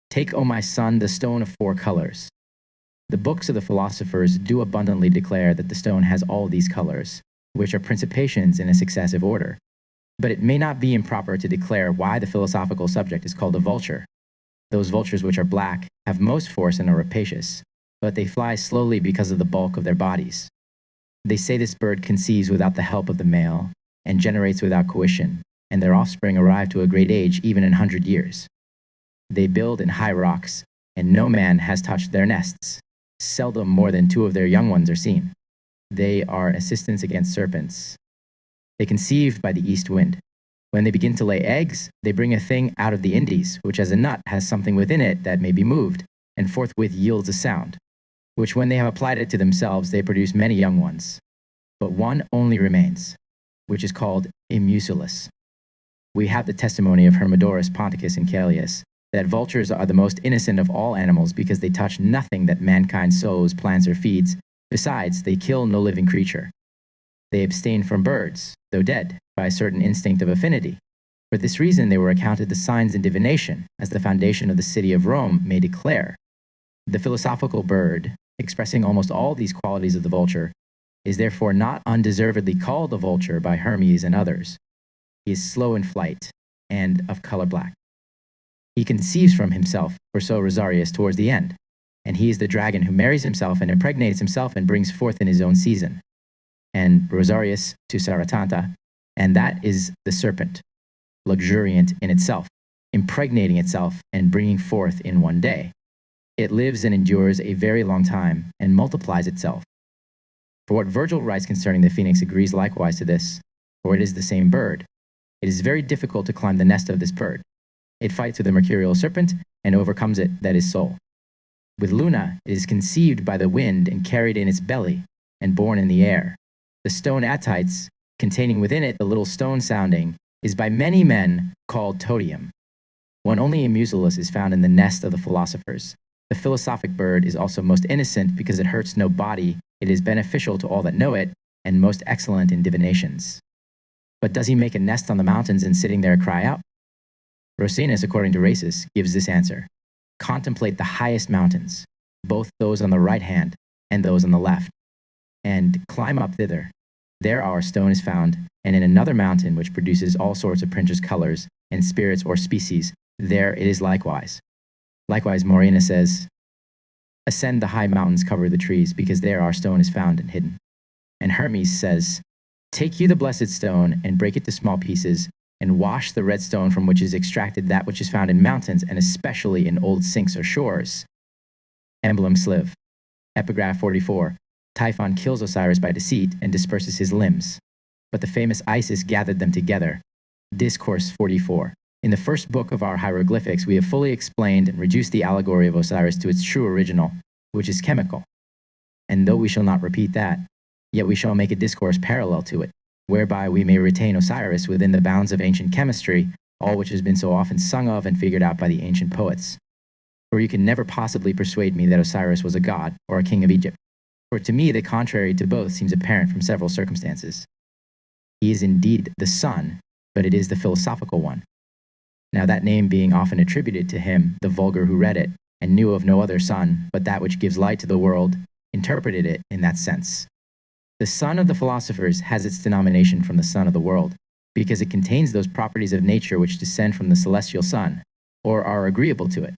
Take, O my son, the stone of 4 colors. The books of the philosophers do abundantly declare that the stone has all these colors, which are principations in a successive order. But it may not be improper to declare why the philosophical subject is called a vulture. Those vultures which are black have most force and are rapacious, but they fly slowly because of the bulk of their bodies. They say this bird conceives without the help of the male, and generates without coition, and their offspring arrive to a great age even in 100 years. They build in high rocks, and no man has touched their nests. Seldom more than 2 of their young ones are seen. They are assistants against serpents. They conceive by the east wind. When they begin to lay eggs, they bring a thing out of the Indies, which as a nut has something within it that may be moved, and forthwith yields a sound, which when they have applied it to themselves, they produce many young ones. But one only remains, which is called immusulus. We have the testimony of Hermodorus Ponticus and Callias, that vultures are the most innocent of all animals because they touch nothing that mankind sows, plants, or feeds. Besides, they kill no living creature. They abstain from birds, though dead, by a certain instinct of affinity. For this reason they were accounted the signs in divination, as the foundation of the city of Rome may declare. The philosophical bird, expressing almost all these qualities of the vulture, is therefore not undeservedly called a vulture by Hermes and others. He is slow in flight, and of color black. He conceives from himself, for so Rosarius towards the end, and he is the dragon who marries himself and impregnates himself and brings forth in his own season. And Rosarius to Saratanta, and that is the serpent, luxuriant in itself, impregnating itself and bringing forth in one day. It lives and endures a very long time and multiplies itself. For what Virgil writes concerning the phoenix agrees likewise to this, for it is the same bird. It is very difficult to climb the nest of this bird. It fights with the mercurial serpent and overcomes it, that is soul. With Luna, it is conceived by the wind and carried in its belly and born in the air. The stone Attites, containing within it the little stone sounding, is by many men called todium. One only in Musilus is found in the nest of the philosophers. The philosophic bird is also most innocent because it hurts no body, it is beneficial to all that know it, and most excellent in divinations. But does he make a nest on the mountains and sitting there cry out? Rosinus, according to Rhasis, gives this answer. Contemplate the highest mountains, both those on the right hand and those on the left, and climb up thither. There our stone is found, and in another mountain which produces all sorts of printer's colors and spirits or species, there it is likewise. Likewise, Morena says, ascend the high mountains, cover the trees, because there our stone is found and hidden. And Hermes says, take you the blessed stone and break it to small pieces, and wash the red stone from which is extracted that which is found in mountains, and especially in old sinks or shores. Emblem Sliv. Epigraph 44. Typhon kills Osiris by deceit and disperses his limbs, but the famous Isis gathered them together. Discourse 44. In the first book of our hieroglyphics, we have fully explained and reduced the allegory of Osiris to its true original, which is chemical. And though we shall not repeat that, yet we shall make a discourse parallel to it, whereby we may retain Osiris within the bounds of ancient chemistry, all which has been so often sung of and figured out by the ancient poets. For you can never possibly persuade me that Osiris was a god or a king of Egypt, for to me the contrary to both seems apparent from several circumstances. He is indeed the sun, but it is the philosophical one. Now that name being often attributed to him, the vulgar who read it, and knew of no other sun but that which gives light to the world, interpreted it in that sense. The sun of the philosophers has its denomination from the sun of the world, because it contains those properties of nature which descend from the celestial sun, or are agreeable to it.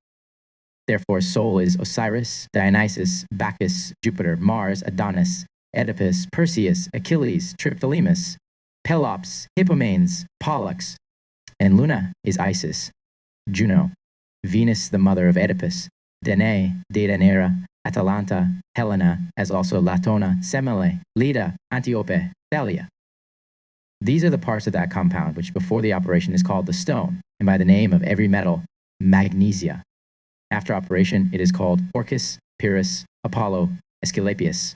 Therefore, soul is Osiris, Dionysus, Bacchus, Jupiter, Mars, Adonis, Oedipus, Perseus, Achilles, Triptolemus, Pelops, Hippomenes, Pollux, and Luna is Isis, Juno, Venus the mother of Oedipus, Danae, Deianira, Atalanta, Helena, as also Latona, Semele, Leda, Antiope, Thalia. These are the parts of that compound which before the operation is called the stone, and by the name of every metal, magnesia. After operation, it is called Orcus, Pyrrhus, Apollo, Aesculapius.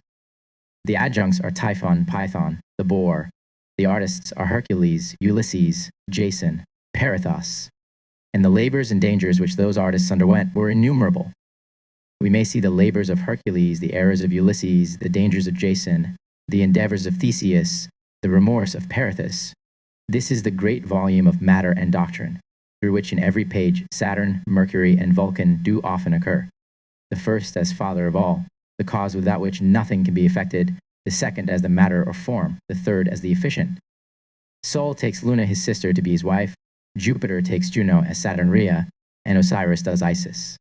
The adjuncts are Typhon, Python, the boar. The artists are Hercules, Ulysses, Jason, Perithos. And the labors and dangers which those artists underwent were innumerable. We may see the labors of Hercules, the errors of Ulysses, the dangers of Jason, the endeavors of Theseus, the remorse of Perithous. This is the great volume of matter and doctrine, through which in every page Saturn, Mercury, and Vulcan do often occur. The first as father of all, the cause without which nothing can be effected, the second as the matter or form, the third as the efficient. Sol takes Luna his sister to be his wife, Jupiter takes Juno as Saturn Rhea, and Osiris does Isis.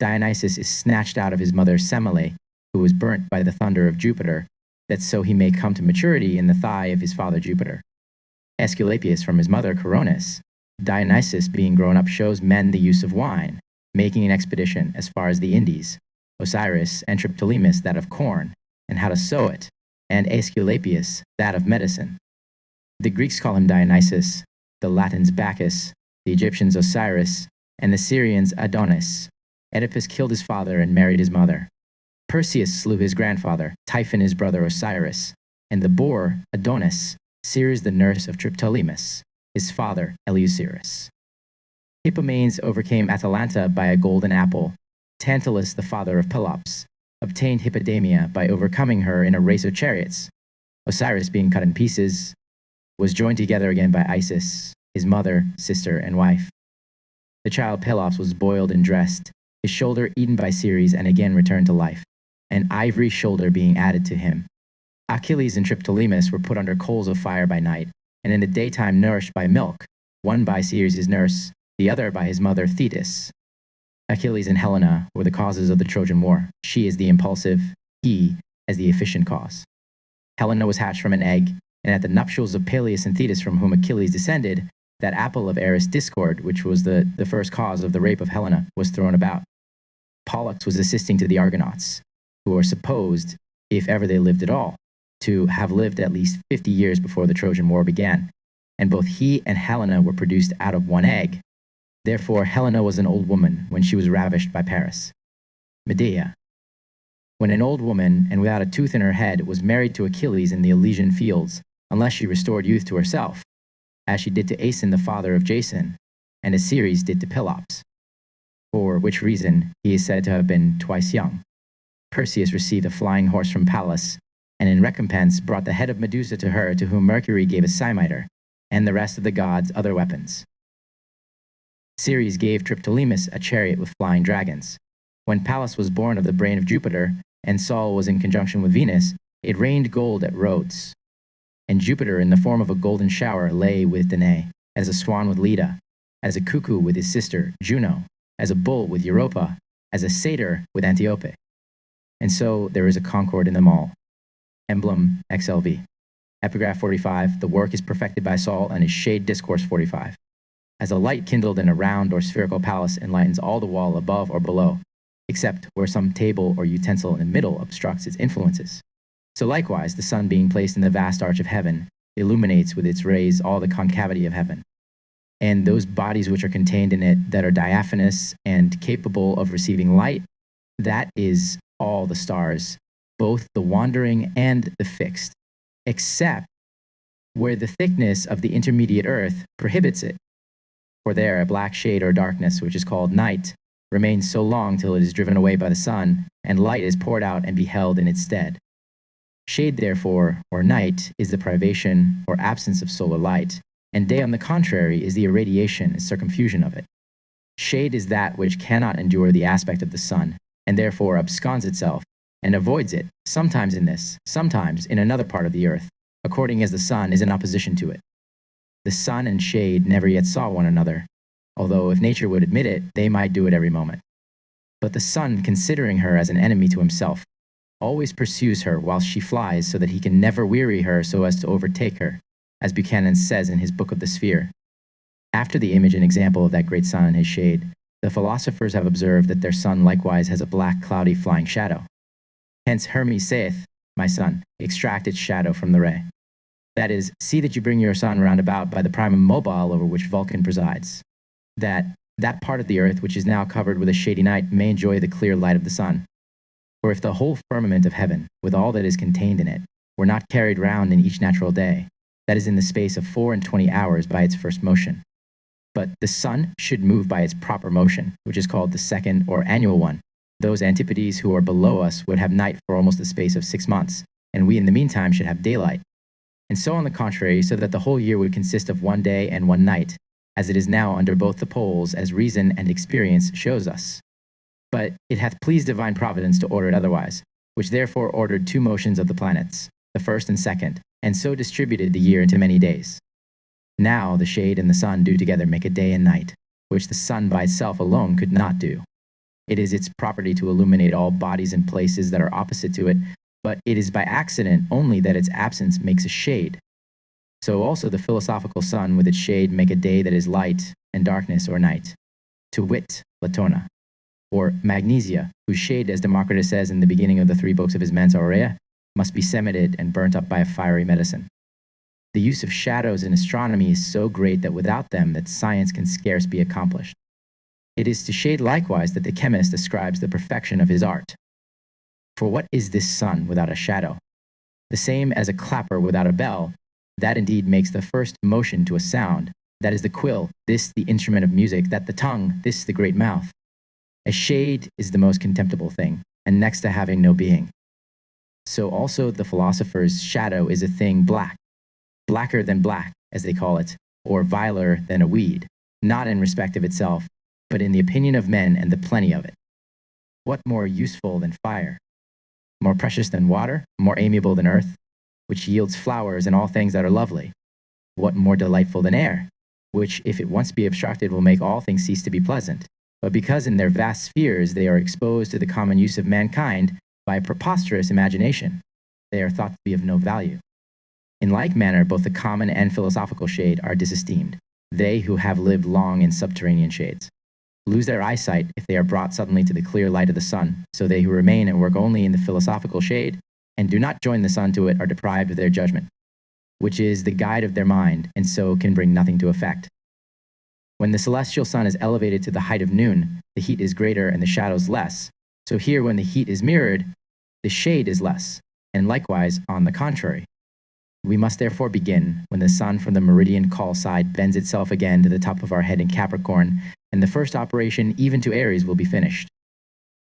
Dionysus is snatched out of his mother Semele, who was burnt by the thunder of Jupiter, that so he may come to maturity in the thigh of his father Jupiter. Aesculapius from his mother Coronis. Dionysus being grown up shows men the use of wine, making an expedition as far as the Indies. Osiris and Triptolemus that of corn, and how to sow it, and Aesculapius that of medicine. The Greeks call him Dionysus, the Latins Bacchus, the Egyptians Osiris, and the Syrians Adonis. Oedipus killed his father and married his mother. Perseus slew his grandfather, Typhon his brother Osiris, and the boar, Adonis, Ceres the nurse of Triptolemus, his father Eleusirus. Hippomenes overcame Atalanta by a golden apple. Tantalus, the father of Pelops, obtained Hippodamia by overcoming her in a race of chariots. Osiris, being cut in pieces, was joined together again by Isis, his mother, sister, and wife. The child Pelops was boiled and dressed, his shoulder eaten by Ceres and again returned to life, an ivory shoulder being added to him. Achilles and Triptolemus were put under coals of fire by night, and in the daytime nourished by milk, one by Ceres his nurse, the other by his mother Thetis. Achilles and Helena were the causes of the Trojan War, she as the impulsive, he as the efficient cause. Helena was hatched from an egg, and at the nuptials of Peleus and Thetis from whom Achilles descended, that apple of Eris discord, which was the first cause of the rape of Helena, was thrown about. Pollux was assisting to the Argonauts, who are supposed, if ever they lived at all, to have lived at least 50 years before the Trojan War began, and both he and Helena were produced out of one egg. Therefore, Helena was an old woman when she was ravished by Paris. Medea. When an old woman, and without a tooth in her head, was married to Achilles in the Elysian fields, unless she restored youth to herself, as she did to Aeson the father of Jason, and as Ceres did to Pelops, for which reason he is said to have been twice young. Perseus received a flying horse from Pallas, and in recompense brought the head of Medusa to her, to whom Mercury gave a scimitar, and the rest of the gods other weapons. Ceres gave Triptolemus a chariot with flying dragons. When Pallas was born of the brain of Jupiter, and Sol was in conjunction with Venus, it rained gold at Rhodes. And Jupiter, in the form of a golden shower, lay with Danae, as a swan with Leda, as a cuckoo with his sister Juno, as a bull with Europa, as a satyr with Antiope. And so there is a concord in them all. Emblem XLV. Epigraph 45, the work is perfected by Sol, and his shade discourse 45. As a light kindled in a round or spherical palace enlightens all the wall above or below, except where some table or utensil in the middle obstructs its influences. So likewise, the sun being placed in the vast arch of heaven, illuminates with its rays all the concavity of heaven. And those bodies which are contained in it that are diaphanous and capable of receiving light, that is all the stars, both the wandering and the fixed, except where the thickness of the intermediate earth prohibits it. For there a black shade or darkness, which is called night, remains so long till it is driven away by the sun, and light is poured out and beheld in its stead. Shade, therefore, or night, is the privation or absence of solar light, and day, on the contrary, is the irradiation and circumfusion of it. Shade is that which cannot endure the aspect of the sun, and therefore absconds itself, and avoids it, sometimes in this, sometimes in another part of the earth, according as the sun is in opposition to it. The sun and shade never yet saw one another, although if nature would admit it, they might do it every moment. But the sun, considering her as an enemy to himself, always pursues her whilst she flies so that he can never weary her so as to overtake her, as Buchanan says in his Book of the Sphere. After the image and example of that great sun and his shade, the philosophers have observed that their sun likewise has a black, cloudy, flying shadow. Hence Hermes saith, my son, extract its shadow from the ray. That is, see that you bring your sun round about by the primum mobile over which Vulcan presides, that part of the earth which is now covered with a shady night may enjoy the clear light of the sun. For if the whole firmament of heaven, with all that is contained in it, were not carried round in each natural day, that is in the space of 24 hours by its first motion, but the sun should move by its proper motion, which is called the second or annual one, those antipodes who are below us would have night for almost the space of 6 months, and we in the meantime should have daylight. And so on the contrary, so that the whole year would consist of 1 day and 1 night, as it is now under both the poles, as reason and experience shows us. But it hath pleased divine providence to order it otherwise, which therefore ordered 2 motions of the planets, the first and second, and so distributed the year into many days. Now the shade and the sun do together make a day and night, which the sun by itself alone could not do. It is its property to illuminate all bodies and places that are opposite to it, but it is by accident only that its absence makes a shade. So also the philosophical sun with its shade make a day that is light and darkness or night, to wit, Latona, or Magnesia, whose shade, as Democritus says in the beginning of the 3 books of his Mensa Aurea, must be semited and burnt up by a fiery medicine. The use of shadows in astronomy is so great that without them that science can scarce be accomplished. It is to shade likewise that the chemist ascribes the perfection of his art. For what is this sun without a shadow? The same as a clapper without a bell, that indeed makes the first motion to a sound, that is the quill, this the instrument of music, that the tongue, this the great mouth. A shade is the most contemptible thing, and next to having no being. So also the philosopher's shadow is a thing black, blacker than black, as they call it, or viler than a weed, not in respect of itself, but in the opinion of men and the plenty of it. What more useful than fire? More precious than water? More amiable than earth, which yields flowers and all things that are lovely? What more delightful than air, which, if it once be obstructed, will make all things cease to be pleasant? But because in their vast spheres they are exposed to the common use of mankind by a preposterous imagination, they are thought to be of no value. In like manner, both the common and philosophical shade are disesteemed, they who have lived long in subterranean shades lose their eyesight if they are brought suddenly to the clear light of the sun, so they who remain and work only in the philosophical shade, and do not join the sun to it, are deprived of their judgment, which is the guide of their mind, and so can bring nothing to effect. When the celestial sun is elevated to the height of noon, the heat is greater and the shadows less. So here, when the heat is mirrored, the shade is less, and likewise on the contrary. We must therefore begin when the sun from the meridian call side bends itself again to the top of our head in Capricorn, and the first operation, even to Aries, will be finished.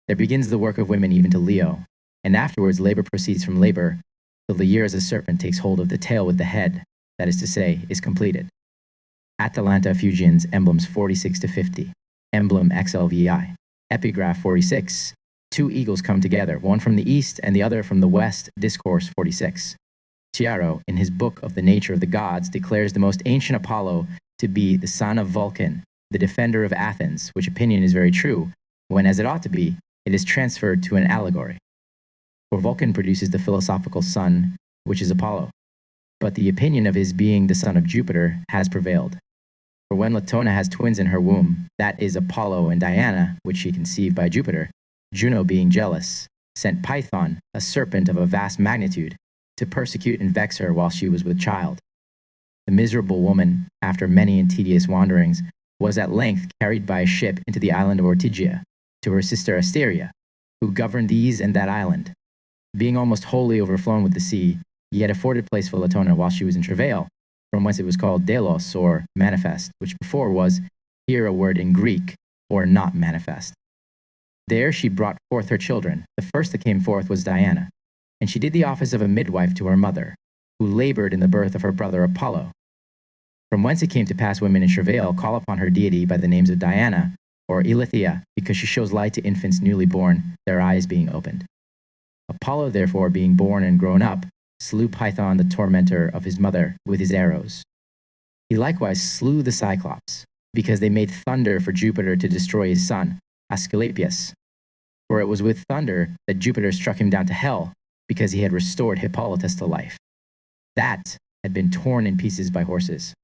There begins the work of women even to Leo, and afterwards labor proceeds from labor, till the year as a serpent takes hold of the tail with the head, that is to say, is completed. Atalanta Fugiens, emblems 46 to 50, emblem XLVI, epigraph 46, 2 eagles come together, one from the east and the other from the west, discourse 46. Chiaro, in his book of the nature of the gods, declares the most ancient Apollo to be the son of Vulcan, the defender of Athens, which opinion is very true, when, as it ought to be, it is transferred to an allegory. For Vulcan produces the philosophical sun, which is Apollo, but the opinion of his being the son of Jupiter has prevailed. For when Latona has twins in her womb, that is Apollo and Diana, which she conceived by Jupiter, Juno being jealous, sent Python, a serpent of a vast magnitude, to persecute and vex her while she was with child. The miserable woman, after many and tedious wanderings, was at length carried by a ship into the island of Ortygia, to her sister Asteria, who governed these and that island. Being almost wholly overflown with the sea, yet afforded place for Latona while she was in travail, from whence it was called delos, or manifest, which before was, here a word in Greek, or not manifest. There she brought forth her children. The first that came forth was Diana, and she did the office of a midwife to her mother, who labored in the birth of her brother Apollo. From whence it came to pass women in travail call upon her deity by the names of Diana, or Eileithyia, because she shows light to infants newly born, their eyes being opened. Apollo, therefore, being born and grown up, slew Python, the tormentor of his mother, with his arrows. He likewise slew the Cyclops, because they made thunder for Jupiter to destroy his son, Asclepius. For it was with thunder that Jupiter struck him down to hell because he had restored Hippolytus to life. That had been torn in pieces by horses.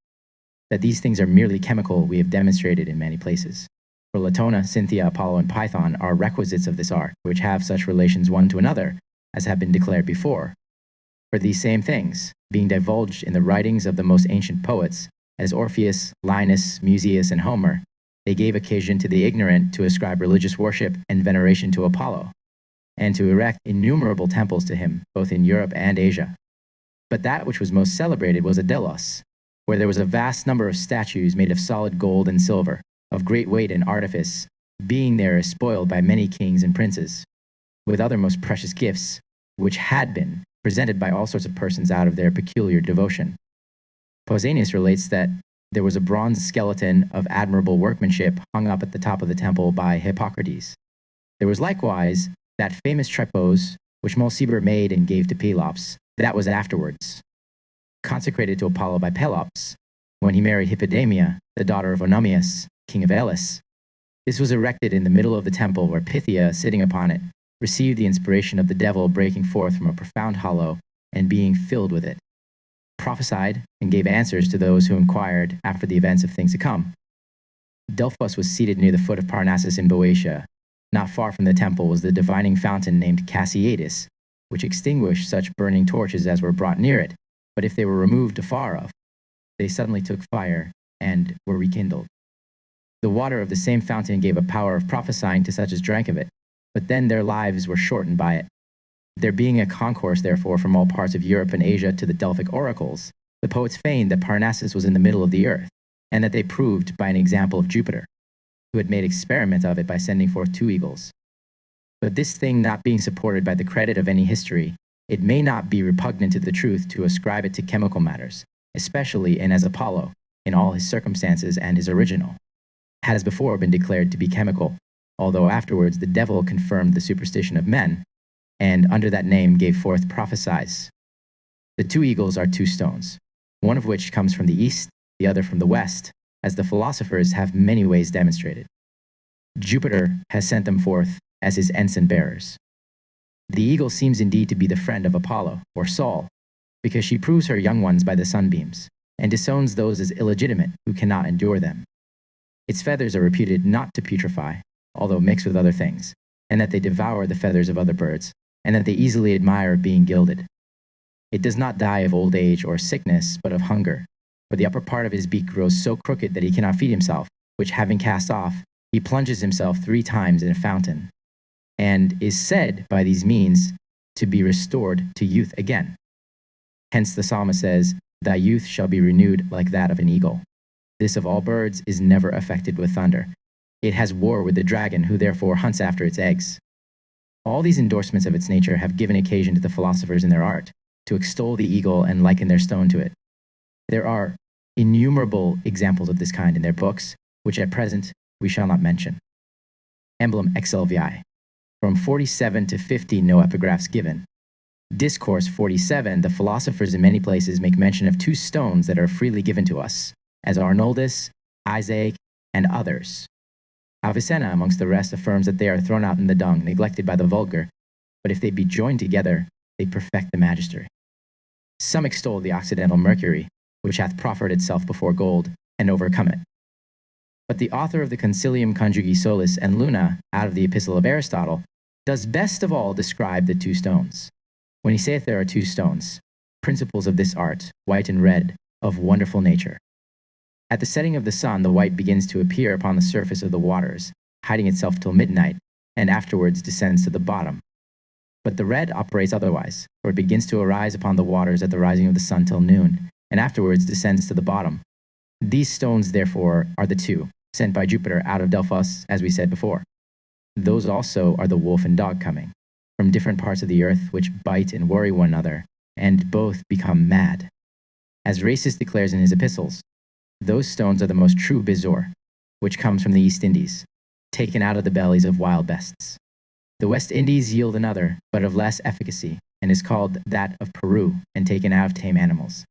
That these things are merely chemical we have demonstrated in many places. For Latona, Cynthia, Apollo, and Python are requisites of this art, which have such relations one to another, as have been declared before. For these same things, being divulged in the writings of the most ancient poets, as Orpheus, Linus, Musaeus, and Homer, they gave occasion to the ignorant to ascribe religious worship and veneration to Apollo, and to erect innumerable temples to him, both in Europe and Asia. But that which was most celebrated was at Delos, where there was a vast number of statues made of solid gold and silver, of great weight and artifice, being there spoiled by many kings and princes, with other most precious gifts, which had been presented by all sorts of persons out of their peculiar devotion. Pausanias relates that there was a bronze skeleton of admirable workmanship hung up at the top of the temple by Hippocrates. There was likewise that famous tripos, which Mulciber made and gave to Pelops, that was afterwards consecrated to Apollo by Pelops, when he married Hippodamia, the daughter of Oenomaus, king of Elis. This was erected in the middle of the temple, where Pythia, sitting upon it, received the inspiration of the devil breaking forth from a profound hollow and being filled with it, prophesied and gave answers to those who inquired after the events of things to come. Delphos was seated near the foot of Parnassus in Boeotia. Not far from the temple was the divining fountain named Cassiatis, which extinguished such burning torches as were brought near it, but if they were removed afar off, they suddenly took fire and were rekindled. The water of the same fountain gave a power of prophesying to such as drank of it, but then their lives were shortened by it. There being a concourse, therefore, from all parts of Europe and Asia to the Delphic oracles, the poets feigned that Parnassus was in the middle of the earth, and that they proved by an example of Jupiter, who had made experiment of it by sending forth 2 eagles. But this thing not being supported by the credit of any history, it may not be repugnant to the truth to ascribe it to chemical matters, especially in as Apollo, in all his circumstances and his original, has before been declared to be chemical, although afterwards the devil confirmed the superstition of men, and under that name gave forth prophesies. The 2 eagles are 2 stones, one of which comes from the east, the other from the west, as the philosophers have many ways demonstrated. Jupiter has sent them forth as his ensign bearers. The eagle seems indeed to be the friend of Apollo, or Sol, because she proves her young ones by the sunbeams, and disowns those as illegitimate who cannot endure them. Its feathers are reputed not to putrefy, although mixed with other things, and that they devour the feathers of other birds, and that they easily admire being gilded. It does not die of old age or sickness, but of hunger, for the upper part of his beak grows so crooked that he cannot feed himself, which having cast off, he plunges himself 3 times in a fountain, and is said by these means to be restored to youth again. Hence the psalmist says, "Thy youth shall be renewed like that of an eagle." This of all birds is never affected with thunder. It has war with the dragon, who therefore hunts after its eggs. All these endorsements of its nature have given occasion to the philosophers in their art to extol the eagle and liken their stone to it. There are innumerable examples of this kind in their books, which at present we shall not mention. Emblem XLVI. From 47 to 50 no epigraphs given. Discourse 47, the philosophers in many places make mention of 2 stones that are freely given to us, as Arnoldus, Isaac, and others. Avicenna, amongst the rest, affirms that they are thrown out in the dung, neglected by the vulgar, but if they be joined together, they perfect the magistery. Some extol the occidental Mercury, which hath proffered itself before gold, and overcome it. But the author of the Concilium Conjugi Solis and Luna, out of the Epistle of Aristotle, does best of all describe the 2 stones, when he saith there are 2 stones, principles of this art, white and red, of wonderful nature. At the setting of the sun, the white begins to appear upon the surface of the waters, hiding itself till midnight, and afterwards descends to the bottom. But the red operates otherwise, for it begins to arise upon the waters at the rising of the sun till noon, and afterwards descends to the bottom. These stones, therefore, are the 2, sent by Jupiter out of Delphos, as we said before. Those also are the wolf and dog coming, from different parts of the earth, which bite and worry one another, and both become mad. As Rhasis declares in his epistles, those stones are the most true bezoar, which comes from the East Indies, taken out of the bellies of wild beasts. The West Indies yield another, but of less efficacy, and is called that of Peru, and taken out of tame animals.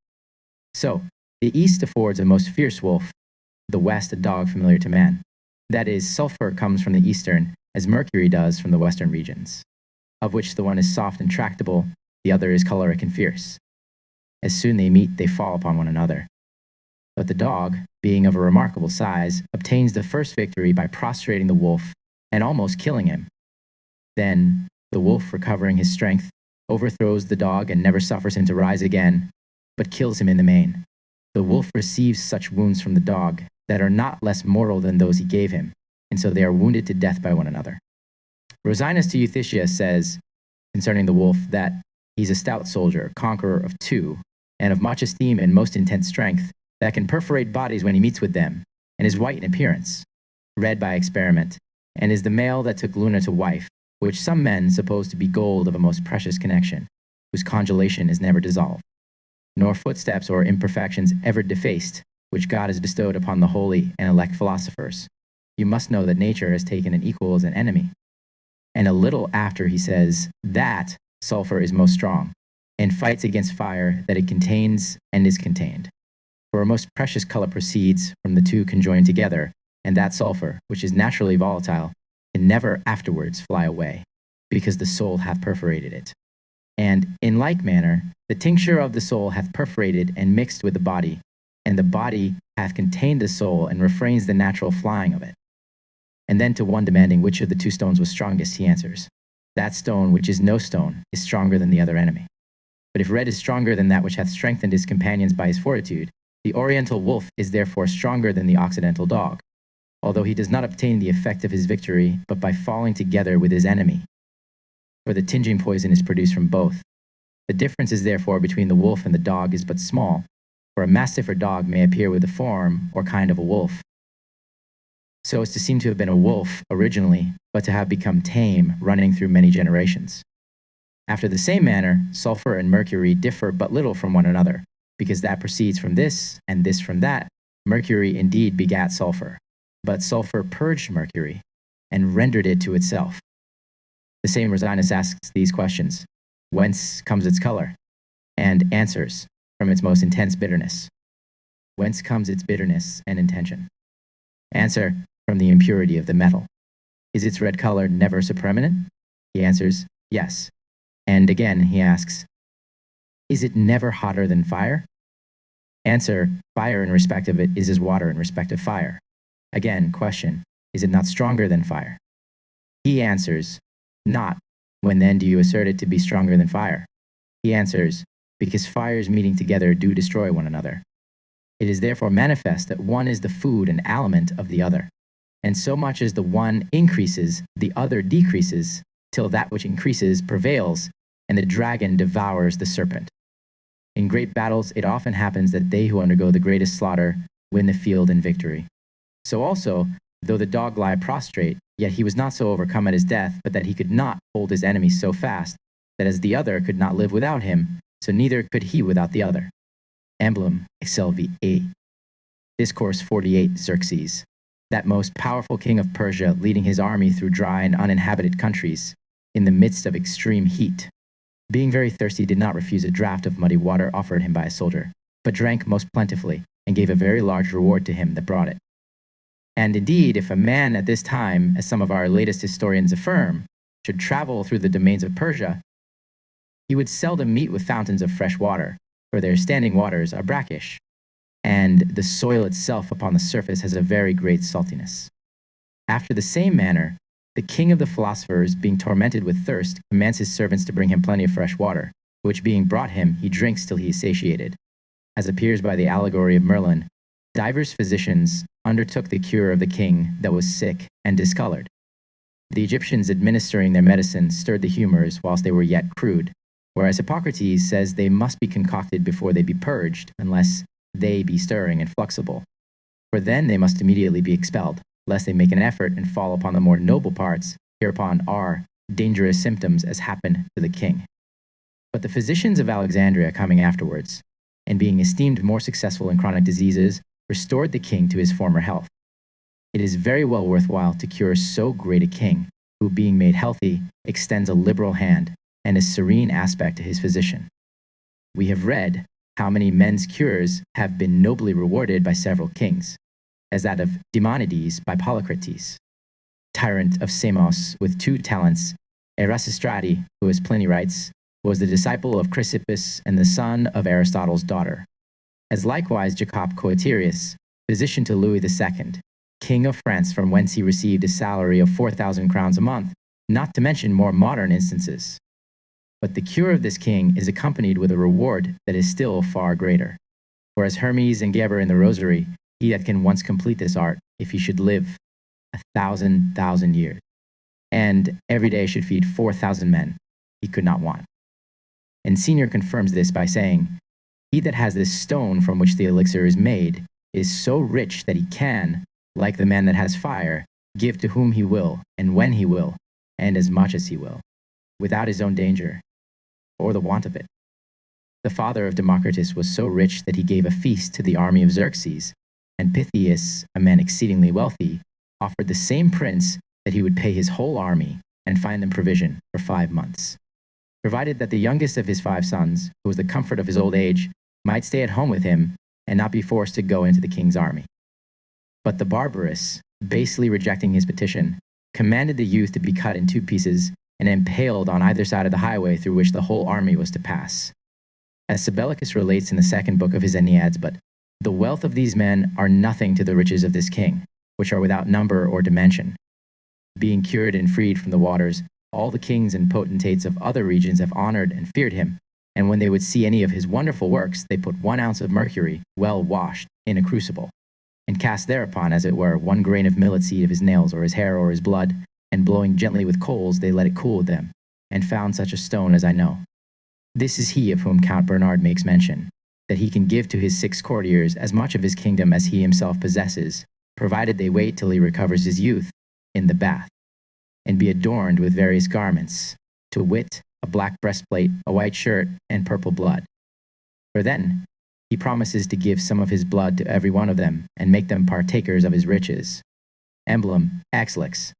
So, the East affords a most fierce wolf, the West a dog familiar to man. That is, sulfur comes from the Eastern, as Mercury does from the western regions, of which the one is soft and tractable, the other is choleric and fierce. As soon they meet, they fall upon one another. But the dog, being of a remarkable size, obtains the first victory by prostrating the wolf and almost killing him. Then, the wolf, recovering his strength, overthrows the dog and never suffers him to rise again, but kills him in the main. The wolf receives such wounds from the dog that are not less mortal than those he gave him, and so they are wounded to death by one another. Rosinus to Euthymia says, concerning the wolf, that he's a stout soldier, conqueror of two, and of much esteem and most intense strength, that can perforate bodies when he meets with them, and is white in appearance, red by experiment, and is the male that took Luna to wife, which some men suppose to be gold of a most precious connection, whose congelation is never dissolved, nor footsteps or imperfections ever defaced, which God has bestowed upon the holy and elect philosophers. You must know that nature has taken an equal as an enemy. And a little after he says that sulfur is most strong, and fights against fire that it contains and is contained. For a most precious color proceeds from the two conjoined together, and that sulfur, which is naturally volatile, can never afterwards fly away, because the soul hath perforated it. And in like manner, the tincture of the soul hath perforated and mixed with the body, and the body hath contained the soul and refrains the natural flying of it. And then to one demanding which of the two stones was strongest, he answers, that stone which is no stone is stronger than the other enemy. But if red is stronger than that which hath strengthened his companions by his fortitude, the oriental wolf is therefore stronger than the occidental dog, although he does not obtain the effect of his victory, but by falling together with his enemy. For the tinging poison is produced from both. The difference is therefore between the wolf and the dog is but small, for a mastiff or dog may appear with the form or kind of a wolf, so as to seem to have been a wolf originally, but to have become tame, running through many generations. After the same manner, sulfur and mercury differ but little from one another, because that proceeds from this, and this from that. Mercury indeed begat sulfur, but sulfur purged mercury, and rendered it to itself. The same Rosinus asks these questions: whence comes its color? And answers, from its most intense bitterness. Whence comes its bitterness and intention? Answer, from the impurity of the metal. Is its red color never superminent? He answers, yes. And again he asks, is it never hotter than fire? Answer, fire in respect of it is as water in respect of fire. Again, question, is it not stronger than fire? He answers, not. When then do you assert it to be stronger than fire? He answers, because fires meeting together do destroy one another. It is therefore manifest that one is the food and aliment of the other. And so much as the one increases, the other decreases, till that which increases prevails, and the dragon devours the serpent. In great battles, it often happens that they who undergo the greatest slaughter win the field in victory. So also, though the dog lie prostrate, yet he was not so overcome at his death, but that he could not hold his enemy so fast, that as the other could not live without him, so neither could he without the other. Emblem, XLV8. Discourse 48, Xerxes, that most powerful king of Persia, leading his army through dry and uninhabited countries, in the midst of extreme heat. Being very thirsty, did not refuse a draught of muddy water offered him by a soldier, but drank most plentifully, and gave a very large reward to him that brought it. And indeed, if a man at this time, as some of our latest historians affirm, should travel through the domains of Persia, he would seldom meet with fountains of fresh water, for their standing waters are brackish, and the soil itself upon the surface has a very great saltiness. After the same manner, the king of the philosophers, being tormented with thirst, commands his servants to bring him plenty of fresh water, which being brought him, he drinks till he is satiated. As appears by the allegory of Merlin, divers physicians undertook the cure of the king that was sick and discolored. The Egyptians administering their medicine stirred the humors whilst they were yet crude, whereas Hippocrates says they must be concocted before they be purged, unless they be stirring and flexible, for then they must immediately be expelled, lest they make an effort and fall upon the more noble parts. Hereupon are dangerous symptoms, as happened to the king. But the physicians of Alexandria coming afterwards, and being esteemed more successful in chronic diseases, restored the king to his former health. It is very well worthwhile to cure so great a king, who, being made healthy, extends a liberal hand and a serene aspect to his physician. We have read how many men's cures have been nobly rewarded by several kings, as that of Demonides by Polycrates, tyrant of Samos with 2 talents, Erasistrati, who as Pliny writes, was the disciple of Chrysippus and the son of Aristotle's daughter, as likewise Jacob Coeterius, physician to Louis II, king of France, from whence he received a salary of 4,000 crowns a month, not to mention more modern instances. But the cure of this king is accompanied with a reward that is still far greater. For as Hermes and Geber in the Rosary, he that can once complete this art, if he should live 1,000 years, and every day should feed 4,000 men, he could not want. And Senior confirms this by saying, he that has this stone from which the elixir is made is so rich that he can, like the man that has fire, give to whom he will, and when he will, and as much as he will, without his own danger, or the want of it. The father of Democritus was so rich that he gave a feast to the army of Xerxes, and Pythias, a man exceedingly wealthy, offered the same prince that he would pay his whole army and find them provision for 5 months, provided that the youngest of his 5 sons, who was the comfort of his old age, might stay at home with him and not be forced to go into the king's army. But the barbarous, basely rejecting his petition, commanded the youth to be cut in 2 pieces and impaled on either side of the highway through which the whole army was to pass. As Sabellicus relates in the 2nd book of his Enneads, but the wealth of these men are nothing to the riches of this king, which are without number or dimension. Being cured and freed from the waters, all the kings and potentates of other regions have honored and feared him, and when they would see any of his wonderful works, they put 1 ounce of mercury, well washed, in a crucible, and cast thereupon, as it were, 1 grain of millet seed of his nails or his hair or his blood, and blowing gently with coals, they let it cool with them, and found such a stone as I know. This is he of whom Count Bernard makes mention, that he can give to his 6 courtiers as much of his kingdom as he himself possesses, provided they wait till he recovers his youth in the bath, and be adorned with various garments, to wit, a black breastplate, a white shirt, and purple blood. For then he promises to give some of his blood to every one of them, and make them partakers of his riches. Emblem, Axlex.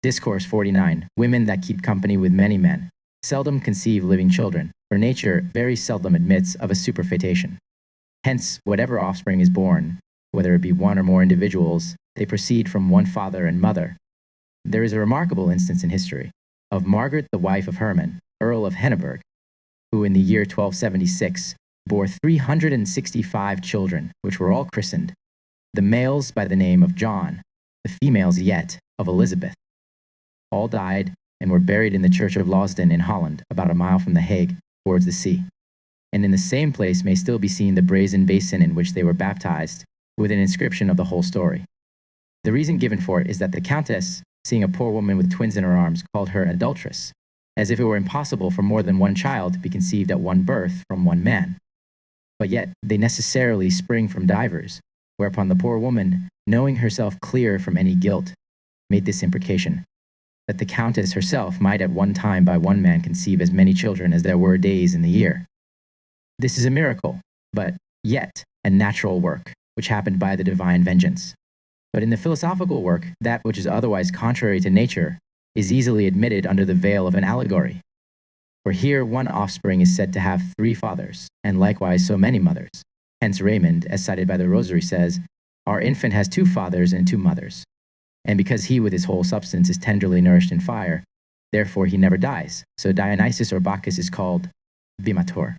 Discourse 49. Women that keep company with many men seldom conceive living children, for nature very seldom admits of a superfetation. Hence, whatever offspring is born, whether it be 1 or more individuals, they proceed from 1 father and mother. There is a remarkable instance in history of Margaret, the wife of Hermann, Earl of Henneberg, who in the year 1276 bore 365 children, which were all christened, the males by the name of John, the females yet of Elizabeth. All died and were buried in the church of Losden in Holland, about a mile from The Hague, towards the sea. And in the same place may still be seen the brazen basin in which they were baptized, with an inscription of the whole story. The reason given for it is that the countess, seeing a poor woman with twins in her arms, called her adulteress, as if it were impossible for more than 1 child to be conceived at one birth from 1 man. But yet they necessarily spring from divers, whereupon the poor woman, knowing herself clear from any guilt, made this imprecation, that the countess herself might at one time by 1 man conceive as many children as there were days in the year. This is a miracle, but yet a natural work, which happened by the divine vengeance. But in the philosophical work, that which is otherwise contrary to nature is easily admitted under the veil of an allegory. For here 1 offspring is said to have 3 fathers, and likewise so many mothers. Hence Raymond, as cited by the Rosary, says, "Our infant has 2 fathers and 2 mothers. And because he with his whole substance is tenderly nourished in fire, therefore he never dies. So Dionysus or Bacchus is called vimator,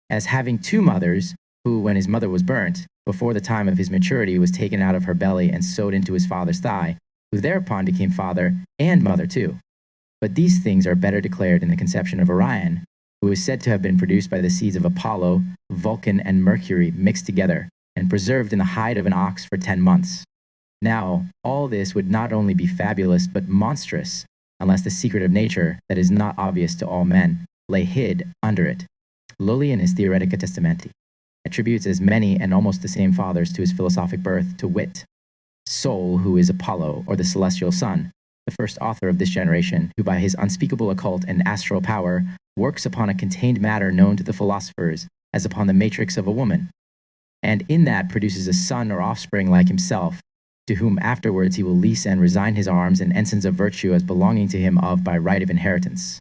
as having 2 mothers, who, when his mother was burnt, before the time of his maturity was taken out of her belly and sewed into his father's thigh, who thereupon became father and mother too. But these things are better declared in the conception of Orion, who is said to have been produced by the seeds of Apollo, Vulcan, and Mercury mixed together, and preserved in the hide of an ox for 10 months. Now, all this would not only be fabulous, but monstrous, unless the secret of nature, that is not obvious to all men, lay hid under it. Lully in his Theoretica Testamenti attributes as many and almost the same fathers to his philosophic birth, to wit, Sol, who is Apollo, or the celestial sun, the first author of this generation, who by his unspeakable occult and astral power works upon a contained matter known to the philosophers as upon the matrix of a woman, and in that produces a son or offspring like himself, to whom afterwards he will lease and resign his arms and ensigns of virtue as belonging to him of by right of inheritance.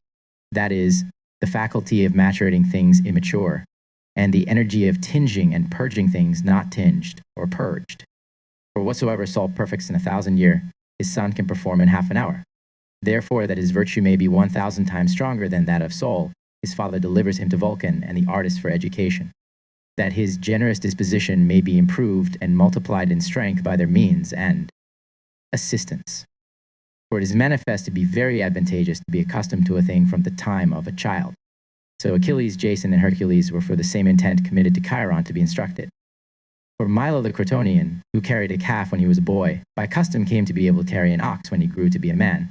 That is, the faculty of maturating things immature, and the energy of tinging and purging things not tinged or purged. For whatsoever salt perfects in 1,000 years, his son can perform in half an hour. Therefore, that his virtue may be 1,000 times stronger than that of Sol, his father delivers him to Vulcan and the artist for education. That his generous disposition may be improved and multiplied in strength by their means and assistance. For it is manifest to be very advantageous to be accustomed to a thing from the time of a child. So Achilles, Jason, and Hercules were for the same intent committed to Chiron to be instructed. For Milo the Crotonian, who carried a calf when he was a boy, by custom came to be able to carry an ox when he grew to be a man.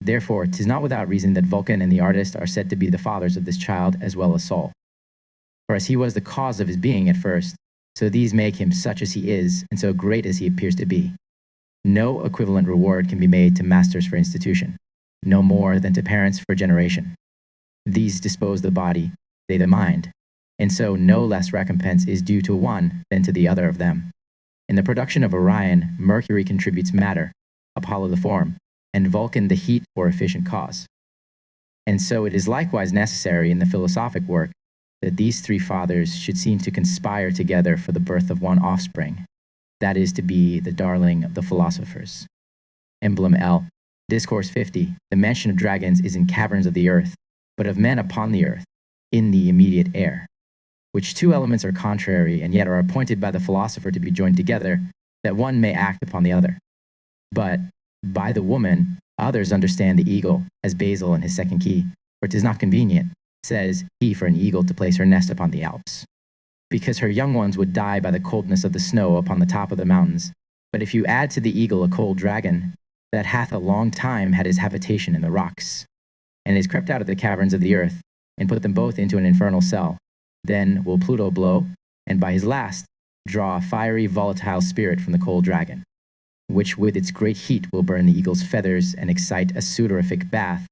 Therefore, 'tis not without reason that Vulcan and the artist are said to be the fathers of this child as well as Sol. For as he was the cause of his being at first, so these make him such as he is, and so great as he appears to be. No equivalent reward can be made to masters for institution, no more than to parents for generation. These dispose the body, they the mind, and so no less recompense is due to one than to the other of them. In the production of Orion, Mercury contributes matter, Apollo the form, and Vulcan the heat or efficient cause. And so it is likewise necessary in the philosophic work that these three fathers should seem to conspire together for the birth of one offspring, that is to be the darling of the philosophers. Emblem L. Discourse 50. The mention of dragons is in caverns of the earth, but of men upon the earth, in the immediate air, which two elements are contrary and yet are appointed by the philosopher to be joined together, that one may act upon the other. But by the woman, others understand the eagle, as Basil in his second key, for 'tis not convenient, says he, for an eagle to place her nest upon the Alps, because her young ones would die by the coldness of the snow upon the top of the mountains. But if you add to the eagle a cold dragon, that hath a long time had his habitation in the rocks, and is crept out of the caverns of the earth, and put them both into an infernal cell, then will Pluto blow, and by his last draw a fiery volatile spirit from the cold dragon, which with its great heat will burn the eagle's feathers and excite a sudorific bath,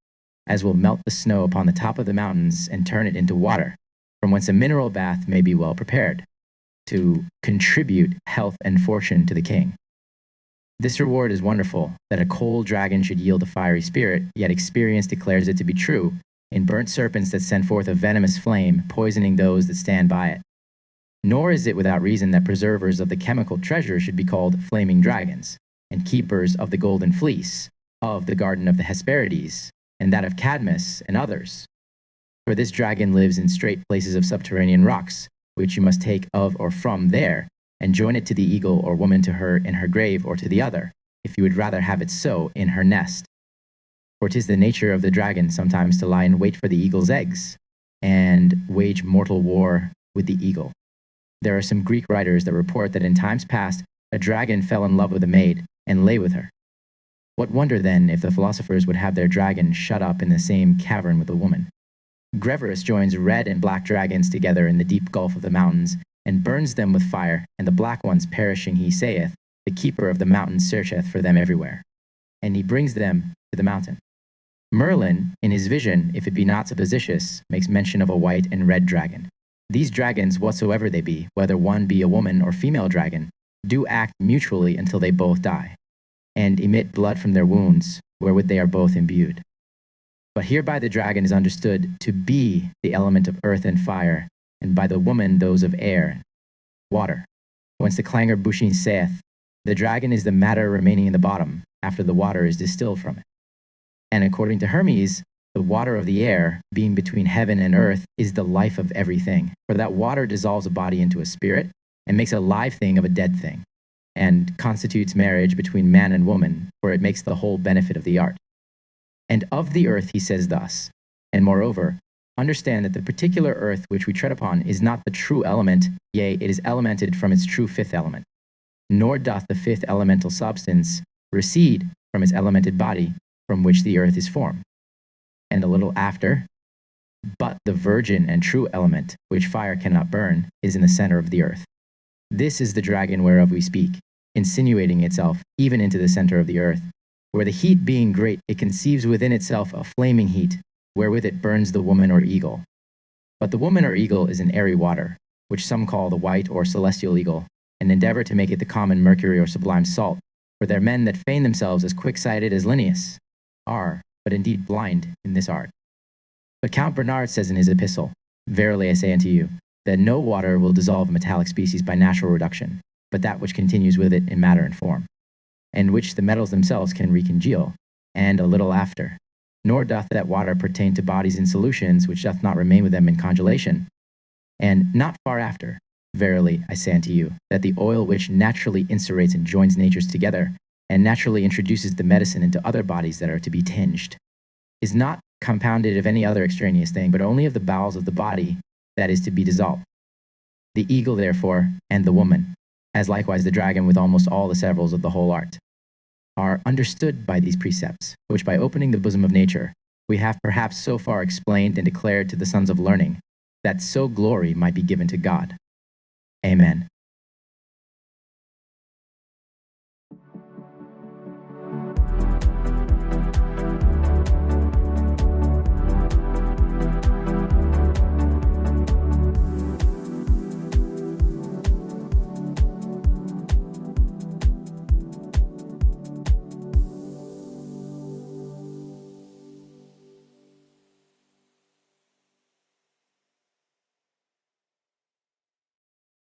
as will melt the snow upon the top of the mountains and turn it into water, from whence a mineral bath may be well prepared, to contribute health and fortune to the king. This reward is wonderful, that a cold dragon should yield a fiery spirit, yet experience declares it to be true, in burnt serpents that send forth a venomous flame, poisoning those that stand by it. Nor is it without reason that preservers of the chemical treasure should be called flaming dragons, and keepers of the golden fleece, of the garden of the Hesperides, and that of Cadmus and others. For this dragon lives in straight places of subterranean rocks, which you must take of or from there, and join it to the eagle or woman to her in her grave or to the other, if you would rather have it so in her nest. For 'tis the nature of the dragon sometimes to lie in wait for the eagle's eggs, and wage mortal war with the eagle. There are some Greek writers that report that in times past a dragon fell in love with a maid and lay with her. What wonder then if the philosophers would have their dragon shut up in the same cavern with a woman? Greverus joins red and black dragons together in the deep gulf of the mountains, and burns them with fire, and the black ones perishing, he saith, the keeper of the mountain searcheth for them everywhere, and he brings them to the mountain. Merlin, in his vision, if it be not supposititious, makes mention of a white and red dragon. These dragons, whatsoever they be, whether one be a woman or female dragon, do act mutually until they both die, and emit blood from their wounds, wherewith they are both imbued. But hereby the dragon is understood to be the element of earth and fire, and by the woman those of air and water. Whence the clangor Bushin saith, the dragon is the matter remaining in the bottom, after the water is distilled from it. And according to Hermes, the water of the air, being between heaven and earth, is the life of everything. For that water dissolves a body into a spirit, and makes a live thing of a dead thing, and constitutes marriage between man and woman, for it makes the whole benefit of the art. And of the earth he says thus, and moreover, understand that the particular earth which we tread upon is not the true element, yea, it is elemented from its true fifth element. Nor doth the fifth elemental substance recede from its elemented body, from which the earth is formed. And a little after, but the virgin and true element, which fire cannot burn, is in the center of the earth. This is the dragon whereof we speak, insinuating itself even into the center of the earth, where the heat being great, it conceives within itself a flaming heat, wherewith it burns the woman or eagle. But the woman or eagle is in airy water, which some call the white or celestial eagle, and endeavor to make it the common mercury or sublime salt, for there are men that feign themselves as quick-sighted as Linnaeus are, but indeed blind in this art. But Count Bernard says in his epistle, verily I say unto you, that no water will dissolve a metallic species by natural reduction, but that which continues with it in matter and form. and which the metals themselves can recongeal, and a little after. Nor doth that water pertain to bodies in solutions, which doth not remain with them in congelation. And not far after, verily I say unto you, that the oil which naturally inserates and joins natures together, and naturally introduces the medicine into other bodies that are to be tinged, is not compounded of any other extraneous thing, but only of the bowels of the body that is to be dissolved. The eagle, therefore, and the woman, as likewise the dragon with almost all the severals of the whole art, are understood by these precepts, which by opening the bosom of nature, we have perhaps so far explained and declared to the sons of learning, that so glory might be given to God. Amen.